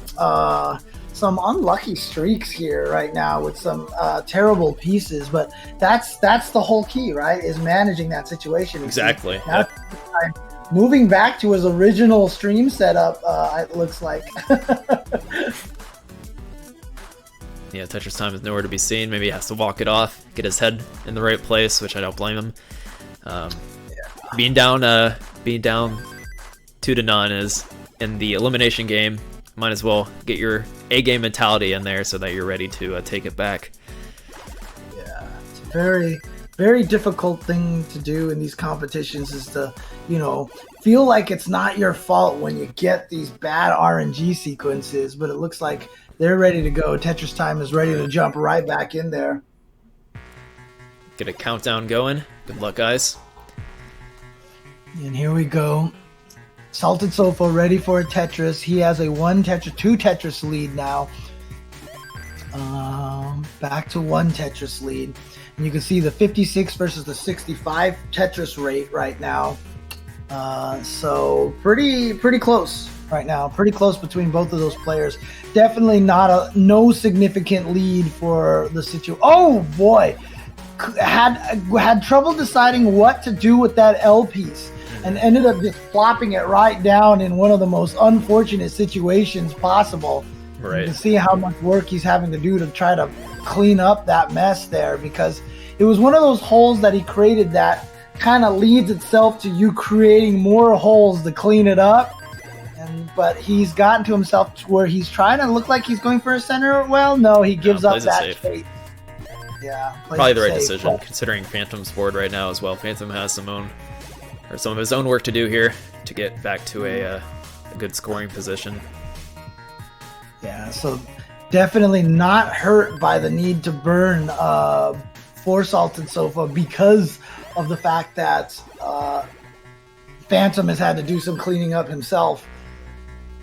some unlucky streaks here right now with some terrible pieces. But that's the whole key, right? Is managing that situation. Exactly. Now, moving back to his original stream setup, it looks like. Yeah, Tetris time is nowhere to be seen. Maybe he has to walk it off, get his head in the right place, which I don't blame him. Being down 2-0 is in the elimination game. Might as well get your A-game mentality in there so that you're ready to take it back. Yeah, it's a very, very difficult thing to do in these competitions is to, feel like it's not your fault when you get these bad RNG sequences, but it looks like they're ready to go. Tetris time is ready to jump right back in there. Get a countdown going. Good luck, guys. And here we go. Salted Sofa ready for a Tetris. He has a 2 Tetris lead now. Back to 1 Tetris lead. And you can see the 56 versus the 65 Tetris rate right now. So pretty close right now. Pretty close between both of those players. Definitely no significant lead for the situation. Oh boy, had trouble deciding what to do with that L piece, and ended up just flopping it right down in one of the most unfortunate situations possible. Right. You can see how much work he's having to do to try to clean up that mess there, because it was one of those holes that he created that kind of leads itself to you creating more holes to clean it up. But he's gotten to himself to where he's trying to look like he's going for a center. Well, no, he gives up that space. Yeah, probably the right decision, considering Phantom's board right now as well. Phantom has some of his own work to do here to get back to a good scoring position. Yeah, so definitely not hurt by the need to burn for Salted Sofa because of the fact that Phantom has had to do some cleaning up himself.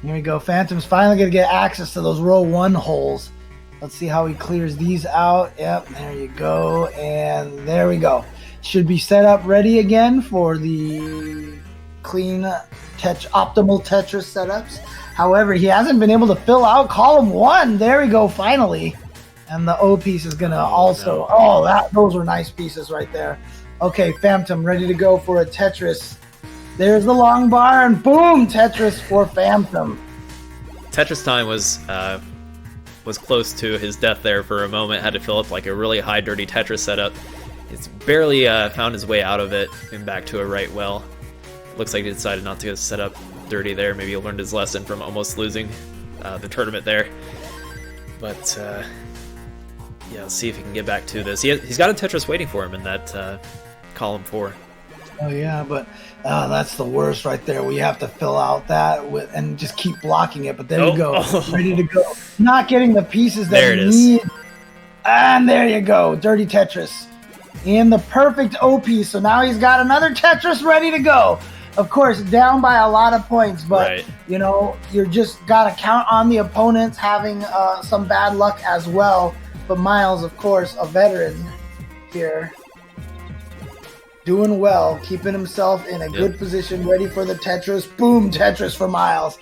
Here we go. Phantom's finally going to get access to those row 1 holes. Let's see how he clears these out. Yep, there you go. And there we go. Should be set up ready again for the clean optimal Tetris setups. However, he hasn't been able to fill out column 1. There we go, finally. And the O piece is going to also... No. Those were nice pieces right there. Okay, Phantom ready to go for a Tetris. There's the long bar, and boom, Tetris for Phantom. Tetris time was close to his death there for a moment. Had to fill up like a really high dirty Tetris setup. He's barely found his way out of it and back to a right well. Looks like he decided not to set up dirty there. Maybe he learned his lesson from almost losing the tournament there. But yeah, let's see if he can get back to this. He's got a Tetris waiting for him in that column 4. Oh yeah, but that's the worst right there. We have to fill out that and just keep blocking it. But there you go, ready to go. Not getting the pieces that you need. And there you go, dirty Tetris. And the perfect O piece. So now he's got another Tetris ready to go. Of course, down by a lot of points, but you know, you're just got to count on the opponents having some bad luck as well. But Miles, of course, a veteran here. Doing well, keeping himself in a good position, ready for the Tetris. Boom, Tetris for Miles.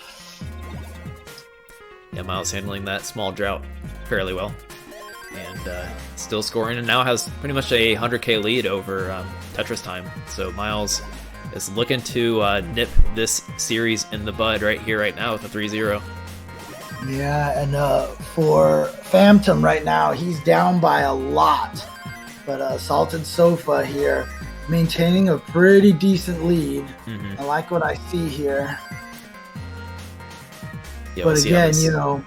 Yeah, Miles handling that small drought fairly well. And still scoring, and now has pretty much a 100k lead over Tetris time. So Miles is looking to nip this series in the bud right here, right now with a 3-0. Yeah, and for Phantom right now, he's down by a lot. But Salted Sofa here, maintaining a pretty decent lead. I like what I see here. Yeah, but again, you know,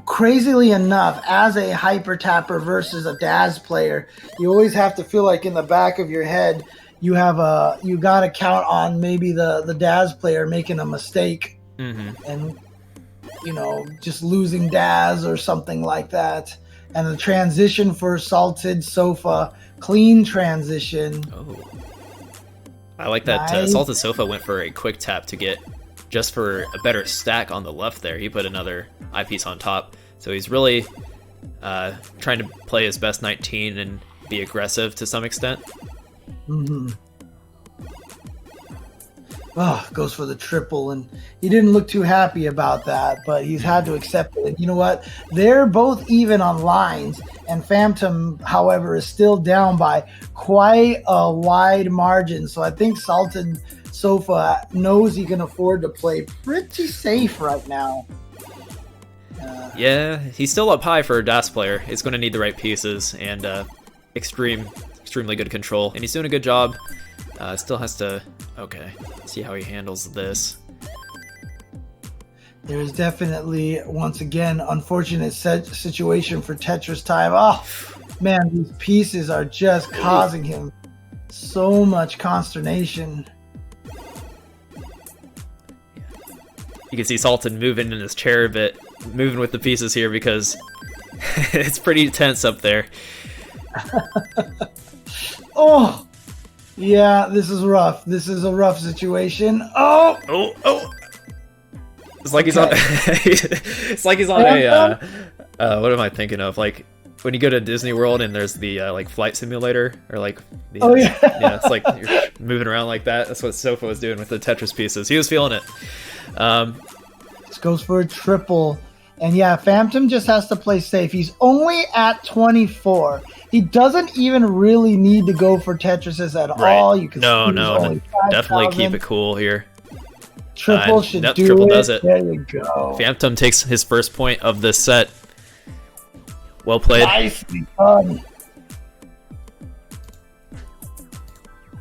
crazily enough, as a hyper tapper versus a Daz player, you always have to feel like in the back of your head you got to count on maybe the Daz player making a mistake and you know, just losing Daz or something like that. And the transition for Salted Sofa, clean transition. Oh, I like that. Nice. Salted Sofa went for a quick tap to get just for a better stack on the left there. He put another eyepiece on top. So he's really trying to play his best 19 and be aggressive to some extent. Goes for the triple, and he didn't look too happy about that, but he's had to accept it. And you know what? They're both even on lines, and Phantom, however, is still down by quite a wide margin. So I think Salted Sofa knows he can afford to play pretty safe right now. Yeah, he's still up high for a DAS player. He's going to need the right pieces and extremely good control, and he's doing a good job. Still has to, see how he handles this. There's definitely, once again, unfortunate situation for Tetris time. Oh, man, these pieces are just causing him so much consternation. You can see Sultan moving in his chair a bit, moving with the pieces here because it's pretty tense up there. Oh! Yeah, this is rough. This is a rough situation. Oh! Oh! It's like he's on. It's like he's on a. What am I thinking of? Like when you go to Disney World and there's the like flight simulator or like. Yeah, it's like you're moving around like that. That's what Sofa was doing with the Tetris pieces. He was feeling it. This goes for a triple. And yeah, Phantom just has to play safe. He's only at 24. He doesn't even really need to go for Tetrises at all. You can no, definitely keep it cool here. Triple should do triple it. Does it. There you go. Phantom takes his first point of this set. Well played. Nicely done.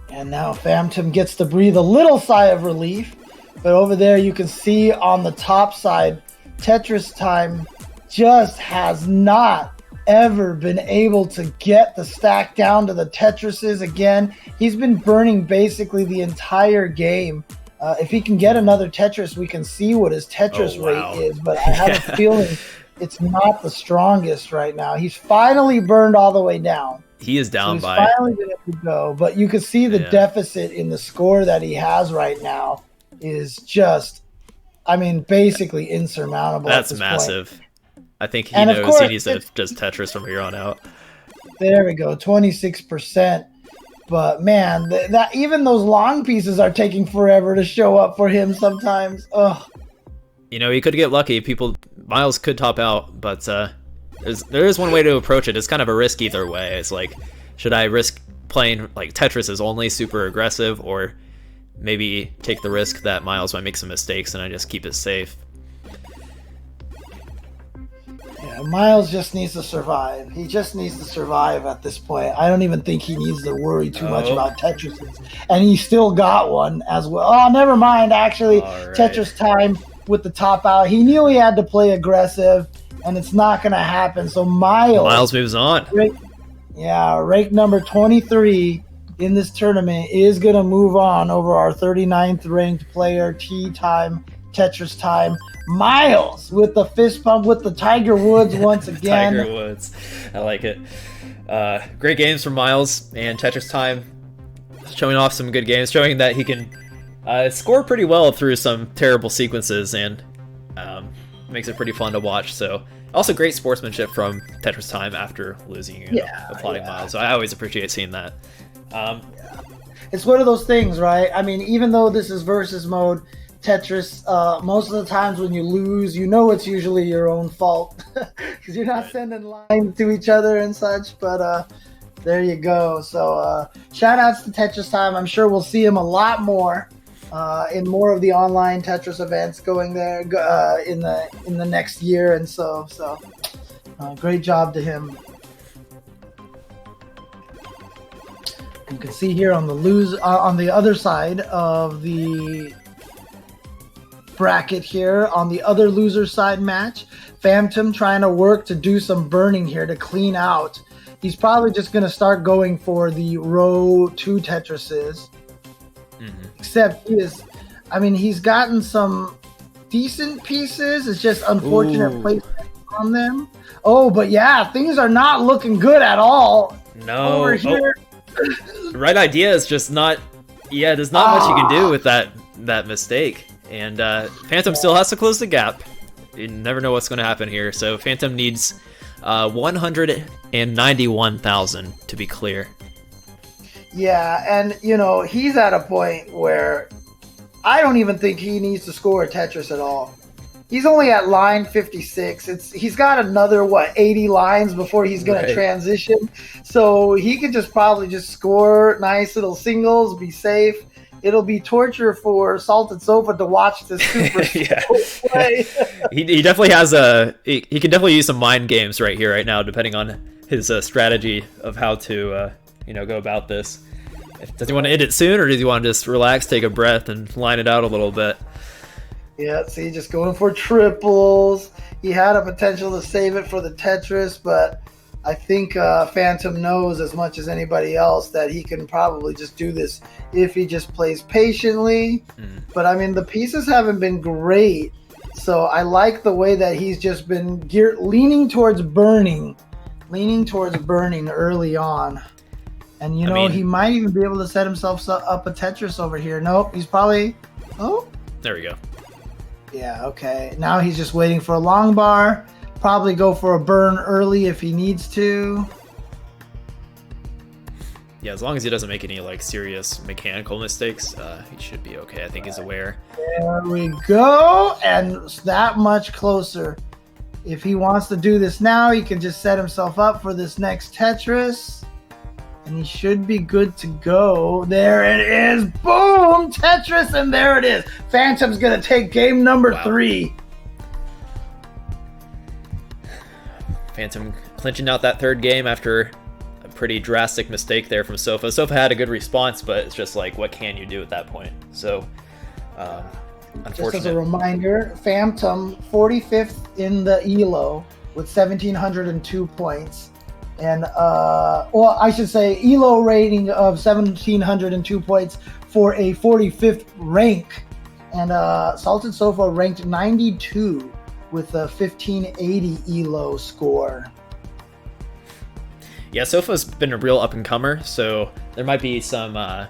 And now Phantom gets to breathe a little sigh of relief. But over there you can see on the top side, Tetris Time just has not ever been able to get the stack down to the Tetrises again. He's been burning basically the entire game. If he can get another Tetris, we can see what his Tetris rate is, but I have a feeling it's not the strongest right now. He's finally burned all the way down. He is down so by. He's finally been able to go, but you can see the deficit in the score that he has right now is just, I mean, basically insurmountable. That's at this massive. Point. I think he and knows course, he needs to just Tetris from here on out. There we go, 26%. But man, that even those long pieces are taking forever to show up for him sometimes. Ugh. You know, he could get lucky. Miles could top out, but there is one way to approach it. It's kind of a risk either way. It's like, should I risk playing like Tetris is only super aggressive, or maybe take the risk that Miles might make some mistakes and I just keep it safe? Yeah, Miles just needs to survive. He just needs to survive at this point. I don't even think he needs to worry too much about Tetris. And he still got one as well. Oh, never mind, actually. Right. Tetris Time with the top out. He knew he had to play aggressive, and it's not going to happen. So Miles moves on. Rank number 23 in this tournament is going to move on over our 39th ranked player, Tetris Time. Miles with the fist pump with the Tiger Woods once again. Tiger Woods. I like it. Great games from Miles, and Tetris Time showing off some good games, showing that he can score pretty well through some terrible sequences, and makes it pretty fun to watch. So also great sportsmanship from Tetris Time after losing, applauding Miles. So I always appreciate seeing that. It's one of those things, right? I mean, even though this is versus mode, Tetris, most of the times when you lose, you know it's usually your own fault because you're not sending lines to each other and such, but there you go. So shout outs to Tetris Time. I'm sure we'll see him a lot more in more of the online Tetris events going there in the next year, and so great job to him. You can see here on the other side of the bracket here, on the other loser side match, Phantom trying to work to do some burning here to clean out. He's probably just going to start going for the row 2 Tetrises. Except he's gotten some decent pieces. It's just unfortunate placement on them. Oh, but yeah, things are not looking good at all. No. Over here. The right idea is just not. Yeah, there's not much you can do with that mistake. And Phantom still has to close the gap. You never know what's going to happen here. So Phantom needs 191,000 to be clear. Yeah, and he's at a point where I don't even think he needs to score a Tetris at all. He's only at line 56. He's got another 80 lines before he's going to transition. So he could probably just score nice little singles, be safe. It'll be torture for Salted Sofa to watch this super play. He definitely has he can definitely use some mind games right now, depending on his strategy of how to go about this. Does he want to end it soon, or does he want to just relax, take a breath, and line it out a little bit? Yeah, see, just going for triples. He had a potential to save it for the Tetris, but I think Phantom knows as much as anybody else that he can probably just do this if he just plays patiently. But I mean, the pieces haven't been great, so I like the way that he's just been leaning towards burning early on. And, you I know, mean, he might even be able to set himself up a Tetris over here. Nope, he's probably... Oh, there we go. yeah, okay. Now he's just waiting for a long bar. Probably go for a burn early if he needs to. Yeah, as long as he doesn't make any like serious mechanical mistakes, he should be okay. I think he's aware. There we go, and that much closer. If he wants to do this now, he can just set himself up for this next Tetris, and he should be good to go. There it is. Boom! Tetris, and there it is. Phantom's going to take game number 3. Phantom clinching out that third game after a pretty drastic mistake there from Sofa. Sofa had a good response, but it's just like, what can you do at that point? So, unfortunate. Just as a reminder, Phantom 45th in the ELO with 1,702 points. And, well, I should say ELO rating of 1,702 points for a 45th rank. And Salted Sofa ranked 92 with a 1580 ELO score. Yeah, Sofa's been a real up-and-comer, so there might be some... I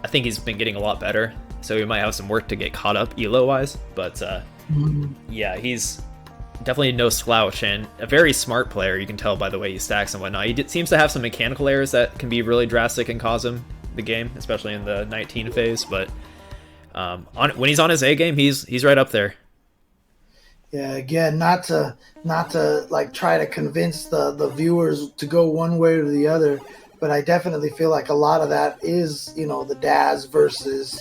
think he's been getting a lot better, so he might have some work to get caught up ELO-wise. But, yeah, he's definitely no slouch, and a very smart player. You can tell by the way he stacks and whatnot. He seems to have some mechanical errors that can be really drastic and cause him the game, especially in the 19 phase. But when he's on his A game, he's right up there. Yeah, again, not to like try to convince the viewers to go one way or the other, but I definitely feel like a lot of that is, you know, the Daz versus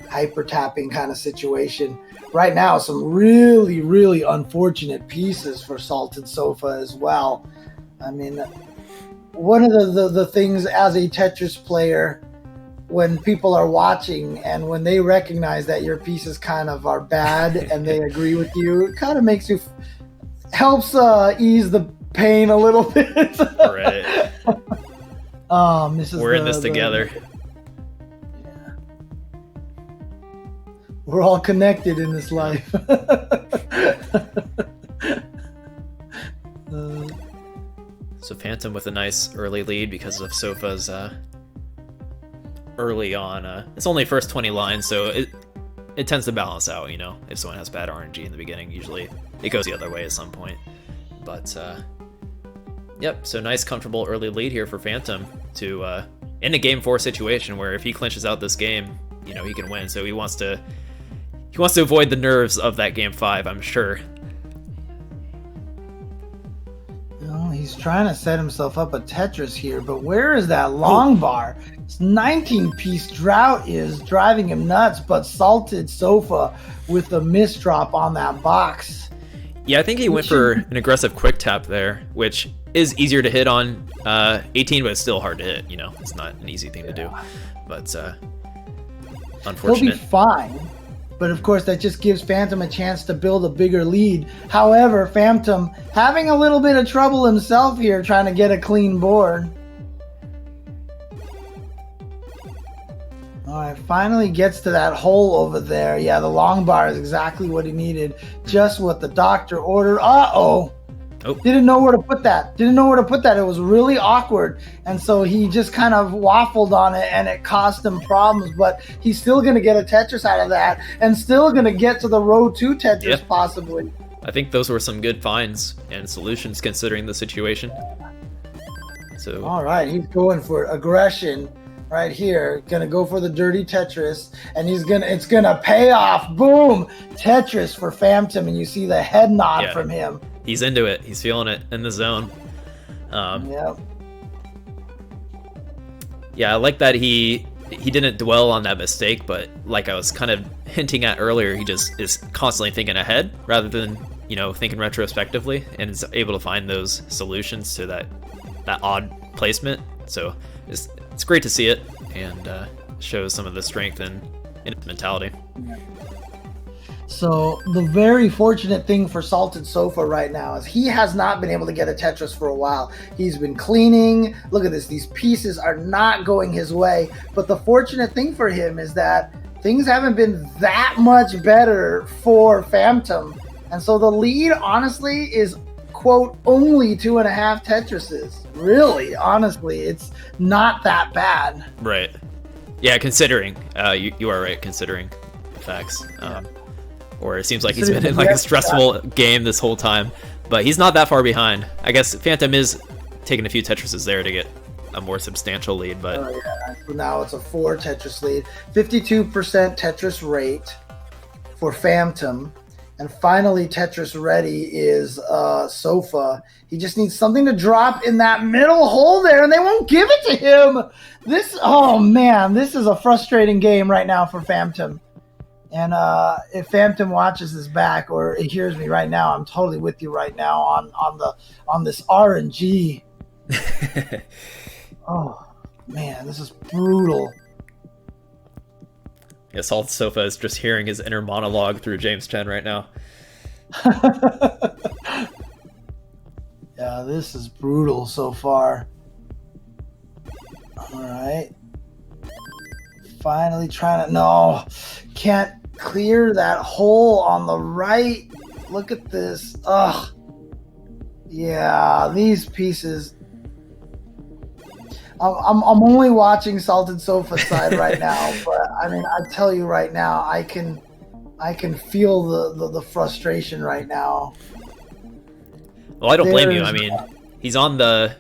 hyper tapping kind of situation. Right now, some really, really unfortunate pieces for Salted Sofa as well. I mean, one of the things as a Tetris player, when people are watching and when they recognize that your pieces kind of are bad and they agree with you, it kind of makes you, helps ease the pain a little bit. Right. We're in this together. Yeah. We're all connected in this life. So Phantom with a nice early lead because of Sofa's early on. It's only first 20 lines, so it tends to balance out, you know. If someone has bad RNG in the beginning, usually it goes the other way at some point. But yep, so nice comfortable early lead here for Phantom to in a game 4 situation where if he clinches out this game, you know, he can win. So he wants to avoid the nerves of that game 5, I'm sure. He's trying to set himself up a Tetris here, but where is that long bar? This 19-piece drought is driving him nuts, but Salted Sofa with a misdrop on that box. Yeah, I think he went for an aggressive quick tap there, which is easier to hit on 18, but it's still hard to hit, you know. It's not an easy thing to do, but unfortunate. He'll be fine. But of course, that just gives Phantom a chance to build a bigger lead. However, Phantom having a little bit of trouble himself here trying to get a clean board. All right, finally gets to that hole over there. Yeah, the long bar is exactly what he needed. Just what the doctor ordered. Uh-oh. Oh. Didn't know where to put that. It was really awkward. And so he just kind of waffled on it and it cost him problems. But he's still going to get a Tetris out of that and still going to get to the row 2 Tetris possibly. I think those were some good finds and solutions considering the situation. So all right, he's going for aggression right here. Going to go for the dirty Tetris. And it's going to pay off. Boom! Tetris for Phantom. And you see the head nod from him. He's into it. He's feeling it in the zone. Yep. Yeah, I like that he didn't dwell on that mistake, but like I was kind of hinting at earlier, he just is constantly thinking ahead rather than, you know, thinking retrospectively, and is able to find those solutions to that odd placement. So it's great to see it, and shows some of the strength in his mentality. Yeah. So the very fortunate thing for Salted Sofa right now is he has not been able to get a Tetris for a while. He's been cleaning. Look at this. These pieces are not going his way. But the fortunate thing for him is that things haven't been that much better for Phantom. And so the lead, honestly, is quote only 2.5 Tetrises. Really, honestly, it's not that bad. Right. Yeah, considering you are right. Considering the facts, or it seems like he's been in like a stressful game this whole time, but he's not that far behind. I guess Phantom is taking a few Tetrises there to get a more substantial lead, but so now it's a 4 Tetris lead, 52% Tetris rate for Phantom. And finally, Tetris ready is Sofa. He just needs something to drop in that middle hole there, and they won't give it to him. Oh man, this is a frustrating game right now for Phantom. And if Phantom watches his back or he hears me right now, I'm totally with you right now on this RNG. Oh man, this is brutal. Yeah, Salt Sofa is just hearing his inner monologue through James Chen right now. Yeah, this is brutal so far. All right. Finally trying to... No. Can't clear that hole on the right. Look at this. Ugh. Yeah, these pieces... I'm only watching Salted Sofa side right now, but I mean, I tell you right now, I can feel the frustration right now. Well, I don't blame you. I mean, he's on the,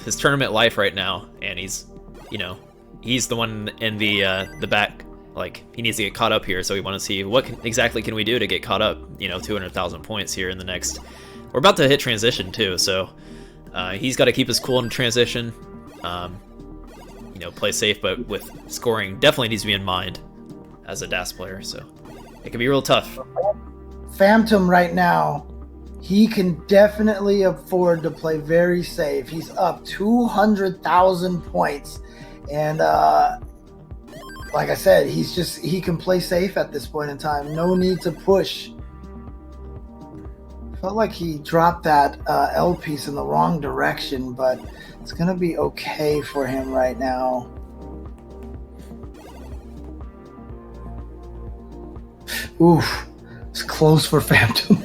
his tournament life right now, and he's the one in the back. Like, he needs to get caught up here, so we want to see what exactly can we do to get caught up. 200,000 points here in the next. We're about to hit transition too, so he's got to keep his cool in transition. Play safe, but with scoring definitely needs to be in mind as a DAS player, so it can be real tough. Phantom right now, he can definitely afford to play very safe. He's up 200,000 points, and like I said, he can play safe at this point in time. No need to push. Felt like he dropped that L piece in the wrong direction, but it's going to be okay for him right now. Oof. It's close for Phantom.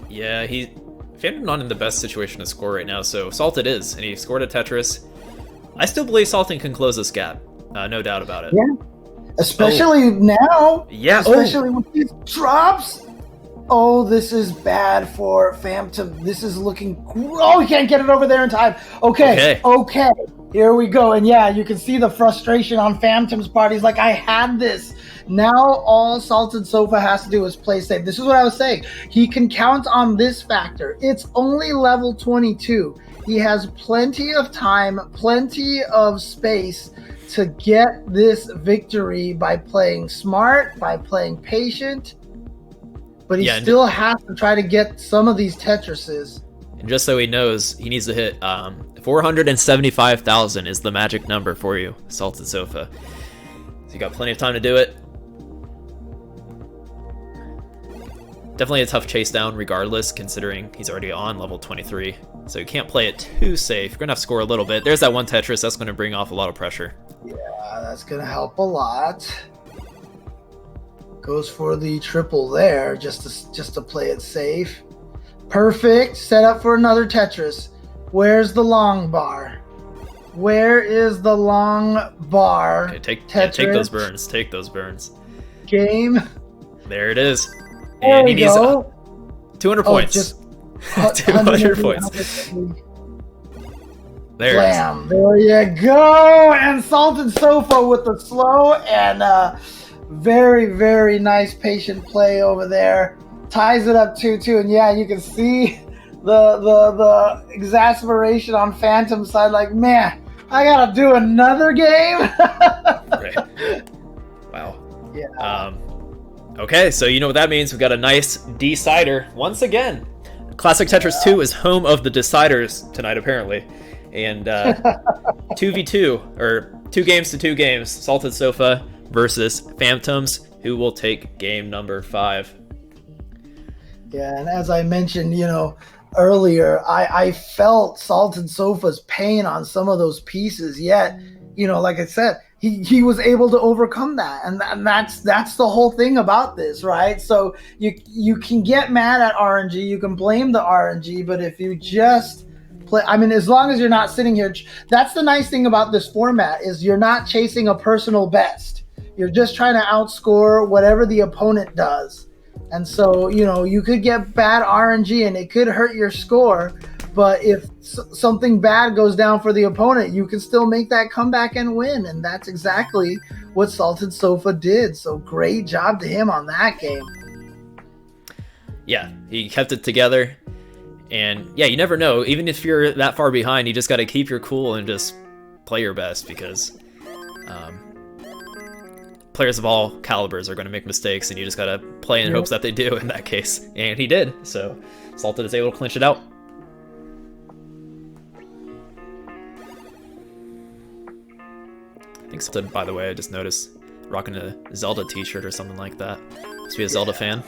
Yeah, Phantom not in the best situation to score right now, so Salted is, and he scored a Tetris. I still believe Salted can close this gap. No doubt about it. Yeah. Especially now. Yeah. Especially with these drops. Oh, this is bad for Phantom. This is looking... Oh, he can't get it over there in time. Okay. Here we go. And yeah, you can see the frustration on Phantom's part. He's like, I had this. Now all Salted Sofa has to do is play safe. This is what I was saying. He can count on this factor. It's only level 22. He has plenty of time, plenty of space to get this victory by playing smart, by playing patient. But he still has to try to get some of these Tetrises. And just so he knows, he needs to hit 475,000 is the magic number for you, Salted Sofa. So you got plenty of time to do it. Definitely a tough chase down regardless, considering he's already on level 23. So you can't play it too safe. You're going to have to score a little bit. There's that one Tetris. That's going to bring off a lot of pressure. Yeah, that's going to help a lot. Goes for the triple there, just to play it safe. Perfect. Set up for another Tetris. Where's the long bar? Where is the long bar? Okay, take those burns. Take those burns. Game. There it is. And he needs 200 points. Just 200 points. There Blam. There you go. And Salted Sofa with the slow and very, very nice patient play over there. Ties it up 2-2. And yeah, you can see the exasperation on Phantom's side. Like, man, I gotta do another game. Right. Wow. Yeah. Okay, so you know what that means. We've got a nice decider once again. Classic Tetris 2 is home of the deciders tonight, apparently. And 2v2, or 2 games to 2 games. Salted Sofa versus Phantoms, who will take game number 5. Yeah, and as I mentioned, earlier, I felt Salted Sofa's pain on some of those pieces, yet, like I said, he was able to overcome that, and that's the whole thing about this, right? So you can get mad at RNG, you can blame the RNG, but if you just play, I mean, as long as you're not sitting here, that's the nice thing about this format is you're not chasing a personal best. You're just trying to outscore whatever the opponent does. And so, you know, you could get bad RNG and it could hurt your score, but if something bad goes down for the opponent, you can still make that comeback and win. And that's exactly what Salted Sofa did. So great job to him on that game. Yeah, he kept it together. And yeah, you never know. Even if you're that far behind, you just got to keep your cool and just play your best, because players of all calibers are going to make mistakes, and you just got to play in hopes that they do in that case. And he did. So Salted is able to clinch it out. I think Salted, by the way, I just noticed, rocking a Zelda t-shirt or something like that. Must be a Zelda fan.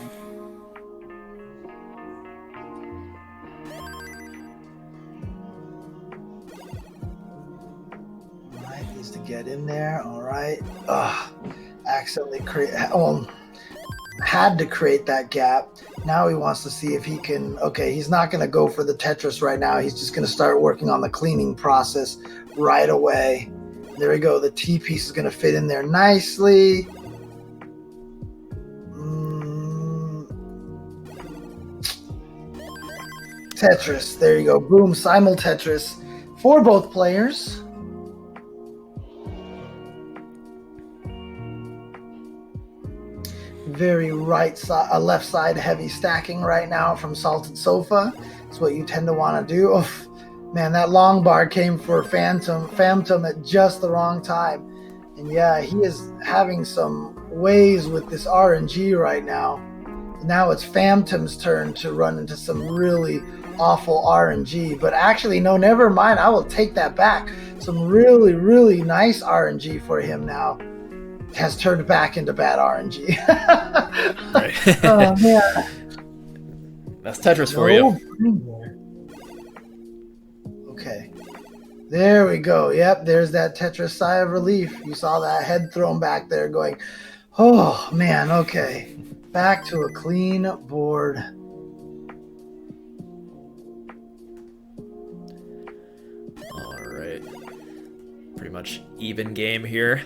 Alright, needs to get in there. Alright. Accidentally had to create that gap. Now he wants to see if he can. Okay, he's not going to go for the Tetris right now. He's just going to start working on the cleaning process right away. There we go. The T piece is going to fit in there nicely. Tetris. There you go. Boom. Simul Tetris for both players. Very left side heavy stacking right now from Salted Sofa. It's what you tend to want to do. Oof. Man, that long bar came for Phantom at just the wrong time. And yeah, he is having some ways with this RNG right now. Now it's Phantom's turn to run into some really awful RNG. But actually, no, never mind. I will take that back. Some really, really nice RNG for him now. Has turned back into bad RNG. Right. Oh, man. That's Tetris for you. Okay. There we go. Yep, there's that Tetris sigh of relief. You saw that head thrown back there going, oh, man, okay. Back to a clean board. All right. Pretty much even game here.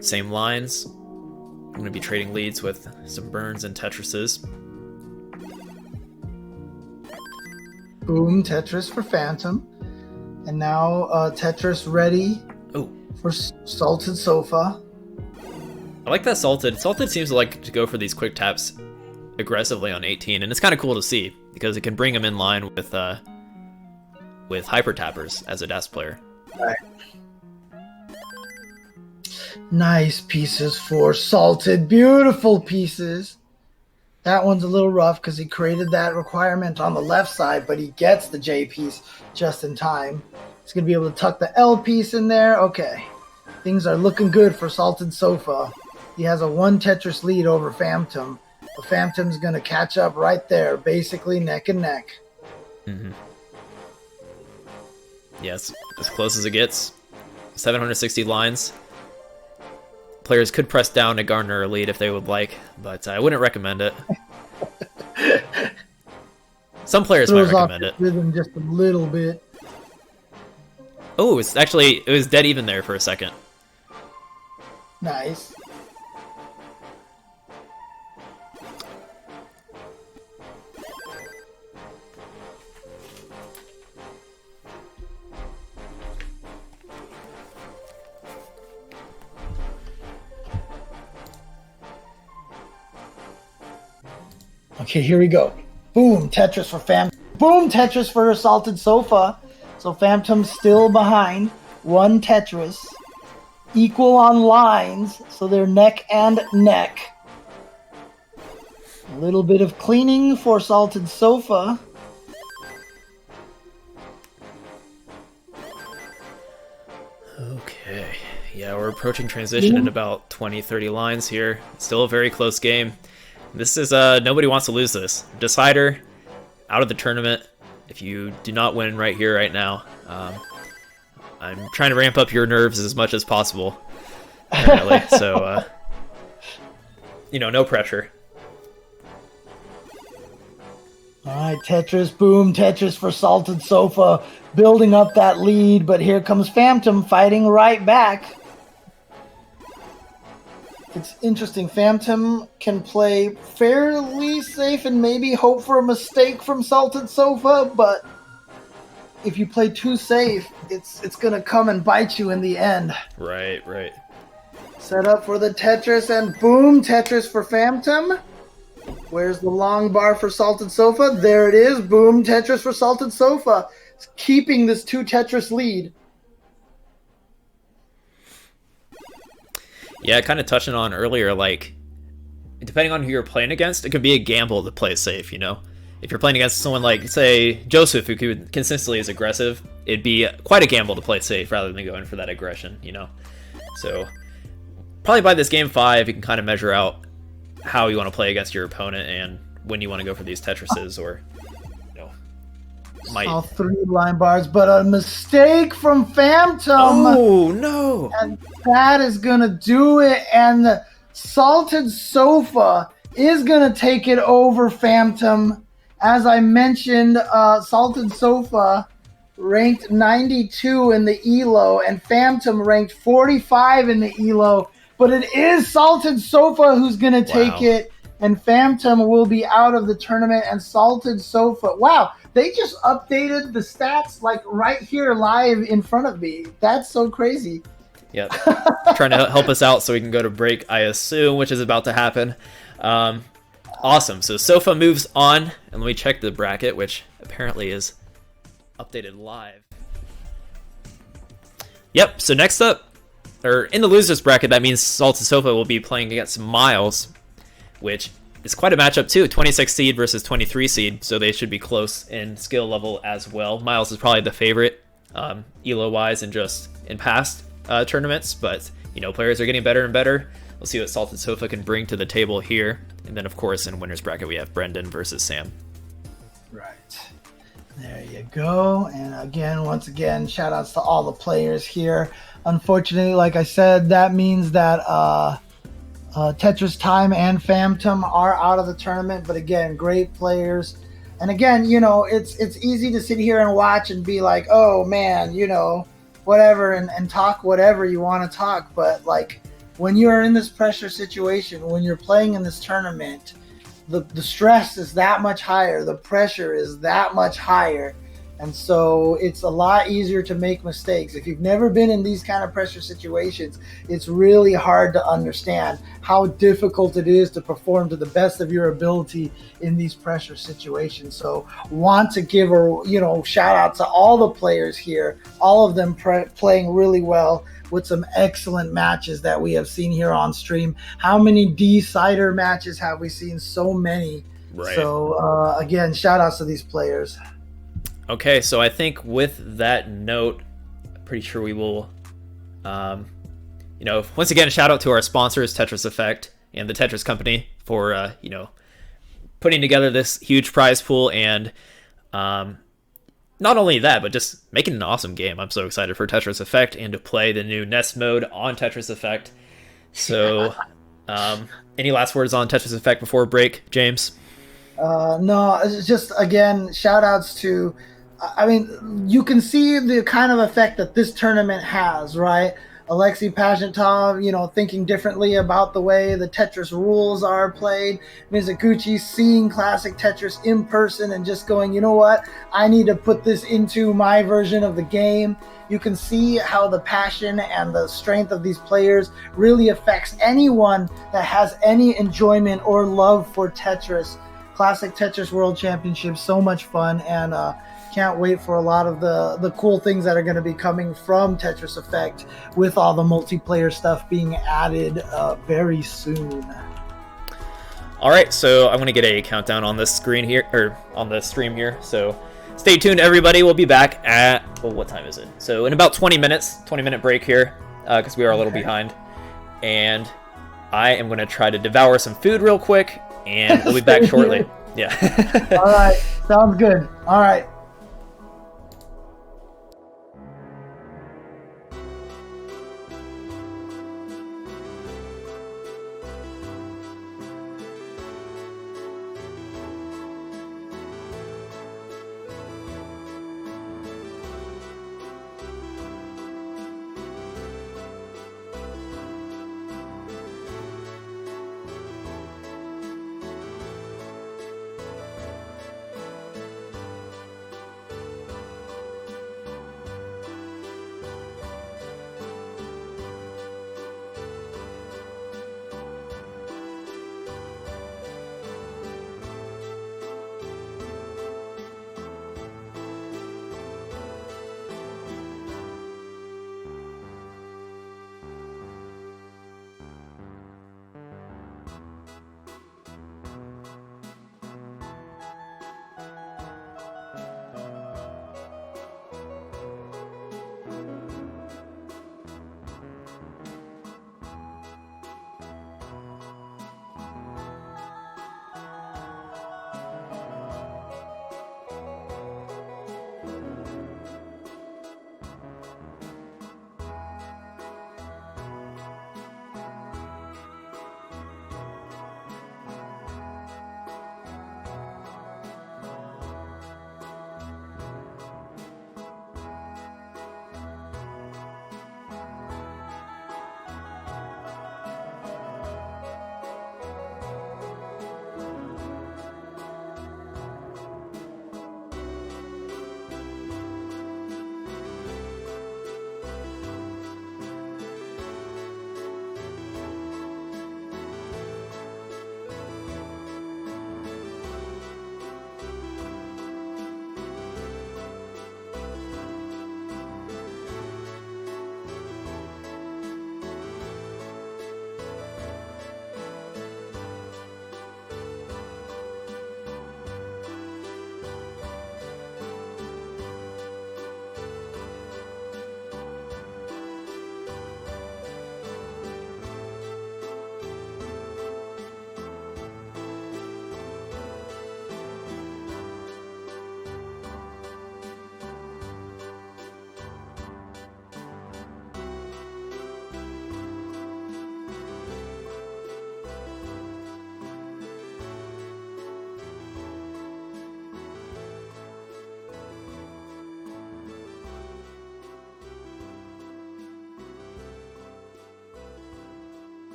Same lines. I'm going to be trading leads with some burns and Tetrises. Boom, Tetris for Phantom. And now Tetris ready for Salted Sofa. I like that Salted. Salted seems to like to go for these quick taps aggressively on 18, and it's kind of cool to see because it can bring him in line with hyper tappers as a DAS player. Right. Nice pieces for Salted. Beautiful pieces. That one's a little rough because he created that requirement on the left side, but he gets the J piece just in time. He's going to be able to tuck the L piece in there. Okay. Things are looking good for Salted Sofa. He has a 1 Tetris lead over Phantom. The Phantom's going to catch up right there, basically neck and neck. Mm-hmm. Yes, as close as it gets. 760 lines. Players could press down to garner a lead if they would like, but I wouldn't recommend it. Some players might recommend it. Rhythm just a little bit. Oh, it was dead even there for a second. Nice. Okay, here we go. Boom, Tetris for Phantom. Boom, Tetris for Salted Sofa. So Phantom's still behind. 1 Tetris. Equal on lines, so they're neck and neck. A little bit of cleaning for Salted Sofa. Okay. Yeah, we're approaching transition in about 20-30 lines here. Still a very close game. This is, nobody wants to lose this. Decider, out of the tournament. If you do not win right here, right now, I'm trying to ramp up your nerves as much as possible. apparently. So, no pressure. All right, Tetris, boom, Tetris for Salted Sofa, building up that lead, but here comes Phantom fighting right back. It's interesting. Phantom can play fairly safe and maybe hope for a mistake from Salted Sofa, but if you play too safe, it's going to come and bite you in the end. Right. Set up for the Tetris, and boom, Tetris for Phantom. Where's the long bar for Salted Sofa? There it is. Boom, Tetris for Salted Sofa. Keeping this 2 Tetris lead. Yeah, kind of touching on earlier, like, depending on who you're playing against, it could be a gamble to play safe, If you're playing against someone like, say, Joseph, who consistently is aggressive, it'd be quite a gamble to play safe rather than going for that aggression, So, probably by this game 5, you can kind of measure out how you want to play against your opponent and when you want to go for these Tetrises or, All 3 line bars, but a mistake from Phantom. Oh, no. And that is going to do it. And the Salted Sofa is going to take it over Phantom. As I mentioned, Salted Sofa ranked 92 in the ELO and Phantom ranked 45 in the ELO. But it is Salted Sofa who's going to take it, and Phantom will be out of the tournament, and Salted Sofa. Wow, they just updated the stats like right here live in front of me. That's so crazy. Yep. Trying to help us out so we can go to break, I assume, which is about to happen. Awesome. So Sofa moves on, and let me check the bracket, which apparently is updated live. Yep, so next up, or in the losers bracket, that means Salted Sofa will be playing against Miles, which is quite a matchup too. 26 seed versus 23 seed, so they should be close in skill level as well. Miles is probably the favorite, ELO-wise, and just in past tournaments, but players are getting better and better. We'll see what Salted Sofa can bring to the table here, and then of course in winners bracket we have Brendan versus Sam. Right. There you go. And again, once again, shout outs to all the players here. Unfortunately, like I said, that means that Tetris Time and Phantom are out of the tournament. But again, great players. And again, it's easy to sit here and watch and be like, oh man, whatever, and talk whatever you want to talk. But like when you're in this pressure situation, when you're playing in this tournament, the stress is that much higher. The pressure is that much higher. And so it's a lot easier to make mistakes. If you've never been in these kind of pressure situations, it's really hard to understand how difficult it is to perform to the best of your ability in these pressure situations. So want to give a shout out to all the players here, all of them playing really well with some excellent matches that we have seen here on stream. How many D-sider matches have we seen? So many. Right. So again, shout outs to these players. Okay, so I think with that note, I'm pretty sure we will, once again, shout out to our sponsors, Tetris Effect and the Tetris Company, for, putting together this huge prize pool and not only that, but just making an awesome game. I'm so excited for Tetris Effect and to play the new Nest mode on Tetris Effect. So, any last words on Tetris Effect before break, James? No, it's just, again, shout outs to, you can see the kind of effect that this tournament has, right? Alexei Pajitnov, thinking differently about the way the Tetris rules are played. Mizuguchi seeing Classic Tetris in person and just going, you know what? I need to put this into my version of the game. You can see how the passion and the strength of these players really affects anyone that has any enjoyment or love for Tetris. Classic Tetris World Championship, so much fun, and can't wait for a lot of the cool things that are going to be coming from Tetris Effect with all the multiplayer stuff being added very soon. All right, so I'm going to get a countdown on the screen here, or on the stream here, so stay tuned, everybody. We'll be back at, what time is it? So in about 20 minutes, 20-minute break here, because we are a little behind, and I am going to try to devour some food real quick, and we'll be back shortly. Yeah. All right. Sounds good. All right.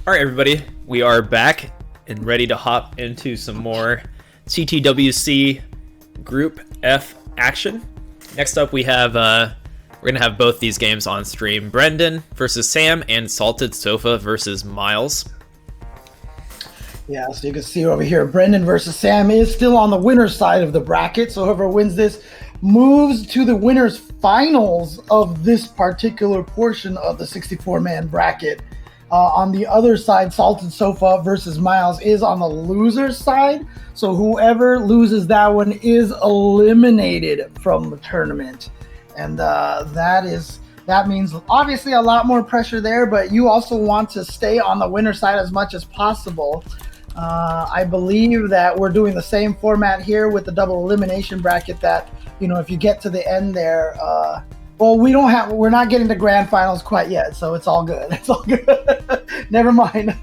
All right, everybody, we are back and ready to hop into some more CTWC Group F action. Next up, we have we're gonna have both these games on stream: Brendan versus Sam and Salted Sofa versus Miles. Yeah, so you can see over here, Brendan versus Sam is still on the winner's side of the bracket. So whoever wins this moves to the winner's finals of this particular portion of the 64-man bracket. On the other side, Salted Sofa versus Miles is on the loser's side. So whoever loses that one is eliminated from the tournament. And that means obviously a lot more pressure there, but you also want to stay on the winner's side as much as possible. I believe that we're doing the same format here with the double elimination bracket that, you know, if you get to the end there, well, we're not getting to grand finals quite yet, so it's all good. It's all good. Never mind.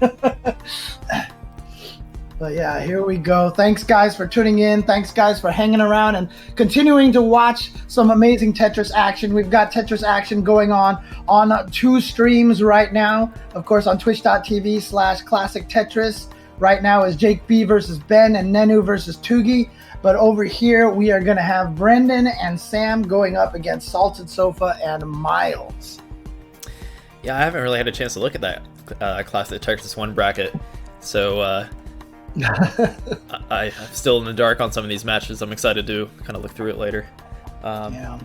But yeah, here we go. Thanks, guys, for tuning in. Thanks, guys, for hanging around and continuing to watch some amazing Tetris action. We've got Tetris action going on 2 streams right now. Of course, on twitch.tv/Classic Tetris. Right now is Jake B versus Ben and Nenu versus Tugi. But over here, we are going to have Brendan and Sam going up against Salted Sofa and Miles. Yeah, I haven't really had a chance to look at that Classic Tetris 1 bracket. So I'm still in the dark on some of these matches. I'm excited to kind of look through it later. Yeah.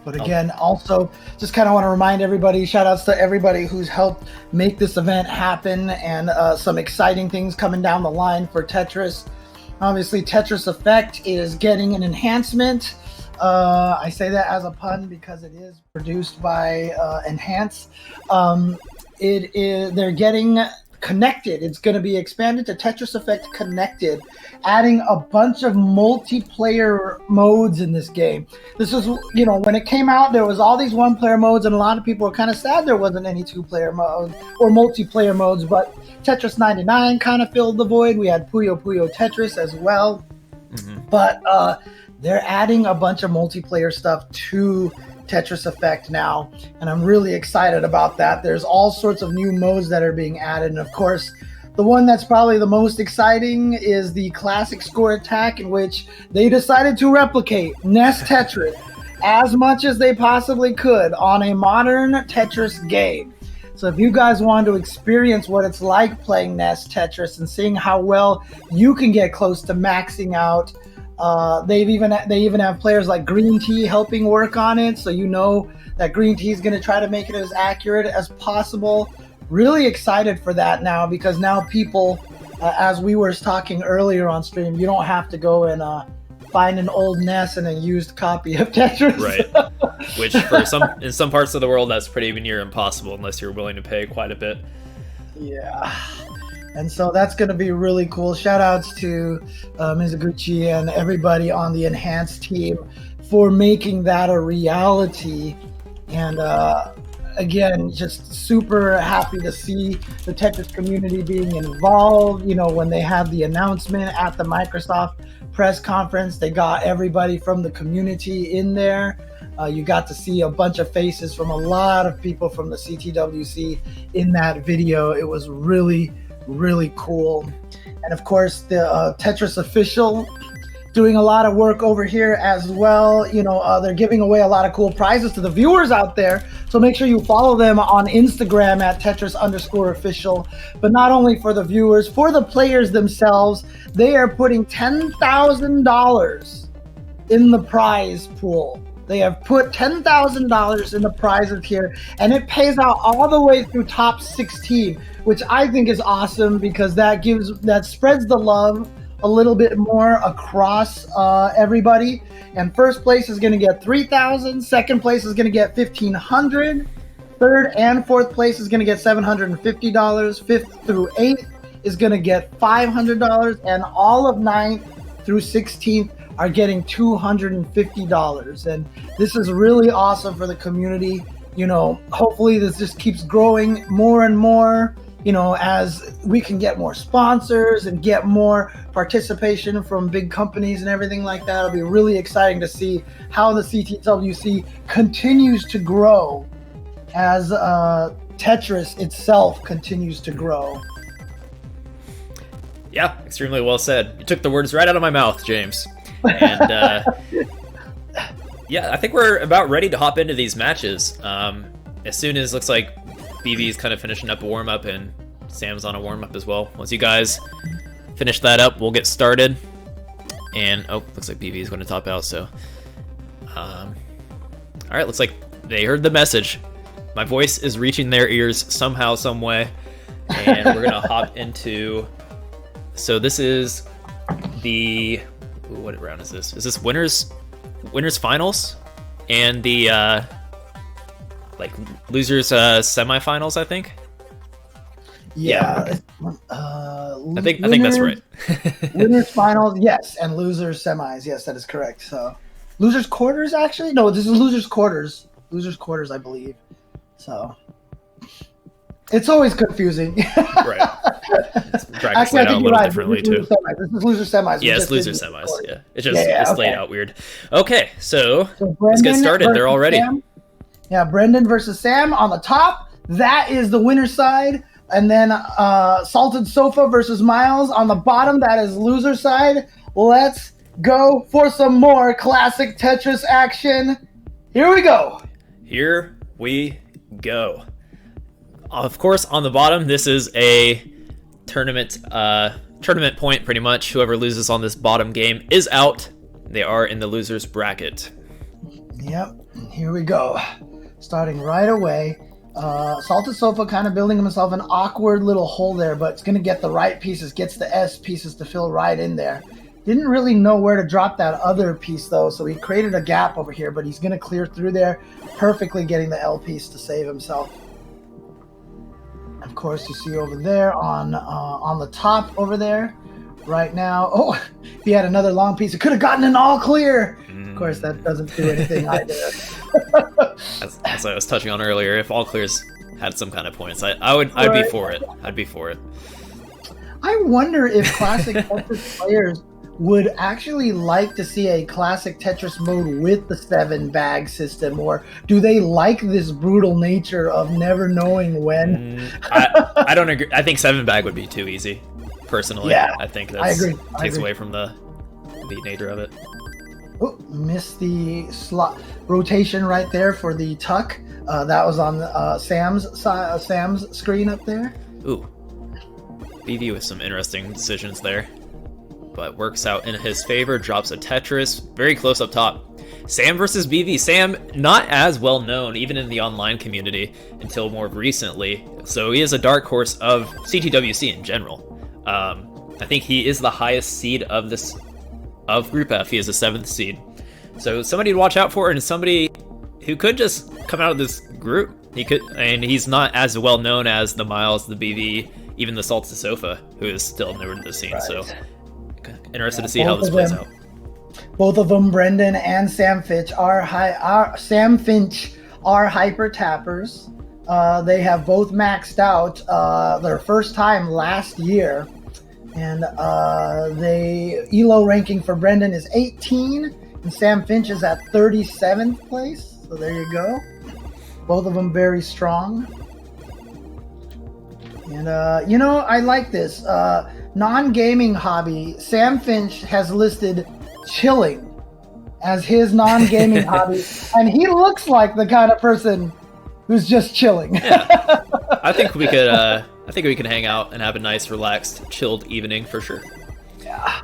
But again, also, just kind of want to remind everybody, shout outs to everybody who's helped make this event happen, and some exciting things coming down the line for Tetris. Obviously, Tetris Effect is getting an enhancement. I say that as a pun because it is produced by Enhance. They're getting Connected. It's going to be expanded to Tetris Effect Connected, adding a bunch of multiplayer modes in this game. This is, when it came out, there was all these one-player modes, and a lot of people were kind of sad there wasn't any two-player modes or multiplayer modes, but Tetris 99 kind of filled the void. We had Puyo Puyo Tetris as well. But they're adding a bunch of multiplayer stuff to Tetris Effect now, and I'm really excited about that. There's all sorts of new modes that are being added, and of course, the one that's probably the most exciting is the classic score attack, in which they decided to replicate NES Tetris as much as they possibly could on a modern Tetris game. So if you guys want to experience what it's like playing NES Tetris and seeing how well you can get close to maxing out, they even have players like Green Tea helping work on it, so you know that Green Tea is going to try to make it as accurate as possible. Really excited for that now, because now people, as we were talking earlier on stream, you don't have to go and find an old NES and a used copy of Tetris. Right. Which in some parts of the world, that's pretty near impossible unless you're willing to pay quite a bit. Yeah. And so that's going to be really cool. Shout outs to Mizuguchi and everybody on the Enhanced team for making that a reality. And again, just super happy to see the Tetris community being involved. When they had the announcement at the Microsoft press conference, they got everybody from the community in there. You got to see a bunch of faces from a lot of people from the CTWC in that video. It was really, really cool. And of course, the Tetris official doing a lot of work over here as well. They're giving away a lot of cool prizes to the viewers out there. So make sure you follow them on Instagram at Tetris_official. But not only for the viewers, for the players themselves, they are putting $10,000 in the prize pool. They have put $10,000 in the prizes here, and it pays out all the way through top 16, which I think is awesome, because that spreads the love a little bit more across everybody. And first place is going to get $3,000. Second place is going to get $1,500. Third and fourth place is going to get $750. Fifth through eighth is going to get $500, and all of 9th through 16th are getting $250. And this is really awesome for the community. Hopefully this just keeps growing more and more, as we can get more sponsors and get more participation from big companies and everything like that. It'll be really exciting to see how the CTWC continues to grow as Tetris itself continues to grow. Yeah, extremely well said. You took the words right out of my mouth, James. And yeah, I think we're about ready to hop into these matches. As soon as looks like BB is kind of finishing up a warm-up and Sam's on a warm-up as well. Once you guys finish that up, we'll get started. And looks like BB is going to top out. So, all right, looks like they heard the message. My voice is reaching their ears somehow, some way, and we're gonna hop into. So this is the. What round is this? Is this winners finals and the losers semifinals? I think. Yeah. I think that's right. Winners finals, yes, and losers semis, yes, that is correct. So, losers quarters, actually, no, this is losers quarters. Losers quarters, I believe. So, it's always confusing. Right. Actually, laid out a little differently too. This is loser semis. Yeah, it's loser semis. Yeah, it's laid out weird. Okay, so let's get started. They're all ready. Sam. Yeah, Brendan versus Sam on the top. That is the winner's side. And then Salted Sofa versus Miles on the bottom. That is loser side. Let's go for some more classic Tetris action. Here we go. Here we go. Of course, on the bottom, this is a tournament point, pretty much. Whoever loses on this bottom game is out. They are in the loser's bracket. Yep, here we go. Starting right away. Salted Sofa kind of building himself an awkward little hole there, but it's going to get the right pieces, gets the S pieces to fill right in there. Didn't really know where to drop that other piece, though, so he created a gap over here, but he's going to clear through there, perfectly getting the L piece to save himself. of course, you see over there on the top over there, right now. Oh, if he had another long piece, it could have gotten an all clear. Of course, that doesn't do anything either. As I was touching on earlier, if all clears had some kind of points, I'd be for it. I'd be for it. I wonder if Classic Tetris players would actually like to see a Classic Tetris mode with the 7-bag system, or do they like this brutal nature of never knowing when? I don't agree. I think 7-bag would be too easy, personally. Yeah, I think I agree. Takes away from the nature of it. Oh, missed the slot rotation right there for the tuck. That was on Sam's screen up there. Ooh, BV with some interesting decisions there, but works out in his favor. Drops a Tetris very close up top. Sam versus BV. Sam not as well known even in the online community until more recently, so he is a dark horse of CTWC in general. I think he is the highest seed of Group F. He is the 7th seed, so somebody to watch out for, and somebody who could just come out of this group. He could, and he's not as well known as the Miles, the BV, even the Salted Sofa, who is still newer to the scene. Right. So interested to see how this plays out. Both of them, Brendan and Sam Finch, are hyper tappers. They have both maxed out their first time last year, and they ELO ranking for Brendan is 18, and Sam Finch is at 37th place. So there you go. Both of them very strong. And I like this non-gaming hobby. Sam Finch has listed chilling as his non-gaming hobby, and he looks like the kind of person who's just chilling. Yeah. I think we can hang out and have a nice, relaxed, chilled evening for sure. Yeah.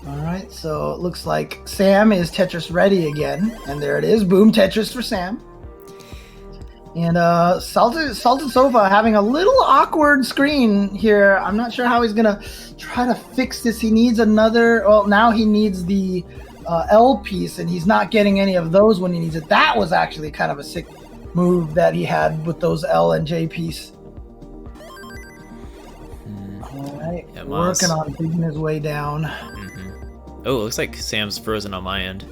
All right, so it looks like Sam is Tetris ready again, and there it is. Boom, Tetris for Sam. And Salted Sofa having a little awkward screen here. I'm not sure how he's gonna try to fix this. He needs another. Well, now he needs the L piece, and he's not getting any of those when he needs it. That was actually kind of a sick move that he had with those L and J piece. All right, yeah, working on digging his way down. Oh, it looks like Sam's frozen on my end.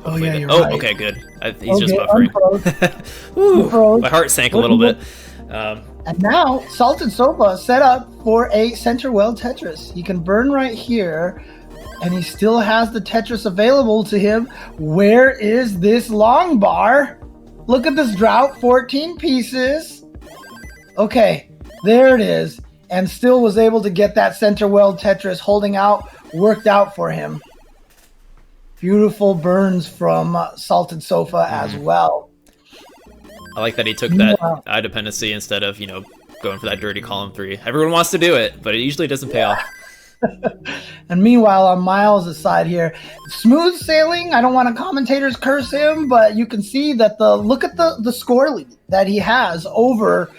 Oh yeah, you're right. Okay, good. He's just buffering. Woo, my heart sank a little bit. And now Salted Sofa set up for a center well Tetris. He can burn right here, and he still has the Tetris available to him. Where is this long bar? Look at this drought, 14 pieces. Okay, there it is. And still was able to get that center well Tetris holding out, worked out for him. Beautiful burns from Salted Sofa as well. I like that he took that eye dependency instead of, going for that dirty column 3. Everyone wants to do it, but it usually doesn't pay off. And meanwhile, on Miles' side here, smooth sailing. I don't want to commentators curse him, but you can see that look at the score lead that he has over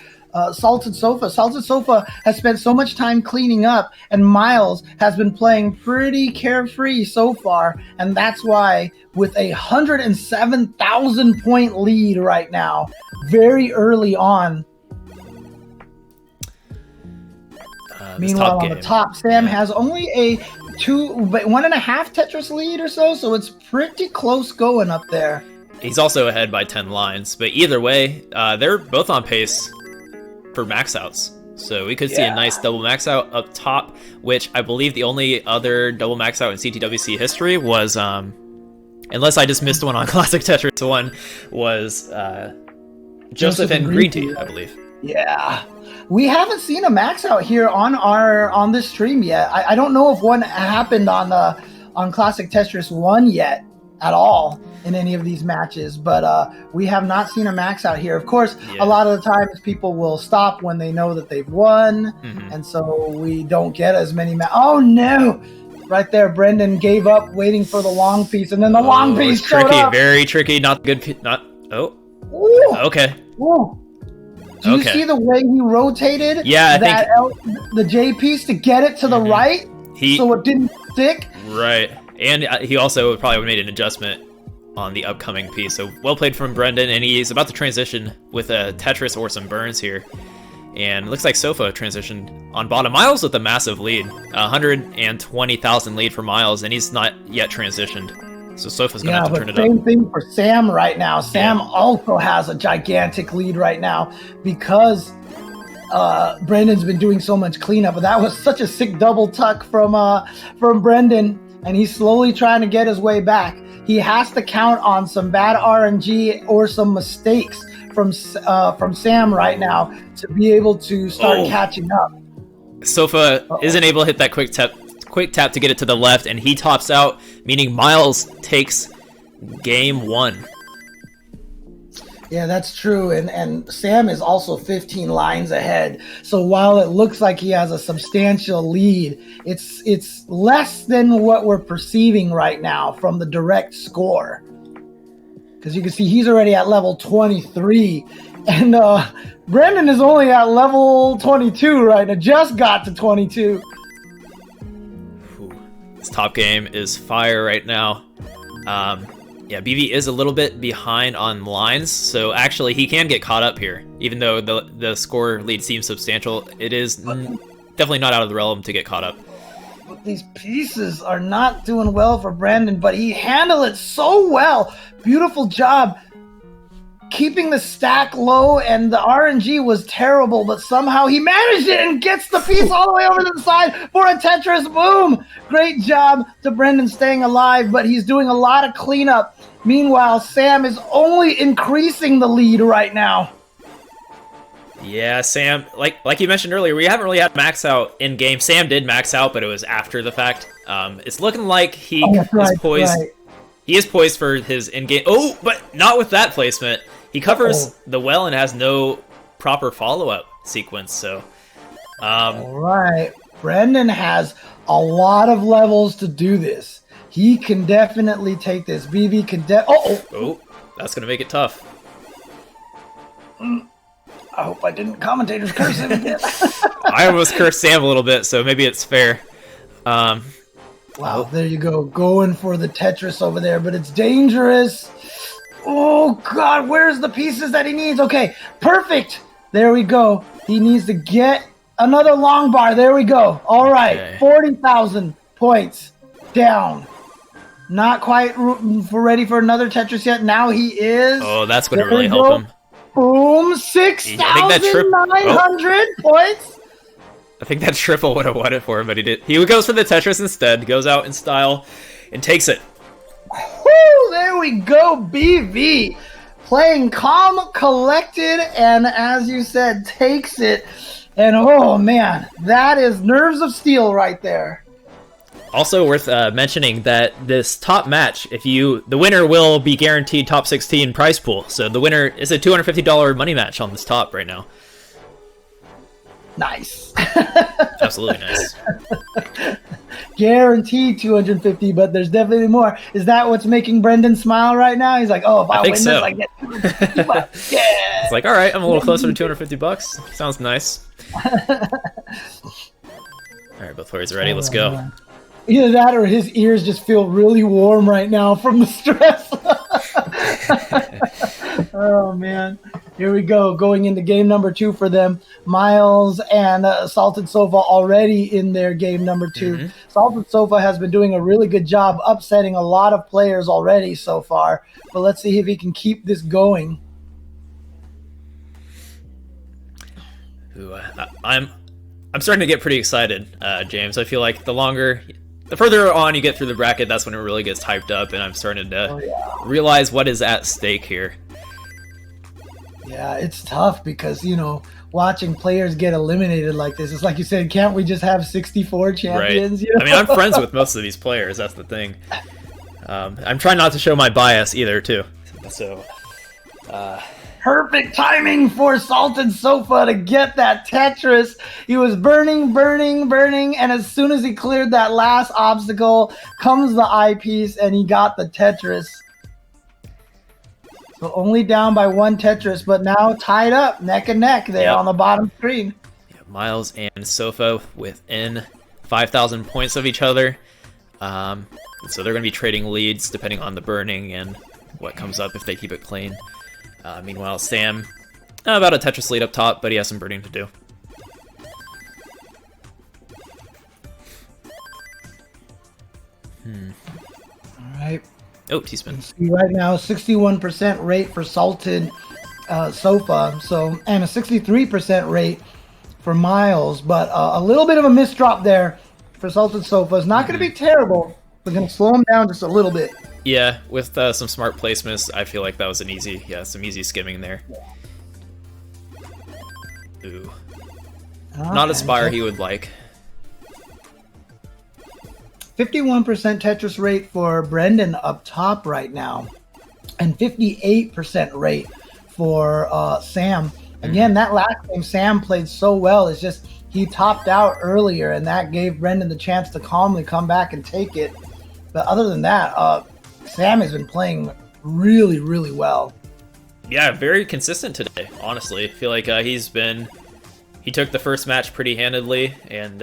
Salted Sofa. Salted Sofa has spent so much time cleaning up, and Miles has been playing pretty carefree so far, and that's why with a 107,000 point lead right now, very early on. Meanwhile, on the top, Sam has only a 1.5 Tetris lead or so it's pretty close going up there. He's also ahead by 10 lines, but either way, they're both on pace for max outs. So we could see a nice double max out up top, which I believe the only other double max out in CTWC history was, unless I just missed one on Classic Tetris 1, was Joseph and Green Tea, I believe. Yeah. We haven't seen a max out here on this stream yet. I don't know if one happened on Classic Tetris 1 yet at all in any of these matches, but we have not seen a max out here. Of course, a lot of the times people will stop when they know that they've won, and so we don't get as many Oh no! Right there, Brendan gave up waiting for the long piece, and then the long piece showed up. Very tricky, not good. Ooh. Okay. Ooh. Do you see the way he rotated the J piece to get it to the right so it didn't stick? Right. And he also probably made an adjustment on the upcoming piece. So well played from Brendan, and he's about to transition with a Tetris or some burns here. And it looks like Sofa transitioned on bottom. Miles with a massive lead, 120,000 lead for Miles, and he's not yet transitioned. So Sofa's gonna have to turn it up. Same thing for Sam right now. Sam also has a gigantic lead right now because Brendan's been doing so much cleanup. But that was such a sick double tuck from Brendan, and he's slowly trying to get his way back. He has to count on some bad RNG or some mistakes from Sam right now to be able to start catching up. Sofa isn't able to hit that quick tap to get it to the left, and he tops out, meaning Miles takes game 1. Yeah, that's true. And Sam is also 15 lines ahead. So while it looks like he has a substantial lead, it's less than what we're perceiving right now from the direct score. Because you can see he's already at level 23. And Brendan is only at level 22 right now. Just got to 22. This top game is fire right now. Yeah, BV is a little bit behind on lines, so actually he can get caught up here. Even though the score lead seems substantial, it is definitely not out of the realm to get caught up. But these pieces are not doing well for Brandon, but he handled it so well. Beautiful job keeping the stack low, and the RNG was terrible, but somehow he managed it and gets the piece all the way over to the side for a Tetris boom. Great job to Brendan staying alive, but he's doing a lot of cleanup. Meanwhile, Sam is only increasing the lead right now. Yeah, Sam, like you mentioned earlier, we haven't really had max out in game. Sam did max out, but it was after the fact. It's looking like he is poised. Right. He is poised for his in-game. Oh, but not with that placement. He covers the well and has no proper follow-up sequence. So, all right, Brendan has a lot of levels to do this. He can definitely take this. BB can Oh, that's gonna make it tough. I hope I didn't commentator's curse him again. I almost cursed Sam a little bit, so maybe it's fair. Wow, there you go. Going for the Tetris over there, but it's dangerous. Oh, God, where's the pieces that he needs? Okay, perfect. There we go. He needs to get another long bar. There we go. All right, okay. 40,000 points down. Not quite ready for another Tetris yet. Now he is. Oh, that's going to really help him. Boom, 6,900 points. I think that triple would have won it for him, but he did. He goes for the Tetris instead, goes out in style, and takes it. Woo, there we go, BV. Playing calm, collected, and as you said, takes it. And oh man, that is nerves of steel right there. Also worth mentioning that this top match, the winner will be guaranteed top 16 prize pool. So the winner is a $250 money match on this top right now. Nice. Absolutely nice. Guaranteed 250, but there's definitely more. Is that what's making Brendan smile right now? He's like, oh, if I win this, I get 250 bucks. Yeah. It's like, all right, I'm a little closer to 250 bucks. Sounds nice. All right, both players are ready. Let's go. Man. Either that or his ears just feel really warm right now from the stress. Oh, man. Here we go. Going into game number 2 for them. Miles and Salted Sofa already in their game number 2. Mm-hmm. Salted Sofa has been doing a really good job upsetting a lot of players already so far. But let's see if he can keep this going. Ooh, I'm starting to get pretty excited, James. I feel like the further on you get through the bracket, that's when it really gets hyped up, and I'm starting to realize what is at stake here. Yeah, it's tough because, watching players get eliminated like this, it's like you said, can't we just have 64 champions? Right. I mean, I'm friends with most of these players, that's the thing. I'm trying not to show my bias either, too. So, perfect timing for Salted Sofa to get that Tetris. He was burning, and as soon as he cleared that last obstacle, comes the eyepiece, and he got the Tetris. So only down by 1 Tetris, but now tied up, neck and neck there on the bottom screen. Yeah, Miles and Sofa within 5,000 points of each other. So they're going to be trading leads depending on the burning and what comes up if they keep it clean. Meanwhile, Sam, about a Tetris lead up top, but he has some burning to do. All right. Oh, T-spin. Right now, 61% rate for Salted Sofa, and a 63% rate for Miles, but a little bit of a misdrop there for Salted Sofa. It's not going to be terrible. We're going to slow him down just a little bit. Yeah, with some smart placements, I feel like that was some easy skimming there. Ooh. Not a spire he would like. 51% Tetris rate for Brendan up top right now, and 58% rate for Sam. Again, that last game Sam played so well. It's just he topped out earlier, and that gave Brendan the chance to calmly come back and take it. But other than that, Sam has been playing really, really well. Yeah, very consistent today, honestly. I feel like he took the first match pretty handedly, and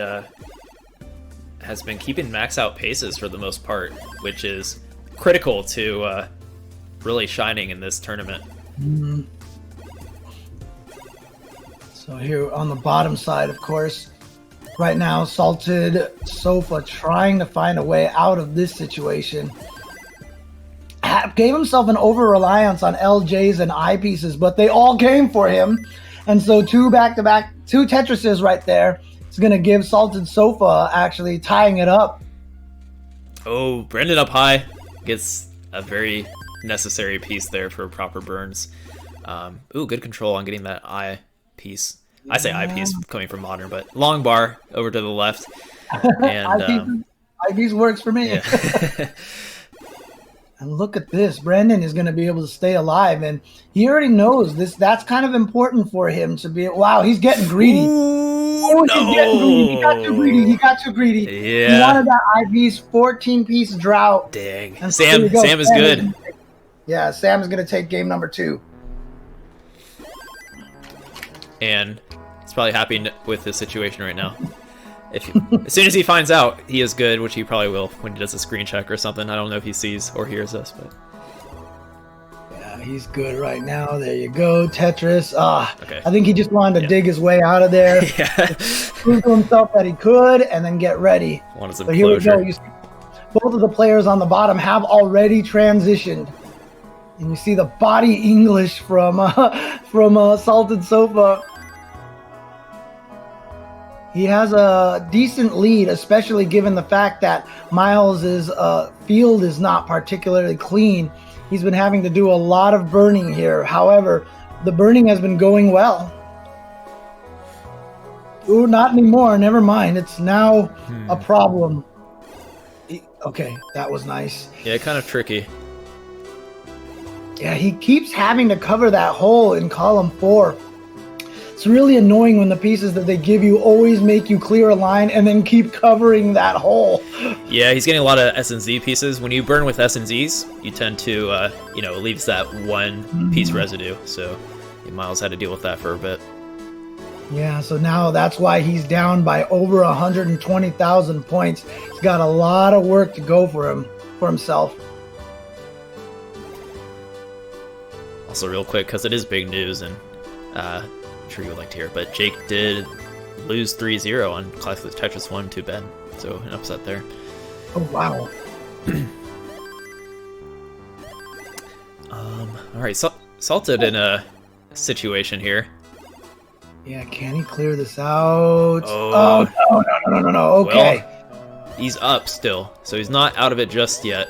has been keeping max out paces for the most part, which is critical to really shining in this tournament. Mm-hmm. So here on the bottom side, of course, right now, Salted Sofa trying to find a way out of this situation. Gave himself an over-reliance on LJs and eyepieces, but they all came for him. And so two back-to-back, two Tetrises right there. It's going to give Salted Sofa actually tying it up. Oh, Brendan up high gets a very necessary piece there for proper burns. Ooh, good control on getting that eye piece. I say eye piece coming from Modern, but long bar over to the left. And eye piece works for me. Yeah. And look at this. Brendan is going to be able to stay alive, and he already knows this. That's kind of important for him to be. Wow, he's getting greedy. Ooh, He's getting greedy. He got too greedy. He got too greedy. Yeah. He wanted that IV's 14-piece drought. Dang. And so Sam is good. Yeah, Sam is going to take game number 2. And he's probably happy with his situation right now. As soon as he finds out he is good, which he probably will when he does a screen check or something. I don't know if he sees or hears us, but yeah, he's good right now. There you go, Tetris. Okay. I think he just wanted to dig his way out of there. Yeah. Prove to himself that he could, and then get ready. Wanted some but here closure. we go. You see, both of the players on the bottom have already transitioned, and you see the body English from Salted Sofa. He has a decent lead, especially given the fact that Miles' field is not particularly clean. He's been having to do a lot of burning here. However, the burning has been going well. Ooh, not anymore. Never mind. It's now a problem. Okay, that was nice. Yeah, kind of tricky. Yeah, he keeps having to cover that hole in column 4. It's really annoying when the pieces that they give you always make you clear a line and then keep covering that hole. Yeah, he's getting a lot of S&Z pieces. When you burn with S&Zs, you tend to, it leaves that one piece residue. So Miles had to deal with that for a bit. Yeah, so now that's why he's down by over 120,000 points. He's got a lot of work to go for himself. Also, real quick, because it is big news, and I'm sure you would like to hear, but Jake did lose 3-0 on Classic Tetris 1 to Ben, so an upset there. Oh, wow. All right, Salted in a situation here. Yeah, can he clear this out? Oh, no. Okay. Well, he's up still, so he's not out of it just yet.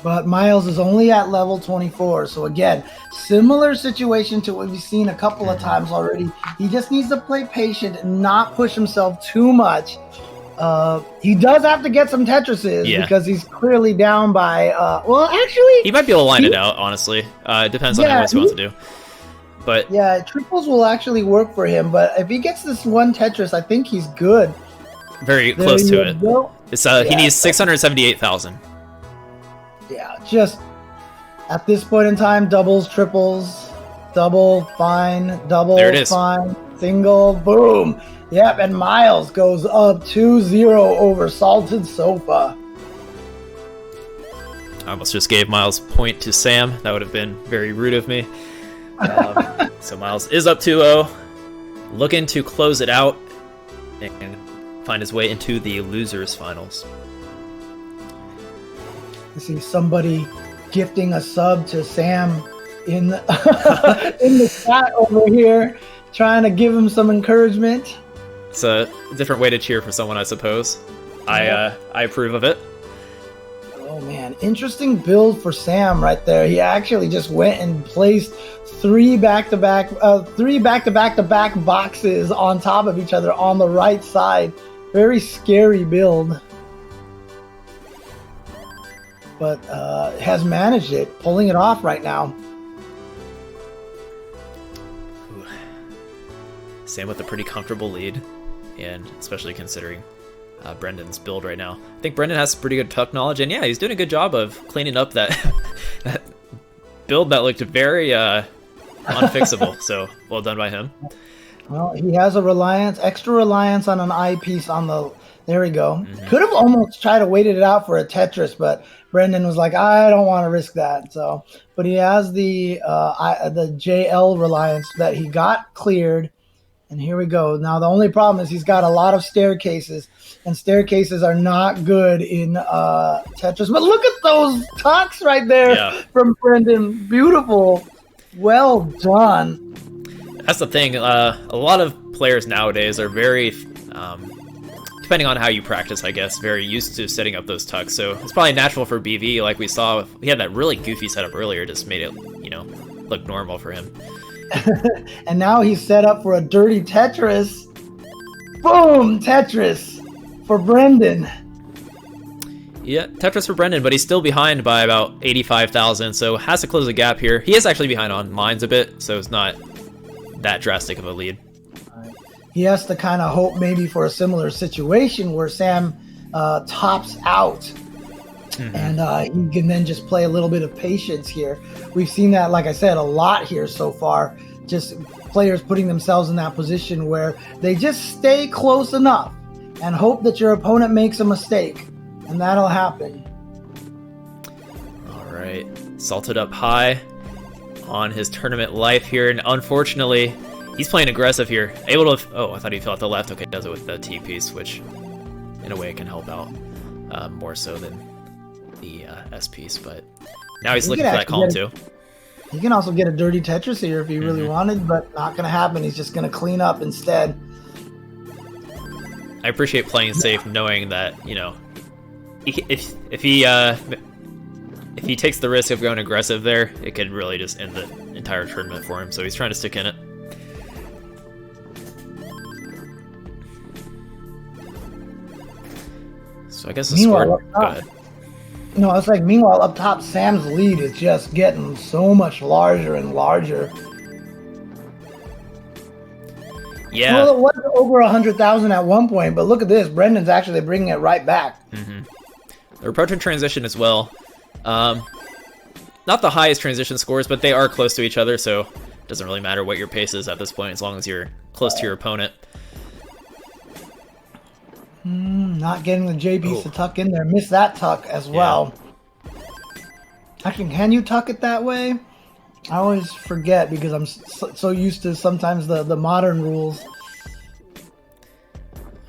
But Miles is only at level 24. So again, similar situation to what we've seen a couple of times already. He just needs to play patient and not push himself too much. He does have to get some Tetrises because he's clearly down by, actually. He might be able to line it out, honestly. It depends on what he wants to do. But yeah, triples will actually work for him. But if he gets this one Tetris, I think he's good. Very close to it. It's he needs 678,000. Yeah, just at this point in time, doubles, triples, double, fine, double, fine, single, boom. Yep, and Miles goes up 2-0 over Salted Sofa. I almost just gave Miles point to Sam. That would have been very rude of me. So Miles is up 2-0, looking to close it out and find his way into the losers finals. I see somebody gifting a sub to Sam in the, in the chat over here, trying to give him some encouragement. It's a different way to cheer for someone, I suppose. I approve of it. Oh man, interesting build for Sam right there. He actually just went and placed three back-to-back boxes on top of each other on the right side. Very scary build. But has managed it, pulling it off right now. Ooh. Sam with a pretty comfortable lead, and especially considering Brendan's build right now. I think Brendan has pretty good tuck knowledge, and yeah, he's doing a good job of cleaning up that that build that looked very unfixable. So well done by him. Well, he has a extra reliance on an eyepiece on the. There we go. Mm-hmm. Could have almost tried to wait it out for a Tetris, but Brendan was like, I don't want to risk that. So, but he has the JL reliance that he got cleared. And here we go. Now, the only problem is he's got a lot of staircases, and staircases are not good in Tetris. But look at those tucks right there from Brendan. Beautiful. Well done. That's the thing. A lot of players nowadays are very, depending on how you practice, I guess, very used to setting up those tucks. So it's probably natural for BV, like we saw. He had that really goofy setup earlier, just made it, look normal for him. And now he's set up for a dirty Tetris. Boom! Tetris for Brendan. Yeah, Tetris for Brendan, but he's still behind by about 85,000, so has to close the gap here. He is actually behind on mines a bit, so it's not that drastic of a lead. He has to kind of hope maybe for a similar situation where Sam tops out. Mm-hmm. And he can then just play a little bit of patience here. We've seen that, like I said, a lot here so far. Just players putting themselves in that position where they just stay close enough and hope that your opponent makes a mistake. And that'll happen. All right. Salted up high on his tournament life here. And unfortunately, he's playing aggressive here. Able to... Oh, I thought he fell at the left. Okay, does it with the T piece, which in a way can help out more so than the S piece, but now he's looking for that calm too. He can also get a dirty Tetris here if he really wanted, but not going to happen. He's just going to clean up instead. I appreciate playing safe, knowing that if he takes the risk of going aggressive there, it could really just end the entire tournament for him. So he's trying to stick in it. So I guess the score. Go ahead. No, it's like, meanwhile, up top, Sam's lead is just getting so much larger and larger. Yeah. Well, it was over 100,000 at one point, but look at this. Brendan's actually bringing it right back. Mm-hmm. They're approaching transition as well. Not the highest transition scores, but they are close to each other, so it doesn't really matter what your pace is at this point, as long as you're close to your opponent. Not getting the J piece to tuck in there. Missed that tuck as well. Actually, can you tuck it that way? I always forget because I'm so used to sometimes the modern rules.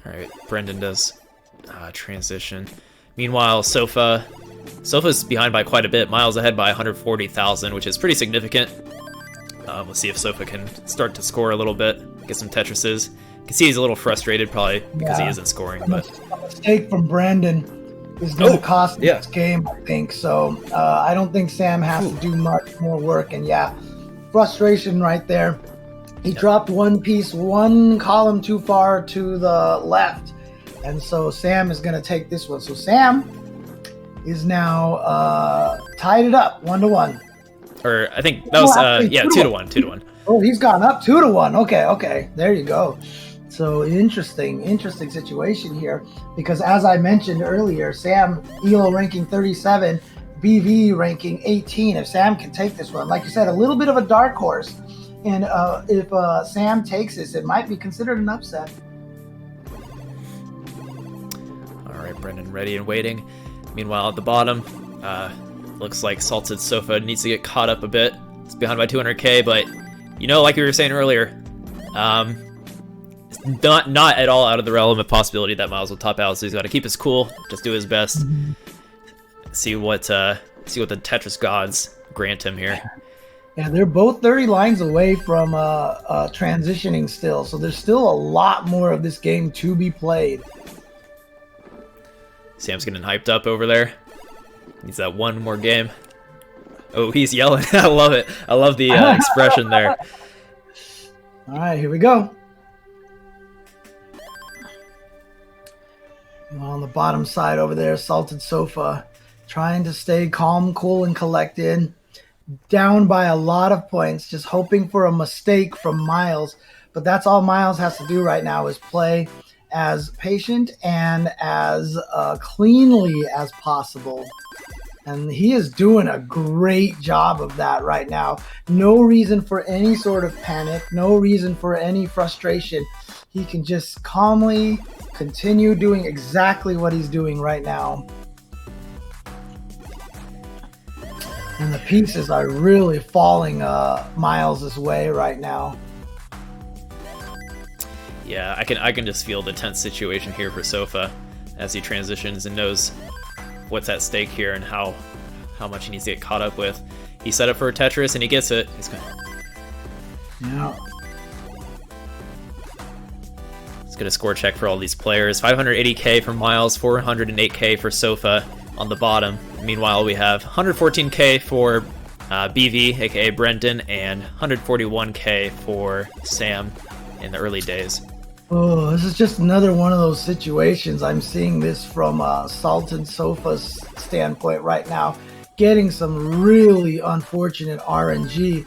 All right, Brendan does transition. Meanwhile, Sofa's behind by quite a bit. Miles ahead by 140,000, which is pretty significant. Let's see if Sofa can start to score a little bit, get some Tetrises. You can see he's a little frustrated, probably because he isn't scoring. But a mistake from Brandon is going to cost this game, I think. So I don't think Sam has to do much more work. And frustration right there. He dropped one piece, one column too far to the left. And so Sam is going to take this one. So Sam is now tied it up 1-1. Or I think that was, 2-1, 2-1. Oh, he's gone up 2-1. Okay. There you go. So interesting situation here, because as I mentioned earlier, Sam ELO ranking 37, BV ranking 18. If Sam can take this one, like you said, a little bit of a dark horse, and if Sam takes this, it might be considered an upset. All right, Brendan ready and waiting. Meanwhile, at the bottom, Looks like Salted Sofa needs to get caught up a bit. It's behind by 200k, but you know, like we were saying earlier, it's not at all out of the realm of possibility that Miles will top out. So he's got to keep his cool, just do his best, see what the Tetris gods grant him here. Yeah, they're both 30 lines away from transitioning still, so there's still a lot more of this game to be played. Sam's getting hyped up over there. Needs that one more game. Oh, he's yelling. I love it. I love the expression there. All right, here we go. On the bottom side over there, Salted Sofa, trying to stay calm, cool, and collected. Down by a lot of points, just hoping for a mistake from Miles. But that's all Miles has to do right now is play as patient and as cleanly as possible. And he is doing a great job of that right now. No reason for any sort of panic, no reason for any frustration. He can just calmly continue doing exactly what he's doing right now. And the pieces are really falling Miles' way right now. Yeah, I can just feel the tense situation here for Sofa as he transitions and knows what's at stake here and how much he needs to get caught up with. He set up for a Tetris and he gets it. He's gonna... Yeah. Let's get a score check for all these players. 580k for Miles, 408k for Sofa on the bottom. Meanwhile, we have 114k for BV, aka Brendan, and 141k for Sam in the early days. Oh, this is just another one of those situations. I'm seeing this from Salted Sofa's standpoint right now, getting some really unfortunate RNG.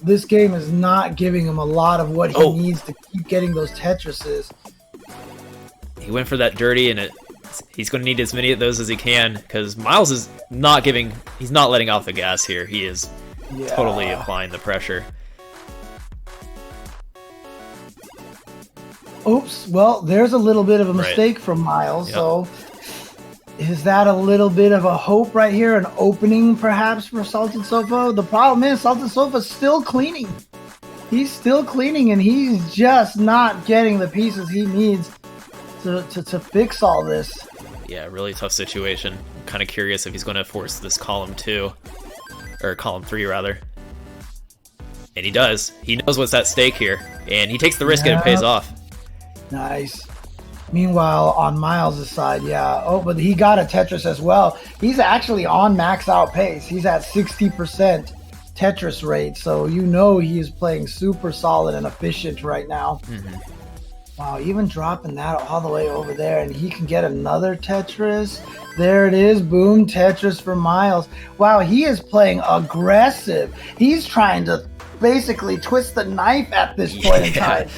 This game is not giving him a lot of what he needs to keep getting those Tetrises. He went for that dirty, and he's going to need as many of those as he can, because Miles is not he's not letting off the gas here. He is totally applying the pressure. Oops, well, there's a little bit of a mistake from Miles, so is that a little bit of a hope right here, an opening perhaps for Salted Sofa? The problem is Salted Sofa's still cleaning. He's still cleaning, and he's just not getting the pieces he needs to fix all this. Yeah, really tough situation. I'm kind of curious if he's going to force this column 2, or column 3 rather. And he does. He knows what's at stake here, and he takes the risk and it pays off. Nice. Meanwhile, on Miles' side, but he got a Tetris as well. He's actually on max out pace. He's at 60% Tetris rate, so you know he is playing super solid and efficient right now. Wow, even dropping that all the way over there, and he can get another Tetris. There it is, boom, Tetris for Miles. Wow, he is playing aggressive. He's trying to basically twist the knife at this point in time.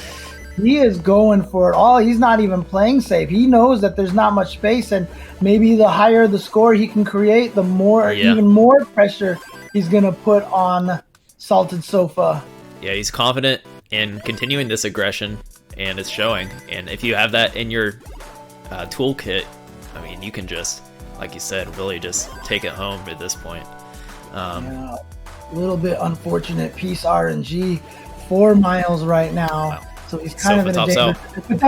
He is going for it all. He's not even playing safe. He knows that there's not much space, and maybe the higher the score he can create, the more, even more pressure he's going to put on Salted Sofa. Yeah, he's confident in continuing this aggression, and it's showing. And if you have that in your toolkit, I mean, you can just, like you said, really just take it home at this point. A little bit unfortunate piece RNG for Miles right now. Wow. So he's kind of in a danger. Out. It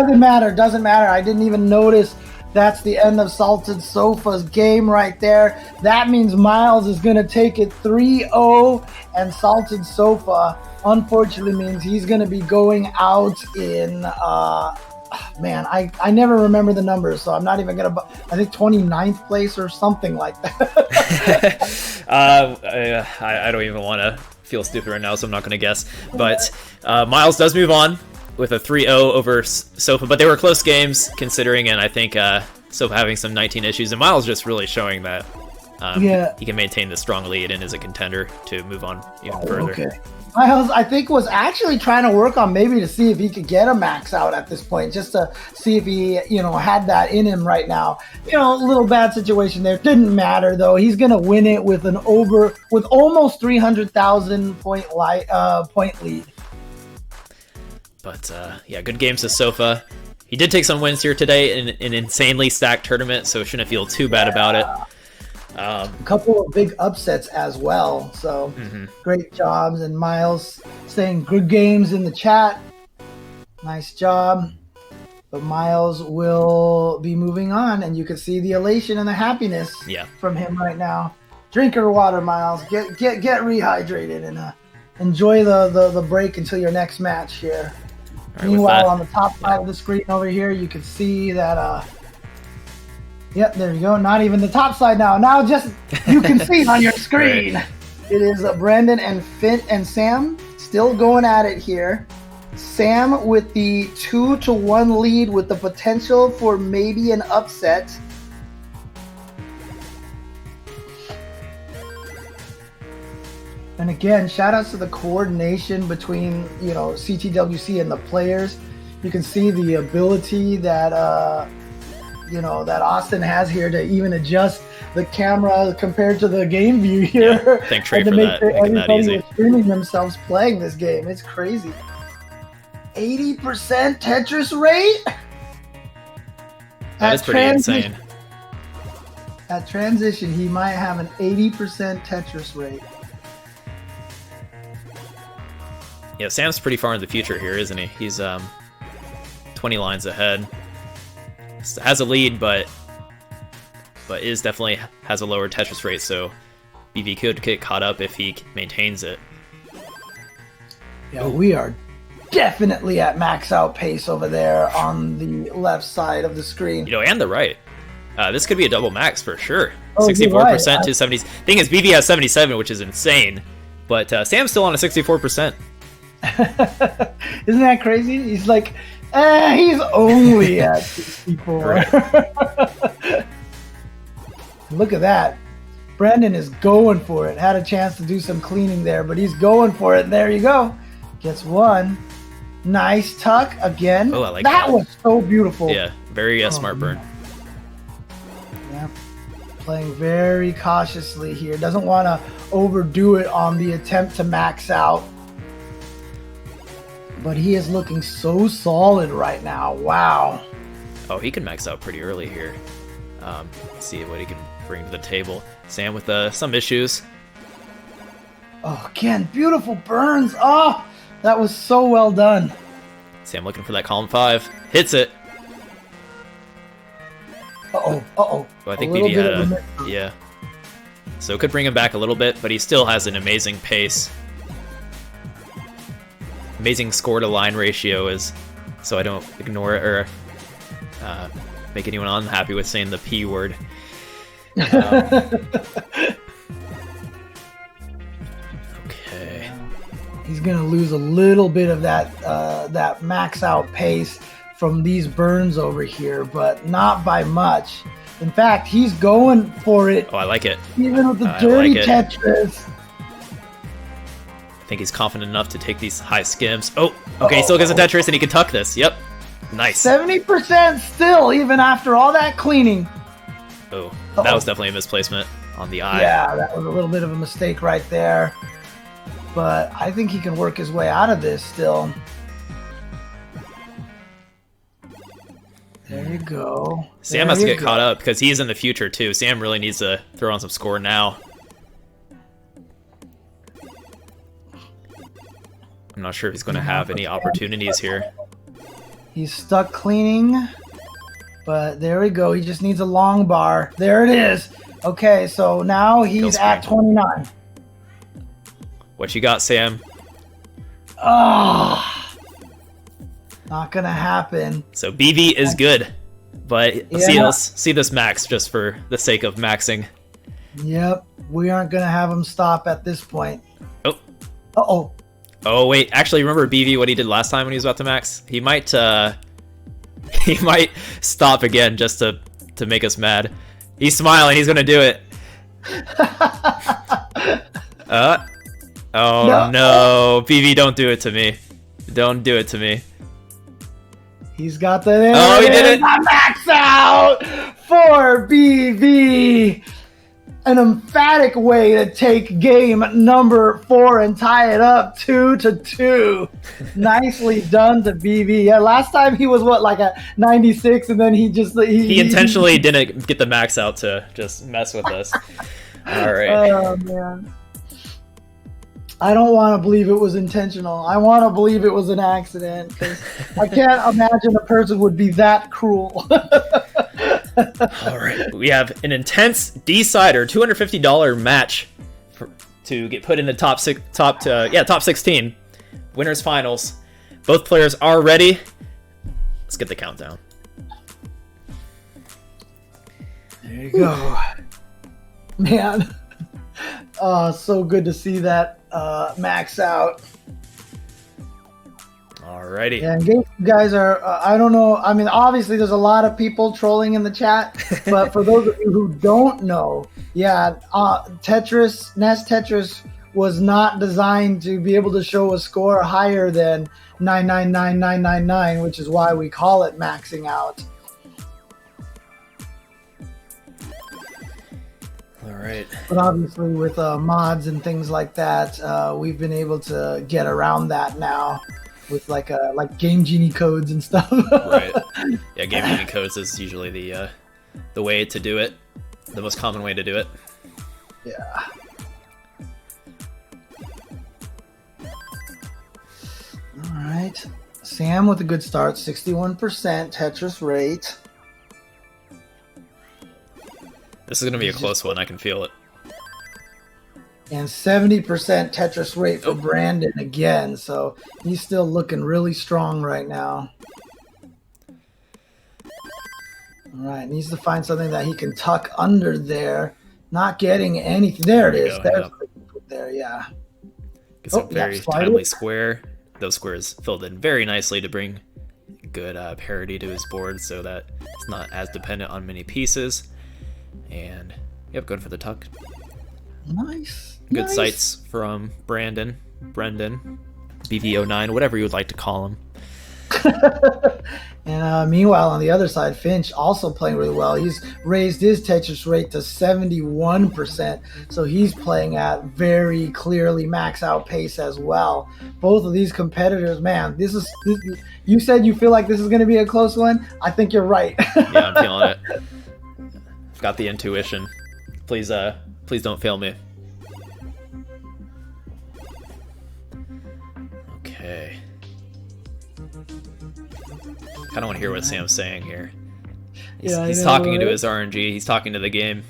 doesn't matter. I didn't even notice. That's the end of Salted Sofa's game right there. That means Miles is going to take it 3-0, and Salted Sofa, unfortunately, means he's going to be going out in, I never remember the numbers, so I'm not even going to, I think 29th place or something like that. I don't even want to feel stupid right now, so I'm not going to guess. But Miles does move on with a 3-0 over Sofa, but they were close games considering, and I think Sofa having some 19 issues, and Miles just really showing that he can maintain the strong lead and is a contender to move on even further. Okay. Miles, I think, was actually trying to work on maybe to see if he could get a max out at this point, just to see if he, had that in him right now. A little bad situation there. Didn't matter though. He's gonna win it with almost 300,000 point lead. But good games to Sofa. He did take some wins here today in an insanely stacked tournament, so shouldn't feel too bad about it. A couple of big upsets as well. So great jobs. And Miles saying good games in the chat. Nice job. But Miles will be moving on, and you can see the elation and the happiness from him right now. Drink your water, Miles. Get rehydrated and enjoy the break until your next match here. Right, meanwhile, on the top side of the screen over here, you can see that. Yep, there you go. Not even the top side now. Now just you can see on your screen. Right. It is Brandon and Finn and Sam still going at it here. Sam with the 2-1 lead with the potential for maybe an upset. And again, shout outs to the coordination between, CTWC and the players. You can see the ability that, that Austin has here to even adjust the camera compared to the game view here. Yeah, thank Trey for that, making that easy. Everybody was streaming themselves playing this game. It's crazy. 80% Tetris rate? That is pretty insane. At transition, he might have an 80% Tetris rate. Yeah, Sam's pretty far in the future here, isn't he? He's 20 lines ahead. Has a lead, but is definitely has a lower Tetris rate, so BV could get caught up if he maintains it. Yeah, we are definitely at max out pace over there on the left side of the screen. And the right. This could be a double max for sure. 64% to 70. Thing is, BV has 77, which is insane, but Sam's still on a 64%. Isn't that crazy? He's like, he's only at 64. Look at that. Brandon is going for it. Had a chance to do some cleaning there, but he's going for it. There you go. Gets one. Nice tuck again. Oh, I like that. That was so beautiful. Yeah, very smart burn. Yeah, playing very cautiously here. Doesn't want to overdo it on the attempt to max out. But he is looking so solid right now. Wow. Oh, he can max out pretty early here. See what he can bring to the table. Sam with some issues. Oh, again, beautiful burns. Oh, that was so well done. Sam looking for that column 5. Hits it. Uh-oh. Oh, I think BD had yeah. So it could bring him back a little bit, but he still has an amazing pace. Amazing score to line ratio is, so I don't ignore it or make anyone unhappy with saying the P word. Okay. He's gonna lose a little bit of that that max out pace from these burns over here, but not by much. In fact, he's going for it. Oh, I like it. Even with the dirty Tetris. I think he's confident enough to take these high skims. Oh, okay, he still gets a Tetris and he can tuck this. Yep. Nice. 70% still, even after all that cleaning. Oh, that was definitely a misplacement on the eye. Yeah, that was a little bit of a mistake right there. But I think he can work his way out of this still. There you go. Sam has to get caught up because he's in the future too. Sam really needs to throw on some score now. I'm not sure if he's going to have any opportunities here. He's stuck cleaning, but there we go. He just needs a long bar. There it is. Okay, so now he's at 29. What you got, Sam? Ah, not gonna happen. So BV is good, but let's see this max just for the sake of maxing. Yep, we aren't gonna have him stop at this point. Oh. Uh-oh. Oh wait, actually remember BV what he did last time when he was about to max? He might stop again just to make us mad. He's smiling, he's gonna do it. Oh no, BV, don't do it to me. Don't do it to me. He's got the he did it! A max out for BV. an emphatic way to take game number 4 and tie it up 2-2. Nicely done to BV. Yeah, last time he was like a 96, and then he intentionally didn't get the max out to just mess with us. All right. Oh man. I don't want to believe it was intentional. I want to believe it was an accident, because I can't imagine a person would be that cruel. All right, we have an intense decider, $250 match to get put in the top 16 winners finals. Both players are ready. Let's get the countdown. There you go, man. So good to see that max out. Alrighty. Yeah, in case you guys are, I don't know. I mean, obviously, there's a lot of people trolling in the chat, but for those of you who don't know, yeah, Tetris, NES Tetris was not designed to be able to show a score higher than 999999, which is why we call it maxing out. All right. But obviously, with mods and things like that, we've been able to get around that now, with like Game Genie codes and stuff. Right. Yeah, Game Genie codes is usually the way to do it, the most common way to do it. Yeah. All right. Sam with a good start, 61% Tetris rate. This is going to be a close one. I can feel it. And 70% Tetris rate for Brandon again, so he's still looking really strong right now. All right, needs to find something that he can tuck under there. Not getting anything. There it is. There's there, yeah. Get some very timely square. Those squares filled in very nicely to bring good parity to his board, so that it's not as dependent on many pieces. And yep, good for the tuck. Nice. Good sights from Brendan, BV09, whatever you would like to call him. And meanwhile, on the other side, Finch also playing really well. He's raised his Tetris rate to 71%, so he's playing at very clearly max out pace as well. Both of these competitors, man, you said you feel like this is going to be a close one. I think you're right. Yeah, I'm feeling it. I've got the intuition. Please don't fail me. Okay. I don't want to hear what Sam's saying here. He's talking to his RNG. He's talking to the game.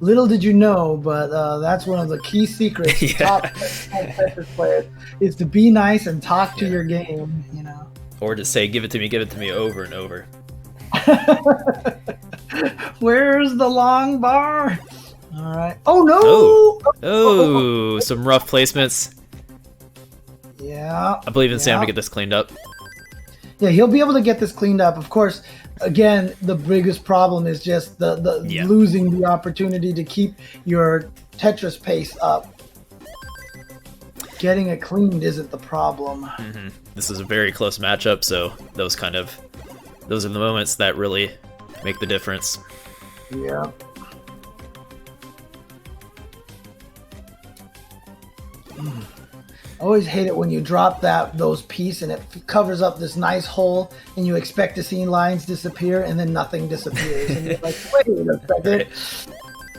Little did you know, but that's one of the key secrets of top Tetris players is to be nice and talk to your game. You know, or to say give it to me over and over. Where's the long bar? All right. Oh no! Oh, some rough placements. Yeah. I believe in Sam to get this cleaned up. Yeah, he'll be able to get this cleaned up. Of course, again, the biggest problem is just the losing the opportunity to keep your Tetris pace up. Getting it cleaned isn't the problem. Mm-hmm. This is a very close matchup, so those are the moments that really make the difference. Yeah. I always hate it when you drop those pieces and it covers up this nice hole, and you expect to see lines disappear, and then nothing disappears. And you're like, wait a second. Right.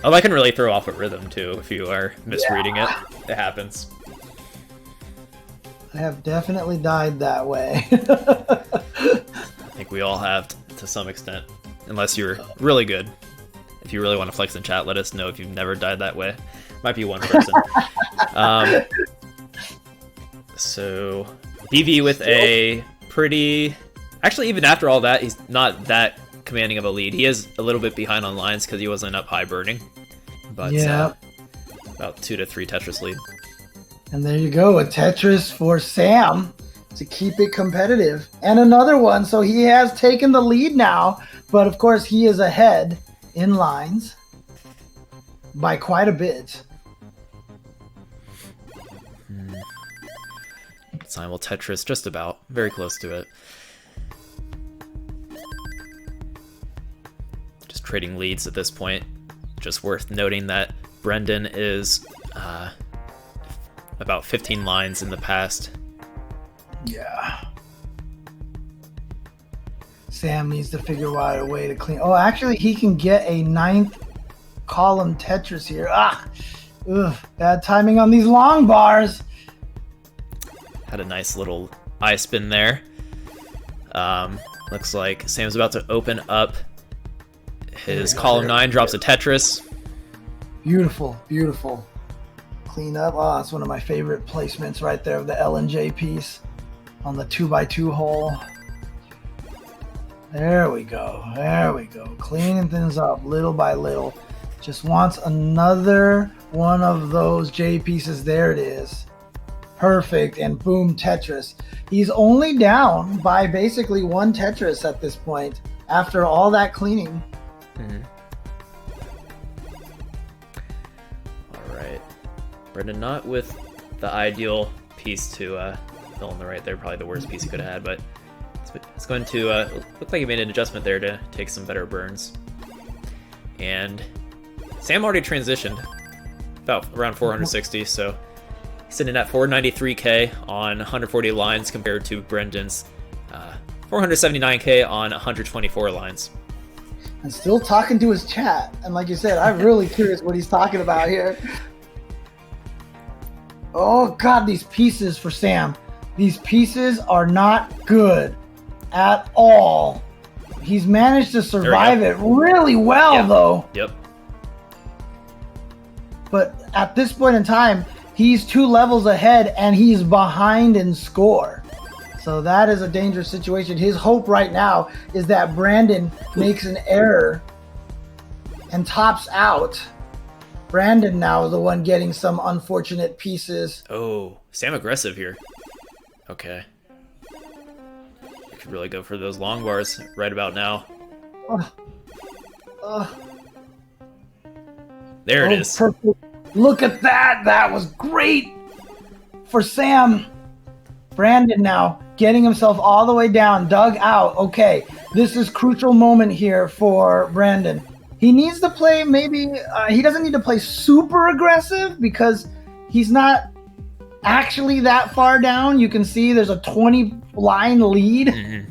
Oh, that can really throw off a rhythm, too, if you are misreading it. It happens. I have definitely died that way. I think we all have, to some extent. Unless you're really good. If you really want to flex in chat, let us know if you've never died that way. Might be one person. So, BV with a pretty... Actually, even after all that, he's not that commanding of a lead. He is a little bit behind on lines because he wasn't up high burning. But about 2 to 3 Tetris lead. And there you go, a Tetris for Sam to keep it competitive. And another one, so he has taken the lead now. But of course, he is ahead in lines by quite a bit. Simul Tetris, just about. Very close to it. Just Just trading leads at this point. Just worth noting that Brendan is about 15 lines in the past. Yeah. Sam needs to figure out a way to clean. Oh, actually, he can get a 9th column Tetris here. Bad timing on these long bars. Had a nice little eye spin there. Looks like Sam's about to open up his column 9, drops a Tetris. Beautiful, beautiful. Clean up. Oh, that's one of my favorite placements right there of the L and J piece on the 2x2 hole. There we go. There we go. Cleaning things up little by little. Just wants another one of those J pieces. There it is. Perfect. And boom, Tetris. He's only down by basically 1 Tetris at this point after all that cleaning. Mm-hmm. All right. Brendan not with the ideal piece to fill in the right there. Probably the worst piece he could have had, but it's going to look like he made an adjustment there to take some better burns. And Sam already transitioned about around 460, so he's sitting at 493k on 140 lines compared to Brendan's 479k on 124 lines. And still talking to his chat. And like you said, I'm really curious what he's talking about here. Oh, God, these pieces for Sam. These pieces are not good at all. He's managed to survive it really well, though. Yep. But at this point in time, he's 2 levels ahead and he's behind in score. So that is a dangerous situation. His hope right now is that Brandon makes an error and tops out. Brandon now is the one getting some unfortunate pieces. Oh, Sam aggressive here. Okay. I could really go for those long bars right about now. There it is. Perfect. Look at that. That was great for Sam. Brandon now getting himself all the way down, dug out. Okay, this is crucial moment here for Brandon. He needs to play he doesn't need to play super aggressive because he's not actually that far down. You can see there's a 20 line lead. Mm-hmm.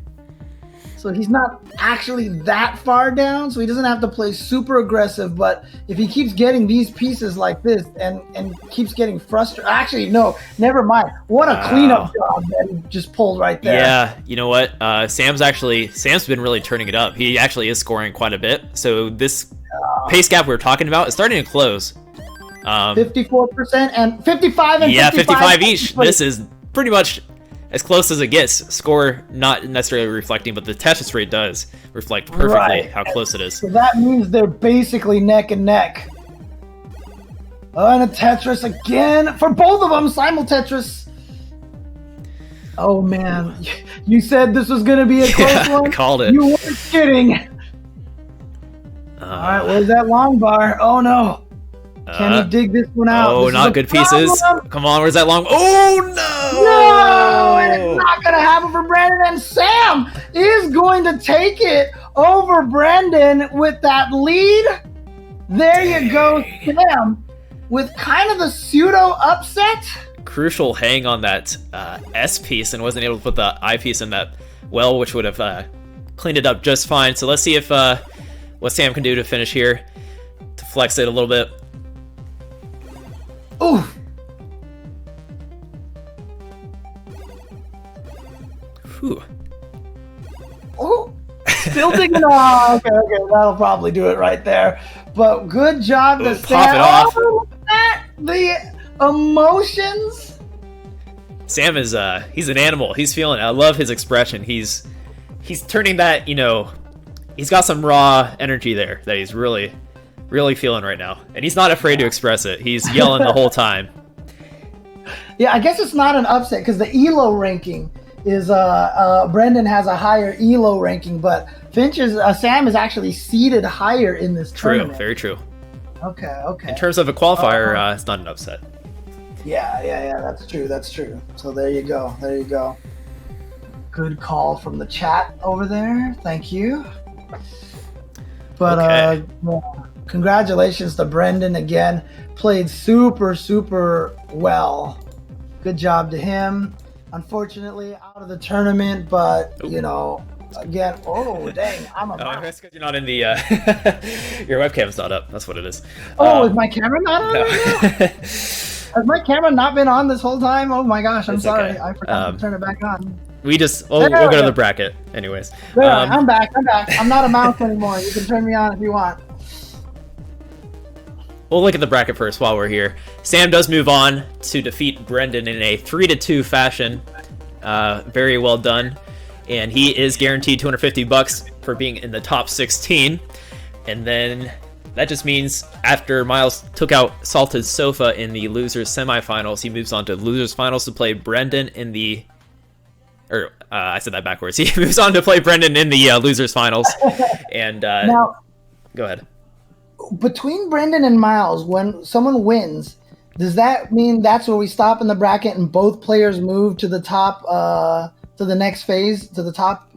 So he's not actually that far down, so he doesn't have to play super aggressive. But if he keeps getting these pieces like this and keeps getting frustrated, actually, no, never mind. What a cleanup job that he just pulled right there. Yeah, you know what? Sam's been really turning it up. He actually is scoring quite a bit. So this pace gap we were talking about is starting to close. 54% and 55 and 55 each. This is pretty much as close as it gets. Score not necessarily reflecting, but the Tetris rate does reflect perfectly how close it is. So that means they're basically neck and neck. And a Tetris again for both of them. Simul Tetris. Oh man, you said this was going to be a close one. I called it. You weren't kidding. All right, where's that long bar? Oh no. Can he dig this one out? Oh, not good pieces. Come on, where's that long? Oh, no! No! And it's not going to happen for Brandon. And Sam is going to take it over Brandon with that lead. There you go, Sam, with kind of the pseudo upset. Crucial hang on that S piece and wasn't able to put the I piece in that well, which would have cleaned it up just fine. So let's see if what Sam can do to finish here, to flex it a little bit. Ooh. Whew. Oh, still digging off. Okay, that'll probably do it right there. But good job to Sam. Pop it off. Oh, the emotions. Sam is he's an animal. He's feeling. I love his expression. He's turning that. He's got some raw energy there that he's really feeling right now, and he's not afraid to express it. He's yelling the whole time. Yeah, I guess it's not an upset because the ELO ranking is Brendan has a higher ELO ranking, but Sam is actually seeded higher in this tournament. Very true. Okay. In terms of a qualifier, it's not an upset. Yeah, that's true. So there you go. Good call from the chat over there. Thank you. But Okay. yeah, congratulations to Brendan again. Played super, super well. Good job to him. Unfortunately, out of the tournament, but you know, again, oh dang, I'm a Oh, that's because you're not in the your webcam's not up. That's what it is. Oh, is my camera not on No. right now? Has my camera not been on this whole time? Oh my gosh, I'm It's sorry. okay. I forgot to turn it back on. We'll There go we to go. the bracket anyways. There, I'm back. I'm not a mouse anymore. You can turn me on if you want. We'll look at the bracket first while we're here. Sam does move on to defeat Brendan in a 3-2 fashion. Very well done. And he is guaranteed $250 for being in the top 16. And then that just means after Miles took out Salted Sofa in the losers semifinals, he moves on to losers finals to play Brendan in the... I said that backwards. He moves on to play Brendan in the losers finals. And Now, go ahead. between Brendan and Miles, when someone wins, does that mean that's where we stop in the bracket and both players move to the top, to the next phase, to the top?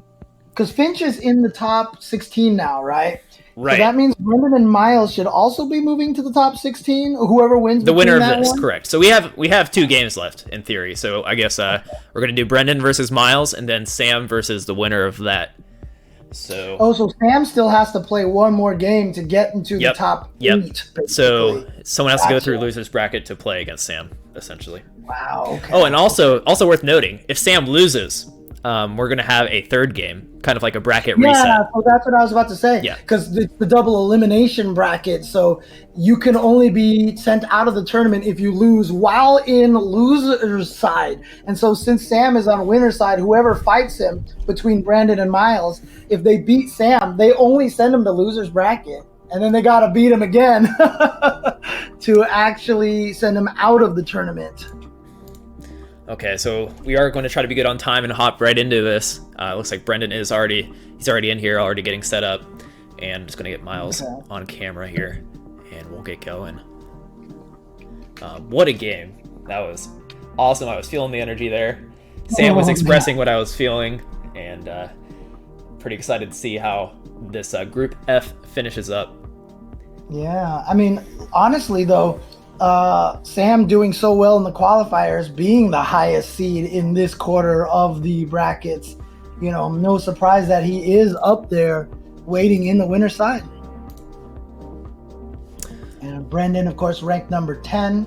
Because Finch is in the top 16 now, right? Right. So that means Brendan and Miles should also be moving to the top 16. Whoever wins The winner of that this, one? correct. So we have 2 games left in theory. So I guess we're gonna do Brendan versus Miles, and then Sam versus the winner of that. So so Sam still has to play one more game to get into the top 8. Basically. So someone has to go Gotcha. through losers bracket to play against Sam, essentially. Wow. Okay. Oh, and also worth noting, if Sam loses, we're gonna have a third game, kind of like a bracket reset. Yeah, so that's what I was about to say. Yeah. Because the double elimination bracket, so you can only be sent out of the tournament if you lose while in loser's side. And so since Sam is on winner's side, whoever fights him between Brandon and Miles, if they beat Sam, they only send him to loser's bracket. And then they got to beat him again to actually send him out of the tournament. Okay, so we are going to try to be good on time and hop right into this. Looks like Brendan is already in here, already getting set up, and just going to get Miles on camera here, and we'll get going. What a game! That was awesome. I was feeling the energy there. Sam was expressing what I was feeling, and pretty excited to see how this Group F finishes up. Yeah, I mean, honestly though, Sam doing so well in the qualifiers, being the highest seed in this quarter of the brackets, you know, no surprise that he is up there waiting in the winner's side. And Brendan, of course, ranked number 10.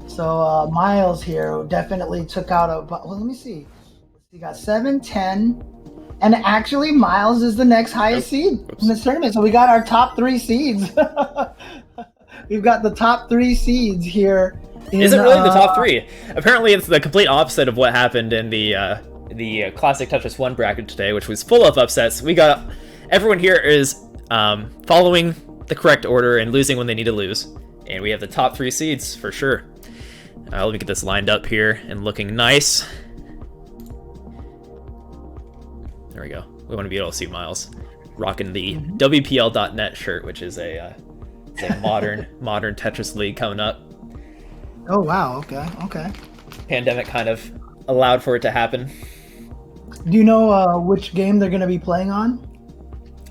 So Miles here definitely took out well, let me see. He got 7, 10. And actually, Miles is the next highest seed in this tournament. So we got our top 3 seeds. We've got the top 3 seeds here. Is it really the top 3? Apparently, it's the complete opposite of what happened in the Classic Tetris 1 bracket today, which was full of upsets. Everyone here is following the correct order and losing when they need to lose. And we have the top 3 seeds for sure. Let me get this lined up here and looking nice. There we go. We want to be able to see Miles rocking the WPL.net shirt, which is a modern Tetris league coming up. Oh wow! Okay. Pandemic kind of allowed for it to happen. Do you know which game they're going to be playing on?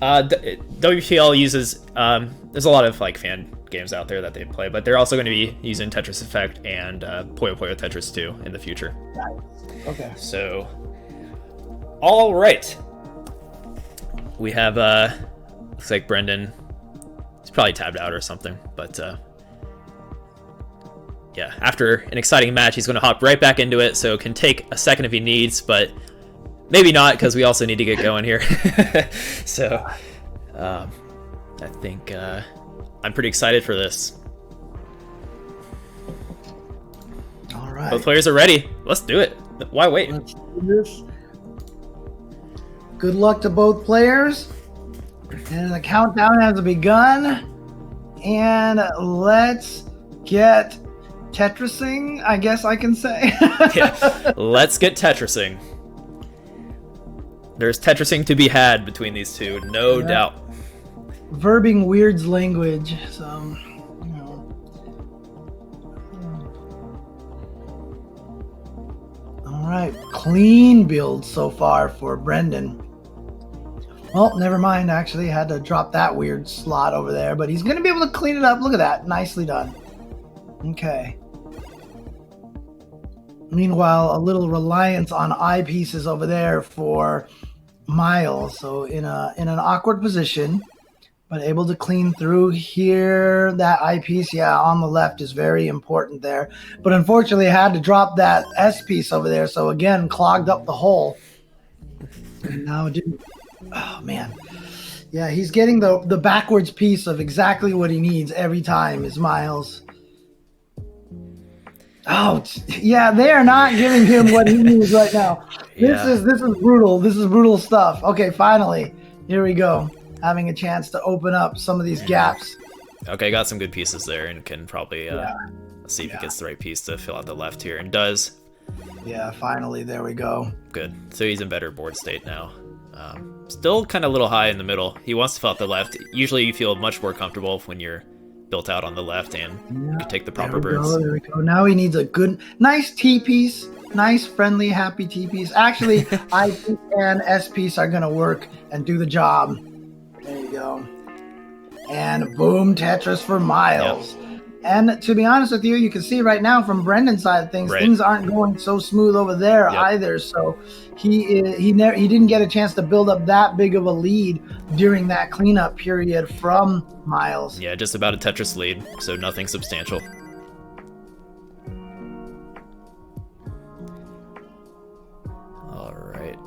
WPL uses there's a lot of like fan games out there that they play, but they're also going to be using Tetris Effect and Puyo Puyo Tetris 2 in the future. Nice. Okay. So, all right, we have looks like Brendan. He's probably tabbed out or something, but yeah, after an exciting match, he's going to hop right back into it, so can take a second if he needs, but maybe not, because we also need to get going here. So, I think I'm pretty excited for this. All right. Both players are ready. Let's do it. Why wait? Let's do this. Good luck to both players. And the countdown has begun. And let's get Tetrising, I guess I can say. Yeah, let's get Tetrising. There's Tetrising to be had between these two, no doubt. Verbing weirds language, so you know. All right, clean build so far for Brendan. Well, never mind. Actually, had to drop that weird slot over there, but he's going to be able to clean it up. Look at that. Nicely done. Okay. Meanwhile, a little reliance on eyepieces over there for Miles. So in an awkward position, but able to clean through here. That eyepiece, yeah, on the left is very important there. But unfortunately, I had to drop that S piece over there. So again, clogged up the hole. And now it didn't. Oh man. Yeah, he's getting the backwards piece of exactly what he needs every time is Miles. Oh yeah, they are not giving him what he needs right now. This is brutal. This is brutal stuff. Okay, finally, here we go. Having a chance to open up some of these gaps. Okay, got some good pieces there, and can probably see if he gets the right piece to fill out the left here, and does. Yeah, finally, there we go. Good. So he's in better board state now. Still kind of a little high in the middle. He wants to fill out the left. Usually, you feel much more comfortable when you're built out on the left and you take the proper birds. There we go. Now he needs a good, nice T piece, nice, friendly, happy T piece. Actually, I piece and S piece are gonna work and do the job. There you go. And boom, Tetris for Miles. Yep. And to be honest with you, you can see right now from Brendan's side of things, things aren't going so smooth over there either. So he didn't get a chance to build up that big of a lead during that cleanup period from Miles. Yeah, just about a Tetris lead, so nothing substantial. All right,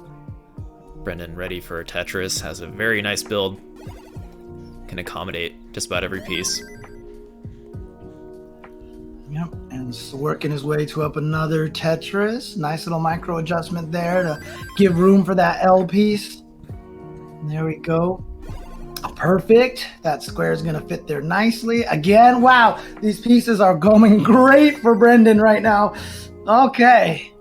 Brendan ready for Tetris, has a very nice build, can accommodate just about every piece. Yep, and working his way to up another Tetris. Nice little micro adjustment there to give room for that L piece. There we go. Perfect. That square is going to fit there nicely. Again, wow, these pieces are going great for Brendan right now. Okay.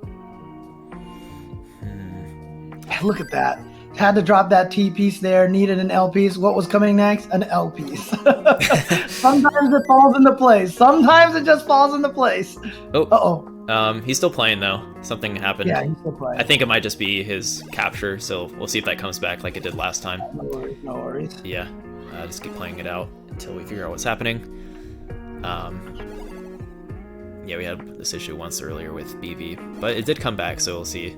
Look at that. Had to drop that T piece there, needed an L piece. What was coming next? An L piece. Sometimes it falls into place. Sometimes it just falls into place. Oh. Uh-oh. He's still playing though. Something happened. Yeah, he's still playing. I think it might just be his capture, so we'll see if that comes back like it did last time. No worries, no worries. Yeah, just keep playing it out until we figure out what's happening. Yeah, we had this issue once earlier with BV, but it did come back, so we'll see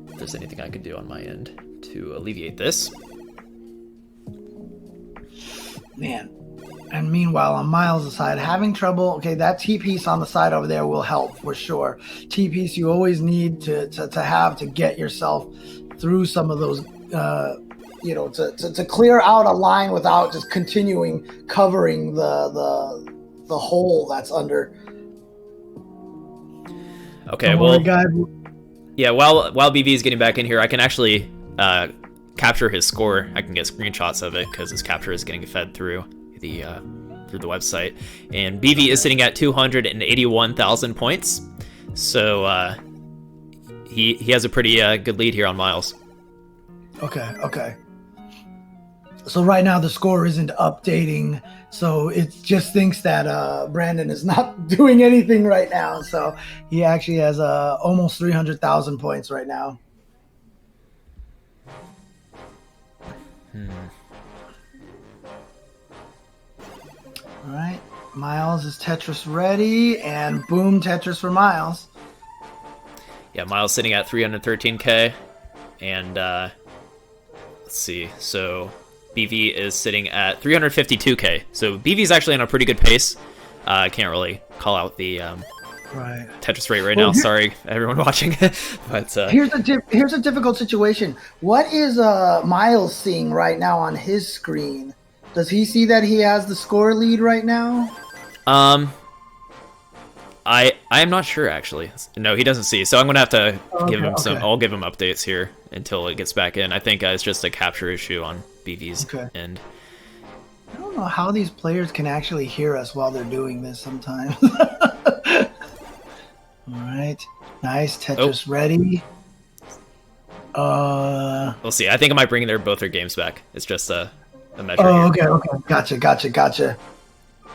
if there's anything I can do on my end to alleviate this. Man. And meanwhile, on Miles' side, having trouble. Okay, that T-piece on the side over there will help for sure. T-piece you always need to have to get yourself through some of those, to clear out a line without just continuing covering the hole that's under. Okay, well, yeah, while BB is getting back in here, I can actually capture his score. I can get screenshots of it because his capture is getting fed through the website, and BV is sitting at 281,000 points, so he has a pretty good lead here on Miles. Okay. So right now the score isn't updating, so it just thinks that Brandon is not doing anything right now. So he actually has almost 300,000 points right now. All right, Miles is Tetris ready, and boom, Tetris for Miles. Yeah, Miles sitting at 313k, and let's see, so BV is sitting at 352k. So BV's actually on a pretty good pace. I can't really call out the Tetris rate right now. Sorry, everyone watching. But here's a difficult situation. What is Miles seeing right now on his screen? Does he see that he has the score lead right now? I am not sure actually. No, he doesn't see. So I'm gonna have to give him some. I'll give him updates here until it gets back in. I think it's just a capture issue on BV's end. I don't know how these players can actually hear us while they're doing this sometimes. All right, nice Tetris ready. We'll see. I think I might bring both their games back. It's just a measure. Oh, here. Okay. Gotcha.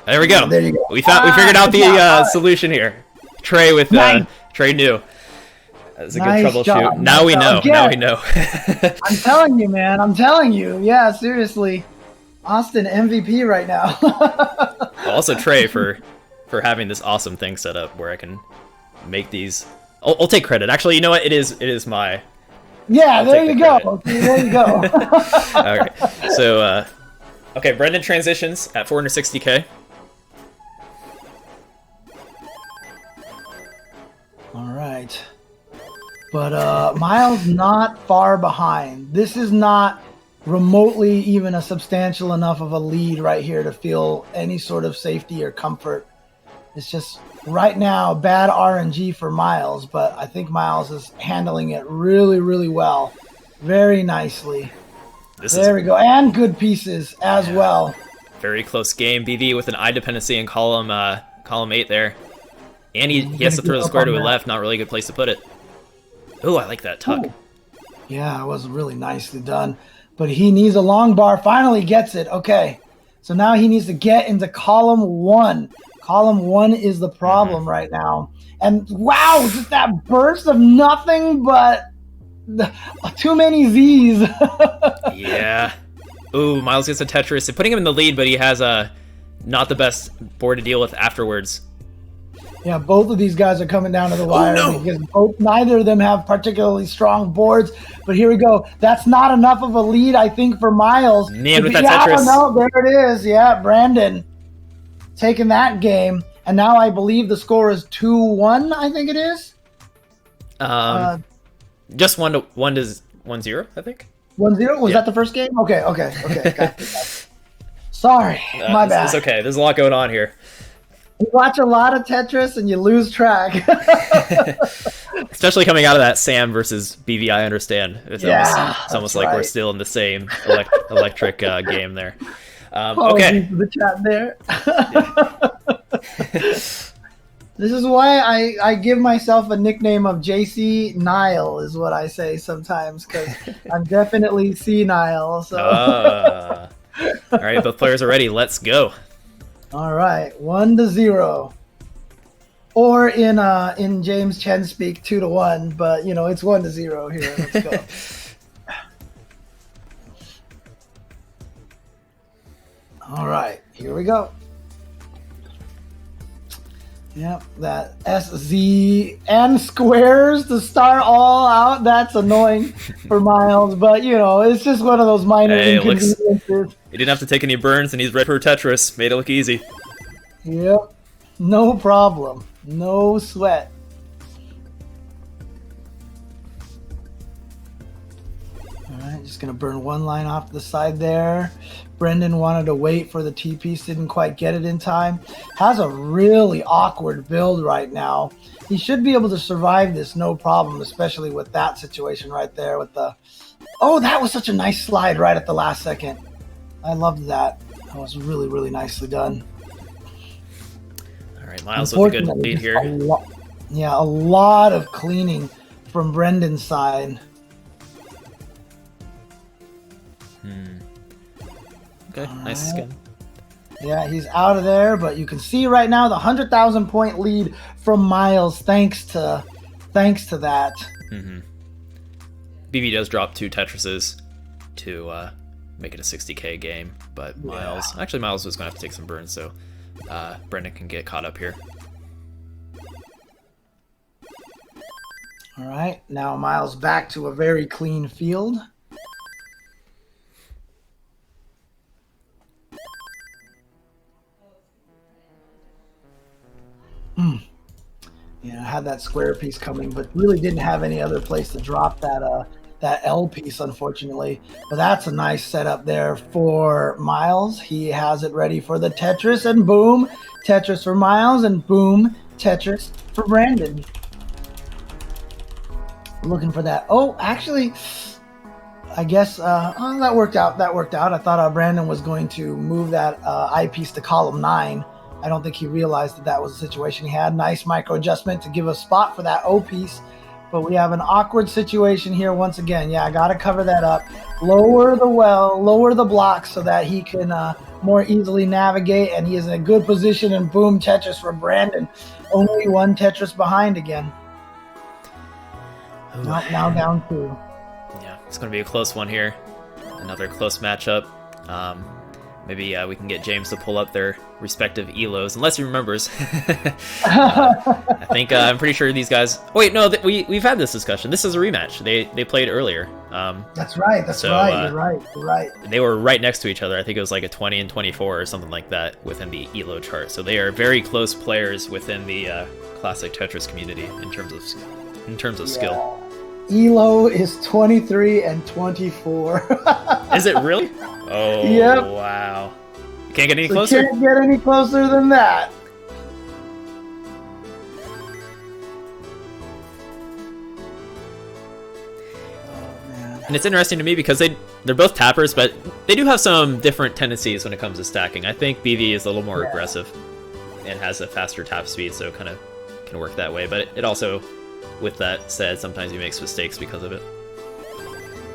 There we go. There you go. We figured out the solution here. Trey with Trey knew. That's a Nice good troubleshoot. job. Now we know. Again, Now we know. I'm telling you, man. I'm telling you. Yeah, seriously. Austin MVP right now. Also Trey for having this awesome thing set up where I can make these. I'll take credit. Actually, you know what? It is my. Yeah, there you go. There you go. All right. So, okay, Brendan transitions at 460K. All right. But Miles not far behind. This is not remotely even a substantial enough of a lead right here to feel any sort of safety or comfort. It's just right now bad RNG for Miles, but I think Miles is handling it really, really well. Very nicely. There we go. And good pieces as well. Very close game. BV with an eye dependency in column 8 there. And he has to throw the square to the left. Not really a good place to put it. Oh, I like that tuck. Ooh. Yeah, it was really nicely done. But he needs a long bar. Finally gets it. Okay. So now he needs to get into column 1. Column 1 is the problem right now. And wow, just that burst of nothing but too many Z's. Yeah. Ooh, Miles gets a Tetris. They're putting him in the lead, but he has not the best board to deal with afterwards. Yeah, both of these guys are coming down to the wire because neither of them have particularly strong boards. But here we go. That's not enough of a lead, I think, for Miles. Man, with that Tetris. No, there it is. Yeah, Brandon taking that game. And now I believe the score is 2-1, I think it is. Just 1-0, I think. 1-0? Was that the first game? Okay. Got it. Sorry, my bad. It's okay. There's a lot going on here. You watch a lot of Tetris and you lose track. Especially coming out of that Sam versus BV, I understand. It's almost like we're still in the same electric game there. Okay. The chat there. This is why I give myself a nickname of JC Nile, is what I say sometimes, because I'm definitely senile. So. All right, both players are ready. Let's go. All right, 1-0, or in James Chen speak 2-1, but it's 1-0 here. Let's go. All right, here we go. Yep, that SZ and squares to start all out. That's annoying for Miles, but it's just one of those minor inconveniences. He didn't have to take any burns, and he's ready for Tetris. Made it look easy. Yep, no problem, no sweat. All right, just gonna burn one line off to the side there. Brendan wanted to wait for the T-piece, didn't quite get it in time. Has a really awkward build right now. He should be able to survive this no problem, especially with that situation right there with the... Oh, that was such a nice slide right at the last second. I loved that. That was really, really nicely done. All right, Miles with a good lead here. A lot of cleaning from Brendan's side. Okay, nice skin. Yeah, he's out of there, but you can see right now the 100,000 point lead from Miles thanks to that. BB does drop 2 Tetrises to make it a 60K game, but Miles was going to have to take some burns, so Brendan can get caught up here. All right, now Miles back to a very clean field. I had that square piece coming, but really didn't have any other place to drop that L piece, unfortunately. But that's a nice setup there for Miles. He has it ready for the Tetris, and boom, Tetris for Miles, and boom, Tetris for Brandon. Looking for that. Oh, actually, I guess that worked out. I thought Brandon was going to move that I piece to column 9. I don't think he realized that was the situation he had. Nice micro adjustment to give a spot for that O piece. But we have an awkward situation here once again. Yeah, I got to cover that up. Lower the block so that he can more easily navigate. And he is in a good position. And boom, Tetris for Brandon. Only one Tetris behind again. Now down 2. Yeah, it's going to be a close one here. Another close matchup. Maybe we can get James to pull up their respective elos, unless he remembers. I think I'm pretty sure these guys. Oh, wait, no, we've had this discussion. This is a rematch. They played earlier. That's right. You're right. They were right next to each other. I think it was like a 20 and 24 or something like that within the elo chart. So they are very close players within the Classic Tetris community in terms of skill. Elo is 23 and 24. Is it really? Oh, yep. Wow. Can't get any closer? Can't get any closer than that. Oh, man. And it's interesting to me because they're both tappers, but they do have some different tendencies when it comes to stacking. I think BV is a little more aggressive and has a faster tap speed, so kind of can work that way. But it also, with that said, sometimes he makes mistakes because of it.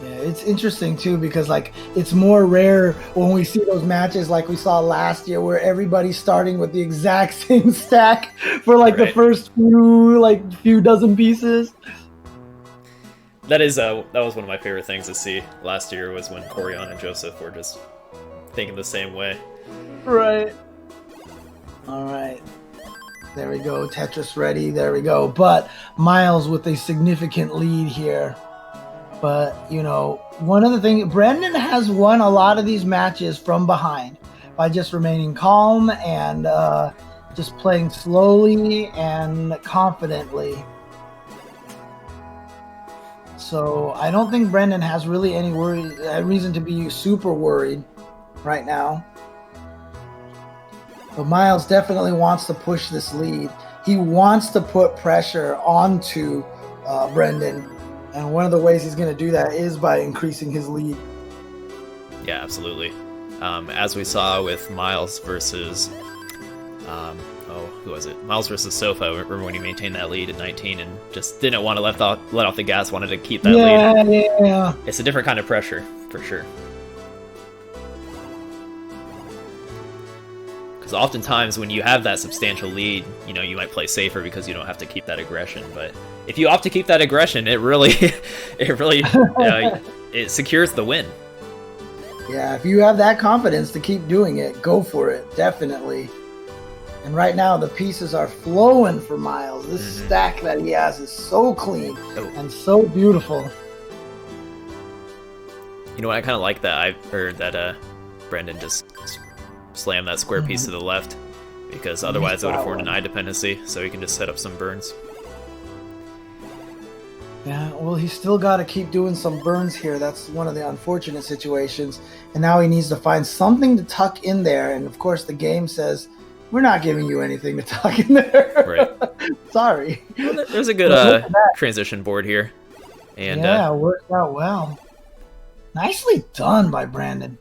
Yeah, it's interesting too because like it's more rare when we see those matches like we saw last year where everybody's starting with the exact same stack for like the first few dozen pieces. That was one of my favorite things to see last year was when Corian and Joseph were just thinking the same way. Right. All right. There we go. Tetris ready. There we go. But Miles with a significant lead here. But, you know, one of the things, Brendan has won a lot of these matches from behind by just remaining calm and just playing slowly and confidently. So I don't think Brendan has really any reason to be super worried right now. But Miles definitely wants to push this lead. He wants to put pressure onto Brendan. And one of the ways he's going to do that is by increasing his lead. Yeah, absolutely. As we saw with Miles versus, who was it? Miles versus Sofa. Remember when he maintained that lead in 19 and just didn't want to let off the gas, wanted to keep that lead. Yeah. It's a different kind of pressure, for sure. Because oftentimes when you have that substantial lead, you know, you might play safer because you don't have to keep that aggression. But if you opt to keep that aggression, it really it secures the win. Yeah, if you have that confidence to keep doing it, go for it, definitely. And right now, the pieces are flowing for Miles. This stack that he has is so clean and so beautiful. You know what? I kind of like that. I heard that Brendan just slam that square piece to the left because otherwise it would have formed an eye dependency, so he can just set up some burns. Yeah, well, he's still got to keep doing some burns here. That's one of the unfortunate situations. And now he needs to find something to tuck in there. And of course, the game says, we're not giving you anything to tuck in there. Right. Sorry. Well, there's a good transition board here. And yeah, it worked out well. Nicely done by Brandon.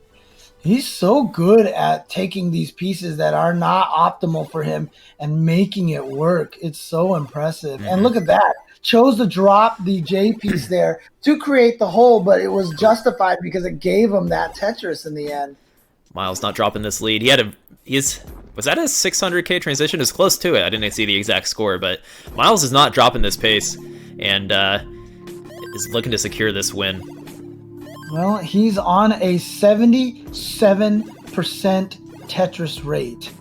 He's so good at taking these pieces that are not optimal for him and making it work. It's so impressive. And look at that. Chose to drop the J piece there to create the hole, but it was justified because it gave him that Tetris in the end. Miles not dropping this lead. Was that a 600k transition? It was close to it. I didn't see the exact score, but Miles is not dropping this pace and is looking to secure this win. Well, he's on a 77% Tetris rate.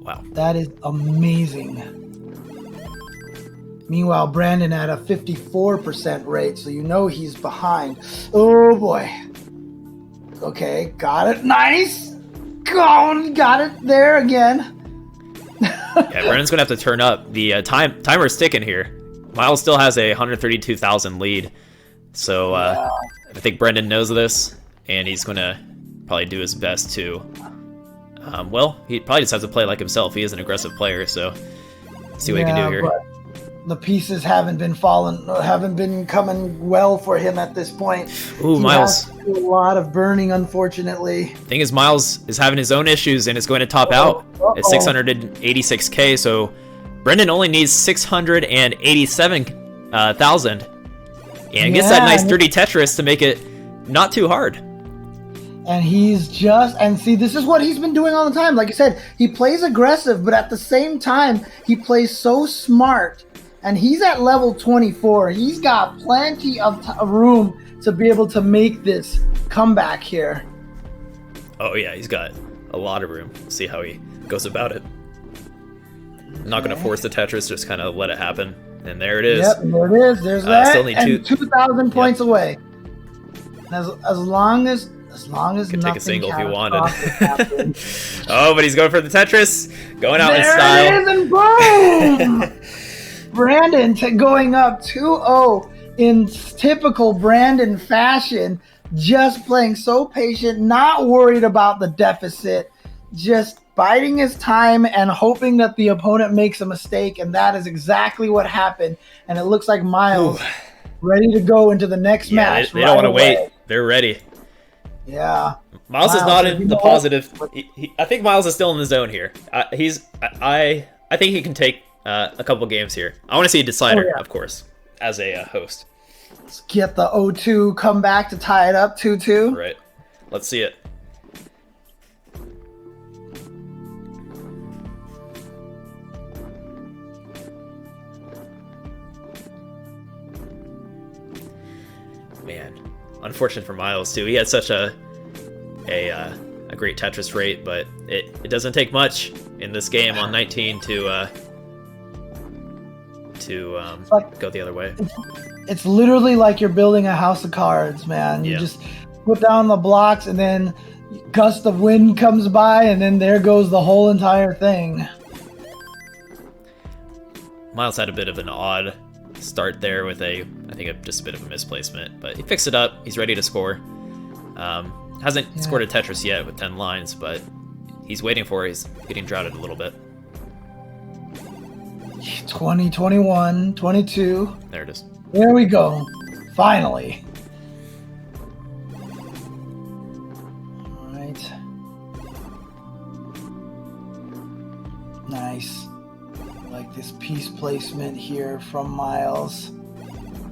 Wow. That is amazing. Meanwhile, Brandon at a 54% rate, so you know he's behind. Oh, boy. Okay, got it. Nice. Got it there again. Yeah, Brandon's going to have to turn up. The timer's ticking here. Miles still has a 132,000 lead. So I think Brendan knows this, and he's going to probably do his best to... he probably just has to play like himself. He is an aggressive player, so see what he can do here. But the pieces haven't been coming well for him at this point. Ooh, Miles. Has to do a lot of burning, unfortunately. Thing is, Miles is having his own issues, and it's going to top out at 686k, so Brendan only needs 687,000 and gets that nice dirty Tetris to make it not too hard. And see, this is what he's been doing all the time. Like I said, he plays aggressive, but at the same time, he plays so smart and he's at level 24. He's got plenty of room to be able to make this comeback here. Oh yeah, he's got a lot of room. We'll see how he goes about it. I'm not going to force the Tetris, just kind of let it happen. And there it is. Yep, there it is. There's that. Still need and 2,000 points away. As long as could take a single if you wanted. happens. Oh, but he's going for the Tetris. Going out in style. There it is, and boom! Brandon going up 2-0 in typical Brandon fashion. Just playing so patient, not worried about the deficit. Just biding his time and hoping that the opponent makes a mistake, and that is exactly what happened. And it looks like Miles ready to go into the next match. They don't want to wait. They're ready. Yeah. Miles is not in the positive. I think Miles is still in the zone here. I think he can take a couple games here. I want to see a decider, of course, as a host. Let's get the 0-2 comeback to tie it up 2-2. Right. Let's see it. Man, unfortunate for Miles too. He had such a great Tetris rate, but it doesn't take much in this game on 19 to go the other way. It's literally like you're building a house of cards, man. You just put down the blocks, and then gust of wind comes by, and then there goes the whole entire thing. Miles had a bit of an odd start there with just a bit of a misplacement, but he fixed it up. He's ready to score. Hasn't scored a Tetris yet with 10 lines, but he's waiting for it. He's getting droughted a little bit. 20, 21, 22. There it is. There we go. Finally. All right. Nice. I like this piece placement here from Miles.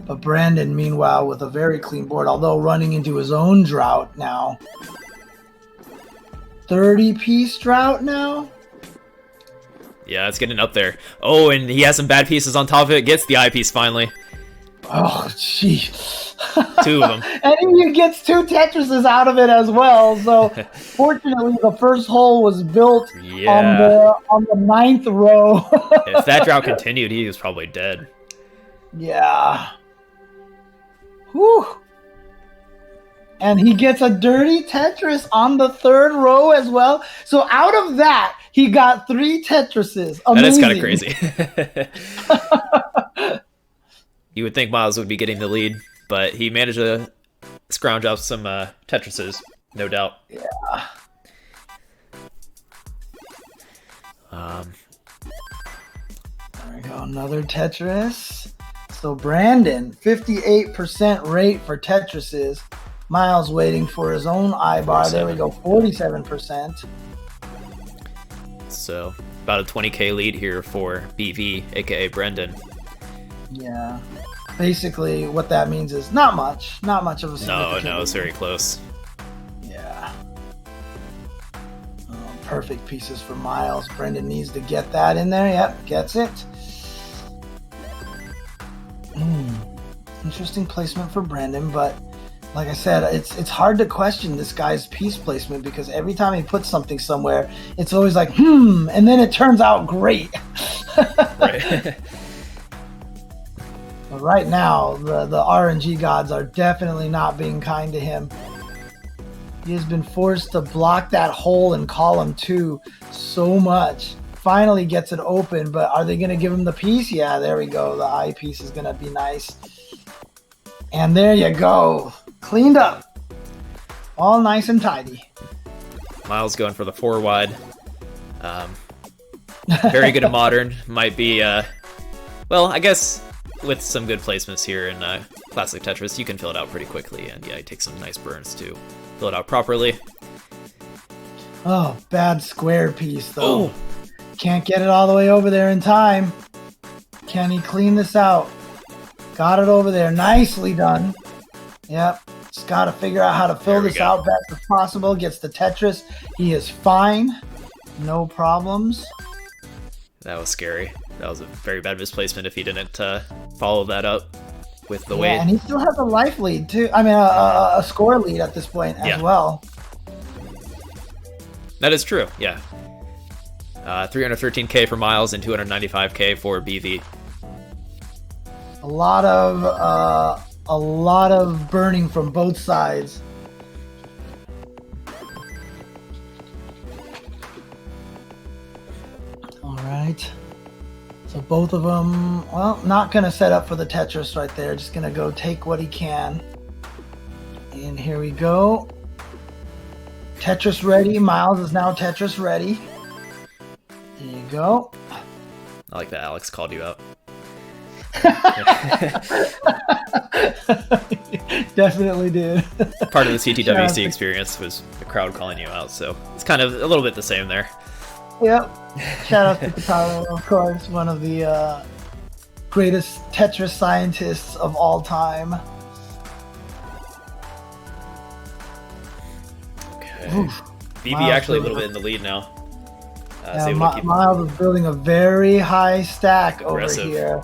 But Brandon, meanwhile, with a very clean board, although running into his own drought now. 30-piece drought now? Yeah, it's getting up there. Oh, and he has some bad pieces on top of it. Gets the eye piece finally. Oh, gee. 2 of them. And he gets 2 Tetrises out of it as well. So, fortunately, the first hole was built on the 9th row. If that drought continued, he was probably dead. Yeah. Whew. And he gets a dirty Tetris on the 3rd row as well. So out of that, he got 3 Tetrises. Amazing. That is kind of crazy. You would think Miles would be getting the lead, but he managed to scrounge up some Tetrises, no doubt. Yeah. There we go, another Tetris. So Brandon, 58% rate for Tetrises. Miles waiting for his own I-bar. There we go, 47%. So about a 20k lead here for BV, aka Brendan. Yeah. Basically, what that means is not much of a significant No, it's very close. Yeah. Perfect pieces for Miles. Brendan needs to get that in there. Yep, gets it. Interesting placement for Brendan, but like I said, it's hard to question this guy's piece placement because every time he puts something somewhere, it's always like, and then it turns out great. Right. But right now, the RNG gods are definitely not being kind to him. He has been forced to block that hole in column 2 so much. Finally gets it open, but are they going to give him the piece? Yeah, there we go. The eye piece is going to be nice. And there you go. Cleaned up. All nice and tidy. Miles going for the 4 wide. Very good at modern. Might be, well, I guess with some good placements here in Classic Tetris, you can fill it out pretty quickly. And yeah, it takes some nice burns to fill it out properly. Oh, bad square piece, though. Oh. Can't get it all the way over there in time. Can he clean this out? Got it over there. Nicely done. Yep. Just got to figure out how to fill this out best as possible. Gets the Tetris. He is fine. No problems. That was scary. That was a very bad misplacement if he didn't follow that up with the Yeah, weight. and he still has a life lead too. I mean, a score lead at this point as well. That is true. Yeah. 313k for Miles and 295k for BV. A lot of burning from both sides. All right. So both of them, well, not going to set up for the Tetris right there. Just going to go take what he can. And here we go. Tetris ready. Miles is now Tetris ready. There you go. I like that Alex called you out. Definitely did. Part of the CTWC experience was the crowd calling you out, so it's kind of a little bit the same there. Yep. Shout out to Kataro, of course, one of the greatest Tetris scientists of all time. Okay. Oof. BB Miles actually a building little bit in the lead now. Yeah, Miles is building a very high stack aggressive over here.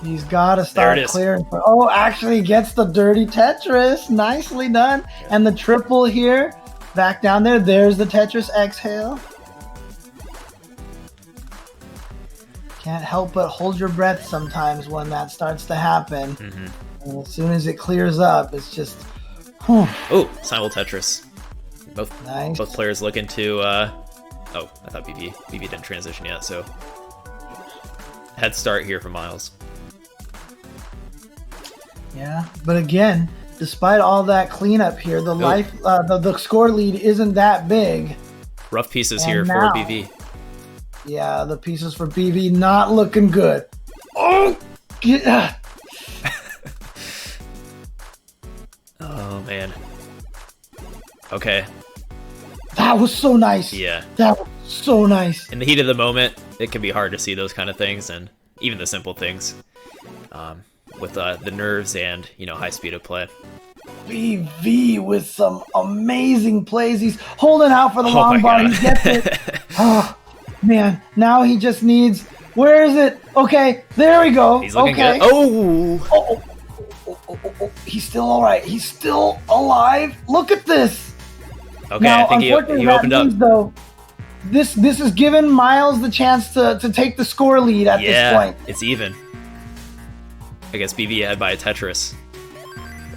He's got to start clearing. Oh, actually gets the dirty Tetris. Nicely done. Yeah. And the triple here. Back down there. There's the Tetris exhale. Can't help but hold your breath sometimes when that starts to happen. Mm-hmm. And as soon as it clears up, it's just... Whew. Oh, simul Tetris. Nice. Both players looking to... Oh, I thought BB didn't transition yet, so... Head start here for Miles. Yeah, but again, despite all that cleanup here, the the score lead isn't that big. Rough pieces here for BV. Yeah, the pieces for BV not looking good. Oh, oh man. Okay. That was so nice. Yeah. That was so nice. In the heat of the moment, it can be hard to see those kind of things, and even the simple things. With the nerves and, high speed of play. BV with some amazing plays. He's holding out for the long bar. He gets it. Oh, man. Now he just needs... Where is it? Okay, there we go. He's looking good. Oh! He's still all right. He's still alive. Look at this. Okay, now, I think he opened up. Though, this has given Miles the chance to take the score lead at this point. It's even. I guess BV ahead by a Tetris.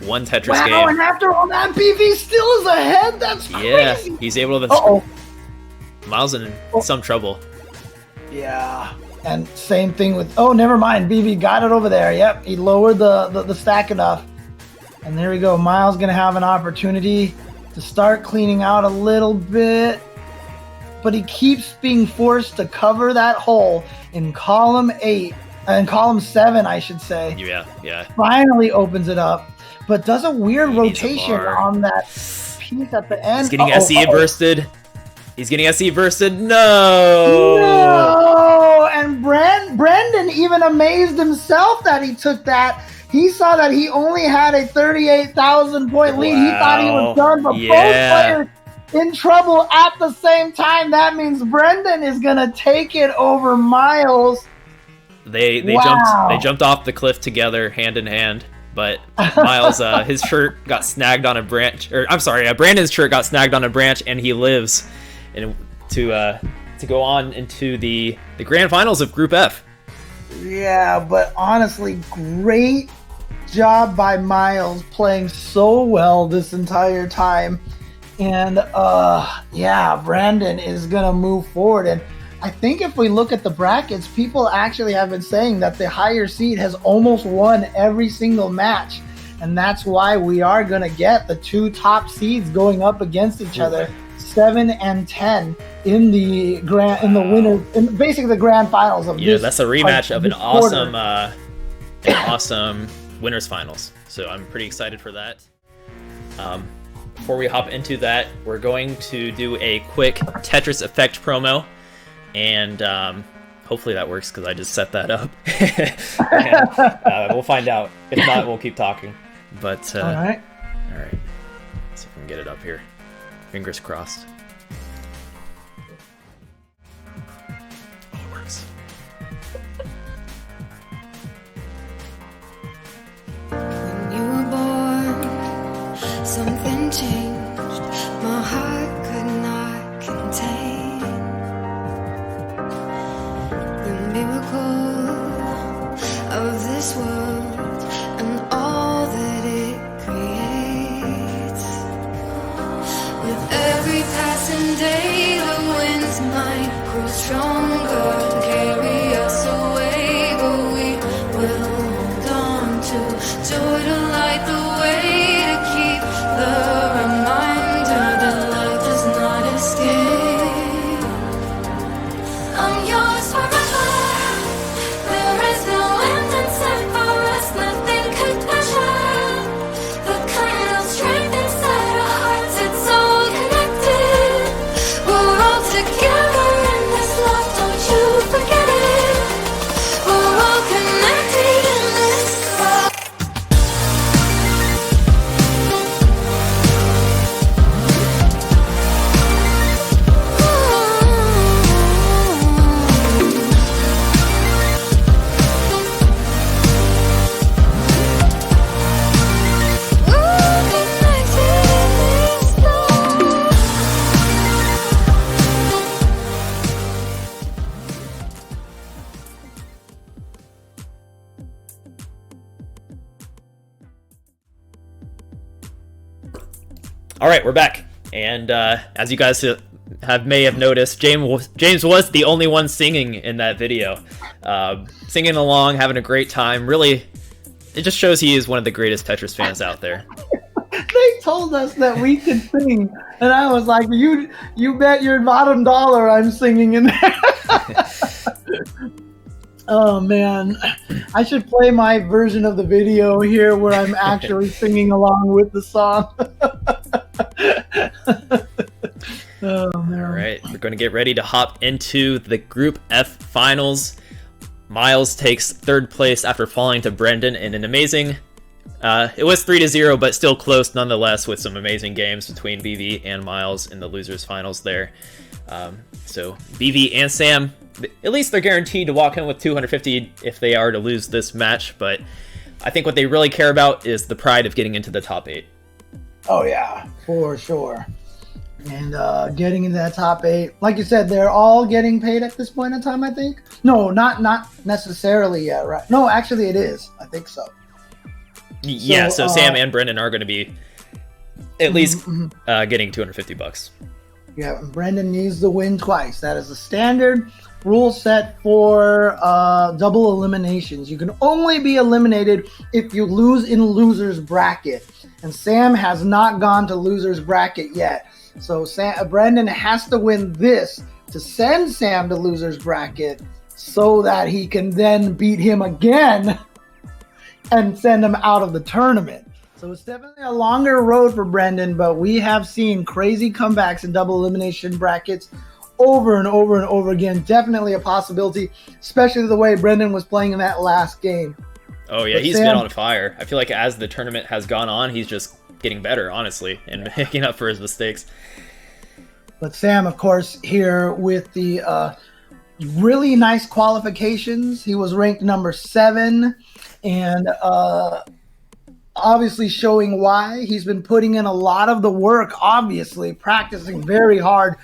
One Tetris game. Wow, and after all that, BV still is ahead? That's crazy. Yeah, he's able to... Miles in some trouble. Yeah, and same thing with... Oh, never mind. BV got it over there. Yep, he lowered the stack enough. And there we go. Miles going to have an opportunity to start cleaning out a little bit. But he keeps being forced to cover that hole in column 8. And column 7, I should say. Yeah. Finally opens it up, but does a weird rotation on that piece at the end. He's getting SE bursted. He's getting SE bursted. No! And Brandon even amazed himself that he took that. He saw that he only had a 38,000 point lead. He thought he was done, but both players in trouble at the same time. That means Brendan is gonna take it over Miles. They jumped off the cliff together, hand in hand. But Miles, his shirt got snagged on a branch. Or I'm sorry, Brandon's shirt got snagged on a branch, and he lives, and to go on into the grand finals of Group F. Yeah, but honestly, great job by Miles playing so well this entire time. And Brandon is gonna move forward. And I think if we look at the brackets, people actually have been saying that the higher seed has almost won every single match. And that's why we are going to get the two top seeds going up against each other, 7 and 10 in the basically the grand finals of this. Yeah, that's a rematch of an awesome winners finals. So I'm pretty excited for that. Before we hop into that, we're going to do a quick Tetris Effect promo. And hopefully that works because I just set that up. And, we'll find out. If not, we'll keep talking. But all right. Let's see if we can get it up here. Fingers crossed. Oh, it works. might grow stronger, carry us away, but we will hold on to joy to light the way, to keep the reminder that life does not escape. I'm yours forever. There is no end in sight for us, nothing could measure the kind of strength inside our hearts. It's all connected. We're all together in this love, don't you forget it. We're all connected in this love. All right, we're back, and as you guys may have noticed, James was the only one singing in that video, singing along, having a great time. Really, it just shows he is one of the greatest Tetris fans out there. They told us that we could sing, and I was like, "You bet your bottom dollar I'm singing in there." Oh man, I should play my version of the video here where I'm actually singing along with the song. Oh man. All right, we're going to get ready to hop into the Group F finals. Miles takes third place after falling to Brendan in an amazing, it was 3-0, but still close nonetheless, with some amazing games between BV and Miles in the losers finals there. So BV and Sam, at least they're guaranteed to walk in with 250 if they are to lose this match, but I think what they really care about is the pride of getting into the top 8. Oh yeah, for sure. And getting into that top 8, like you said, they're all getting paid at this point in time, I think. No, not necessarily yet, right? No, actually it is. I think so. Yeah, so Sam and Brendan are going to be at least getting $250. Yeah, Brendan needs to win twice. That is a standard rule set for double eliminations. You can only be eliminated if you lose in loser's bracket. And Sam has not gone to loser's bracket yet. So Brendan has to win this to send Sam to loser's bracket so that he can then beat him again and send him out of the tournament. So it's definitely a longer road for Brendan, but we have seen crazy comebacks in double elimination brackets over and over and over again. Definitely a possibility, especially the way Brendan was playing in that last game. Oh yeah, he's been on fire. I feel like as the tournament has gone on, he's just getting better, honestly, and making up for his mistakes. But Sam, of course, here with the really nice qualifications. He was ranked number 7, and obviously showing why. He's been putting in a lot of the work, obviously, practicing very hard.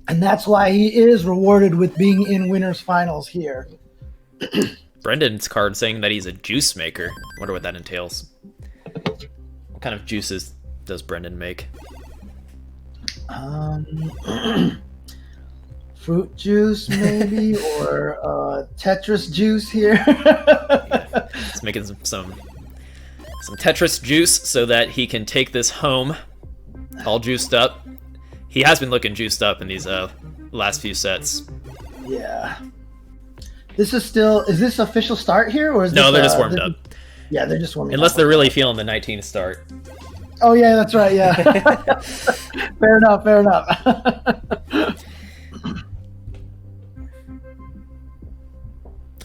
And that's why he is rewarded with being in winners finals here. Brendan's card saying that he's a juice maker. Wonder what that entails. What kind of juices does Brendan make? Fruit juice, maybe, or Tetris juice here. Yeah, he's making some Tetris juice so that he can take this home, all juiced up. He has been looking juiced up in these last few sets. Yeah. Is this official start here, or is no? This, they're just warmed up. Yeah, they're just warming up. Unless they're really feeling the 19 start. Oh yeah, that's right. Yeah. Fair enough. Fair enough.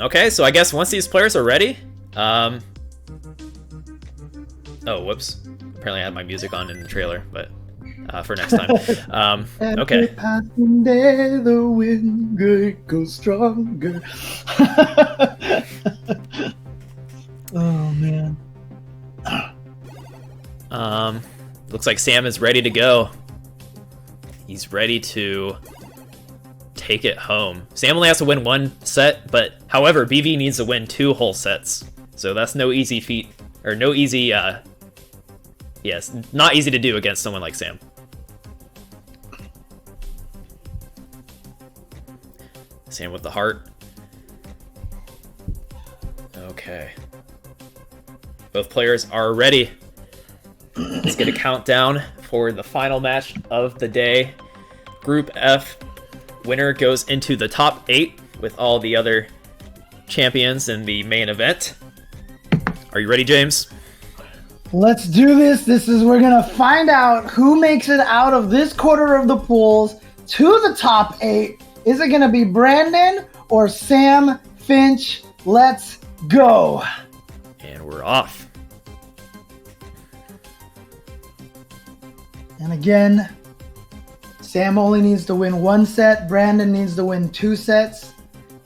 Okay, so I guess once these players are ready, oh whoops! Apparently I had my music on in the trailer, but for next time. Okay. Every passing day, the wind goes stronger. Oh man. Looks like Sam is ready to go. He's ready to take it home. Sam only has to win 1 set, but however, BV needs to win 2 whole sets. So that's no easy feat, or no easy, yes, not easy to do against someone like Sam. Sam with the heart. Okay. Both players are ready. Let's get a countdown for the final match of the day. Group F winner goes into the top 8 with all the other champions in the main event. Are you ready, James? Let's do this. We're going to find out who makes it out of this quarter of the pools to the top 8. Is it going to be Brandon or Sam Finch? Let's go. And we're off. And again, Sam only needs to win 1 set. Brandon needs to win 2 sets.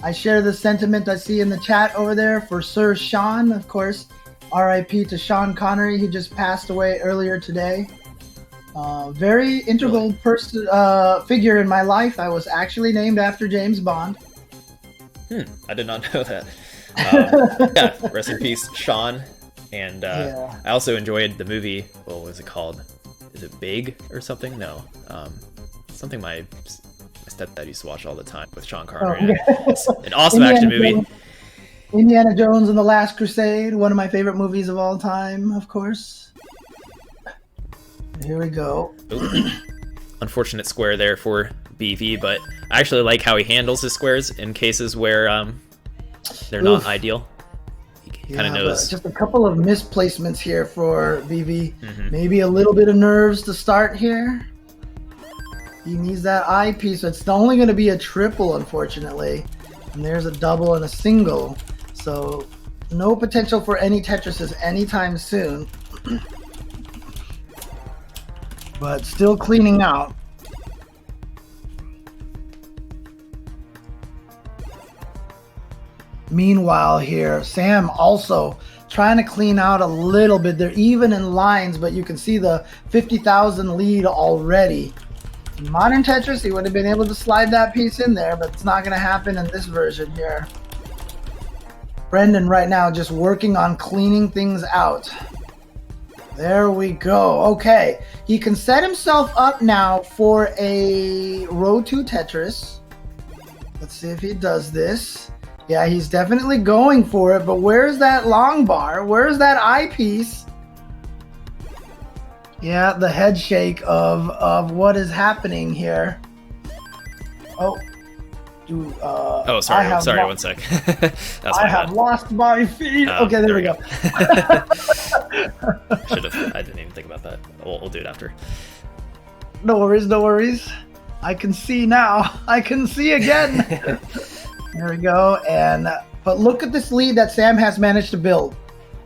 I share the sentiment I see in the chat over there for Sir Sean, of course. R.I.P. to Sean Connery. He just passed away earlier today. Very integral figure in my life. I was actually named after James Bond. I did not know that. Yeah, rest in peace, Sean. And I also enjoyed the movie. What was it called? Is it Big or something? No. Something my stepdad used to watch all the time with Sean Connery. It's an awesome action movie. Indiana Jones and the Last Crusade, one of my favorite movies of all time, of course. Here we go. Unfortunate square there for BV, but I actually like how he handles his squares in cases where they're not ideal. He kind of knows. Just a couple of misplacements here for BV. Maybe a little bit of nerves to start here. He needs that eye piece. It's only going to be a triple, unfortunately. And there's a double and a single. So no potential for any Tetrises anytime soon. But still cleaning out. Meanwhile here, Sam also trying to clean out a little bit. They're even in lines, but you can see the 50,000 lead already. In modern Tetris, he would have been able to slide that piece in there, but it's not going to happen in this version here. Brendan right now just working on cleaning things out. There we go. Okay, he can set himself up now for a row 2 Tetris. Let's see if he does this. Yeah, he's definitely going for it, but where's that long bar? Where's that eyepiece? Yeah, the head shake of what is happening here. Oh. Sorry, 1 sec. I have lost my feet. Okay, there we go. I didn't even think about that. We'll do it after. No worries. I can see now. I can see again. There we go. But look at this lead that Sam has managed to build.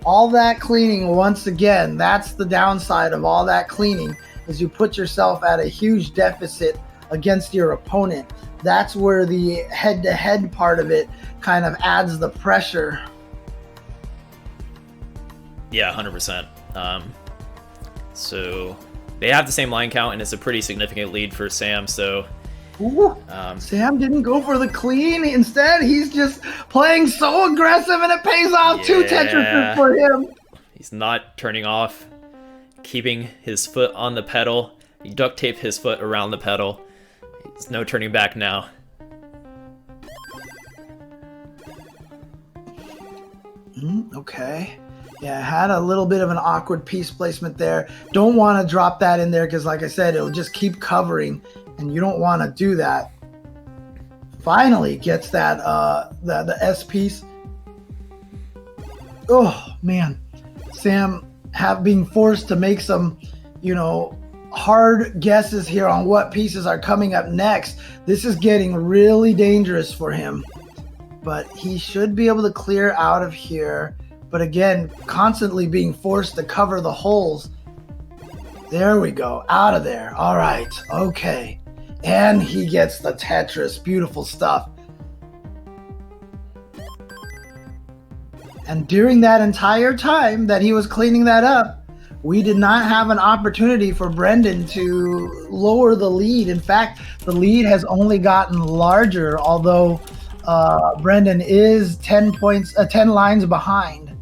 All that cleaning, once again, that's the downside of all that cleaning, is you put yourself at a huge deficit against your opponent. That's where the head-to-head part of it kind of adds the pressure. Yeah, 100%. So they have the same line count, and it's a pretty significant lead for Sam. So Sam didn't go for the clean. Instead, he's just playing so aggressive, and it pays off. 2 Tetrises for him. He's not turning off, keeping his foot on the pedal. He duct taped his foot around the pedal. There's no turning back now. Okay. Yeah, had a little bit of an awkward piece placement there. Don't want to drop that in there because, like I said, it'll just keep covering, and you don't want to do that. Finally gets that the S piece. Oh man, Sam being forced to make some, hard guesses here on what pieces are coming up next. This is getting really dangerous for him, but he should be able to clear out of here. But again, constantly being forced to cover the holes. There we go, out of there. All right, okay. And he gets the Tetris, beautiful stuff. And during that entire time that he was cleaning that up, we did not have an opportunity for Brendan to lower the lead. In fact, the lead has only gotten larger, although Brendan is 10 lines behind.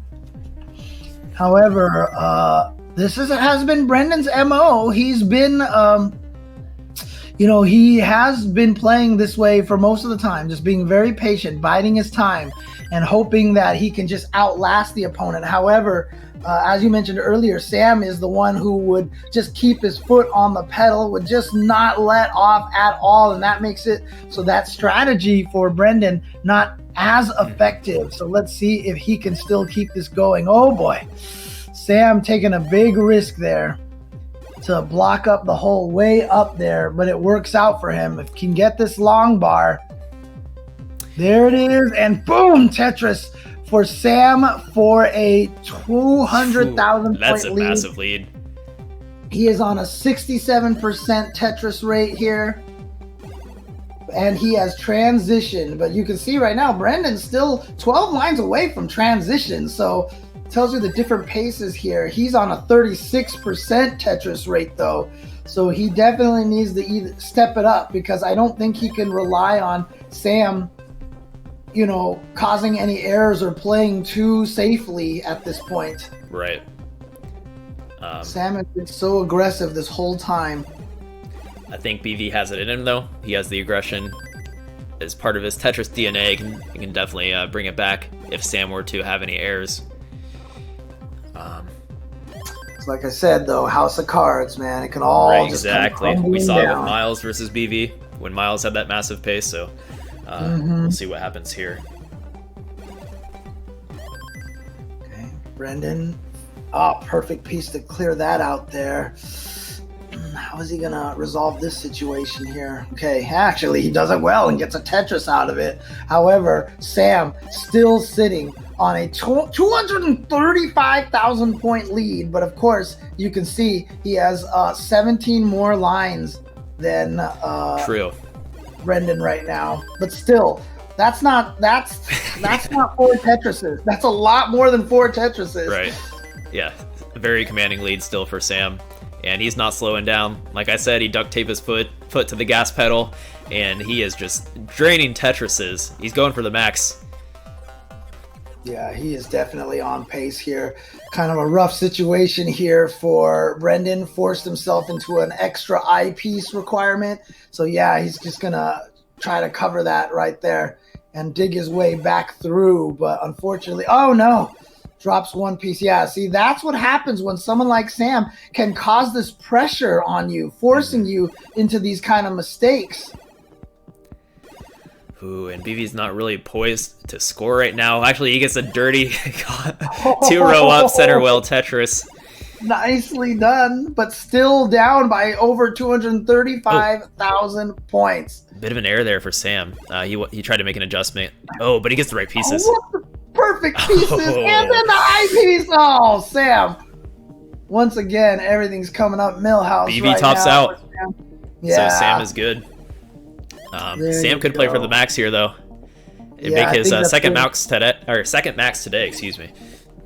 However, this has been Brendan's MO. He's been, he has been playing this way for most of the time, just being very patient, biding his time, and hoping that he can just outlast the opponent. However, as you mentioned earlier, Sam is the one who would just keep his foot on the pedal, would just not let off at all, and that makes it so that strategy for Brendan not as effective. So let's see if he can still keep this going. Oh boy, Sam taking a big risk there to block up the hole way up there, but it works out for him. If he can get this long bar, there it is, and boom, Tetris for Sam for a 200,000 That's point a lead. massive lead. He is on a 67% Tetris rate here, and he has transitioned. But you can see right now, Brendan's still 12 lines away from transition, so tells you the different paces here. He's on a 36% Tetris rate though, so he definitely needs to either step it up, because I don't think he can rely on Sam causing any errors or playing too safely at this point. Right. Sam has been so aggressive this whole time. I think BV has it in him, though. He has the aggression as part of his Tetris DNA. He can definitely bring it back if Sam were to have any errors. Like I said, though, house of cards, man. It can all right, just exactly. come We saw it with down. Miles versus BV when Miles had that massive pace. So we'll see what happens here. Okay, Brendan. Oh, perfect piece to clear that out there. How is he gonna resolve this situation here? Okay, actually, he does it well and gets a Tetris out of it. However, Sam still sitting on a 235,000 point lead, but of course, you can see he has 17 more lines than True. Brendan right now. But still, that's not 4 Tetrises. That's a lot more than 4 Tetrises. Right. Yeah. A very commanding lead still for Sam. And he's not slowing down. Like I said, he duct taped his foot to the gas pedal, and he is just draining Tetrises. He's going for the max. Yeah, he is definitely on pace here. Kind of a rough situation here for Brendan. Forced himself into an extra eyepiece requirement. So yeah, he's just going to try to cover that right there and dig his way back through. But unfortunately, oh no, drops one piece. Yeah, see, that's what happens when someone like Sam can cause this pressure on you, forcing you into these kind of mistakes. Ooh, and BV's not really poised to score right now. Actually, he gets a dirty 2-row up center well Tetris. Nicely done, but still down by over 235,000 points. Bit of an error there for Sam. He tried to make an adjustment. Oh, but he gets the right pieces. Oh, what the perfect pieces, and then the eyepiece. Oh, Sam. Once again, everything's coming up Millhouse BV right tops now. out. Yeah. So Sam is good. Sam could play for the max here, though. It'd Yeah, I make his think that's second good. max today. Excuse me.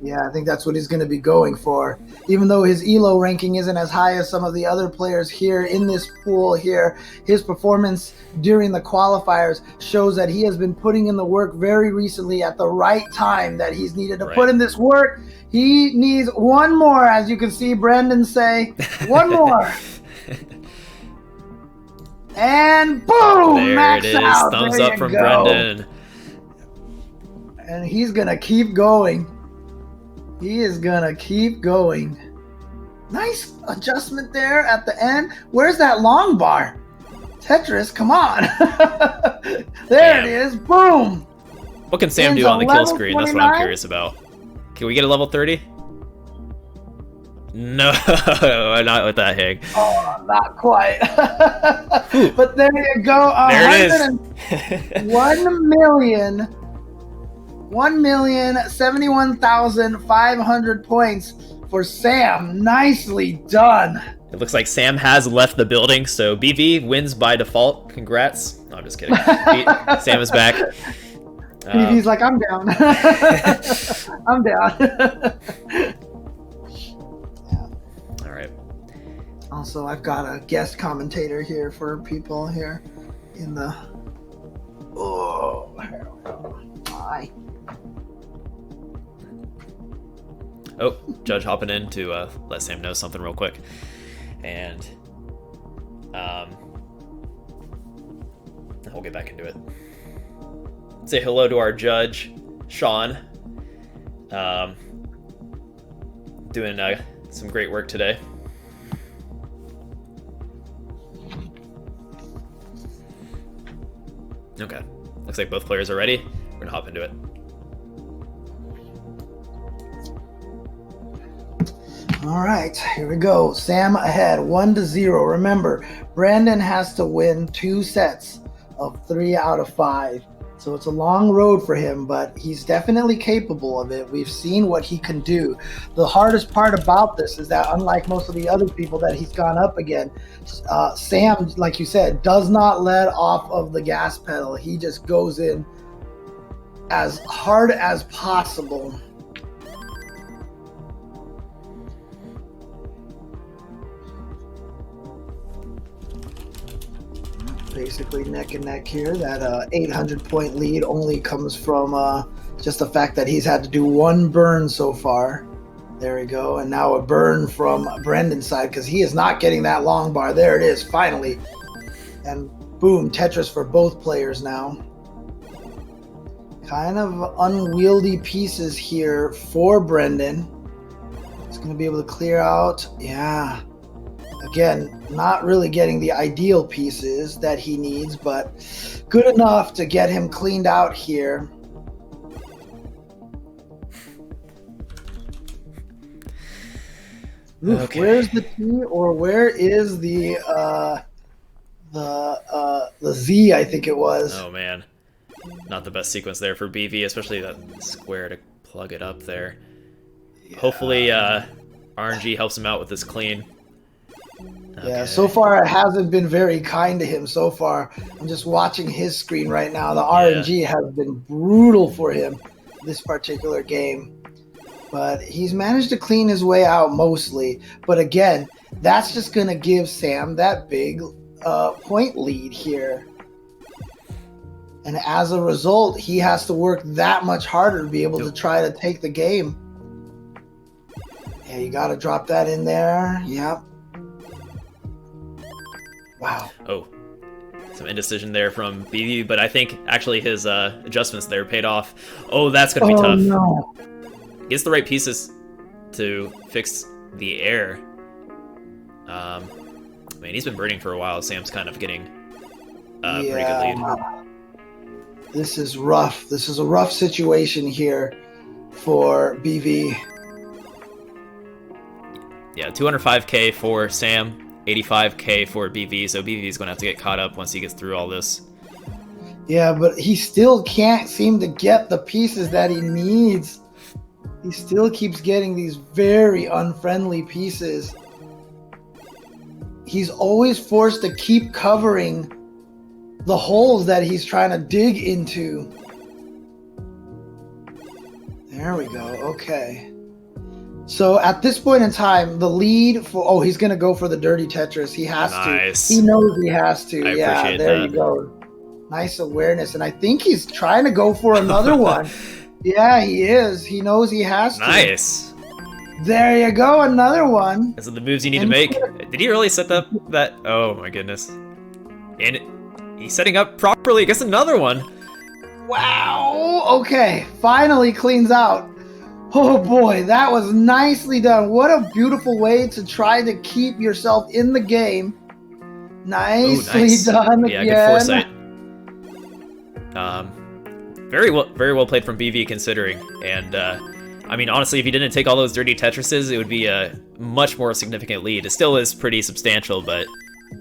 Yeah, I think that's what he's going to be going for. Even though his ELO ranking isn't as high as some of the other players here in this pool here, his performance during the qualifiers shows that he has been putting in the work very recently at the right time that he's needed to put in this work. He needs one more, as you can see Brandon say. One more. And boom! There max it is. out. Thumbs There up you from go. Brendan. And he's going to keep going. He is going to keep going. Nice adjustment there at the end. Where's that long bar? Tetris, come on. There it is. Boom. What can Sam Ends do on the on kill level screen? That's what I'm 29? curious about. Can we get a level 30? No, not with that Hig. Oh, not quite. But there you go. There it is. 1,071,500 points for Sam. Nicely done. It looks like Sam has left the building, so BV wins by default. Congrats. No, I'm just kidding. Sam is back. BV's like, I'm down. I'm down. All right. Also, I've got a guest commentator here for people here in the. Oh, here we go. Hi. Oh, Judge hopping in to let Sam know something real quick. And we'll get back into it. Say hello to our judge, Sean. Doing some great work today. Okay, looks like both players are ready. We're gonna hop into it. All right, here we go. Sam ahead, 1-0. Remember, Brandon has to win 2 sets of 3 out of 5. So it's a long road for him, but he's definitely capable of it. We've seen what he can do. The hardest part about this is that unlike most of the other people that he's gone up against, Sam, like you said, does not let off of the gas pedal. He just goes in as hard as possible. Basically neck and neck here. That 800-point lead only comes from just the fact that he's had to do 1 burn so far. There we go. And now a burn from Brendan's side because he is not getting that long bar. There it is, finally. And boom, Tetris for both players now. Kind of unwieldy pieces here for Brendan. He's going to be able to clear out. Yeah. Again, not really getting the ideal pieces that he needs, but good enough to get him cleaned out here. Oof, okay. Where's the T, or where is the Z, I think it was. Oh man, not the best sequence there for BV, especially that square to plug it up there. Yeah. Hopefully RNG helps him out with this clean. Okay. Yeah, so far it hasn't been very kind to him so far. I'm just watching his screen right now. The RNG has been brutal for him this particular game. But he's managed to clean his way out mostly. But again, that's just going to give Sam that big point lead here. And as a result, he has to work that much harder to be able to try to take the game. Yeah, you got to drop that in there. Yep. Wow. Oh, some indecision there from BV, but I think actually his adjustments there paid off. Oh, that's going to be tough. No. Gets the right pieces to fix the air. I mean, he's been burning for a while. Sam's kind of getting a pretty good lead. This is rough. This is a rough situation here for BV. Yeah, 205K for Sam. 85K for BV, so BV is going to have to get caught up once he gets through all this. Yeah, but he still can't seem to get the pieces that he needs. He still keeps getting these very unfriendly pieces. He's always forced to keep covering the holes that he's trying to dig into. There we go. Okay. So at this point in time, the lead for he's gonna go for the dirty Tetris. He has to. He knows he has to. Yeah, there you go. Nice awareness, and I think he's trying to go for another one. Yeah, he is. He knows he has to. Nice. There you go, another one. Those are the moves you need to make. Did he really set up that? Oh my goodness. And he's setting up properly. Gets another one. Wow. Okay, finally cleans out. Oh boy, that was nicely done. What a beautiful way to try to keep yourself in the game. Nicely done. Yeah, again. Good foresight. Very well played from BV considering. And I mean, honestly, if he didn't take all those dirty Tetrises, it would be a much more significant lead. It still is pretty substantial, but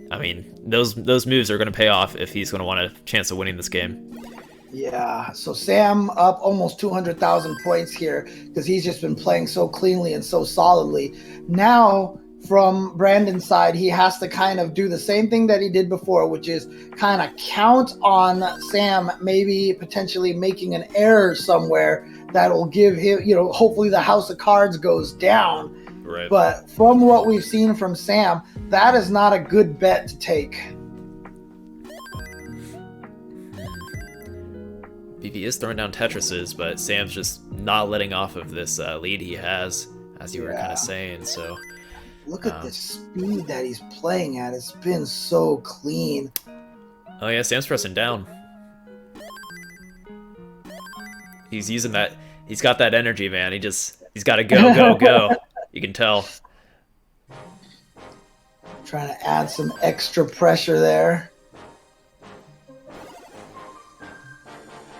I mean, those moves are going to pay off if he's going to want a chance of winning this game. Yeah, so Sam up almost 200,000 points here because he's just been playing so cleanly and so solidly. Now, from Brandon's side, he has to kind of do the same thing that he did before, which is kind of count on Sam maybe potentially making an error somewhere that will give him, hopefully the house of cards goes down. Right. But from what we've seen from Sam, that is not a good bet to take. BV is throwing down Tetrises, but Sam's just not letting off of this lead he has, as you were kind of saying. So look at the speed that he's playing at. It's been so clean. Oh yeah, Sam's pressing down. He's using that. He's got that energy, man. He's got to go. You can tell. Trying to add some extra pressure there.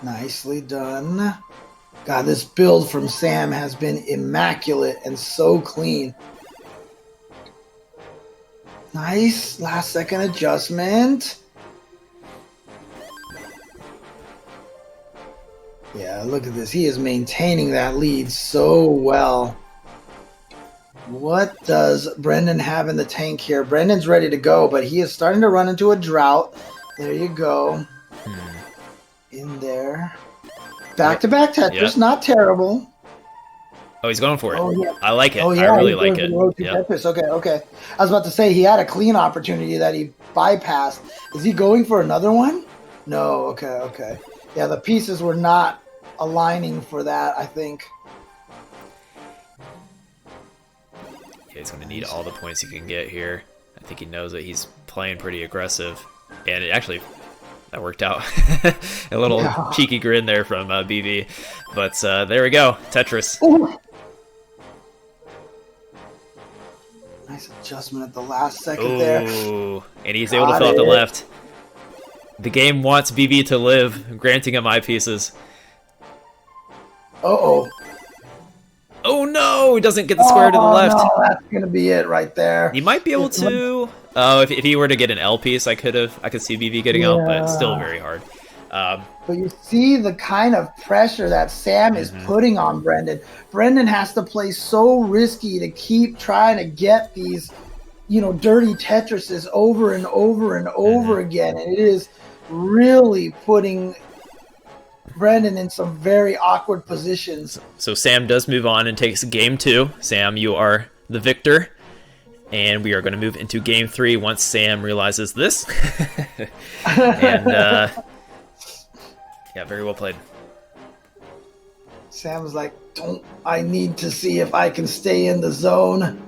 Nicely done. God, this build from Sam has been immaculate and so clean. Nice. Last second adjustment. Yeah, look at this. He is maintaining that lead so well. What does Brendan have in the tank here? Brendan's ready to go, but he is starting to run into a drought. There you go. In there. Back-to-back Tetris, not terrible. Oh, he's going for it. Oh, yeah. I like it. Oh, yeah, I really like it. Yep. Tetris. Okay. I was about to say, he had a clean opportunity that he bypassed. Is he going for another one? No, okay. Yeah, the pieces were not aligning for that, I think. Yeah, he's going to need all the points he can get here. I think he knows that he's playing pretty aggressive. And it actually... That worked out. A little cheeky grin there from BV. But there we go. Tetris. Ooh. Nice adjustment at the last second there. And he's able to fill out the left. The game wants BV to live, granting him eyepieces. Uh-oh. Oh no! He doesn't get the square to the left. No, that's going to be it right there. He might be able to... Oh, if he were to get an L piece, I could see BV getting out, but it's still very hard. But you see the kind of pressure that Sam is putting on Brendan. Brendan has to play so risky to keep trying to get these, dirty Tetrises over and over and over again. And it is really putting Brendan in some very awkward positions. So Sam does move on and takes game 2. Sam, you are the victor. And we are going to move into game 3 once Sam realizes this. And, yeah, very well played. Sam's like, I need to see if I can stay in the zone.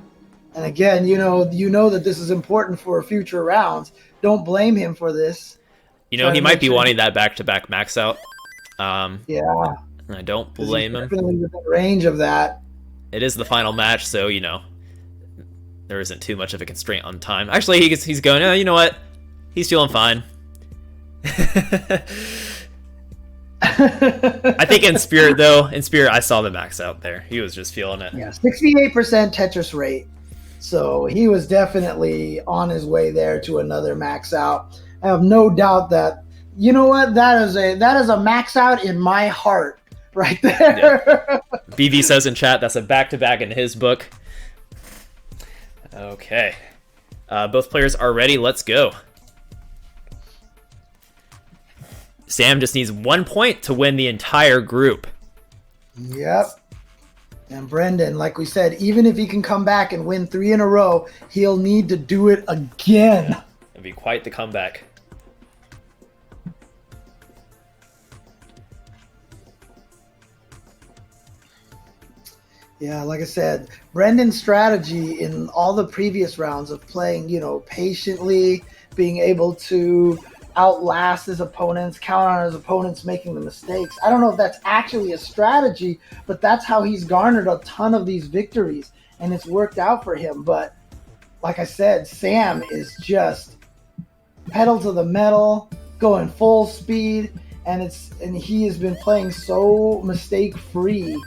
And again, you know that this is important for future rounds. Don't blame him for this. He might be wanting that back-to-back max out. Yeah. I don't blame him. Definitely within range of that. It is the final match, so, there isn't too much of a constraint on time. Actually, he's going, you know what? He's feeling fine. I think in spirit, I saw the max out there. He was just feeling it. Yeah, 68% Tetris rate. So he was definitely on his way there to another max out. I have no doubt that, you know what? That is a max out in my heart right there. Yeah. BV says in chat, that's a back-to-back in his book. Okay. Both players are ready. Let's go. Sam just needs 1 point to win the entire group. Yep. And Brendan, like we said, even if he can come back and win 3 in a row, he'll need to do it again. It'd be quite the comeback. Yeah, like I said, Brendan's strategy in all the previous rounds of playing, patiently, being able to outlast his opponents, count on his opponents making the mistakes. I don't know if that's actually a strategy, but that's how he's garnered a ton of these victories, and it's worked out for him. But like I said, Sam is just pedal to the metal, going full speed, and he has been playing so mistake-free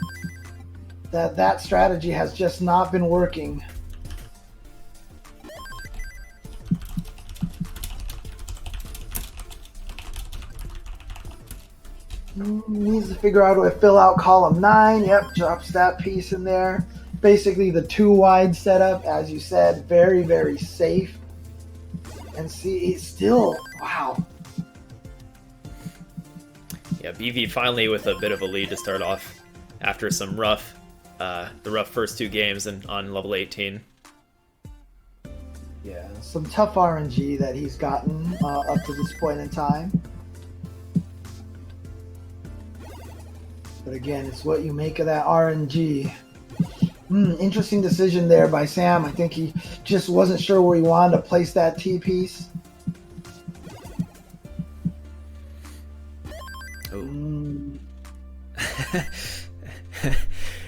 that strategy has just not been working. Needs to figure out how to fill out column 9. Yep, drops that piece in there. Basically the 2 wide setup, as you said, very, very safe. And see, he's still, wow. Yeah, BV finally with a bit of a lead to start off after some rough first 2 games on level 18. Yeah, some tough RNG that he's gotten up to this point in time. But again, it's what you make of that RNG. Interesting decision there by Sam. I think he just wasn't sure where he wanted to place that T-piece. Mm.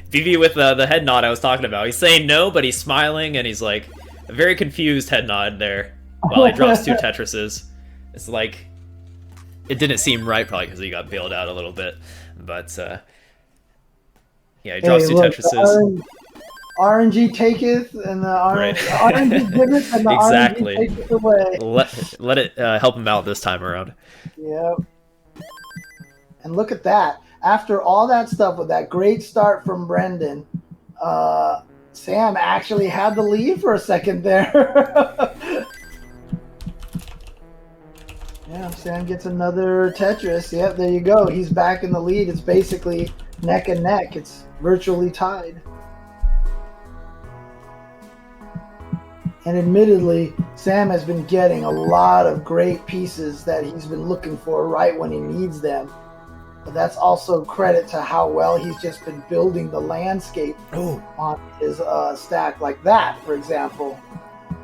BB with the head nod I was talking about. He's saying no, but he's smiling, and he's like a very confused head nod there while he drops 2 Tetrises. It's like it didn't seem right, probably because he got bailed out a little bit. But yeah, he drops 2 Tetrises. RNG taketh, and the RNG giveth, and the Exactly. RNG taketh away. Let it help him out this time around. Yep. And look at that. After all that stuff with that great start from Brendan, Sam actually had the lead for a second there. Yeah, Sam gets another Tetris. Yep, there you go. He's back in the lead. It's basically neck and neck. It's virtually tied. And admittedly, Sam has been getting a lot of great pieces that he's been looking for right when he needs them. But that's also credit to how well he's just been building the landscape on his stack. Like that, for example.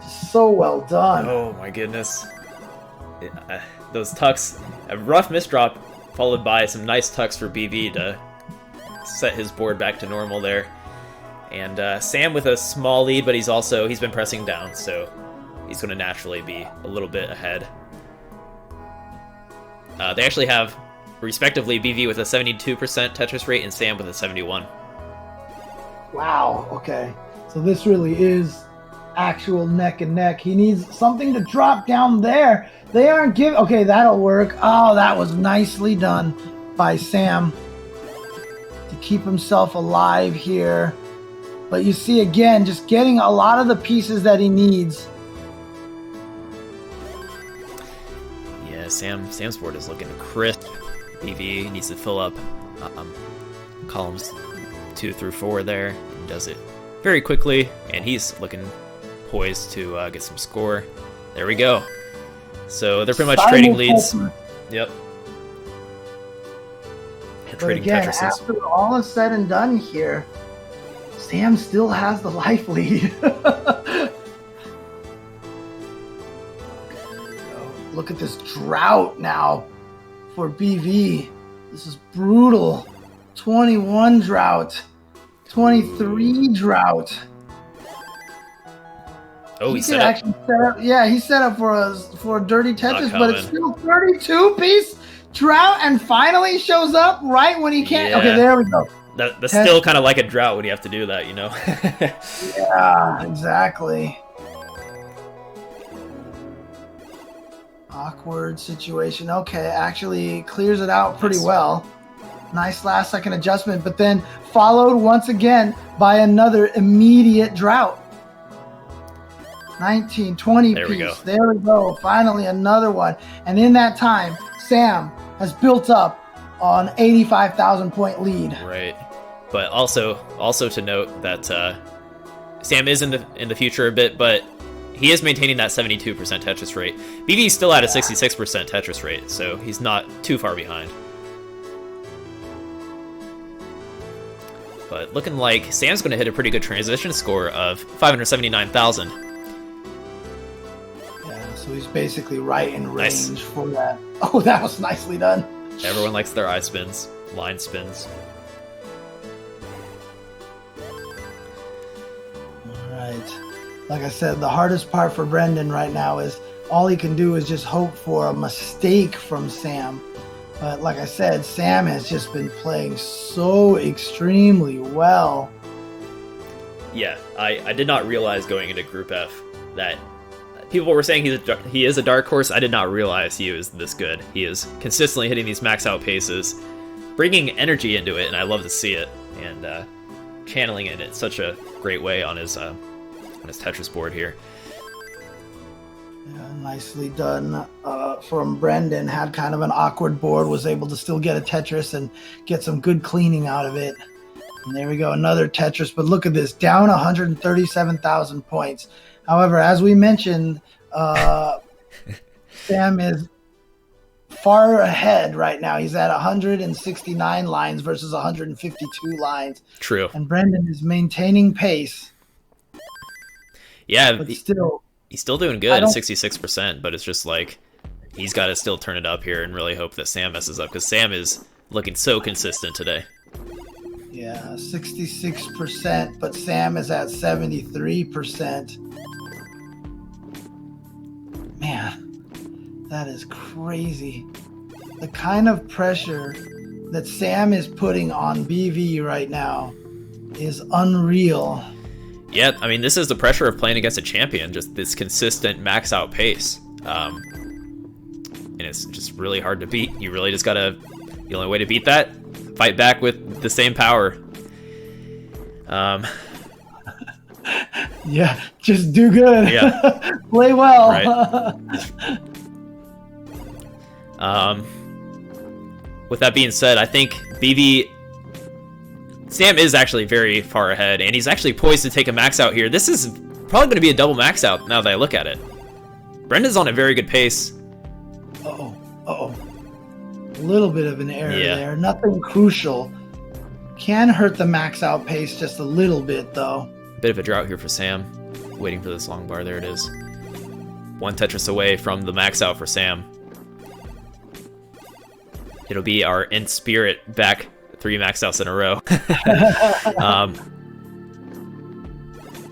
Just so well done. Oh my goodness. Those tucks, a rough misdrop followed by some nice tucks for BV to set his board back to normal there. And Sam with a small lead, but he's been pressing down, so he's going to naturally be a little bit ahead. They actually have, respectively, BV with a 72% Tetris rate and Sam with a 71%. Wow, okay. So this really is actual neck and neck. He needs something to drop down there. They aren't giving... Okay, that'll work. Oh, that was nicely done by Sam to keep himself alive here. But you see, again, just getting a lot of the pieces that he needs. Yeah, Sam's board is looking crisp. BV needs to fill up columns 2 through 4 there. He does it very quickly, and he's looking poised to get some score. There we go. So they're pretty much trading leads. Yep. But Trading again, Tetrises. after all is said and done here, Sam still has the life lead. Look at this drought now for BV. This is brutal. 21 drought. 23 drought. Oh, he set up. Yeah, he set up for a dirty Tetris, but it's still 32-piece drought, and finally shows up right when he can't. Yeah. Okay, there we go. That's still kind of like a drought when you have to do that, you know? Yeah, exactly. Awkward situation. Okay, actually clears it out pretty well. Nice last second adjustment, but then followed once again by another immediate drought. 19, 20 there piece. We go. There we go. Finally another one. And in that time, Sam has built up an 85,000 point lead. Right. But also to note that Sam is in the future a bit, but he is maintaining that 72% Tetris rate. BV's still at a 66% Tetris rate, so he's not too far behind. But looking like Sam's going to hit a pretty good transition score of 579,000. Yeah, so he's basically right in range for that. Oh, that was nicely done. Everyone likes their eye spins, line spins. Like I said, the hardest part for Brendan right now is all he can do is just hope for a mistake from Sam. But like I said, Sam has just been playing so extremely well. Yeah, I did not realize going into Group F that people were saying he is a dark horse. I did not realize he was this good. He is consistently hitting these max out paces, bringing energy into it, and I love to see it. And channeling it in such a great way on his Tetris board here. Yeah, nicely done from Brendan. Had kind of an awkward board, was able to still get a Tetris and get some good cleaning out of it. And there we go, another Tetris. But look at this, down 137,000 points. However, as we mentioned, Sam is far ahead right now. He's at 169 lines versus 152 lines. True. And Brendan is maintaining pace. Yeah, but he's still doing good at 66%, but it's just like he's got to still turn it up here and really hope that Sam messes up, because Sam is looking so consistent today. Yeah, 66%, but Sam is at 73%. Man, that is crazy. The kind of pressure that Sam is putting on BV right now is unreal. Yeah, I mean, this is the pressure of playing against a champion, just this consistent max out pace. And it's just really hard to beat. You really just gotta, the only way to beat that, fight back with the same power. Yeah, just do good. Yeah. Play well. Right. With that being said, I think Sam is actually very far ahead, and he's actually poised to take a max out here. This is probably going to be a double max out now that I look at it. Brendan's on a very good pace. Uh-oh. A little bit of an error there. Nothing crucial. Can hurt the max out pace just a little bit, though. Bit of a drought here for Sam. Waiting for this long bar. There it is. One Tetris away from the max out for Sam. It'll be our in spirit back 3 max outs in a row.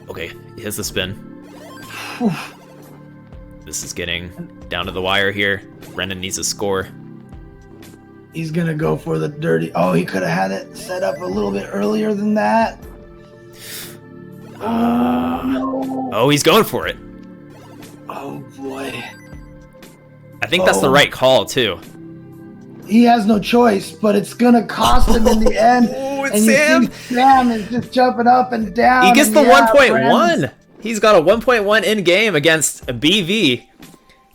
Okay, here's the spin. This is getting down to the wire here. Brendan needs a score. He's gonna go for the dirty. Oh, he could have had it set up a little bit earlier than that. No. Oh, he's going for it. Oh boy. I think that's the right call too. He has no choice, but it's gonna cost him in the end. Oh, it's and Sam. You see Sam is just jumping up and down. He gets the 1.1. Friends. He's got a 1.1 in game against a BV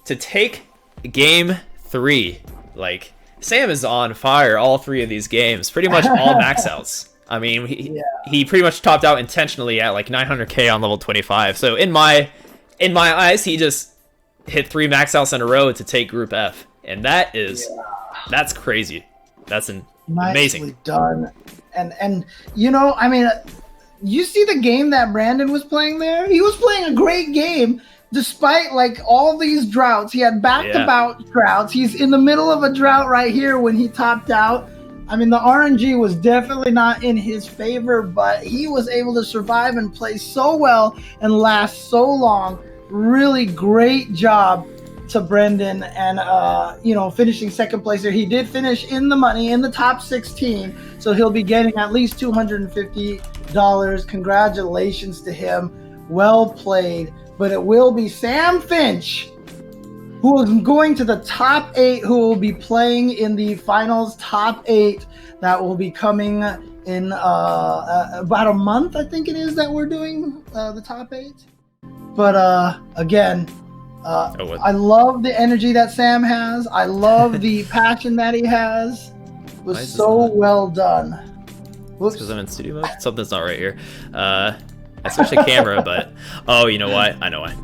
to take game 3. Like, Sam is on fire all 3 of these games, pretty much all max outs. I mean, he pretty much topped out intentionally at like 900k on level 25. So in my eyes, he just hit 3 max outs in a row to take Group F, and that's crazy. That's amazing. Nicely done. And you know, I mean, you see the game that Brandon was playing there? He was playing a great game despite like all these droughts. He had back-to-back droughts. He's in the middle of a drought right here when he topped out. I mean, the RNG was definitely not in his favor, but he was able to survive and play so well and last so long. Really great job to Brendan, and finishing second place there. He did finish in the money in the top 16, so he'll be getting at least $250. Congratulations to him. Well played. But it will be Sam Finch who is going to the top 8, who will be playing in the finals top 8 that will be coming in about a month, I think it is, that we're doing the top 8. But again, I love the energy that Sam has. I love the passion that he has. It was so well done. Whoops. Because I'm in studio mode? Something's not right here. I switched the camera, but... Oh, you know why? I know why.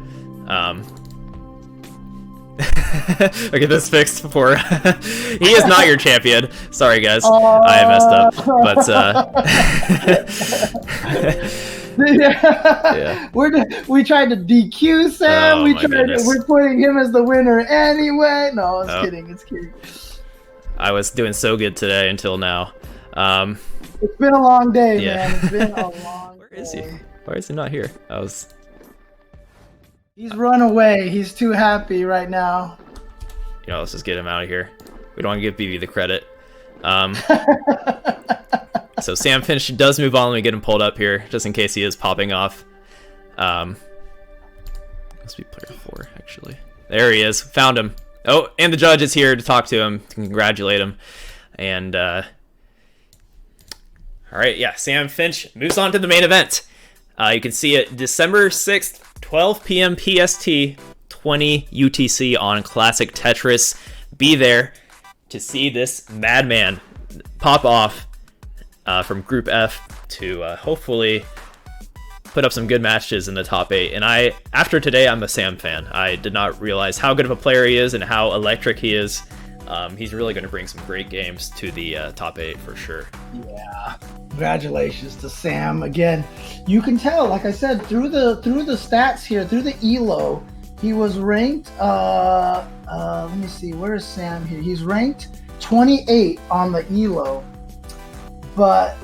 I'll get this fixed before... He is not your champion. Sorry, guys. I messed up. But... yeah. We tried to DQ Sam. We're putting him as the winner anyway. No, it's kidding. I was doing so good today until now. It's been a long day, man. It's been a long Where is he? Why is he not here? He's run away. He's too happy right now. You know, let's just get him out of here. We don't want to give BB the credit. So Sam Finch does move on. Let me get him pulled up here, just in case he is popping off. Must be player 4, actually. There he is. Found him. Oh, and the judge is here to talk to him, to congratulate him. And, all right, yeah, Sam Finch moves on to the main event. You can see it December 6th, 12 p.m. PST, 20 UTC on Classic Tetris. Be there to see this madman pop off from Group F to hopefully put up some good matches in the top 8. And after today, I'm a Sam fan. I did not realize how good of a player he is and how electric he is. He's really going to bring some great games to the top 8 for sure. Yeah, congratulations to Sam again. You can tell, like I said, through the stats here, through the elo, He was ranked, let me see, where is Sam here? He's ranked 28 on the ELO. But,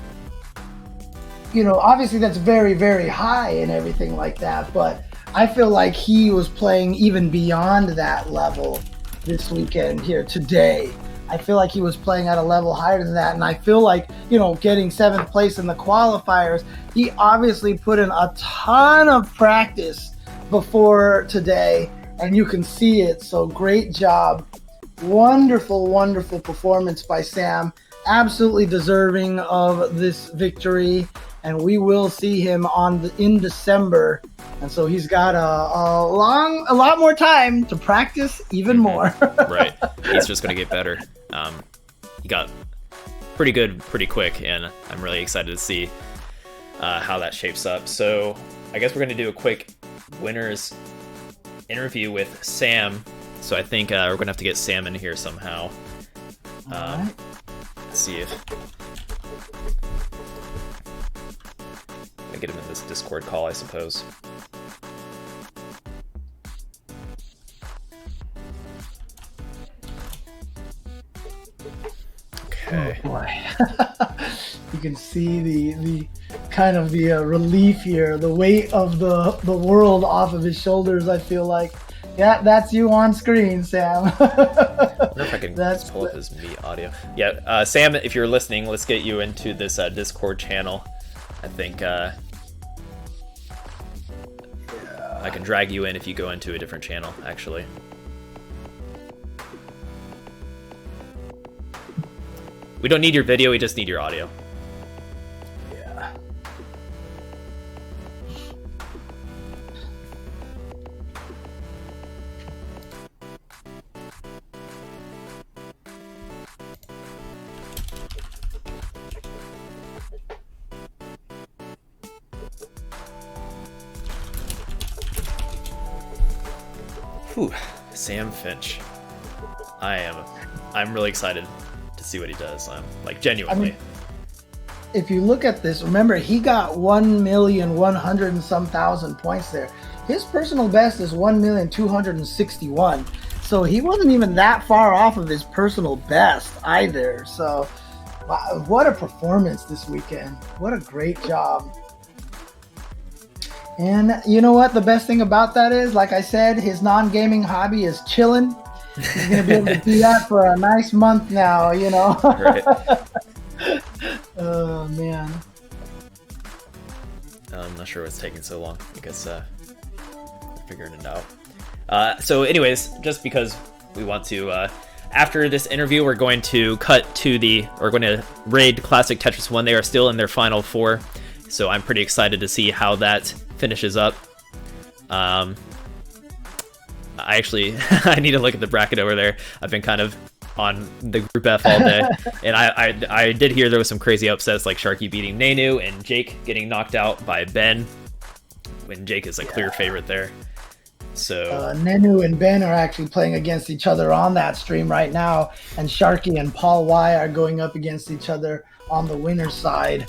obviously that's very, very high and everything like that. But I feel like he was playing even beyond that level this weekend here today. I feel like he was playing at a level higher than that. And I feel like, getting 7th place in the qualifiers, he obviously put in a ton of practice before today, and you can see it. So great job. Wonderful, wonderful performance by Sam. Absolutely deserving of this victory. And we will see him in December. And so he's got a lot more time to practice even more. Right. He's just going to get better. He got pretty good pretty quick, and I'm really excited to see how that shapes up. So I guess we're going to do a quick winners interview with Sam. So I think we're going to have to get Sam in here somehow. Right. Let's see if... get him in this Discord call, I suppose. Okay. Oh boy. You can see the kind of the relief here, the weight of the world off of his shoulders, I feel like. Yeah, that's you on screen, Sam. I wonder if I can pull up his MIDI audio. Yeah, Sam, if you're listening, let's get you into this Discord channel. I think I can drag you in if you go into a different channel, actually. We don't need your video, we just need your audio. Yeah. Whew, Sam Finch. I'm really excited to see what he does. Genuinely. I mean, if you look at this, remember he got 1,100,000 and some thousand points there. His personal best is 1,261,000. So he wasn't even that far off of his personal best either. So wow, what a performance this weekend. What a great job. And you know what? The best thing about that is, like I said, his non-gaming hobby is chilling. He's going to be able to do that for a nice month now, Right. Oh, man. I'm not sure what's taking so long. I guess figuring it out. So anyways, just because we want to, after this interview, we're going to we're going to raid Classic Tetris 1. They are still in their final 4. So I'm pretty excited to see how that finishes up. I need to look at the bracket over there. I've been kind of on the Group F all day, and I did hear there was some crazy upsets, like Sharky beating Nanu and Jake getting knocked out by Ben, when Jake is a clear favorite there. So Nanu and Ben are actually playing against each other on that stream right now, and Sharky and Paul Y are going up against each other on the winner's side.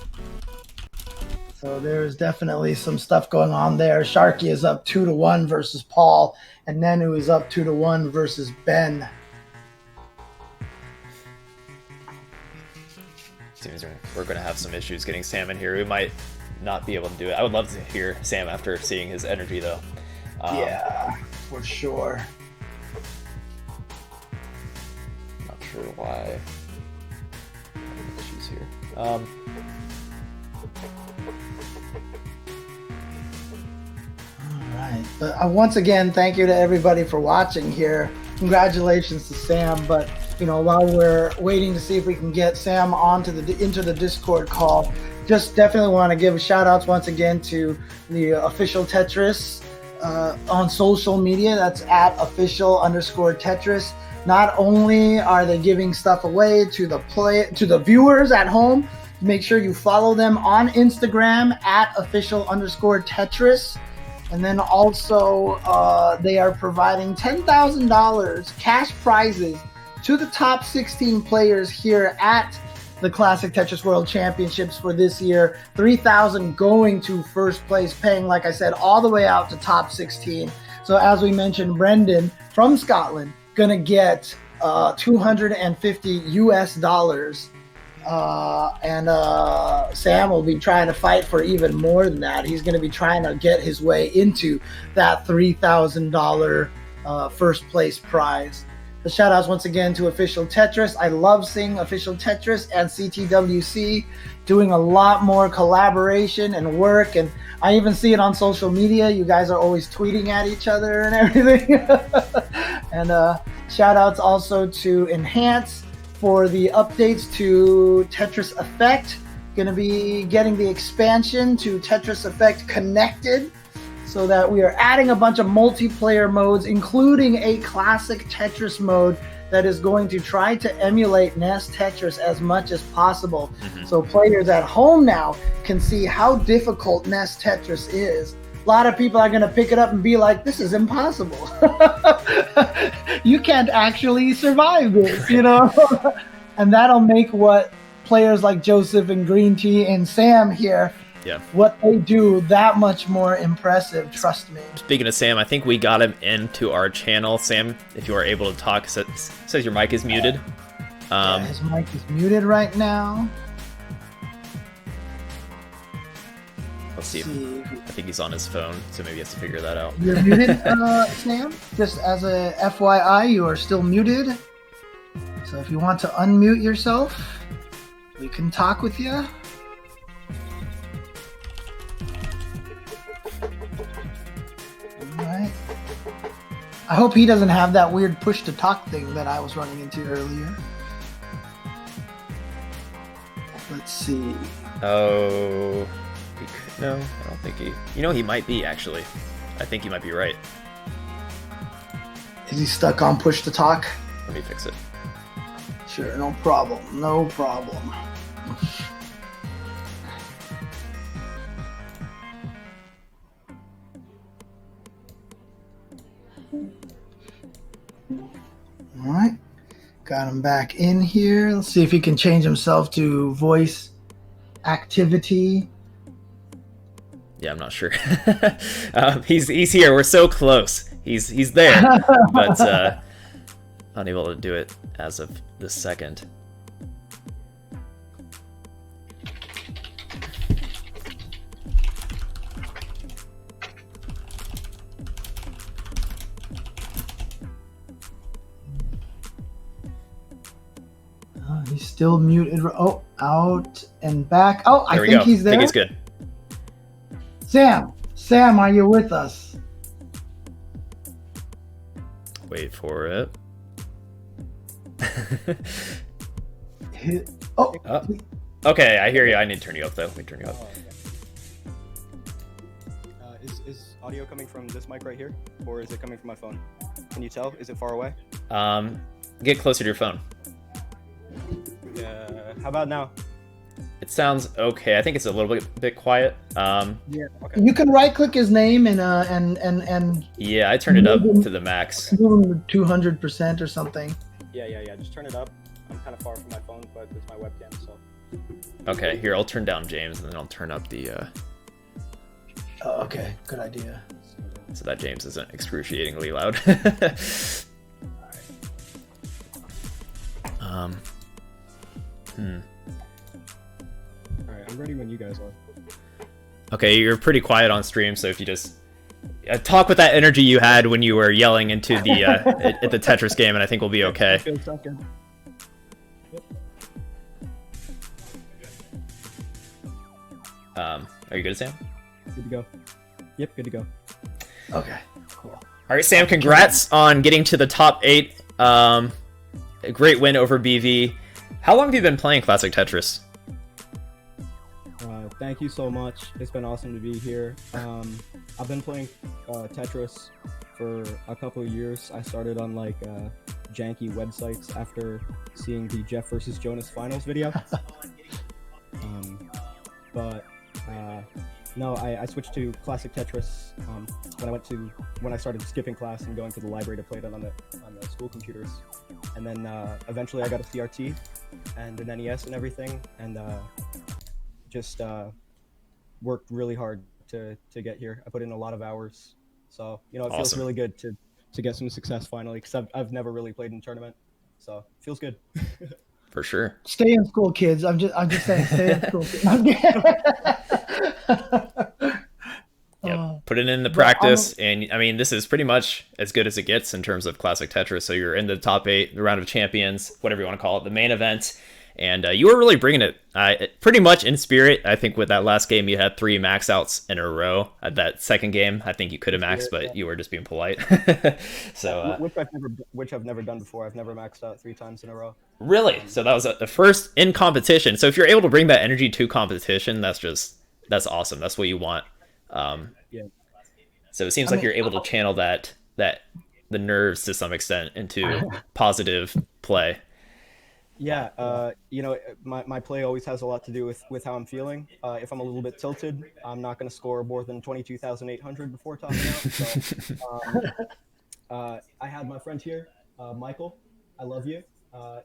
So there's definitely some stuff going on there. Sharky is up 2-1 versus Paul, and Nanu is up 2-1 versus Ben. Seems we're going to have some issues getting Sam in here. We might not be able to do it. I would love to hear Sam after seeing his energy, though. Yeah, for sure. Not sure why. Issues here. Right. But once again, thank you to everybody for watching here. Congratulations to Sam. But while we're waiting to see if we can get Sam into the Discord call, just definitely want to give shout outs once again to the official Tetris on social media. That's at official_Tetris. Not only are they giving stuff away to the viewers at home, make sure you follow them on Instagram at official_Tetris. And then also, they are providing $10,000 cash prizes to the top 16 players here at the Classic Tetris World Championships for this year. $3,000 going to first place, paying, like I said, all the way out to top 16. So as we mentioned, Brendan from Scotland gonna get $250 US. And Sam will be trying to fight for even more than that. He's going to be trying to get his way into that $3,000 first place prize. The shout outs once again to Official Tetris. I love seeing Official Tetris and CTWC doing a lot more collaboration and work. And I even see it on social media. You guys are always tweeting at each other and everything. And shout outs also to Enhance for the updates to Tetris Effect. Going to be getting the expansion to Tetris Effect Connected, so that we are adding a bunch of multiplayer modes, including a classic Tetris mode that is going to try to emulate NES Tetris as much as possible. So players at home now can see how difficult NES Tetris is. A lot of people are going to pick it up and be like, this is impossible. You can't actually survive this, you know? And that'll make what players like Joseph and Green Tea and Sam here, what they do, that much more impressive, trust me. Speaking of Sam, I think we got him into our channel. Sam, if you are able to talk, says your mic is muted. Yeah, his mic is muted right now. Let's see. I think he's on his phone, so maybe he has to figure that out. You're muted, Sam. Just as a FYI, you are still muted. So if you want to unmute yourself, we can talk with you. Alright. I hope he doesn't have that weird push to talk thing that I was running into earlier. Let's see. Oh. No, I don't think he... You know, he might be, actually. I think he might be right. Is he stuck on push to talk? Let me fix it. Sure, no problem. No problem. All right. Got him back in here. Let's see if he can change himself to voice activity. Yeah, I'm not sure. He's here. We're so close. He's there, but unable to do it as of this second. He's still muted. Oh, out and back. Oh, I There we think go. he's there. I think he's good. Sam, are you with us? Wait for it. Oh. Okay, I hear you. I need to turn you up, though. Let me turn you up. Is audio coming from this mic right here, or is it coming from my phone? Can you tell? Is it far away? Get closer to your phone. How about now? It sounds okay. I think it's a little bit quiet. Yeah. Okay. You can right-click his name and yeah, I turned it up to the max. do him 200% or something. Yeah. Just turn it up. I'm kind of far from my phone, but it's my webcam, so. Okay, here, I'll turn down James, and then I'll turn up the... Oh, okay, good idea. So that James isn't excruciatingly loud. Alright, I'm ready when you guys are. Okay, you're pretty quiet on stream, so if you just talk with that energy you had when you were yelling into the at the Tetris game, and I think we'll be okay. Are you good, Sam? Good to go. Yep, good to go. Okay, cool. All right, Sam, congrats on getting to the top 8. A great win over BV. How long have you been playing Classic Tetris? Thank you so much. It's been awesome to be here. I've been playing Tetris for a couple of years. I started on like janky websites after seeing the Jeff versus Jonas finals video. No, I switched to Classic Tetris when I started skipping class and going to the library to play it on the school computers. And then eventually I got a CRT and an NES and everything, and just worked really hard to get here. I put in a lot of hours, So it feels Awesome. really good to get some success finally, because I've never really played in a tournament, so it feels good. For sure. Stay in school, kids. I'm just saying, stay in school. Yep. Uh, Put it into but practice, and I mean, this is pretty much as good as it gets in terms of classic Tetris. So you're in the top 8, the round of champions, whatever you want to call it, the main event, and you were really bringing it pretty much in spirit. I think with that last game, you had 3 max outs in a row. That second game, I think you could have maxed, but you were just being polite. So which I've never done before. I've never maxed out 3 times in a row. really, so that was the first in competition. So if you're able to bring that energy to competition, that's awesome. That's what you want. Yeah. So it seems like you're able to channel that the nerves to some extent into positive play. Yeah, my play always has a lot to do with how I'm feeling. If I'm a little bit tilted, I'm not going to score more than 22,800 before topping out. So, I had my friend here, Michael. I love you.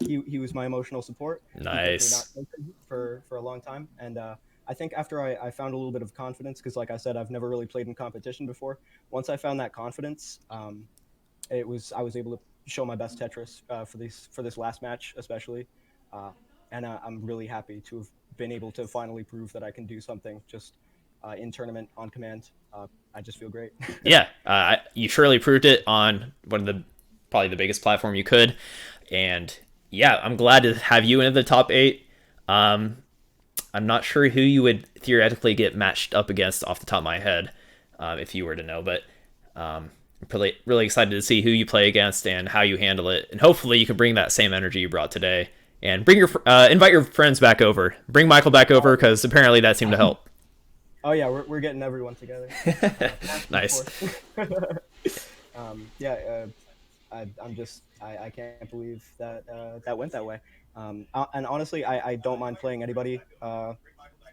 He was my emotional support. Nice. He kept me not tilted for a long time, and I think after I found a little bit of confidence, because like I said, I've never really played in competition before. Once I found that confidence, I was able to show my best Tetris for this last match, especially, and I'm really happy to have been able to finally prove that I can do something just in tournament on command. I just feel great. Yeah, you surely proved it on one of the probably the biggest platform you could, and yeah, I'm glad to have you in the top 8. I'm not sure who you would theoretically get matched up against off the top of my head, if you were to know, but I'm really excited to see who you play against and how you handle it, and hopefully you can bring that same energy you brought today and bring invite your friends back over. Bring Michael back over, because apparently that seemed to help. Oh yeah, we're getting everyone together. Nice. Yeah, I can't believe that that went that way. And honestly, I don't mind playing anybody.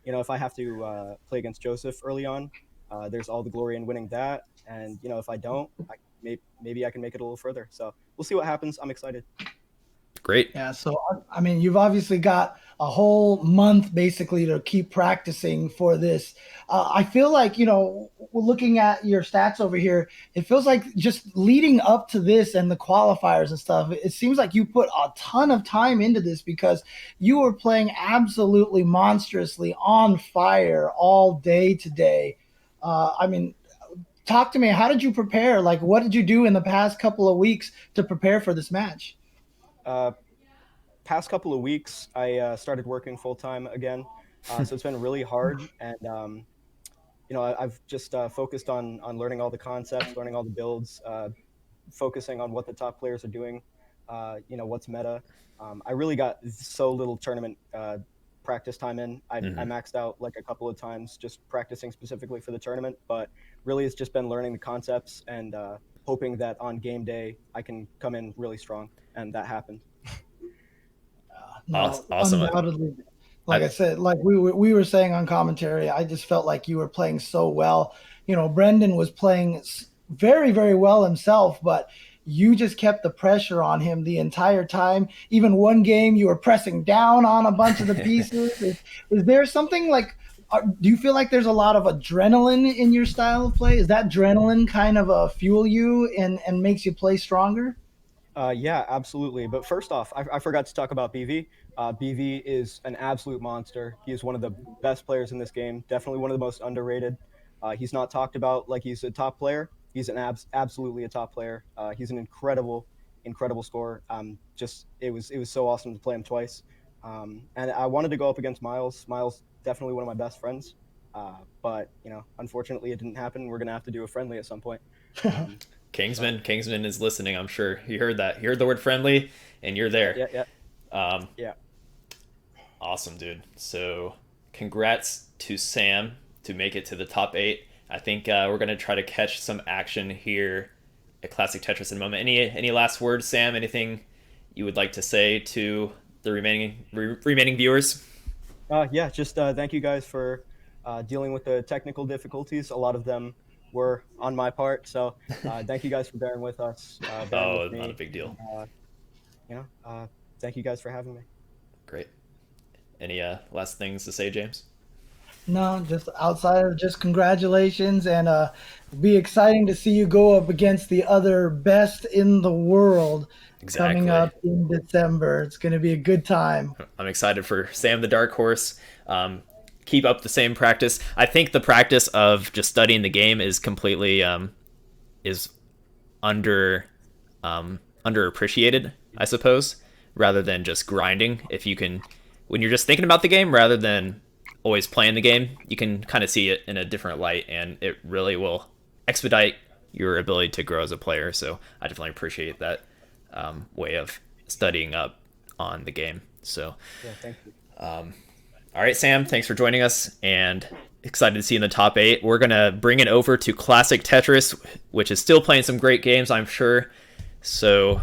If I have to play against Joseph early on, there's all the glory in winning that. And if I don't, maybe I can make it a little further. So we'll see what happens. I'm excited. Great. Yeah, so I mean, you've obviously got a whole month basically to keep practicing for this. I feel like, looking at your stats over here, it feels like just leading up to this and the qualifiers and stuff, it seems like you put a ton of time into this, because you were playing absolutely monstrously on fire all day today. I mean, talk to me. How did you prepare? Like, what did you do in the past couple of weeks to prepare for this match? Uh, Past couple of weeks, I started working full time again, so it's been really hard. And I've just focused on learning all the concepts, learning all the builds, focusing on what the top players are doing. What's meta. I really got so little tournament practice time in. I maxed out like a couple of times just practicing specifically for the tournament, but really it's just been learning the concepts and hoping that on game day I can come in really strong, and that happened. No, Awesome. undoubtedly. Like I said, like we were saying on commentary, I just felt like you were playing so well. Brendan was playing very, very well himself, but you just kept the pressure on him the entire time. Even one game, you were pressing down on a bunch of the pieces. Is there something like? Do you feel like there's a lot of adrenaline in your style of play? Is that adrenaline kind of fuel you and makes you play stronger? Yeah, absolutely. But first off, I forgot to talk about BV. BV is an absolute monster. He is one of the best players in this game. Definitely one of the most underrated. He's not talked about like he's a top player. He's an absolutely a top player. He's an incredible scorer. It was so awesome to play him twice. And I wanted to go up against Miles. Miles, definitely one of my best friends. But unfortunately, it didn't happen. We're gonna have to do a friendly at some point. Kingsman is listening. I'm sure he heard that. He heard the word friendly, and you're there. Yeah. Awesome, dude. So, congrats to Sam to make it to the top 8. I think we're gonna try to catch some action here at Classic Tetris in a moment. Any last words, Sam? Anything you would like to say to the remaining viewers? Yeah, just thank you guys for dealing with the technical difficulties. A lot of them were on my part, so thank you guys for bearing with us. Bearing with me. Not a big deal. Thank you guys for having me. Great. Any last things to say, James? No, just outside of just congratulations, and be exciting to see you go up against the other best in the world coming Exactly. up in December. It's going to be a good time. I'm excited for Sam the Dark Horse. Keep up the same practice. I think the practice of just studying the game is completely is under underappreciated, I suppose, rather than just grinding. If you can, when you're just thinking about the game rather than always playing the game, you can kind of see it in a different light, and it really will expedite your ability to grow as a player. So I definitely appreciate that way of studying up on the game. So, Yeah, thank you. all right, Sam, thanks for joining us, and excited to see you in the top 8. We're going to bring it over to Classic Tetris, which is still playing some great games, I'm sure. So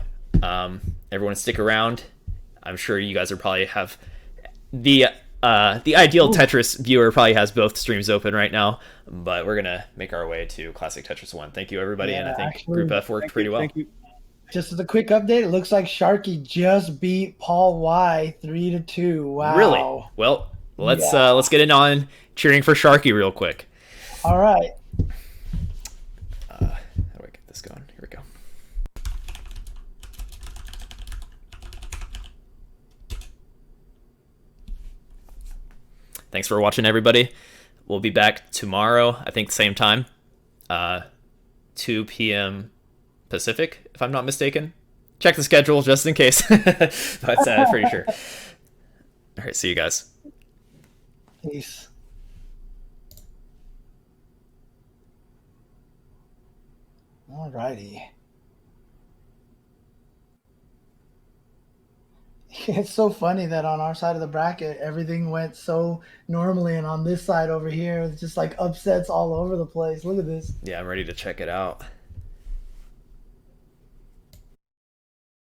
everyone stick around. I'm sure you guys are probably have the ideal Tetris viewer probably has both streams open right now, but we're going to make our way to Classic Tetris 1. Thank you, everybody, Yeah, and I think actually, Group F worked pretty well. Thank you. Just as a quick update, it looks like Sharky just beat Paul Y 3-2. Wow. Really? Well, let's get in on cheering for Sharky real quick. All right. How do I get this going? Here we go. Thanks for watching, everybody. We'll be back tomorrow, I think same time, 2 p.m. Pacific, if I'm not mistaken. Check the schedule just in case, but pretty sure. All right, see you guys. Peace. All righty. It's so funny that on our side of the bracket, everything went so normally, and on this side over here, it's just like upsets all over the place. Look at this. Yeah, I'm ready to check it out.